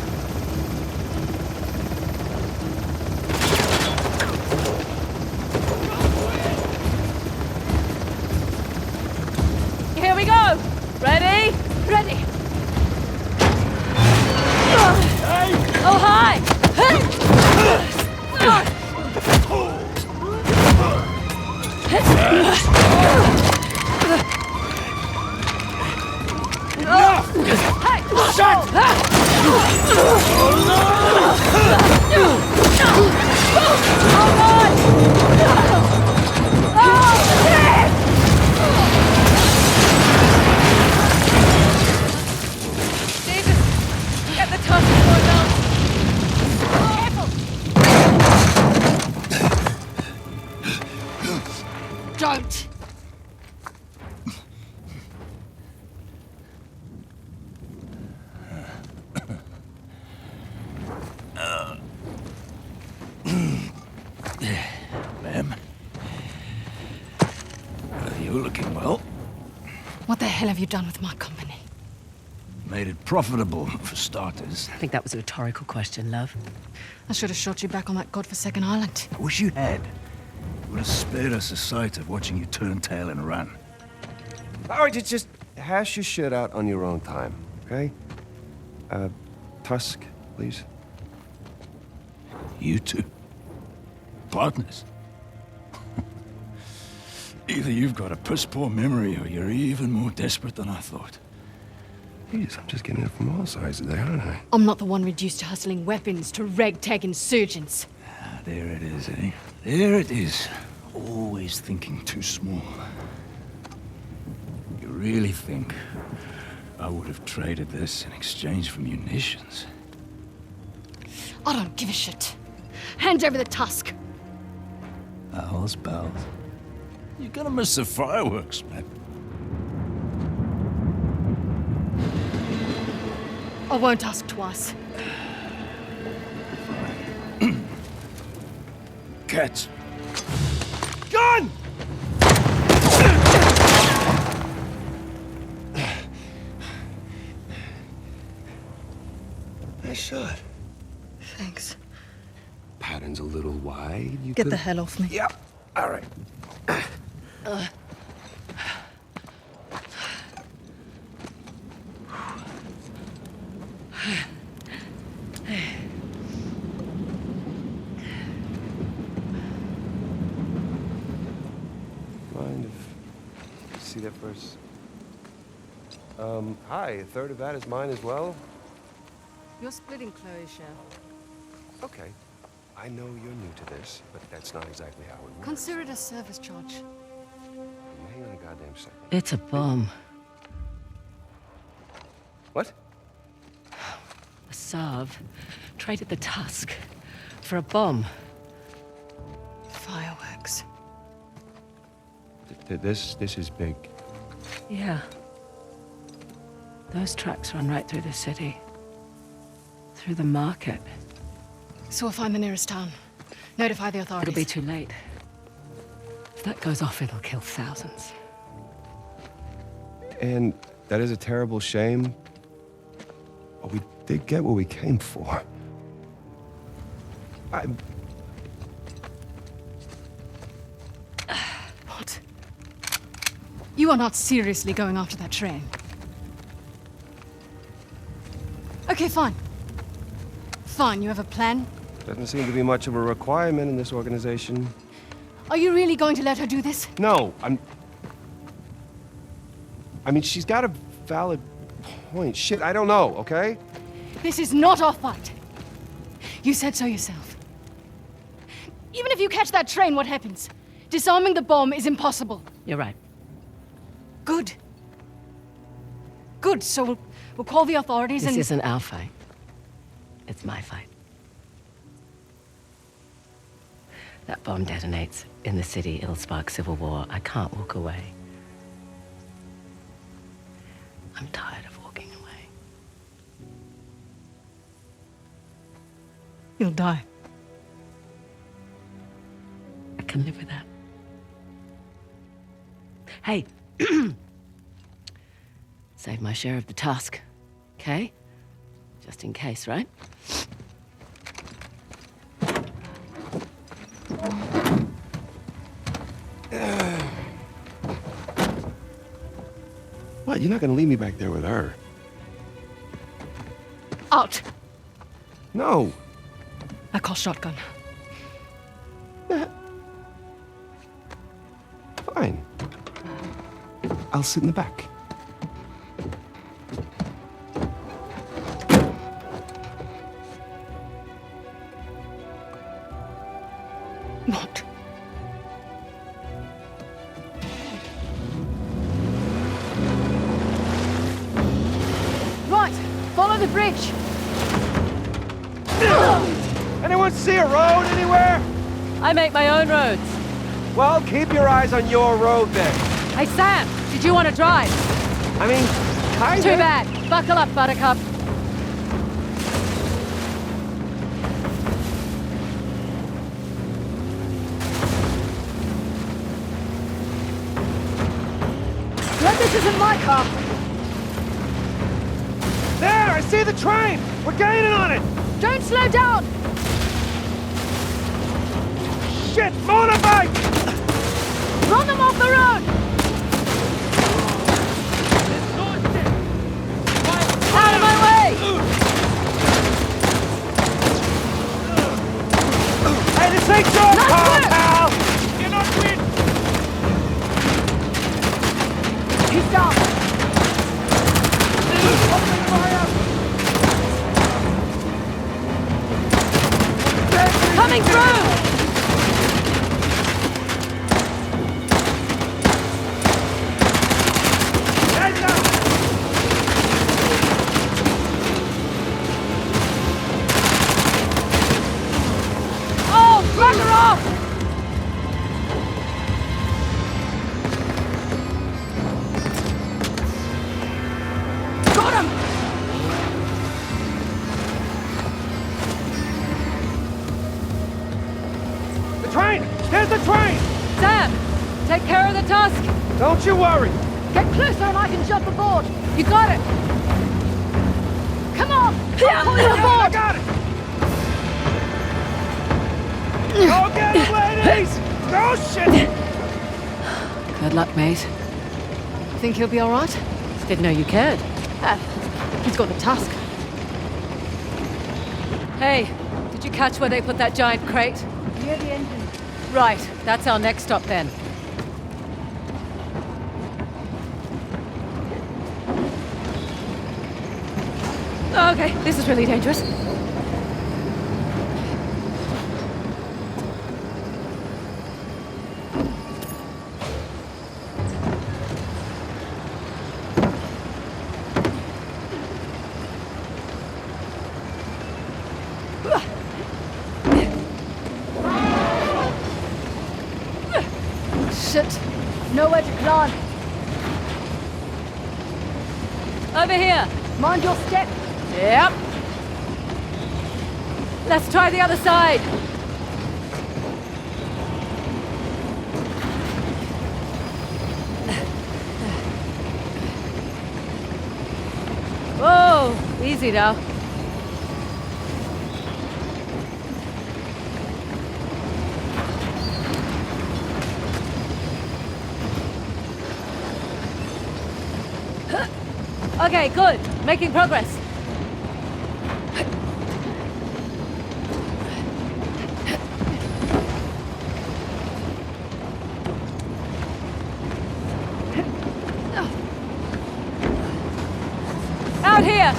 Speaker 4: Here we go! Ready? Ready! Oh, hi! Get the Tusk going down! Careful! Don't!
Speaker 12: Ma'am? You're looking well.
Speaker 17: What the hell have you done with my company?
Speaker 12: Made it profitable, for starters.
Speaker 3: I think that was a rhetorical question, love.
Speaker 17: I should have shot you back on that godforsaken island.
Speaker 12: I wish you had. It would have spared us the sight of watching you turn tail and run.
Speaker 11: All right, just hash your shit out on your own time, okay? Tusk, please.
Speaker 12: You two? Partners? Either you've got a piss-poor memory or you're even more desperate than I thought.
Speaker 11: Jeez, I'm just getting it from all sides today, aren't I?
Speaker 17: I'm not the one reduced to hustling weapons to ragtag insurgents.
Speaker 12: Ah, there it is, eh? There it is. Always thinking too small. You really think I would have traded this in exchange for munitions?
Speaker 17: I don't give a shit. Hand over the Tusk.
Speaker 20: Pals, pals. You're gonna miss the fireworks, man.
Speaker 17: I won't ask twice.
Speaker 20: Cats.
Speaker 11: Gun! Nice shot.
Speaker 17: Thanks.
Speaker 11: Pattern's a little wide. You
Speaker 17: Get
Speaker 11: could...
Speaker 17: the hell off me.
Speaker 11: Yep. All right. Mind if see that first? Hi. A third of that is mine as well.
Speaker 17: You're splitting Chloe's share.
Speaker 11: Okay. I know you're new to this, but that's not exactly how it works.
Speaker 17: Consider it a service charge.
Speaker 11: Hang on a goddamn second.
Speaker 3: It's a bomb.
Speaker 11: What?
Speaker 3: Asav traded the Tusk for a bomb.
Speaker 17: Fireworks.
Speaker 11: This is big.
Speaker 3: Yeah. Those tracks run right through the city. Through the market.
Speaker 17: So we'll find the nearest town. Notify the authorities.
Speaker 3: It'll be too late. If that goes off, it'll kill thousands.
Speaker 11: And that is a terrible shame. But we did get what we came for.
Speaker 17: What? You are not seriously going after that train. Okay, fine. Fine, you have a plan?
Speaker 11: Doesn't seem to be much of a requirement in this organization.
Speaker 17: Are you really going to let her do this?
Speaker 11: No, I mean, she's got a valid point. Shit, I don't know, okay?
Speaker 17: This is not our fight. You said so yourself. Even if you catch that train, what happens? Disarming the bomb is impossible.
Speaker 3: You're right.
Speaker 17: Good. Good, so we'll call the authorities and...
Speaker 3: This isn't our fight. It's my fight. That bomb detonates in the city. It'll spark civil war. I can't walk away. I'm tired of walking away.
Speaker 17: You'll die.
Speaker 3: I can live with that. Hey. Save my share of the Tusk, okay? Just in case, right?
Speaker 11: What? You're not gonna leave me back there with her?
Speaker 17: Out!
Speaker 11: No!
Speaker 17: I call shotgun.
Speaker 11: Fine. I'll sit in the back.
Speaker 17: What? Right! Follow the bridge!
Speaker 11: Anyone see a road anywhere?
Speaker 3: I make my own roads.
Speaker 11: Well, keep your eyes on your road then.
Speaker 3: Hey, Sam, did you want to drive?
Speaker 11: I mean, kinda.
Speaker 3: Too bad. Buckle up, Buttercup.
Speaker 17: Glad this isn't my car!
Speaker 11: There! I see the train! We're gaining on it!
Speaker 17: Don't slow down!
Speaker 11: Shit! Motorbike!
Speaker 17: Run them off the road!
Speaker 3: Out of my way!
Speaker 11: Hey, this ain't your car, pal!
Speaker 14: You're not win!
Speaker 17: He's down!
Speaker 14: Open fire!
Speaker 3: Coming through!
Speaker 11: train! There's the train!
Speaker 4: Sam! Take care of the Tusk!
Speaker 11: Don't you worry!
Speaker 4: Get closer and I can jump aboard! You got it! Come on! Pull you aboard!
Speaker 11: I got it! Go get him, ladies! Oh, shit!
Speaker 3: Good luck, mate.
Speaker 17: Think he'll be all right?
Speaker 3: Didn't know you cared.
Speaker 17: He's got the Tusk.
Speaker 4: Hey, did you catch where they put that giant crate?
Speaker 17: Near the engine.
Speaker 4: Right, that's our next stop then. Okay, this is really dangerous.
Speaker 17: Shit. Nowhere to climb.
Speaker 4: Over here.
Speaker 17: Mind your step.
Speaker 4: Yep. Let's try the other side. Whoa, easy now. Okay, good. Making progress. Out here!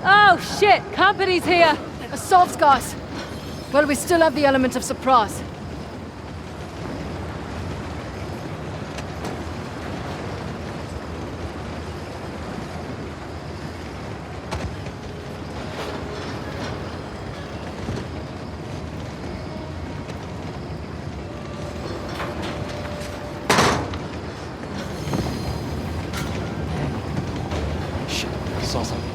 Speaker 4: Oh, shit! Company's here!
Speaker 17: Assaults, guys. Well, we still have the element of surprise.
Speaker 7: Saw something.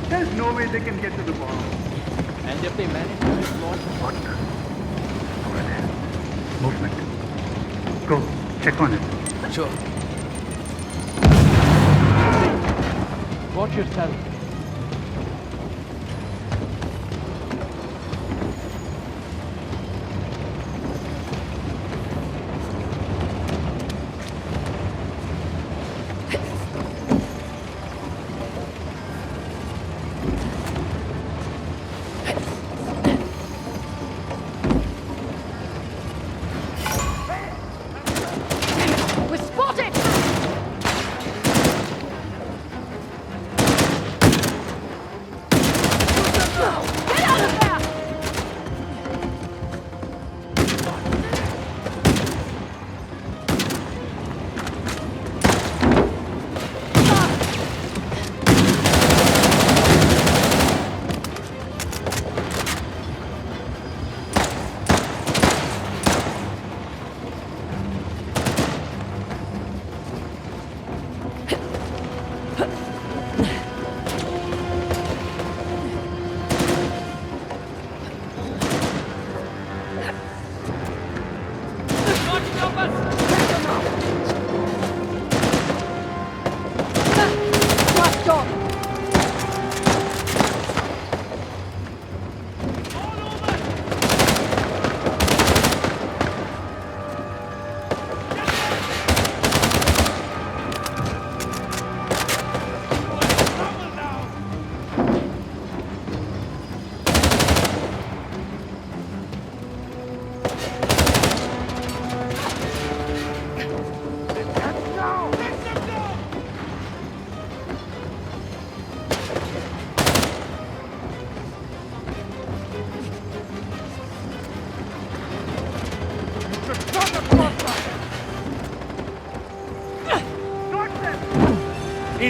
Speaker 8: There's no way they can get to the bomb.
Speaker 6: And if they manage to explode
Speaker 8: what? Over there. Movement. Go. Check on it.
Speaker 5: Sure.
Speaker 6: watch yourself.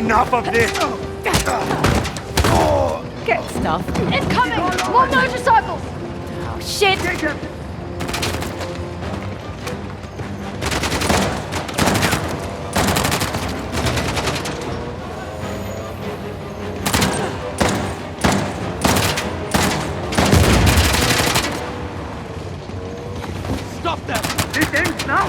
Speaker 8: enough of this!
Speaker 3: Get stuff.
Speaker 4: It's coming! More motorcycles!
Speaker 3: Oh, shit!
Speaker 14: Stop them!
Speaker 8: This ends now!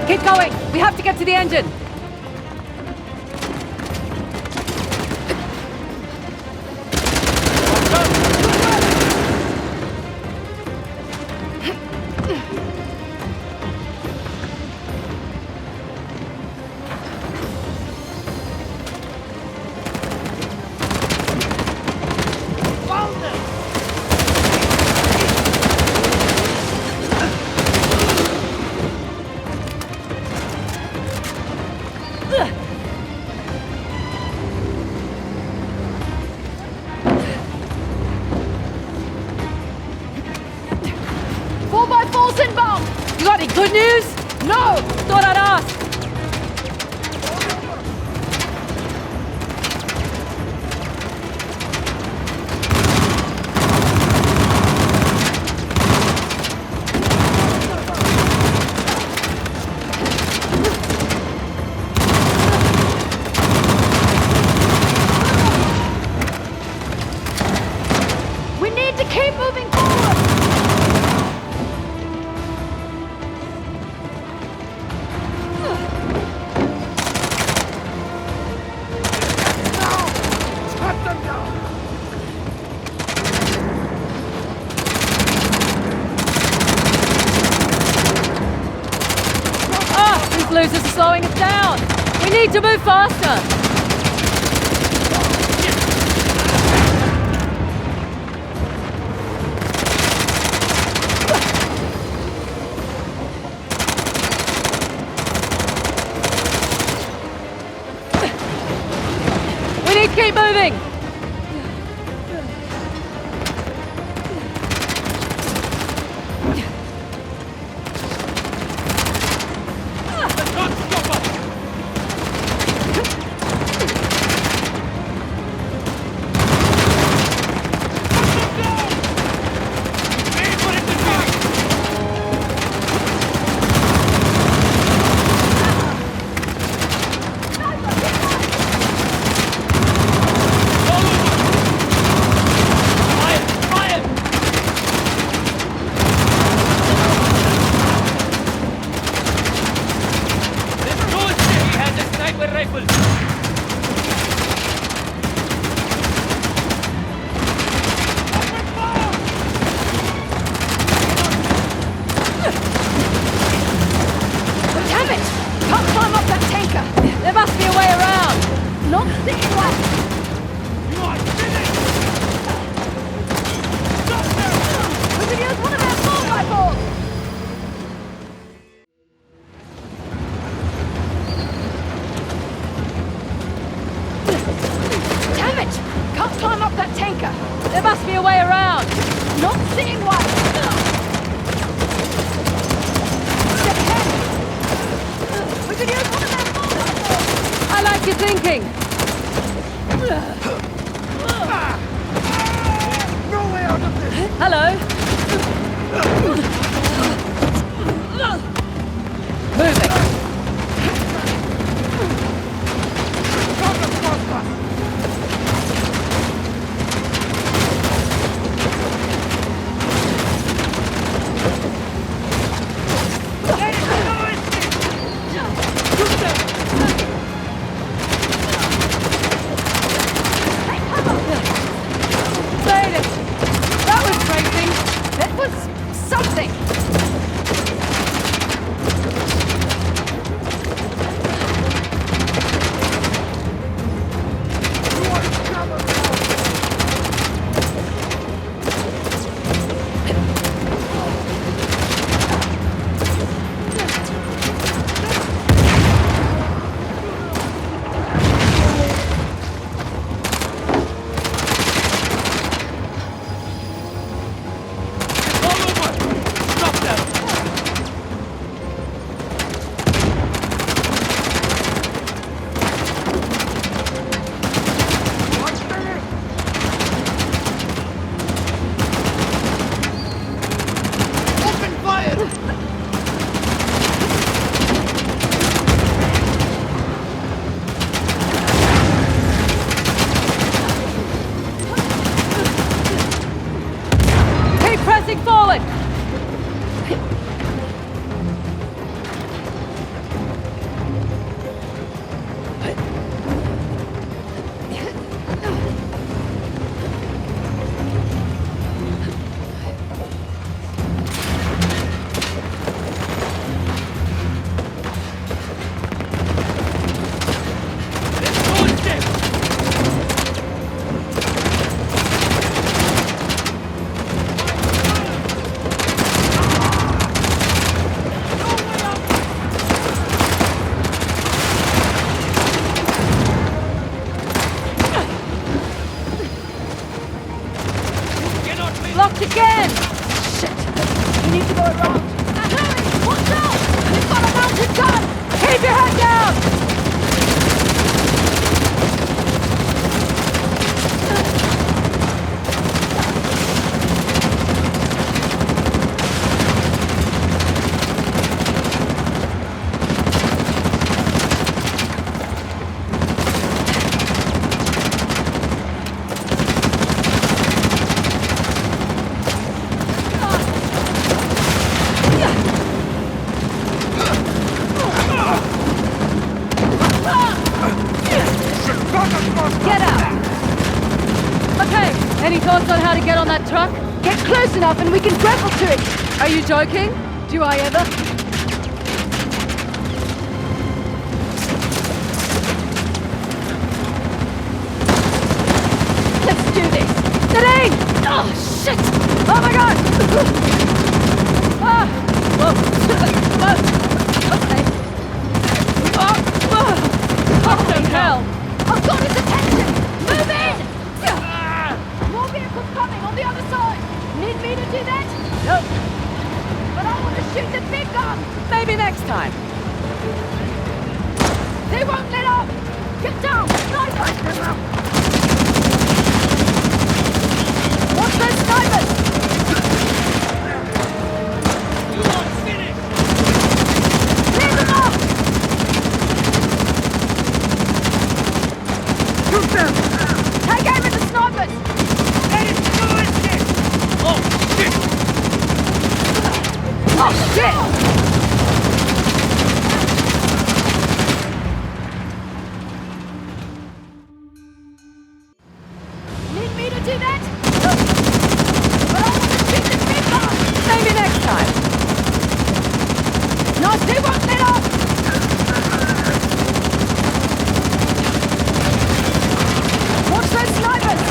Speaker 3: Keep going! We have to get to the engine! Good news? No! Thought I'd ask.
Speaker 4: We need to keep moving forward!
Speaker 3: Losers are slowing us down. We need to move faster. We need to keep moving.
Speaker 4: There must be a way around. Not seeing one. Step ahead. We could use one of them bullets. I like your thinking.
Speaker 16: No way out of this!
Speaker 4: Hello. Moving. Made it. That was racing. It was something. Keep pressing forward. Locked again! Shit! We need to go around. Hurry! Watch out! We've got a mounted gun! Keep your head down! Get out! Okay, any thoughts on how to get on that truck? Get close enough and we can grapple to it! Are you joking? Do I ever? Let's do this! Nadine! Oh, shit! Oh my god! Ah! Whoa! Okay. Holy hell! I've got his attention! Move in! More vehicles coming on the other side! Need me to do that? Nope. But I want to shoot the big gun! Maybe next time. They won't let up! Get down! Snipers! Watch those snipers! You want finish! Clear them off! Shoot them! Take aim at the snipers! Let it go, shit! Oh, shit! Oh, shit! Need me to do that? No. But I want to shoot the big one! Maybe next time. No, they won't let up! Watch those snipers!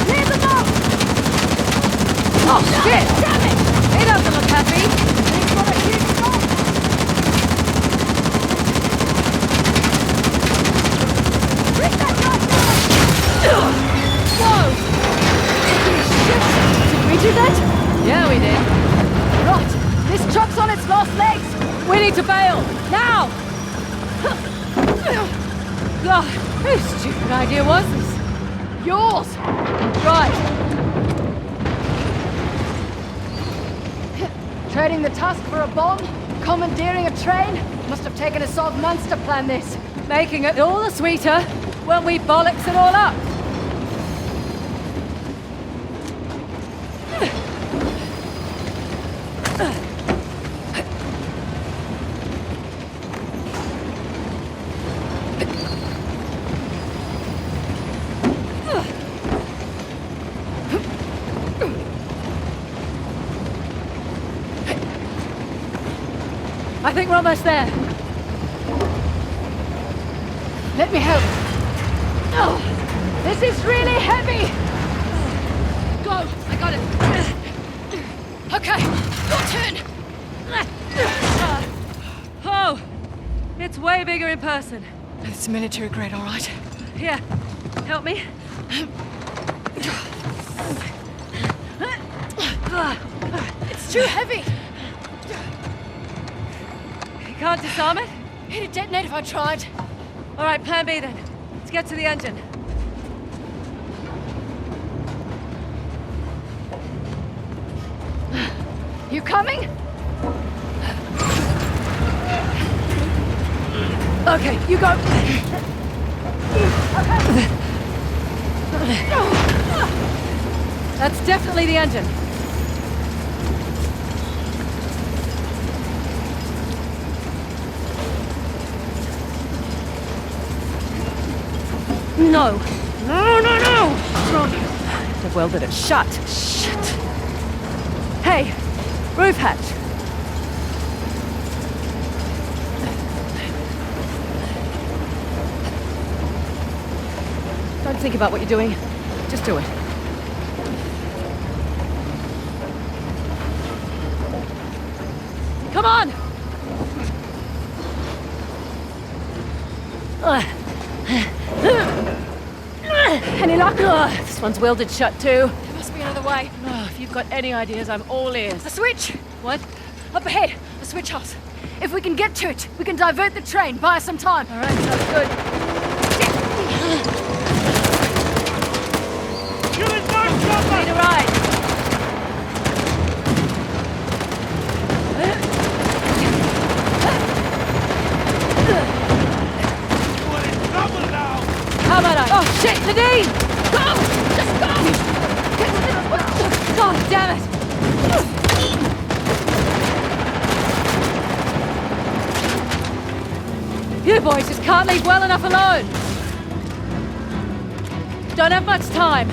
Speaker 4: Clear them up! God, whose stupid idea was this? Yours! Right. Trading the Tusk for a bomb? Commandeering a train? Must have taken us 12 months to plan this. Making it all the sweeter when we bollocks it all up. I think we're almost there. Let me help. Oh, this is really heavy. Go, I got it. Okay, your turn. Oh, it's way bigger in person. It's military grade, all right. Here, help me. It's too heavy. Can't disarm it? It'd detonate if I tried. All right, plan B then. Let's get to the engine. You coming? Okay, you go. That's definitely the engine. No. No, no, no! They've welded it shut. Shit. Hey, roof hatch. Don't think about what you're doing. Just do it. Come on! Any luck? This one's welded shut too. There must be another way. If you've got any ideas, I'm all ears. A switch! What? Up ahead, a switch house. If we can get to it, we can divert the train, buy us some time. All right, sounds good.
Speaker 14: You did not stop us!
Speaker 4: Need a ride. How about I? Oh shit, Nadine! Go! Just go! Get to this well! God damn it! You boys just can't leave well enough alone! Don't have much time.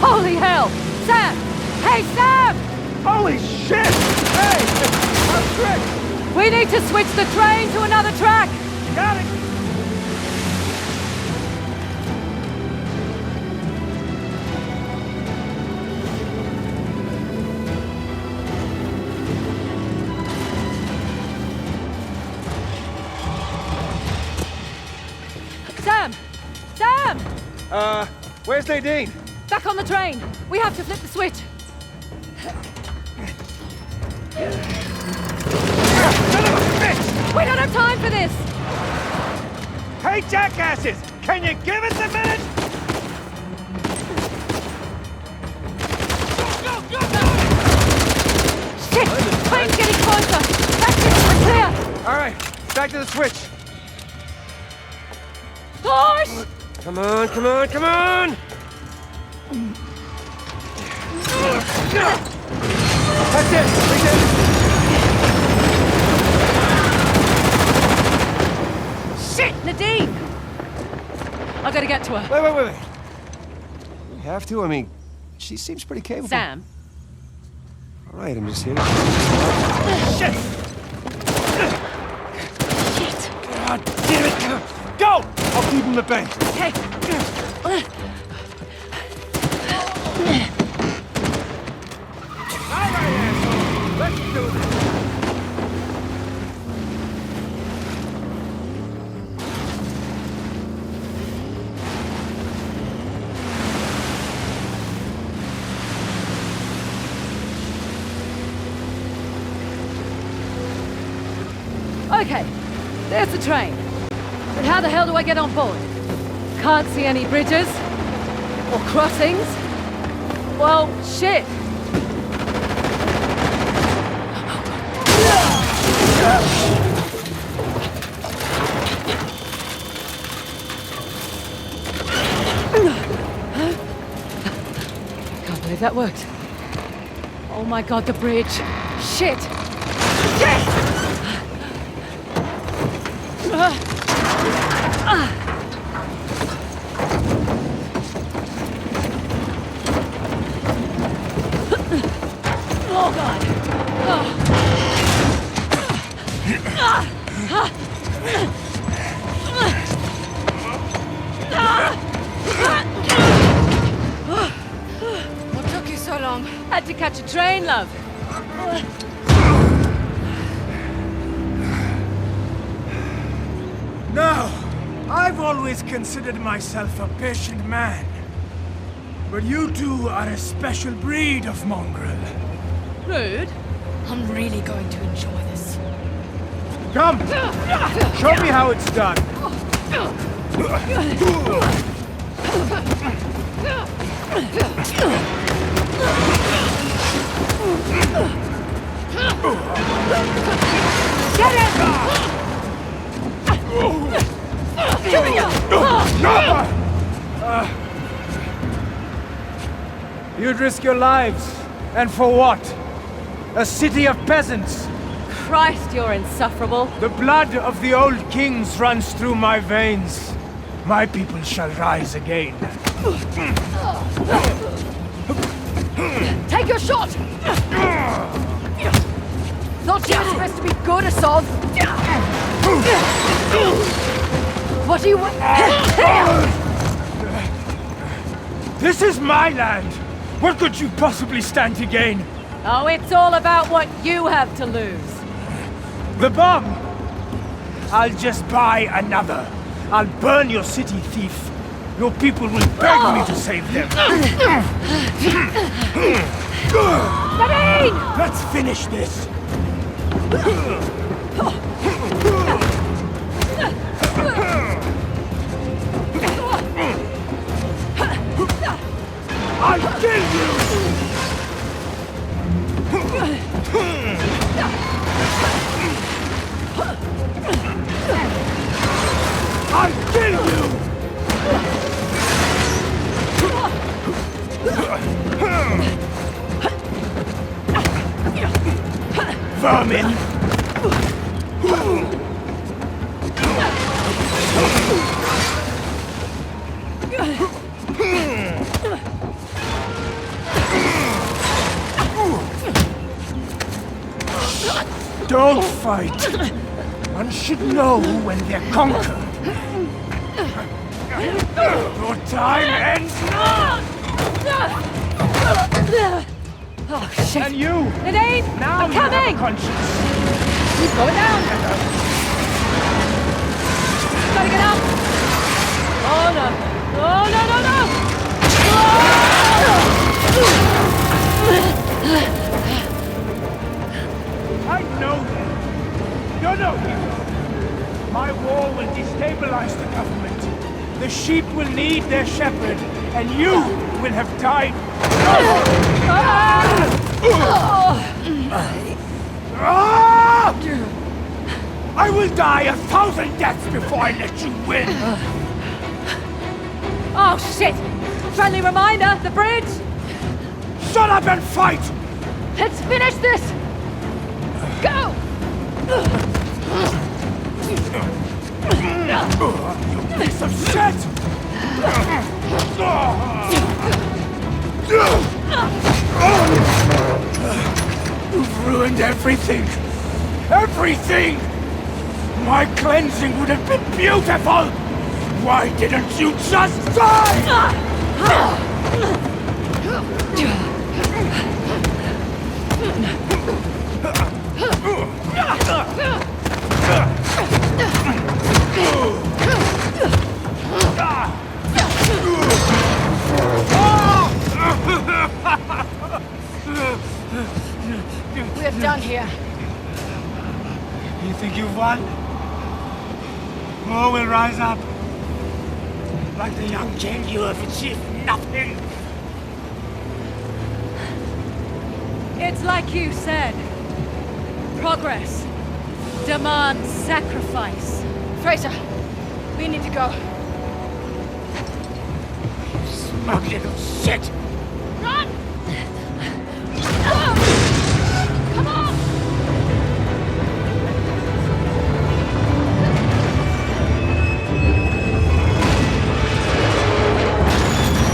Speaker 4: Holy hell! Sam! Hey, Sam!
Speaker 14: Holy shit! Hey! I'm tricked!
Speaker 4: We need to switch the train to another track!
Speaker 14: Got it!
Speaker 4: Sam! Sam!
Speaker 11: Where's Nadine?
Speaker 4: Back on the train! We have to flip the switch! We don't have time for this!
Speaker 14: Hey, jackasses! Can you give us a minute? Go, go, go, go!
Speaker 4: Shit! Train's getting closer! That's it! We're clear!
Speaker 11: Alright, back to the switch.
Speaker 4: Push!
Speaker 11: Come on, come on, come on! That's it! That's it!
Speaker 4: Shit! Nadine! I gotta get to her.
Speaker 11: Wait. We have to? I mean, she seems pretty capable.
Speaker 4: Sam?
Speaker 11: Alright, I'm just here to...
Speaker 14: Shit!
Speaker 11: God damn it! Go! I'll keep him at bay.
Speaker 4: Hey!
Speaker 6: Let's do this!
Speaker 4: Okay, there's the train. But how the hell do I get on board? Can't see any bridges or crossings. Well, shit. Can't believe that worked. Oh my god, the bridge. Shit! Shit! Oh god!
Speaker 17: What took you so long?
Speaker 4: Had to catch a train, love.
Speaker 12: Now, I've always considered myself a patient man. But you two are a special breed of mongrel.
Speaker 4: Rude?
Speaker 17: I'm really going to enjoy this.
Speaker 6: Come! Show me how it's done.
Speaker 4: Get it! Here we go!
Speaker 6: You'd risk your lives. And for what? A city of peasants.
Speaker 4: Christ, you're insufferable.
Speaker 12: The blood of the old kings runs through my veins. My people shall rise again.
Speaker 4: Take your shot! Thought you were supposed to be good, Assault. What do you want?
Speaker 12: This is my land. What could you possibly stand to gain?
Speaker 4: Oh, it's all about what you have to lose.
Speaker 12: The bomb! I'll just buy another. I'll burn your city, thief. Your people will beg me to save them.
Speaker 4: Nadine!
Speaker 12: Let's finish this. I'll kill you! I'll kill you! Vermin! Don't fight! One should know when they're conquered. Your time ends now!
Speaker 4: Oh, shit.
Speaker 12: And you!
Speaker 4: Nadine!
Speaker 12: Now
Speaker 4: I'm
Speaker 12: you have
Speaker 4: coming!
Speaker 12: a conscience.
Speaker 4: He's going down! Gotta get out! Oh no! Oh no, no, no!
Speaker 12: I know them. You're no hero. My war will destabilize the government. The sheep will need their shepherd, and you will have died. I will die 1,000 deaths before I let you win.
Speaker 4: Oh shit! Friendly reminder, the bridge!
Speaker 12: Shut up and fight!
Speaker 4: Let's finish this! Go!
Speaker 12: You piece of shit! You've ruined everything! Everything! My cleansing would have been beautiful! Why didn't you just die?
Speaker 17: We're done here.
Speaker 12: You think you've won? War will rise up. Like the young king, you have achieved nothing.
Speaker 4: It's like you said. Progress demands sacrifice.
Speaker 17: Frazer, we need to go.
Speaker 12: You smug little shit!
Speaker 17: Run! Come on!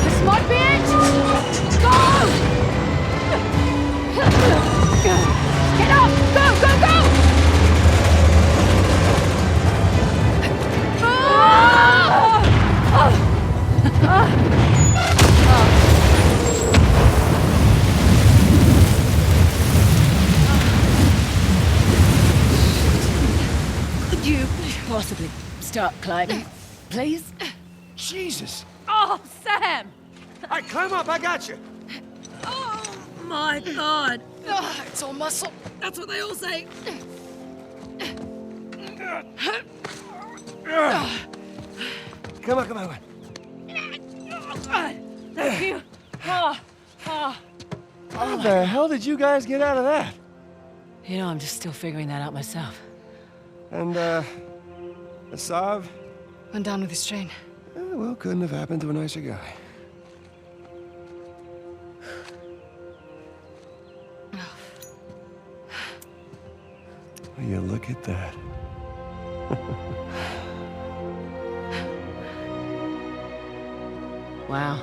Speaker 17: This might be it! Go! Get up! Go, go, go!
Speaker 3: Could you possibly start climbing, please?
Speaker 11: Jesus!
Speaker 4: Oh, Sam!
Speaker 11: All right, climb up, I got you!
Speaker 4: Oh, my God!
Speaker 17: It's all muscle.
Speaker 4: That's what they all say.
Speaker 11: Come on, come on, come on.
Speaker 4: Thank you.
Speaker 11: How the hell did you guys get out of that?
Speaker 3: You know, I'm just still figuring that out myself.
Speaker 11: And, Asav?
Speaker 17: Went down with his chain.
Speaker 11: Well, couldn't have happened to a nicer guy. Will you look at that?
Speaker 3: Wow.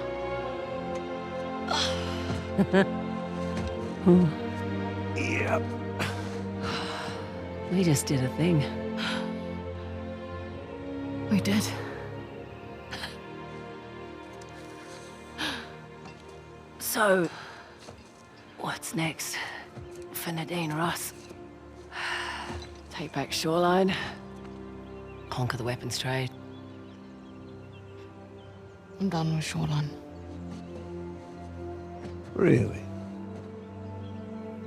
Speaker 11: Yep.
Speaker 3: We just did a thing.
Speaker 17: We did.
Speaker 3: So, what's next for Nadine Ross? Take back Shoreline, conquer the weapons trade.
Speaker 17: I'm done with Shoreline.
Speaker 11: Really?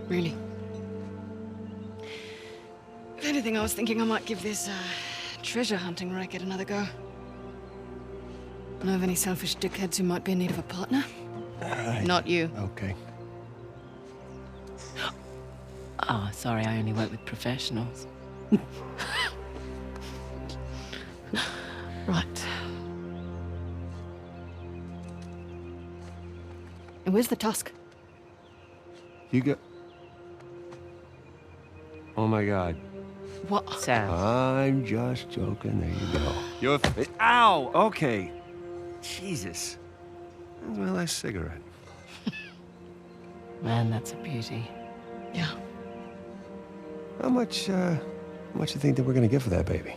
Speaker 17: Really. If anything, I was thinking I might give this treasure hunting racket another go. Know of any selfish dickheads who might be in need of a partner? Not you.
Speaker 11: Okay.
Speaker 3: Oh, sorry, I only work with professionals.
Speaker 17: Right. And where's the tusk?
Speaker 11: You got... Oh my God.
Speaker 17: What?
Speaker 3: Sam.
Speaker 11: I'm just joking. There you go. You're... Ow! Okay. Jesus. That's my last cigarette.
Speaker 3: Man, that's a beauty.
Speaker 17: Yeah.
Speaker 11: How much you think that we're gonna get for that baby?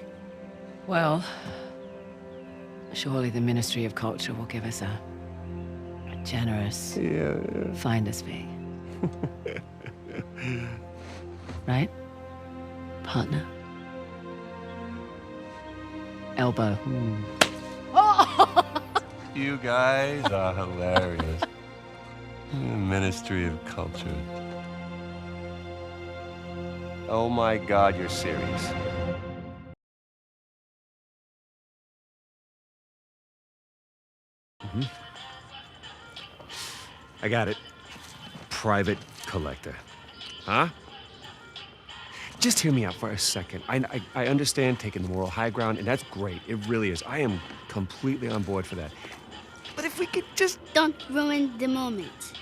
Speaker 3: Well, surely the Ministry of Culture will give us a generous finder's fee. Right? Partner? Elbow.
Speaker 11: You guys are hilarious. Ministry of Culture. Oh my God, you're serious. I got it. Private collector. Huh? Just hear me out for a second. I understand taking the moral high ground, and that's great. It really is. I am completely on board for that. But if we could just...
Speaker 2: Don't ruin the moment.